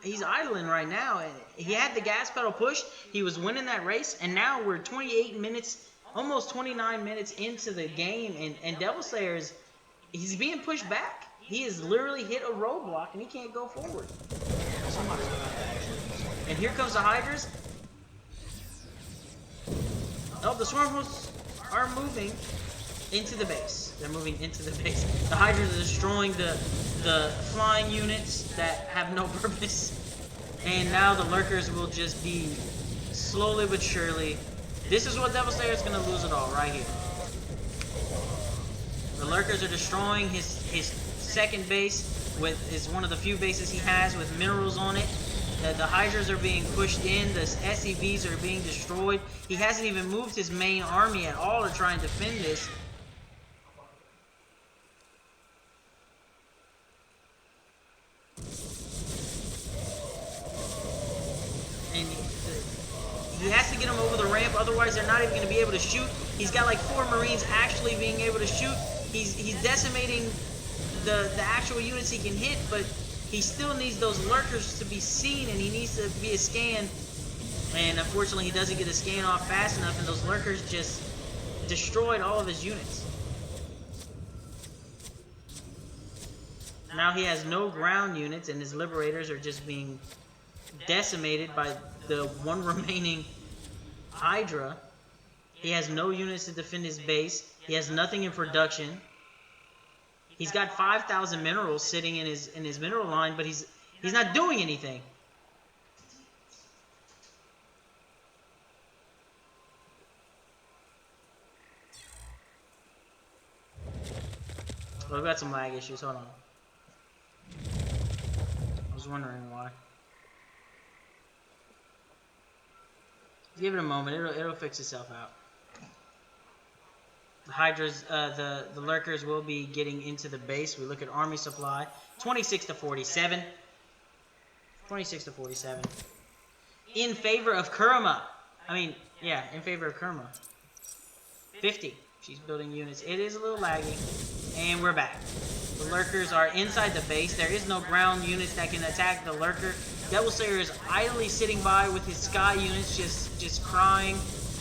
he's idling right now. He had the gas pedal pushed. He was winning that race, and now we're 28 minutes, almost 29 minutes into the game, and Devil Slayer he's being pushed back. He has literally hit a roadblock, and he can't go forward. And here comes the Hydras. Oh, the Swarm Hosts are moving into the base. They're moving into the base. The Hydras are destroying the flying units that have no purpose. And now the Lurkers will just be slowly but surely. This is what Devil Slayer is going to lose it all right here. The Lurkers are destroying his second base is one of the few bases he has with minerals on it. The Hydras are being pushed in. The SCVs are being destroyed. He hasn't even moved his main army at all to try and defend this. And he has to get them over the ramp, otherwise they're not even going to be able to shoot. He's got like 4 Marines actually being able to shoot. He's decimating the actual units he can hit, but he still needs those lurkers to be seen, and he needs to be a scan. And unfortunately, he doesn't get a scan off fast enough, and those lurkers just destroyed all of his units. Now he has no ground units, and his liberators are just being decimated by the one remaining Hydra. He has no units to defend his base. He has nothing in production. He's got 5,000 minerals sitting in his mineral line, but he's not doing anything. Well, I've got some lag issues. Hold on. I was wondering why. Give it a moment. It'll fix itself out. The Hydras, the lurkers will be getting into the base. We look at army supply, 26 to 47. 26 to 47. In favor of Kurama. I mean, yeah, in favor of Kurama. 50. She's building units. It is a little laggy. And we're back. The lurkers are inside the base. There is no ground units that can attack the lurker. Devil Slayer is idly sitting by with his sky units just crying.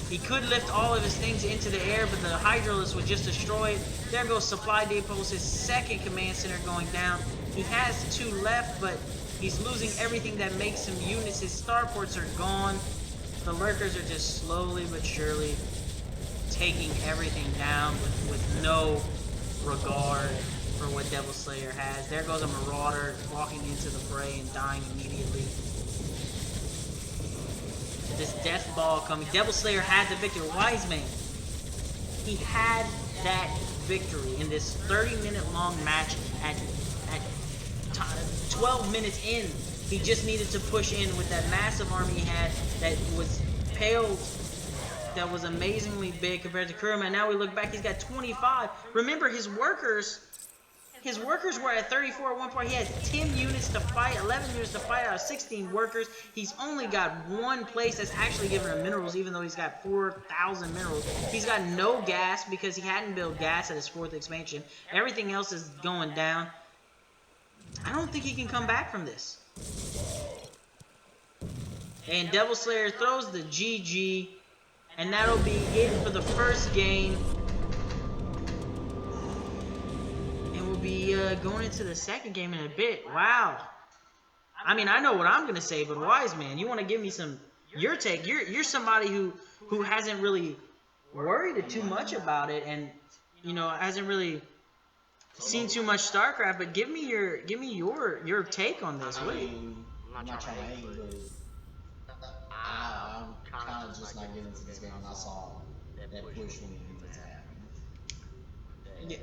He could lift all of his things into the air, but the Hydralisk would just destroy it. There goes Supply Depots, his second command center going down. He has 2 left, but he's losing everything that makes him units. His starports are gone. The lurkers are just slowly but surely taking everything down with no regard for what Devil Slayer has. There goes a Marauder walking into the fray and dying immediately. This death ball coming. Devil Slayer had the victory. Wise Man. He had that victory in this 30-minute long match at 12 minutes in. He just needed to push in with that massive army he had that was paled, that was amazingly big compared to Kurama. And now we look back, he's got 25. Remember, his workers were at 34 at one point. He has 10 units to fight, 11 units to fight out of 16 workers. He's only got one place that's actually giving him minerals, even though he's got 4,000 minerals. He's got no gas because he hadn't built gas at his 4th expansion. Everything else is going down. I don't think he can come back from this. And Devil Slayer throws the GG, and that'll be it for the first game. Be going into the second game in a bit. Wow. I mean, I know what I'm gonna say, but Wise Man, you want to give me your take? You're somebody who hasn't really worried too much about it, and hasn't really seen too much StarCraft. But give me your take on this. I mean, I'm not trying to hate, but I'm kind of just not getting into this game. I saw that push when it needed to happen. Yeah.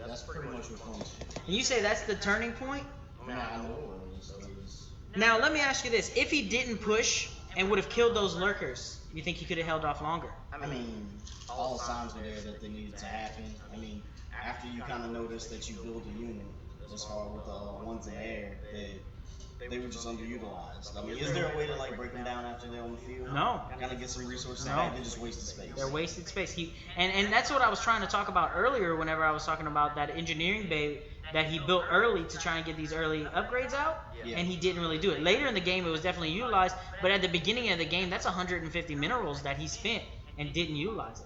That's pretty much what comes. And you say that's the turning point? I mean, I know it was. Now, let me ask you this. If he didn't push and would have killed those lurkers, you think he could have held off longer? I mean, all signs were there that they needed to happen. I mean, after you kind of noticed that you build a unit as hard with the ones in the air, that they were just underutilized. I mean, is there a way to break them down after they're on the field? No. Kind of get some resources. No. They just wasted space. They're wasted space. And that's what I was trying to talk about earlier whenever I was talking about that engineering bay that he built early to try and get these early upgrades out, and he didn't really do it. Later in the game, it was definitely utilized, but at the beginning of the game, that's 150 minerals that he spent and didn't utilize it.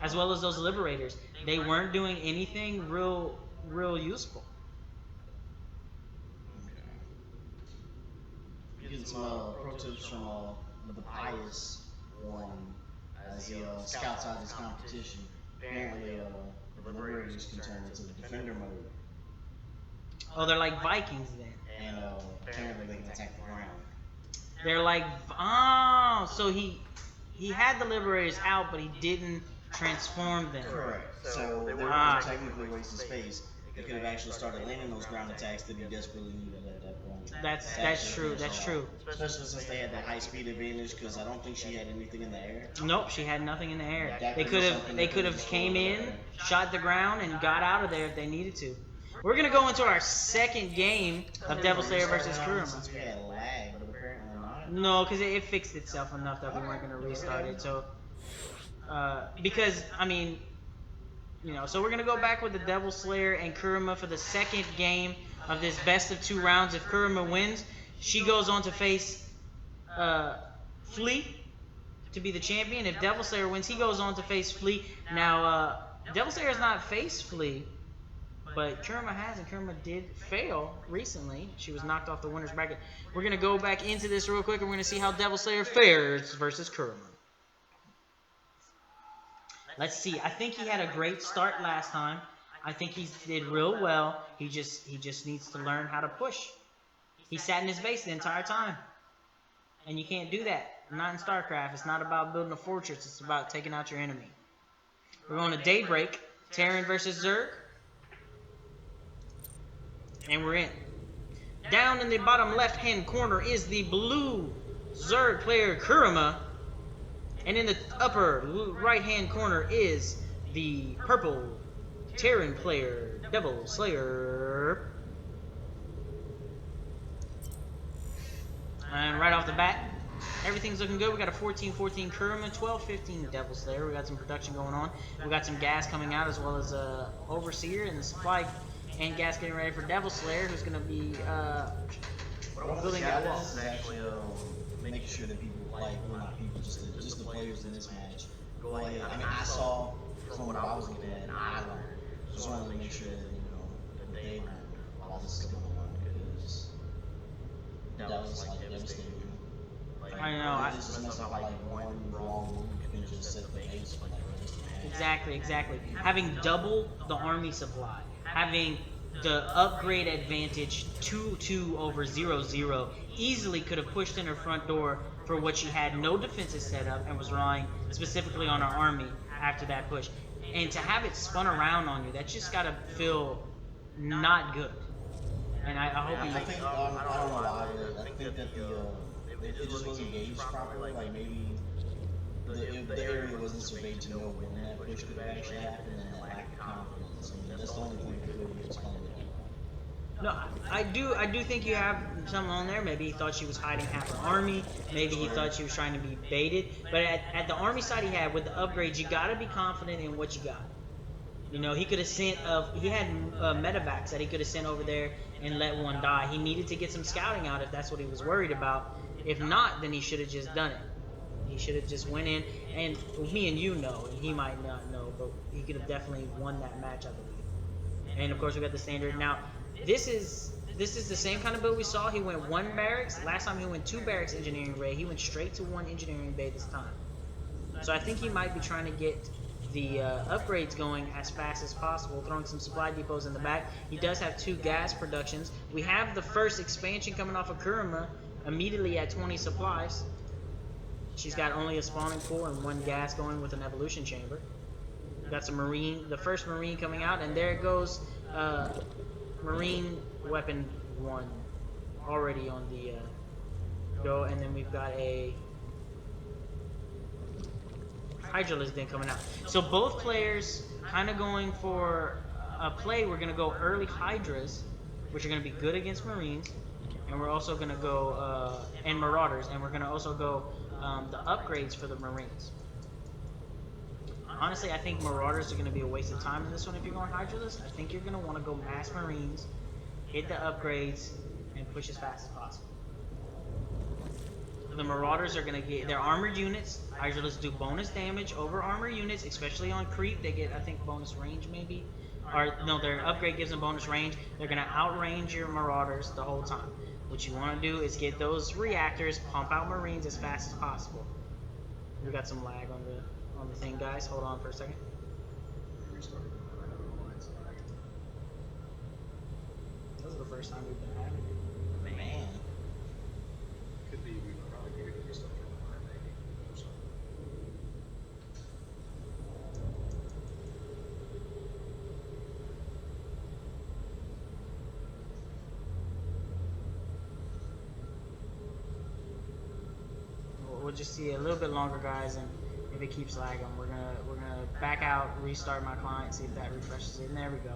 As well as those liberators. They weren't doing anything real useful. Getting some pro tips from the Pious one as he scouts out his competition. Apparently, the Liberators can turn into the defender mode. Oh, they're like Vikings then. And apparently they can attack the ground. They're like, so he had the Liberators out, but he didn't transform them. Correct. So they were technically wasting space. They could have actually started landing those ground attacks that he desperately needed at that point. That's true. That's true. Especially since they had that high speed advantage, because I don't think she had anything in the air. Nope, she had nothing in the air. They could have came in, shot the ground, and got out of there if they needed to. We're gonna go into our second game of Devil Slayer versus Kurama. Since we had lag, but apparently not. No, because it fixed itself enough that we weren't gonna restart it. So, because I mean, so we're gonna go back with the Devil Slayer and Kurama for the second game of this best of 2 rounds. If Kurama wins, she goes on to face Flea to be the champion. If Devil Slayer wins, he goes on to face Flea. Now, Devil Slayer has not faced Flea, but Kurama has, and Kurama did fail recently. She was knocked off the winner's bracket. We're going to go back into this real quick, and we're going to see how Devil Slayer fares versus Kurama. Let's see. I think he had a great start last time. I think he did real well. He just needs to learn how to push. He sat in his base the entire time. And you can't do that. Not in StarCraft. It's not about building a fortress. It's about taking out your enemy. We're going to Daybreak. Terran versus Zerg. And we're in. Down in the bottom left-hand corner is the blue Zerg player Kurama. And in the upper right-hand corner is the purple Terran player Devil Slayer. And right off the bat, everything's looking good. We got a 14-14 Kurama, 12-15 Devil Slayer. We got some production going on. We got some gas coming out, as well as Overseer and the supply and gas getting ready for Devil Slayer, who's going to be building that wall. This is actually making sure that people, like, well, not people, just the players in this match go ahead. I mean, I saw from what I was looking at, and I learned. Just wanted to make sure that, that they learned while this is going on, because that was like devastating. Like, I know. This just messed up like one wrong move can just set the base for like the rest of the match. Exactly. Having double the army supply, having the upgrade advantage 2-2 over 0-0, easily could have pushed in her front door for what she had no defenses set up and was relying specifically on her army after that push. And to have it spun around on you, that's just got to feel not good. And I hope I think, I don't know why, but I think that it just wasn't gauged properly. Like, maybe the area wasn't surveyed to know when that push could actually happen, and that lack of confidence. I mean, that's the only thing that could really explain it. No, I do think you have something on there. Maybe he thought she was hiding half her army. Maybe he thought she was trying to be baited. But at the army side he had with the upgrades, you got to be confident in what you got. He could have sent he had medevacs that he could have sent over there and let one die. He needed to get some scouting out if that's what he was worried about. If not, then he should have just done it. He should have just went in, and me and you know, and he might not know, but he could have definitely won that match, I believe. And of course we got the standard. Now, this is the same kind of build we saw. He went 1 barracks. Last time he went 2 barracks engineering bay. He went straight to 1 engineering bay this time. So I think he might be trying to get the upgrades going as fast as possible, throwing some supply depots in the back. He does have 2 gas productions. We have the first expansion coming off of Kurama immediately at 20 supplies. She's got only a spawning pool and 1 gas going with an evolution chamber. Got some marine, the first marine coming out, and there it goes. Marine weapon 1 already on the go, and then we've got a Hydralisk then coming out. So both players kind of going for a play. We're going to go early Hydras, which are going to be good against Marines, and we're also going to go and Marauders, and we're going to also go the upgrades for the Marines. Honestly, I think Marauders are going to be a waste of time in this one if you're going Hydralisk. I think you're going to want to go mass Marines, hit the upgrades, and push as fast as possible. The Marauders are going to get their armored units. Hydralisk do bonus damage over armored units, especially on creep. They get, I think, bonus range maybe. Or, no, their upgrade gives them bonus range. They're going to outrange your Marauders the whole time. What you want to do is get those reactors, pump out Marines as fast as possible. We got some lag on the thing, guys. Hold on for a second. This is the first time we've been having it. Man. Could be, we probably could get stuff from maybe or something. We'll just see a little bit longer, guys, and if it keeps lagging, we're gonna back out, restart my client, see if that refreshes it, and there we go.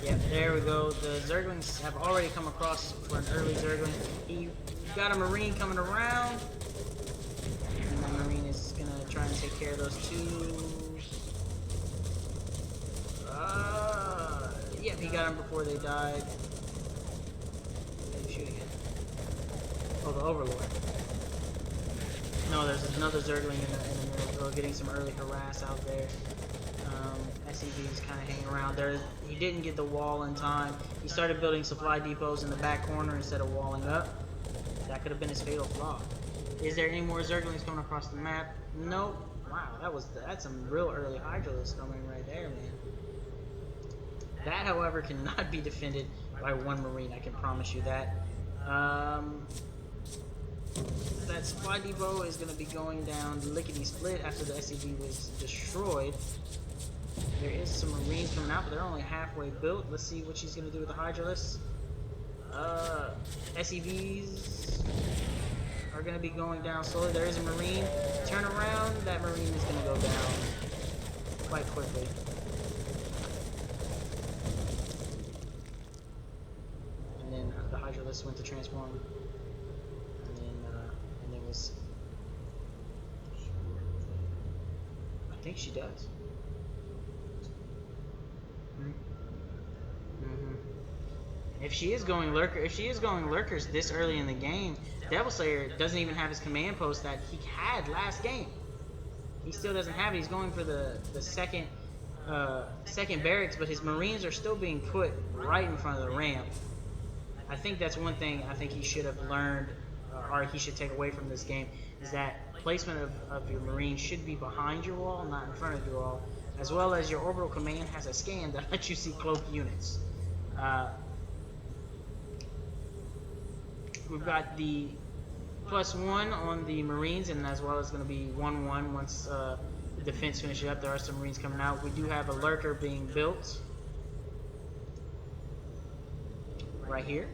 Yep, there we go. The Zerglings have already come across for an early Zergling. He got a Marine coming around. And that Marine is going to try and take care of those two. Yep, he got them before they died. Hey, shoot again. Oh, the Overlord. No, there's another Zergling in the middle. We're getting some early harass out there. SEV's kind of hanging around there. He didn't get the wall in time. He started building supply depots in the back corner instead of walling up. That could have been his fatal flaw. Is there any more Zerglings coming across the map? Nope. Wow, that's some real early Hydralisks coming right there, man. That, however, cannot be defended by one Marine. I can promise you that. That supply depot is going to be going down lickety split after the SCV was destroyed. There is some Marines coming out, but they're only halfway built. Let's see what she's going to do with the Hydralisks. SCVs are going to be going down slowly. There is a Marine. Turn around. That Marine is going to go down quite quickly. And then the Hydralisk went to transform. And there was... I think she does. If she is going lurkers this early in the game, Devil Slayer doesn't even have his command post that he had last game. He still doesn't have it. He's going for the second barracks, but his Marines are still being put right in front of the ramp. I think that's one thing I think he should have learned, or he should take away from this game, is that placement of your Marines should be behind your wall, not in front of your wall, as well as your orbital command has a scan that lets you see cloaked units. We've got the +1 on the Marines, and as well as going to be 1-1 once the defense finishes up. There are some Marines coming out. We do have a lurker being built right here.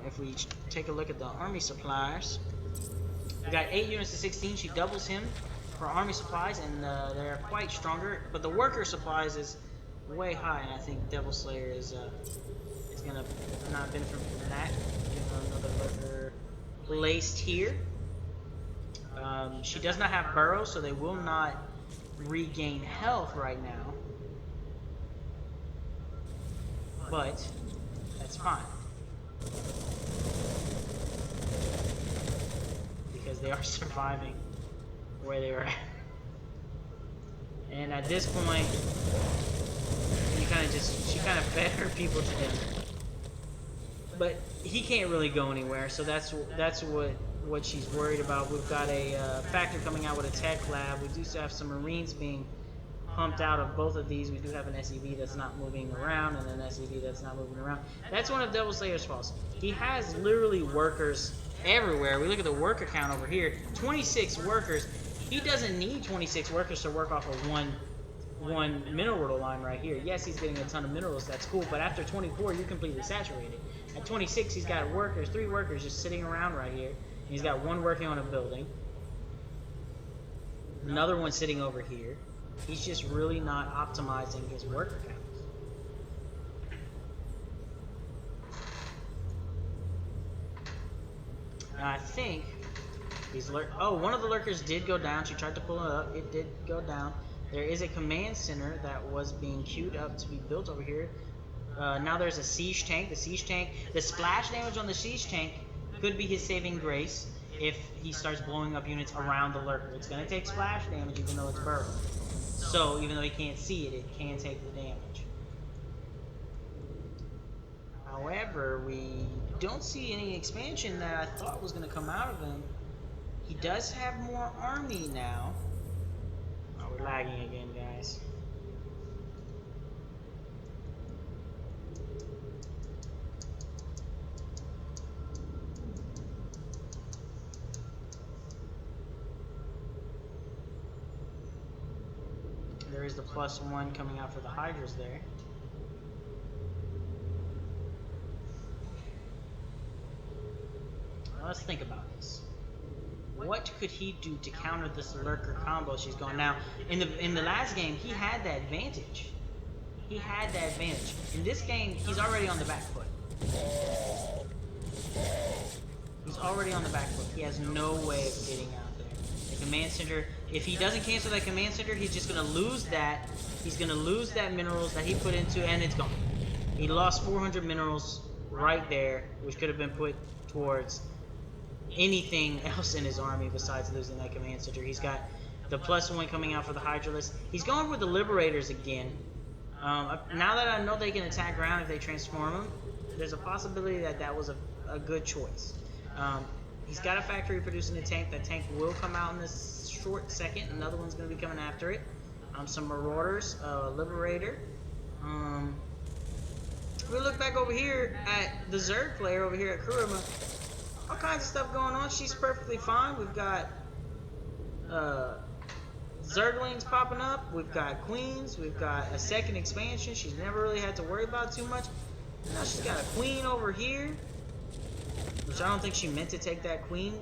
If we take a look at the army supplies, we got 8 units to 16. She doubles him for army supplies, and they're quite stronger. But the worker supplies is way high, and I think Devil Slayer is gonna not benefit from that. Another lurker placed here. She does not have burrows, so they will not regain health right now. But that's fine, because they are surviving where they are at. And at this point, she kind of fed her people to them. But he can't really go anywhere, so that's what she's worried about. We've got a factory coming out with a tech lab. We do have some Marines being pumped out of both of these. We do have an SEV that's not moving around and an SEV that's not moving around. That's one of Devil Slayer's faults. He has literally workers everywhere. We look at the worker count over here, 26 workers. He doesn't need 26 workers to work off of one mineral line right here. Yes, he's getting a ton of minerals. That's cool. But after 24, you're completely saturated. At 26, he's got 3 workers just sitting around right here. He's got 1 working on a building. Another one sitting over here. He's just really not optimizing his worker counts. Now I think these one of the lurkers did go down. She tried to pull it up. It did go down. There is a command center that was being queued up to be built over here. Now there's a siege tank. The splash damage on the siege tank could be his saving grace if he starts blowing up units around the lurker. It's going to take splash damage even though it's burrowed. So even though he can't see it, it can take the damage. However, we don't see any expansion that I thought was going to come out of him. He does have more army now. Oh, we're lagging again, guys. There is the +1 coming out for the Hydras there. Now let's think about this. What could he do to counter this lurker combo she's going? Now, in the last game, he had the advantage. he had the advantage. In this game, he's already on the back foot. He's already on the back foot. He has no way of getting out there. The command center, if he doesn't cancel that command center, he's just going to lose that. He's going to lose that minerals that he put into, and it's gone. He lost 400 minerals right there, which could have been put towards anything else in his army besides losing that command center. He's got the +1 coming out for the Hydralisk. He's going with the Liberators again. Now that I know they can attack ground if they transform them, there's a possibility that that was a good choice. He's got a factory producing a tank. That tank will come out in this short second. Another one's going to be coming after it. Some Marauders, Liberator. We look back over here at the Zerg player over here at Kurama. All kinds of stuff going on. She's perfectly fine. We've got Zerglings popping up. We've got Queens. We've got a second expansion. She's never really had to worry about too much. Now she's got a Queen over here, which I don't think she meant to take that Queen.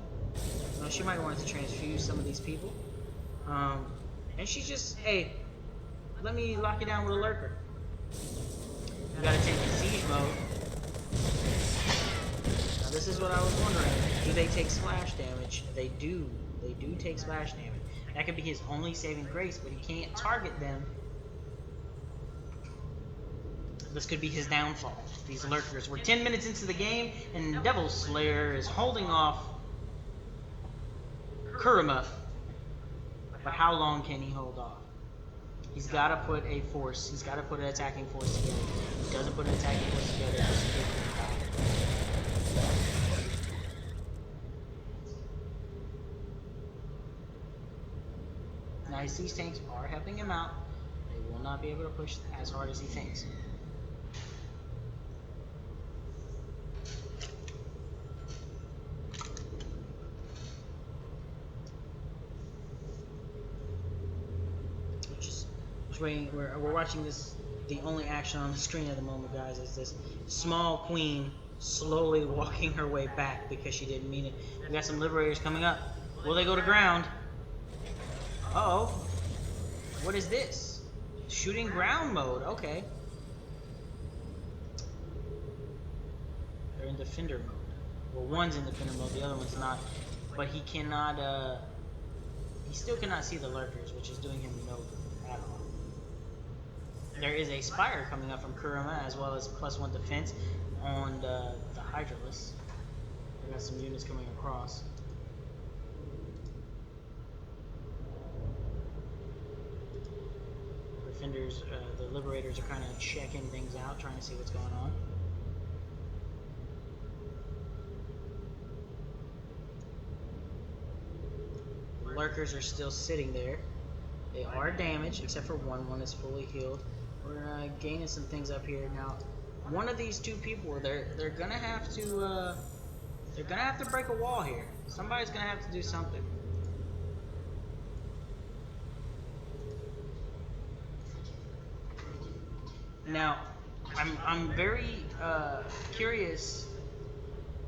She might want to transfuse some of these people. And she's just, hey, let me lock you down with a lurker. You gotta take the siege mode. Now this is what I was wondering. Do they take splash damage? They do. They do take splash damage. That could be his only saving grace, but he can't target them. This could be his downfall. These lurkers. We're 10 minutes into the game, and Devil Slayer is holding off Kurama. But how long can he hold off? He's got to put a force. He's got to put an attacking force together. If he doesn't put an attacking force together, this is going to die. Now, these tanks are helping him out. They will not be able to push as hard as he thinks. We're watching this. The only action on the screen at the moment, guys, is this small queen slowly walking her way back because she didn't mean it. We got some Liberators coming up. Will they go to ground? Uh-oh. What is this? Shooting ground mode. Okay. They're in defender mode. Well, one's in defender mode, the other one's not. But he cannot, he still cannot see the lurkers, which is doing him no good at all. There is a Spire coming up from Kurama, as well as +1 defense on the Hydralisk. We got some units coming across. Defenders, the Liberators are kind of checking things out, trying to see what's going on. The Lurkers are still sitting there. They are damaged, except for one. One is fully healed. We're gaining some things up here now. One of these two people, they're gonna have to break a wall here. Somebody's gonna have to do something. Now, I'm very curious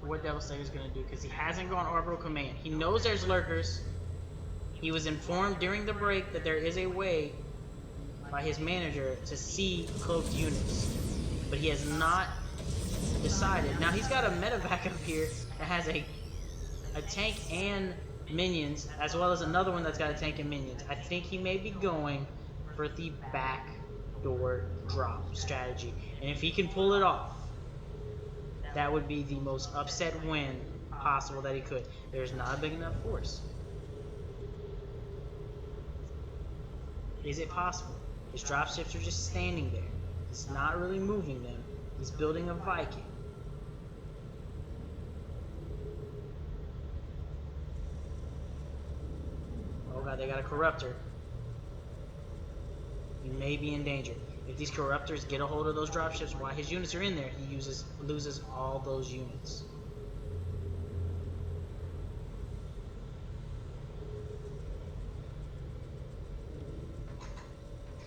what Devil Slayer is gonna do, because he hasn't gone orbital command. He knows there's lurkers. He was informed during the break that there is a way by his manager to see cloaked units, but he has not decided. Now he's got a medevac up here that has a tank and minions, as well as another one that's got a tank and minions. I think he may be going for the back door drop strategy, and if he can pull it off, that would be the most upset win possible that he could. There's not a big enough force. Is it possible? His dropships are just standing there. He's not really moving them. He's building a Viking. Oh god, they got a Corruptor. He may be in danger. If these Corruptors get a hold of those dropships while his units are in there, he loses all those units.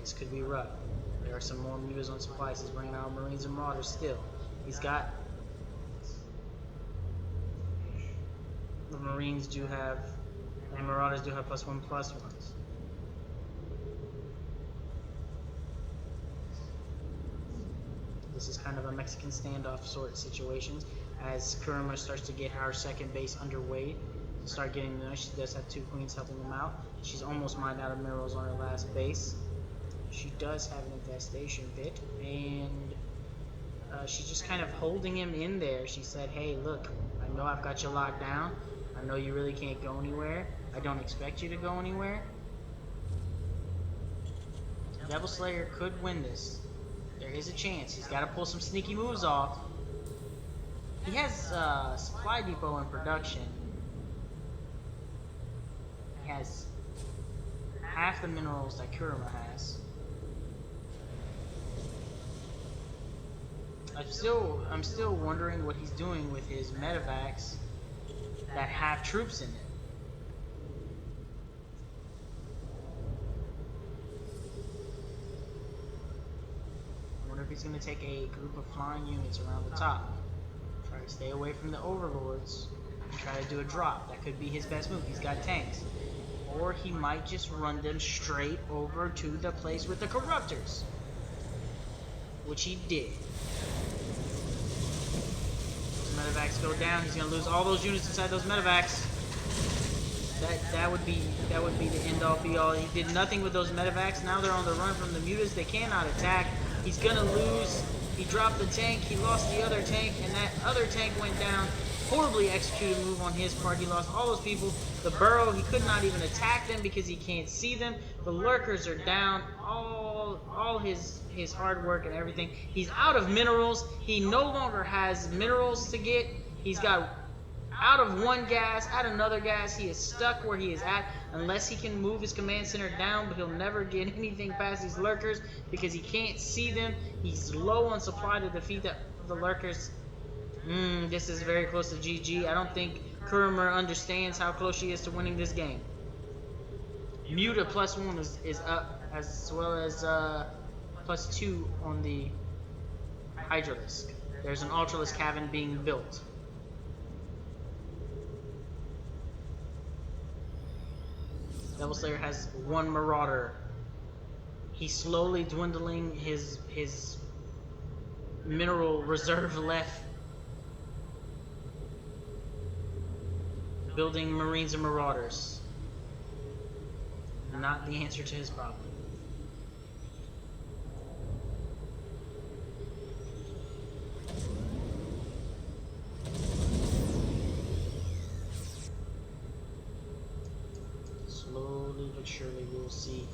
This could be rough. There are some more mutas on supplies. He's bringing out Marines and Marauders still. He's got... The Marines do have... And Marauders do have +1/+1s. This is kind of a Mexican standoff sort of situations as Kurama starts to get her second base underway. Start getting there. She does have 2 queens helping them out. She's almost mined out of minerals on her last base. She does have an infestation bit, and she's just kind of holding him in there. She said, hey, look, I know I've got you locked down. I know you really can't go anywhere. I don't expect you to go anywhere. Devil Slayer could win this. There is a chance. He's got to pull some sneaky moves off. He has Supply Depot in production. He has half the minerals that Kurama has. I'm still wondering what he's doing with his medevacs that have troops in it. I wonder if he's going to take a group of flying units around the top. Try to stay away from the overlords and try to do a drop. That could be his best move. He's got tanks. Or he might just run them straight over to the place with the corruptors, which he did. Those medevacs go down. He's gonna lose all those units inside those medevacs. That would be the end all be all. He did nothing with those medevacs. Now they're on the run from the mutas. They cannot attack. He's gonna lose. He dropped the tank. He lost the other tank, and that other tank went down. Horribly executed move on his part. He lost all those people. The burrow, he could not even attack them because he can't see them. The lurkers are down. All his hard work and everything. He's out of minerals. He no longer has minerals to get. He's got out of one gas, out another gas. He is stuck where he is at unless he can move his command center down, but he'll never get anything past these lurkers because he can't see them. He's low on supply to defeat the lurkers. This is very close to GG. I don't think Kurama understands how close she is to winning this game. Muta +1 is up, as well as +2 on the Hydralisk. There's an Ultralisk cabin being built. Devil Slayer has 1 Marauder. He's slowly dwindling his mineral reserve left. Building Marines and Marauders. Not the answer to his problem. Slowly but surely we will see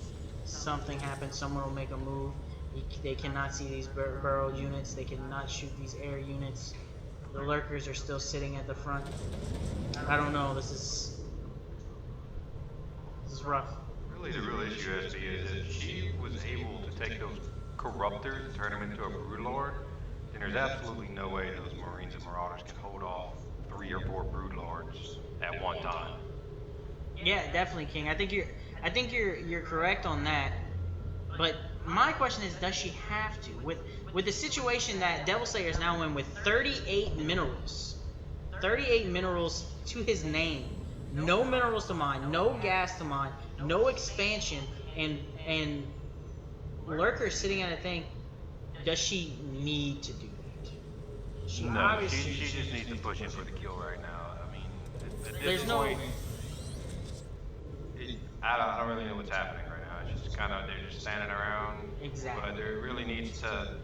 something happen. Someone will make a move. They cannot see these burrow units. They cannot shoot these air units. The lurkers are still sitting at the front. I don't know. This is rough. Really, the real issue, SB, is if she was able to take those corruptors and turn them into a broodlord, then there's absolutely no way those Marines and Marauders can hold off 3 or 4 broodlords at one time. Yeah, definitely, King. I think you're correct on that. But my question is, does she have to? With the situation that Devil Slayer is now in with 38 minerals. 38 minerals to his name. No minerals to mine, no gas to mine, no expansion, and Lurker sitting at a thing. Does she need to do that? She No, obviously she just needs to push in for the kill right now. I mean, at this There's no- point, I don't really know what's happening right now. It's just kind of, they're just standing around. Exactly. But there really needs to,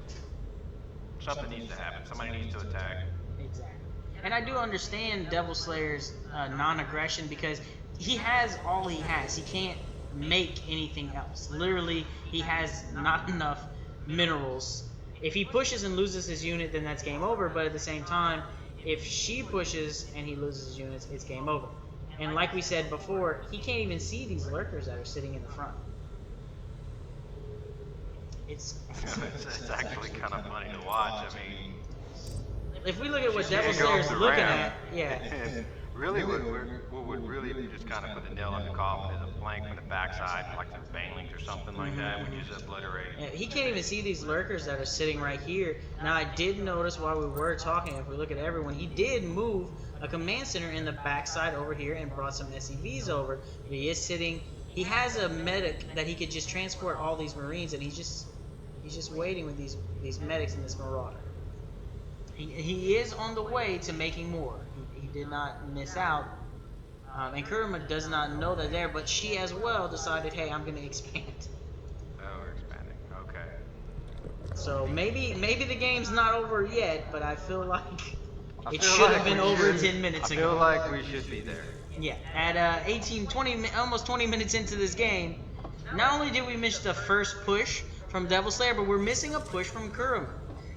something needs to happen. Somebody needs to attack. Exactly. And I do understand Devil Slayer's non-aggression because he has all he has. He can't make anything else. Literally, he has not enough minerals. If he pushes and loses his unit, then that's game over. But at the same time, if she pushes and he loses his units, it's game over. And like we said before, he can't even see these lurkers that are sitting in the front. It's It's actually kind of funny to watch. I mean, if we look at what She Devil goes Slayer's to looking Ram. at, yeah. And really, what would really just kind of put the nail in the coffin is a flank from the backside, like the Banelings or something like that, which is obliterated. Yeah, he can't even see these lurkers that are sitting right here. Now, I did notice while we were talking, if we look at everyone, he did move a command center in the backside over here and brought some SCVs over. He is sitting. He has a medic that he could just transport all these Marines, and he's He's just waiting with these medics and this Marauder. He is on the way to making more. He did not miss out. And Kuruma does not know they're there, but she as well decided, hey, I'm going to expand. Oh, we're expanding. Okay. So maybe the game's not over yet, but I feel like I it feel should like have been we over should- 10 minutes I ago. feel like we should be there. Yeah, at 18, 20, almost 20 minutes into this game, not only did we miss the first push from Devil Slayer, but we're missing a push from Kuruma.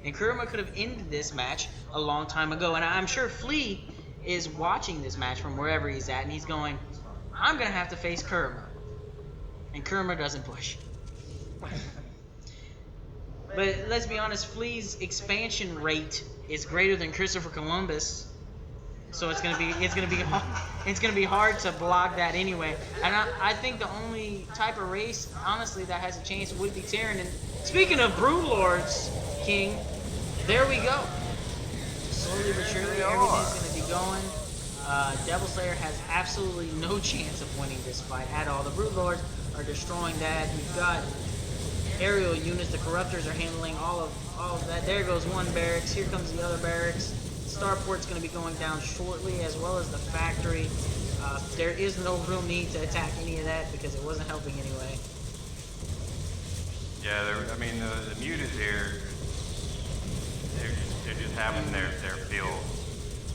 And Kuruma could have ended this match a long time ago. And I'm sure Flea is watching this match from wherever he's at, and he's going, I'm going to have to face Kuruma. And Kuruma doesn't push. But let's be honest, Flea's expansion rate is greater than Christopher Columbus. So it's gonna be hard to block that anyway. And I think the only type of race, honestly, that has a chance would be Terran. And speaking of Broodlords, King, there we go. Slowly but surely, everything's gonna be going. Devil Slayer has absolutely no chance of winning this fight at all. The Broodlords are destroying that. We've got aerial units. The Corruptors are handling all of that. There goes one barracks. Here comes the other barracks. Starport's going to be going down shortly, as well as the factory. There is no real need to attack any of that because it wasn't helping anyway. Yeah, I mean, the muted here, they're just having their build.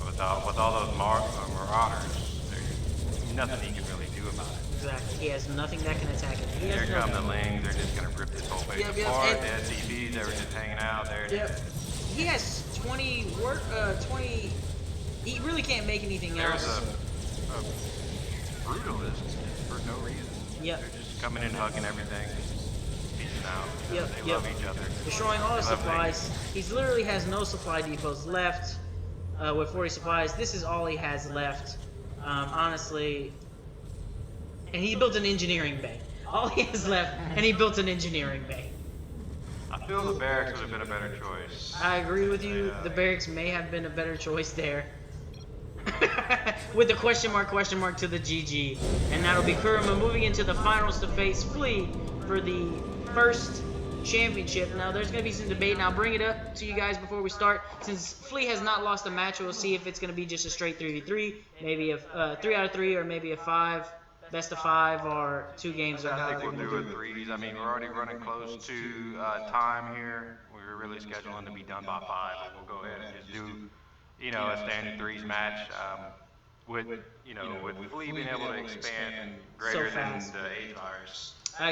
With all those marauders, there's nothing he can really do about it. Exactly. He has nothing that can attack him. Here come the Lings, they're just going to rip this whole base Yep, apart. and- The SCVs, they were just hanging out there. Yep. He has 20 work. 20. He really can't make anything There's else. a brutalist for no reason. Yep. They're just coming in, hugging everything, just peacing out. Yep, They yep. love each other. Destroying all his Love supplies. He literally has no supply depots left. With 40 supplies, this is all he has left. Honestly, and he built an engineering bay. All he has left, and he built an engineering bay. I feel the barracks would have been a better choice. I agree with you. Yeah. The barracks may have been a better choice there. With the question mark to the GG. And that'll be Kuruma moving into the finals to face Flea for the first championship. Now, there's going to be some debate, and I'll bring it up to you guys before we start. Since Flea has not lost a match, we'll see if it's going to be just a straight 3v3, maybe a 3 out of 3, or maybe a 5, best of 5, or 2 games. Or I think however we'll do it threes. I mean, we're already running close to time here. We were really scheduling to be done by 5, but we'll go ahead and just do, a standard threes match. With Flea being able to expand greater than fast. the H-Fires. I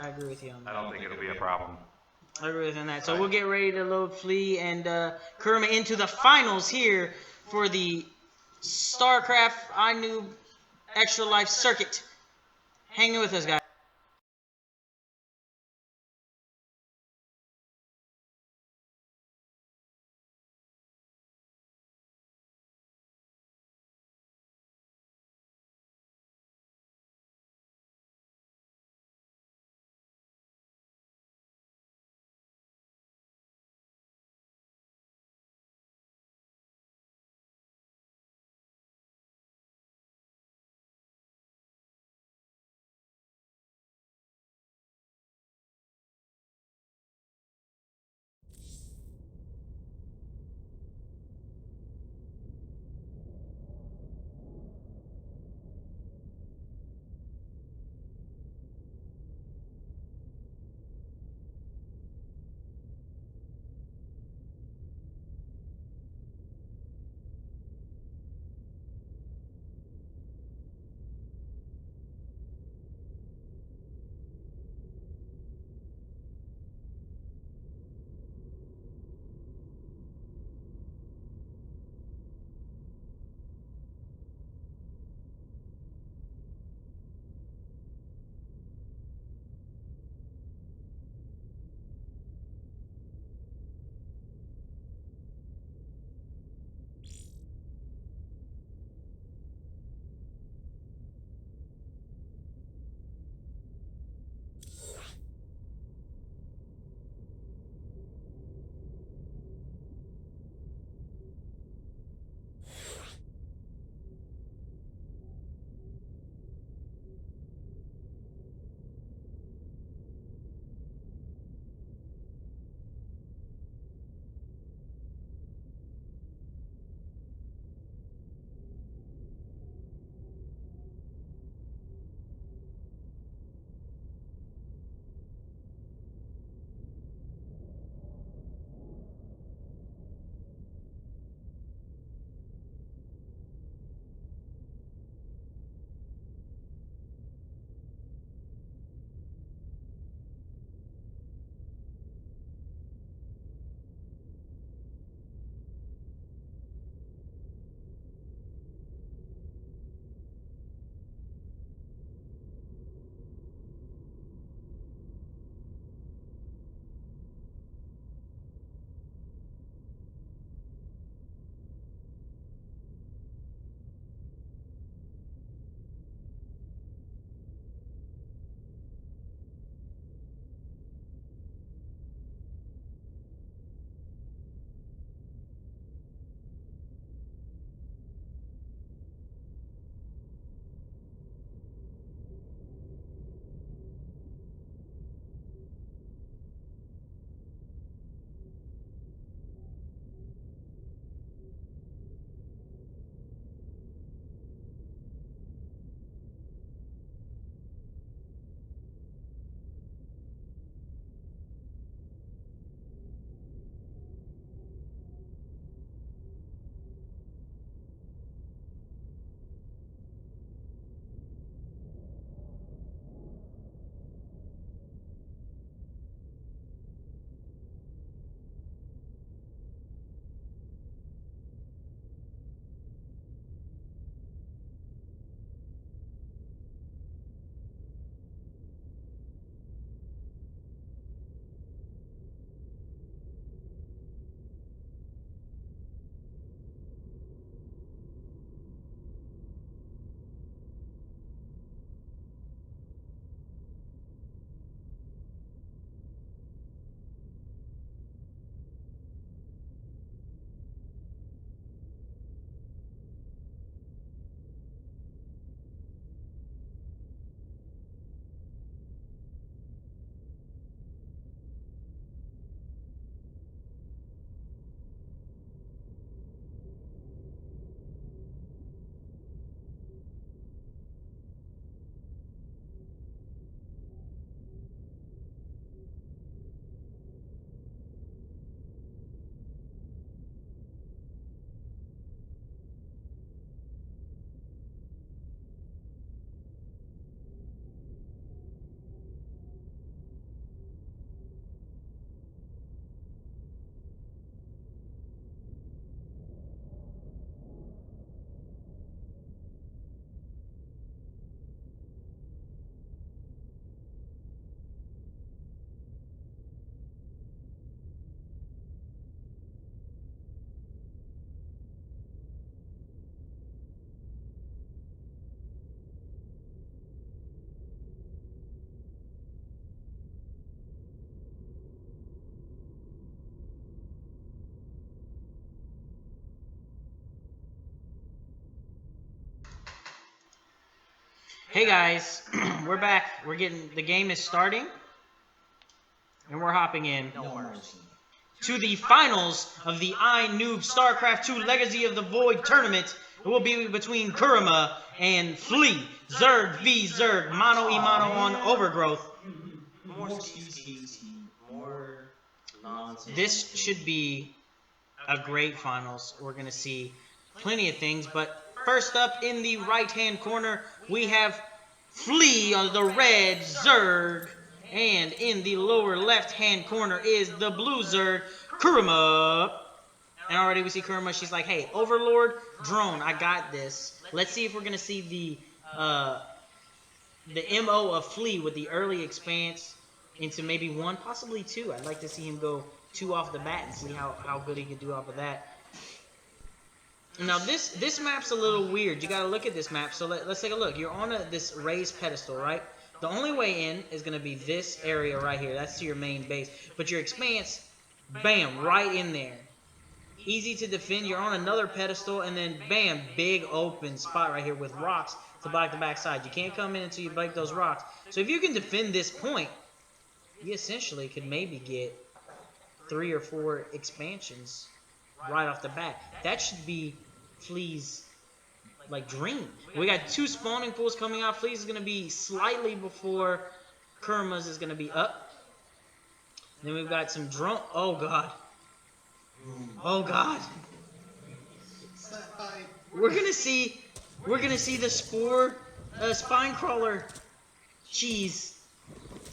agree with you on that. I don't think it'll be a problem. I agree with you on that. So we'll get ready to load Flea and Kuruma into the finals here for the StarCraft iNoob Extralife circuit. Hang with us, guys. Hey guys, we're back. The game is starting, and we're hopping in No mercy. to the finals of the iNoob StarCraft 2 Legacy of the Void tournament. It will be between Kurama and Flea. Zerg v Zerg, mano y mano on Overgrowth. More ski. More nonsense. This should be a great finals. We're going to see plenty of things, but first up in the right-hand corner, we have Flea on the red Zerg. And in the lower left-hand corner is the blue Zerg, Kurama. And already we see Kurama. She's like, hey, Overlord, drone, I got this. Let's see if we're going to see the MO of Flea with the early expanse into maybe 1, possibly 2. I'd like to see him go 2 off the bat and see how good he can do off of that. Now, this map's a little weird. You got to look at this map. So let's take a look. You're on this raised pedestal, right? The only way in is going to be this area right here. That's your main base. But your expanse, bam, right in there. Easy to defend. You're on another pedestal, and then, bam, big open spot right here with rocks to block the backside. You can't come in until you break those rocks. So if you can defend this point, you essentially could maybe get 3 or 4 expansions right off the bat. That should be Flea's dream. We got 2 spawning pools coming out. Flea's is going to be slightly before Kurama's is going to be up. Then we've got some drone. Oh god. Oh god. We're gonna see the spore spine crawler. Jeez.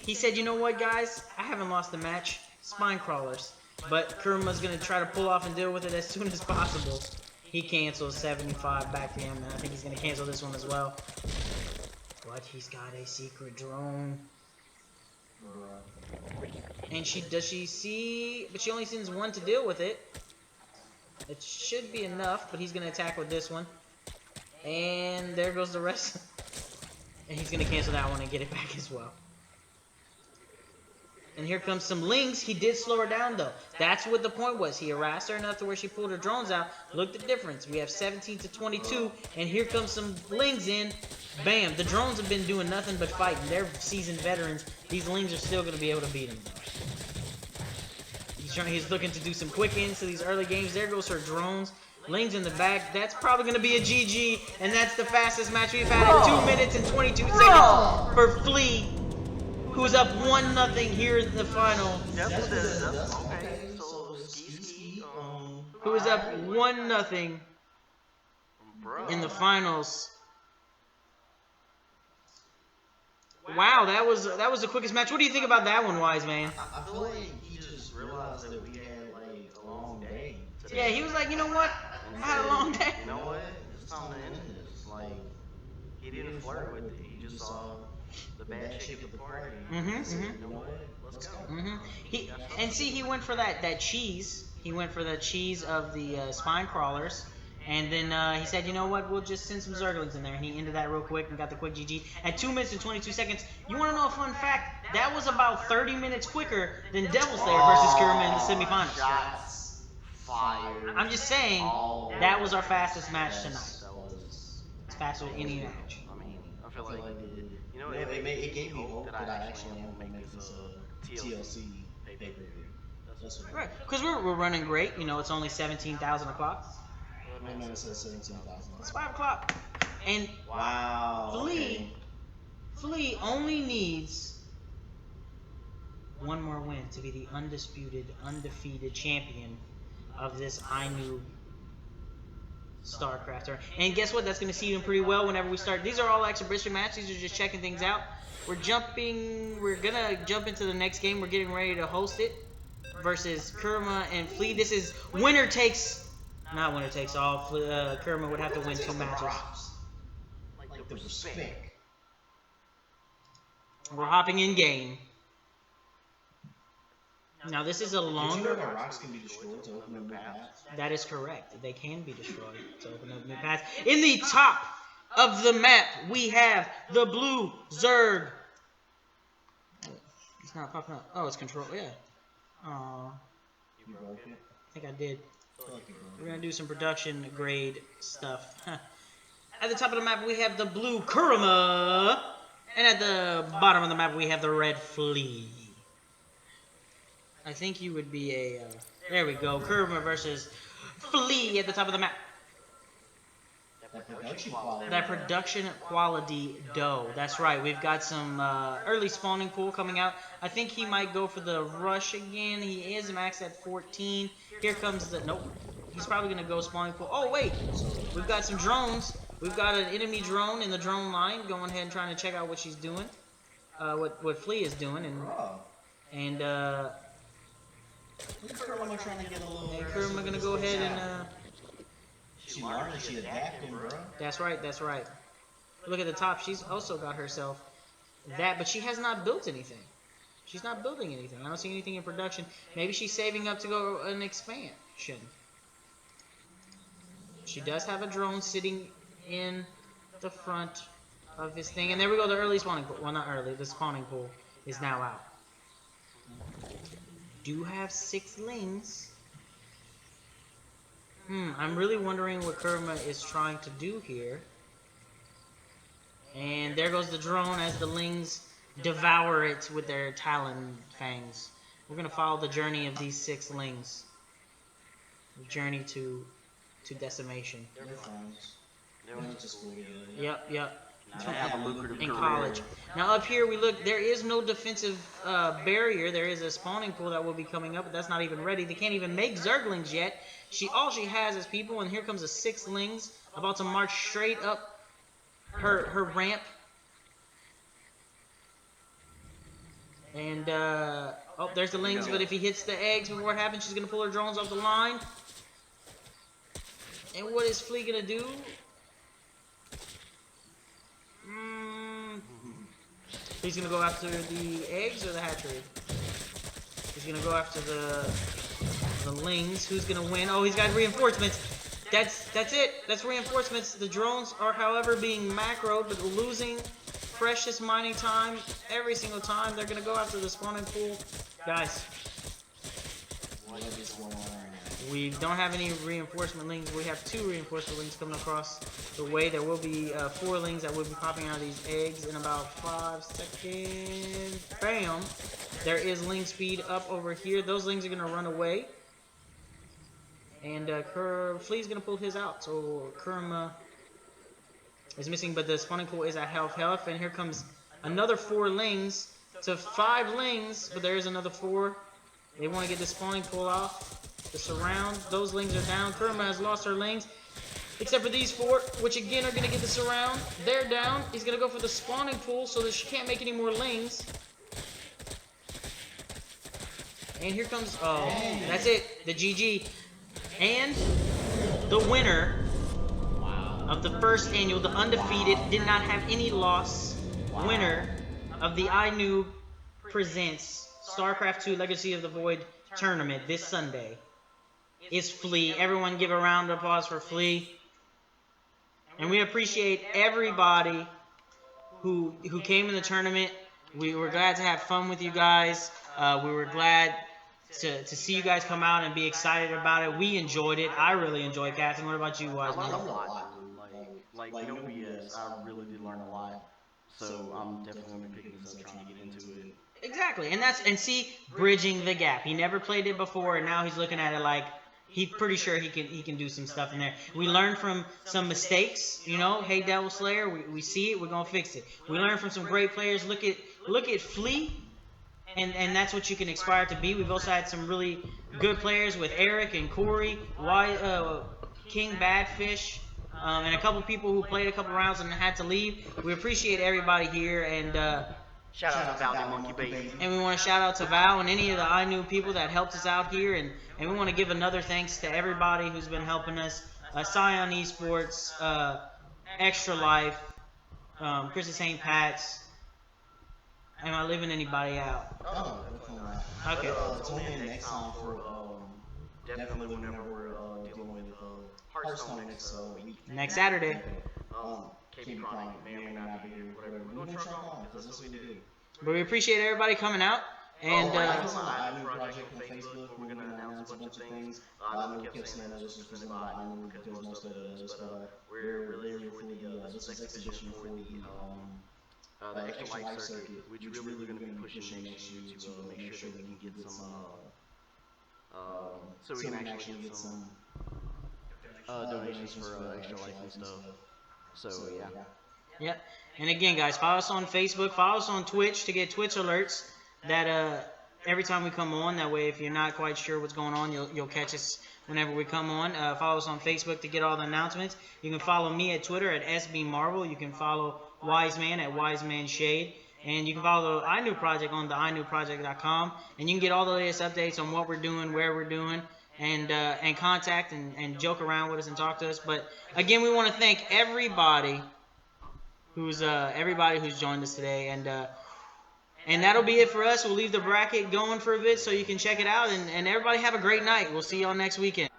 He said, you know what, guys? I haven't lost a match. Spine crawlers. But Kurama's gonna try to pull off and deal with it as soon as possible. He cancels 75 back to him, and I think he's gonna cancel this one as well. But he's got a secret drone. And does she see? But she only sends 1 to deal with it. It should be enough, but he's gonna attack with this one. And there goes the rest. And he's gonna cancel that one and get it back as well. And here comes some Lings. He did slow her down, though. That's what the point was. He harassed her enough to where she pulled her drones out. Look at the difference. We have 17 to 22, and here comes some Lings in. Bam. The drones have been doing nothing but fighting. They're seasoned veterans. These Lings are still going to be able to beat him. He's looking to do some quick ends to these early games. There goes her drones. Lings in the back. That's probably going to be a GG, and that's the fastest match we've had in 2 minutes and 22 seconds for Flea, who's up 1-0 here in the final. Okay, so ski. Who is up 1-0 in the finals. Wow, that was the quickest match. What do you think about that one, Wise Man? I feel like he just realized that we had a long day today. Yeah, he was like, you know what? I had a long day. You know what? It's time to end this. He didn't flirt with it. He just saw the bad chick at the party. And said, you know what? Let's go. He went for that cheese. He went for the cheese of the spine crawlers. And then he said, you know what, we'll just send some Zerglings in there. And he ended that real quick and got the quick GG. At 2 minutes and 22 seconds, you want to know a fun fact? That was about 30 minutes quicker than Devil Slayer versus Kurama in the semifinals. Shots fired. I'm just saying, that was our fastest match tonight. It's faster than any match. I mean, I feel like it gave me hope that I actually won't make this a TLC pay-per-view. That's what Right, because we're running great. You know, it's only 17,000 o'clock. Man, it says 17,000. It's 5 o'clock. And Wow. Flea only needs 1 more win to be the undefeated champion of this iNoob StarCraft. And guess what? That's going to see him pretty well whenever we start. These are all exhibition matches. These are just checking things out. We're going to jump into the next game. We're getting ready to host it versus Kurama and Flea. This is winner takes... Not winner takes all. Kurama would have to win 2 matches. Like the respect. We're hopping in game. Now this is a Did you know longer. that rocks can be destroyed to open up new paths? That is correct. They can be destroyed to open up new paths. In the top of the map, we have the blue Zerg. It's not popping up. Oh, it's control. Yeah. Aw. You broke it? I think I did. Fuck you, bro. We're gonna do some production grade stuff. At the top of the map, we have the blue Kurama. And at the bottom of the map, we have the red Flea. I think you would be a... there we go. Kurama versus Flea at the top of the map. That production quality dough. That's right. We've got some early spawning pool coming out. I think he might go for the rush again. He is maxed at 14. Here comes the... nope. He's probably going to go spawning pool. Oh, wait. We've got some drones. We've got an enemy drone in the drone line going ahead and trying to check out what she's doing. What Flea is doing. And Kurama trying to get a little... Kurama going to go ahead and... she learned, she adapting, bro. That's right, that's right. Look at the top. She's also got herself that, but she has not built anything. She's not building anything. I don't see anything in production. Maybe she's saving up to go an expansion. She does have a drone sitting in the front of this thing. And there we go, the early spawning pool. Well, not early. The spawning pool is now out. Do have 6 lings. I'm really wondering what Kurama is trying to do here. And there goes the drone as the lings devour it with their talon fangs. We're going to follow the journey of these 6 lings. The journey to decimation. They're friends. They went to school together. Yep. They have a lucrative In career. college. Now up here we look, there is no defensive barrier. There is a spawning pool that will be coming up, but that's not even ready. They can't even make Zerglings yet. All she has is people, and here comes the 6 lings about to march straight up her ramp. And oh, there's the lings, but if he hits the eggs before it happens, she's gonna pull her drones off the line. And what is Flea gonna do? He's gonna go after the eggs or the hatchery? He's gonna go after the lings. Who's gonna win? Oh, he's got reinforcements. That's it. That's reinforcements. The drones are, however, being macroed, but losing precious mining time every single time. They're gonna go after the spawning pool. Guys, we don't have any reinforcement lings. We have 2 reinforcement lings coming across the way. There will be 4 lings that will be popping out of these eggs in about 5 seconds. Bam! There is ling speed up over here. Those lings are going to run away. And Flea's going to pull his out. So Kurama is missing, but the spawning pool is at health. And here comes another 4 lings. So 5 lings, but there is another 4. They want to get the spawning pool off. The surround, those lings are down. Kurama has lost her lings, except for these 4, which again are going to get the surround. They're down. He's going to go for the spawning pool so that she can't make any more lings. And here comes, oh, that's it, the GG. And the winner of the first annual, the undefeated, did not have any loss, winner of the iNoob presents StarCraft 2 Legacy of the Void tournament this Sunday is Flea. Everyone give a round of applause for Flea. And we appreciate everybody who came in the tournament. We were glad to have fun with you guys. We were glad to see you guys come out and be excited about it. We enjoyed it. I really enjoyed Captain. What about you, I Wiseman? learned a lot, dude. Like, no BS. I really did learn a lot. So I'm definitely going to be picking this up, trying to get into it. Exactly, and see, bridging the gap. He never played it before, and now he's looking at it like he's pretty sure he can do some stuff in there. We learned from some mistakes, you know. Hey, Devil Slayer, we see it, we're gonna fix it. We learned from some great players. Look at Flea, and that's what you can aspire to be. We've also had some really good players with Eric and Corey, King Badfish, and a couple people who played a couple rounds and had to leave. We appreciate everybody here, and Shout out to Val Monkey Baby. and we want to shout out to Val and any of the iNoob people that helped us out here, and we want to give another thanks to everybody who's been helping us. Scion Esports, Extralife, Chris St. Pat's. Am I leaving anybody out? Oh, Okay. Tune in next time for definitely whenever we're dealing with Hearthstone Next Saturday. Keep Chronic may or may not be here, whatever. We're gonna try on because this is what we do. But we appreciate everybody coming out. And I was on the iNoob project on Facebook where we're gonna announce a bunch of things. I know we kept saying that this was presented by iNoob because most of it is, but we're here for the this is exhibition for the Extra Life circuit, which really we're gonna be pushing next year to make sure that we can get some so we can actually get some donations for Extra Life and stuff. So yeah. Yep. And again, guys, follow us on Facebook. Follow us on Twitch to get Twitch alerts that every time we come on. That way, if you're not quite sure what's going on, you'll catch us whenever we come on. Follow us on Facebook to get all the announcements. You can follow me at Twitter at SBMarvel. You can follow Wiseman at WisemanShade. And you can follow the iNoob Project on the iNoobProject.com. And you can get all the latest updates on what we're doing, where we're doing, and contact and joke around with us and talk to us. But again, we want to thank everybody who's joined us today, and that'll be it for us. We'll leave the bracket going for a bit so you can check it out, and everybody have a great night. We'll see y'all next weekend.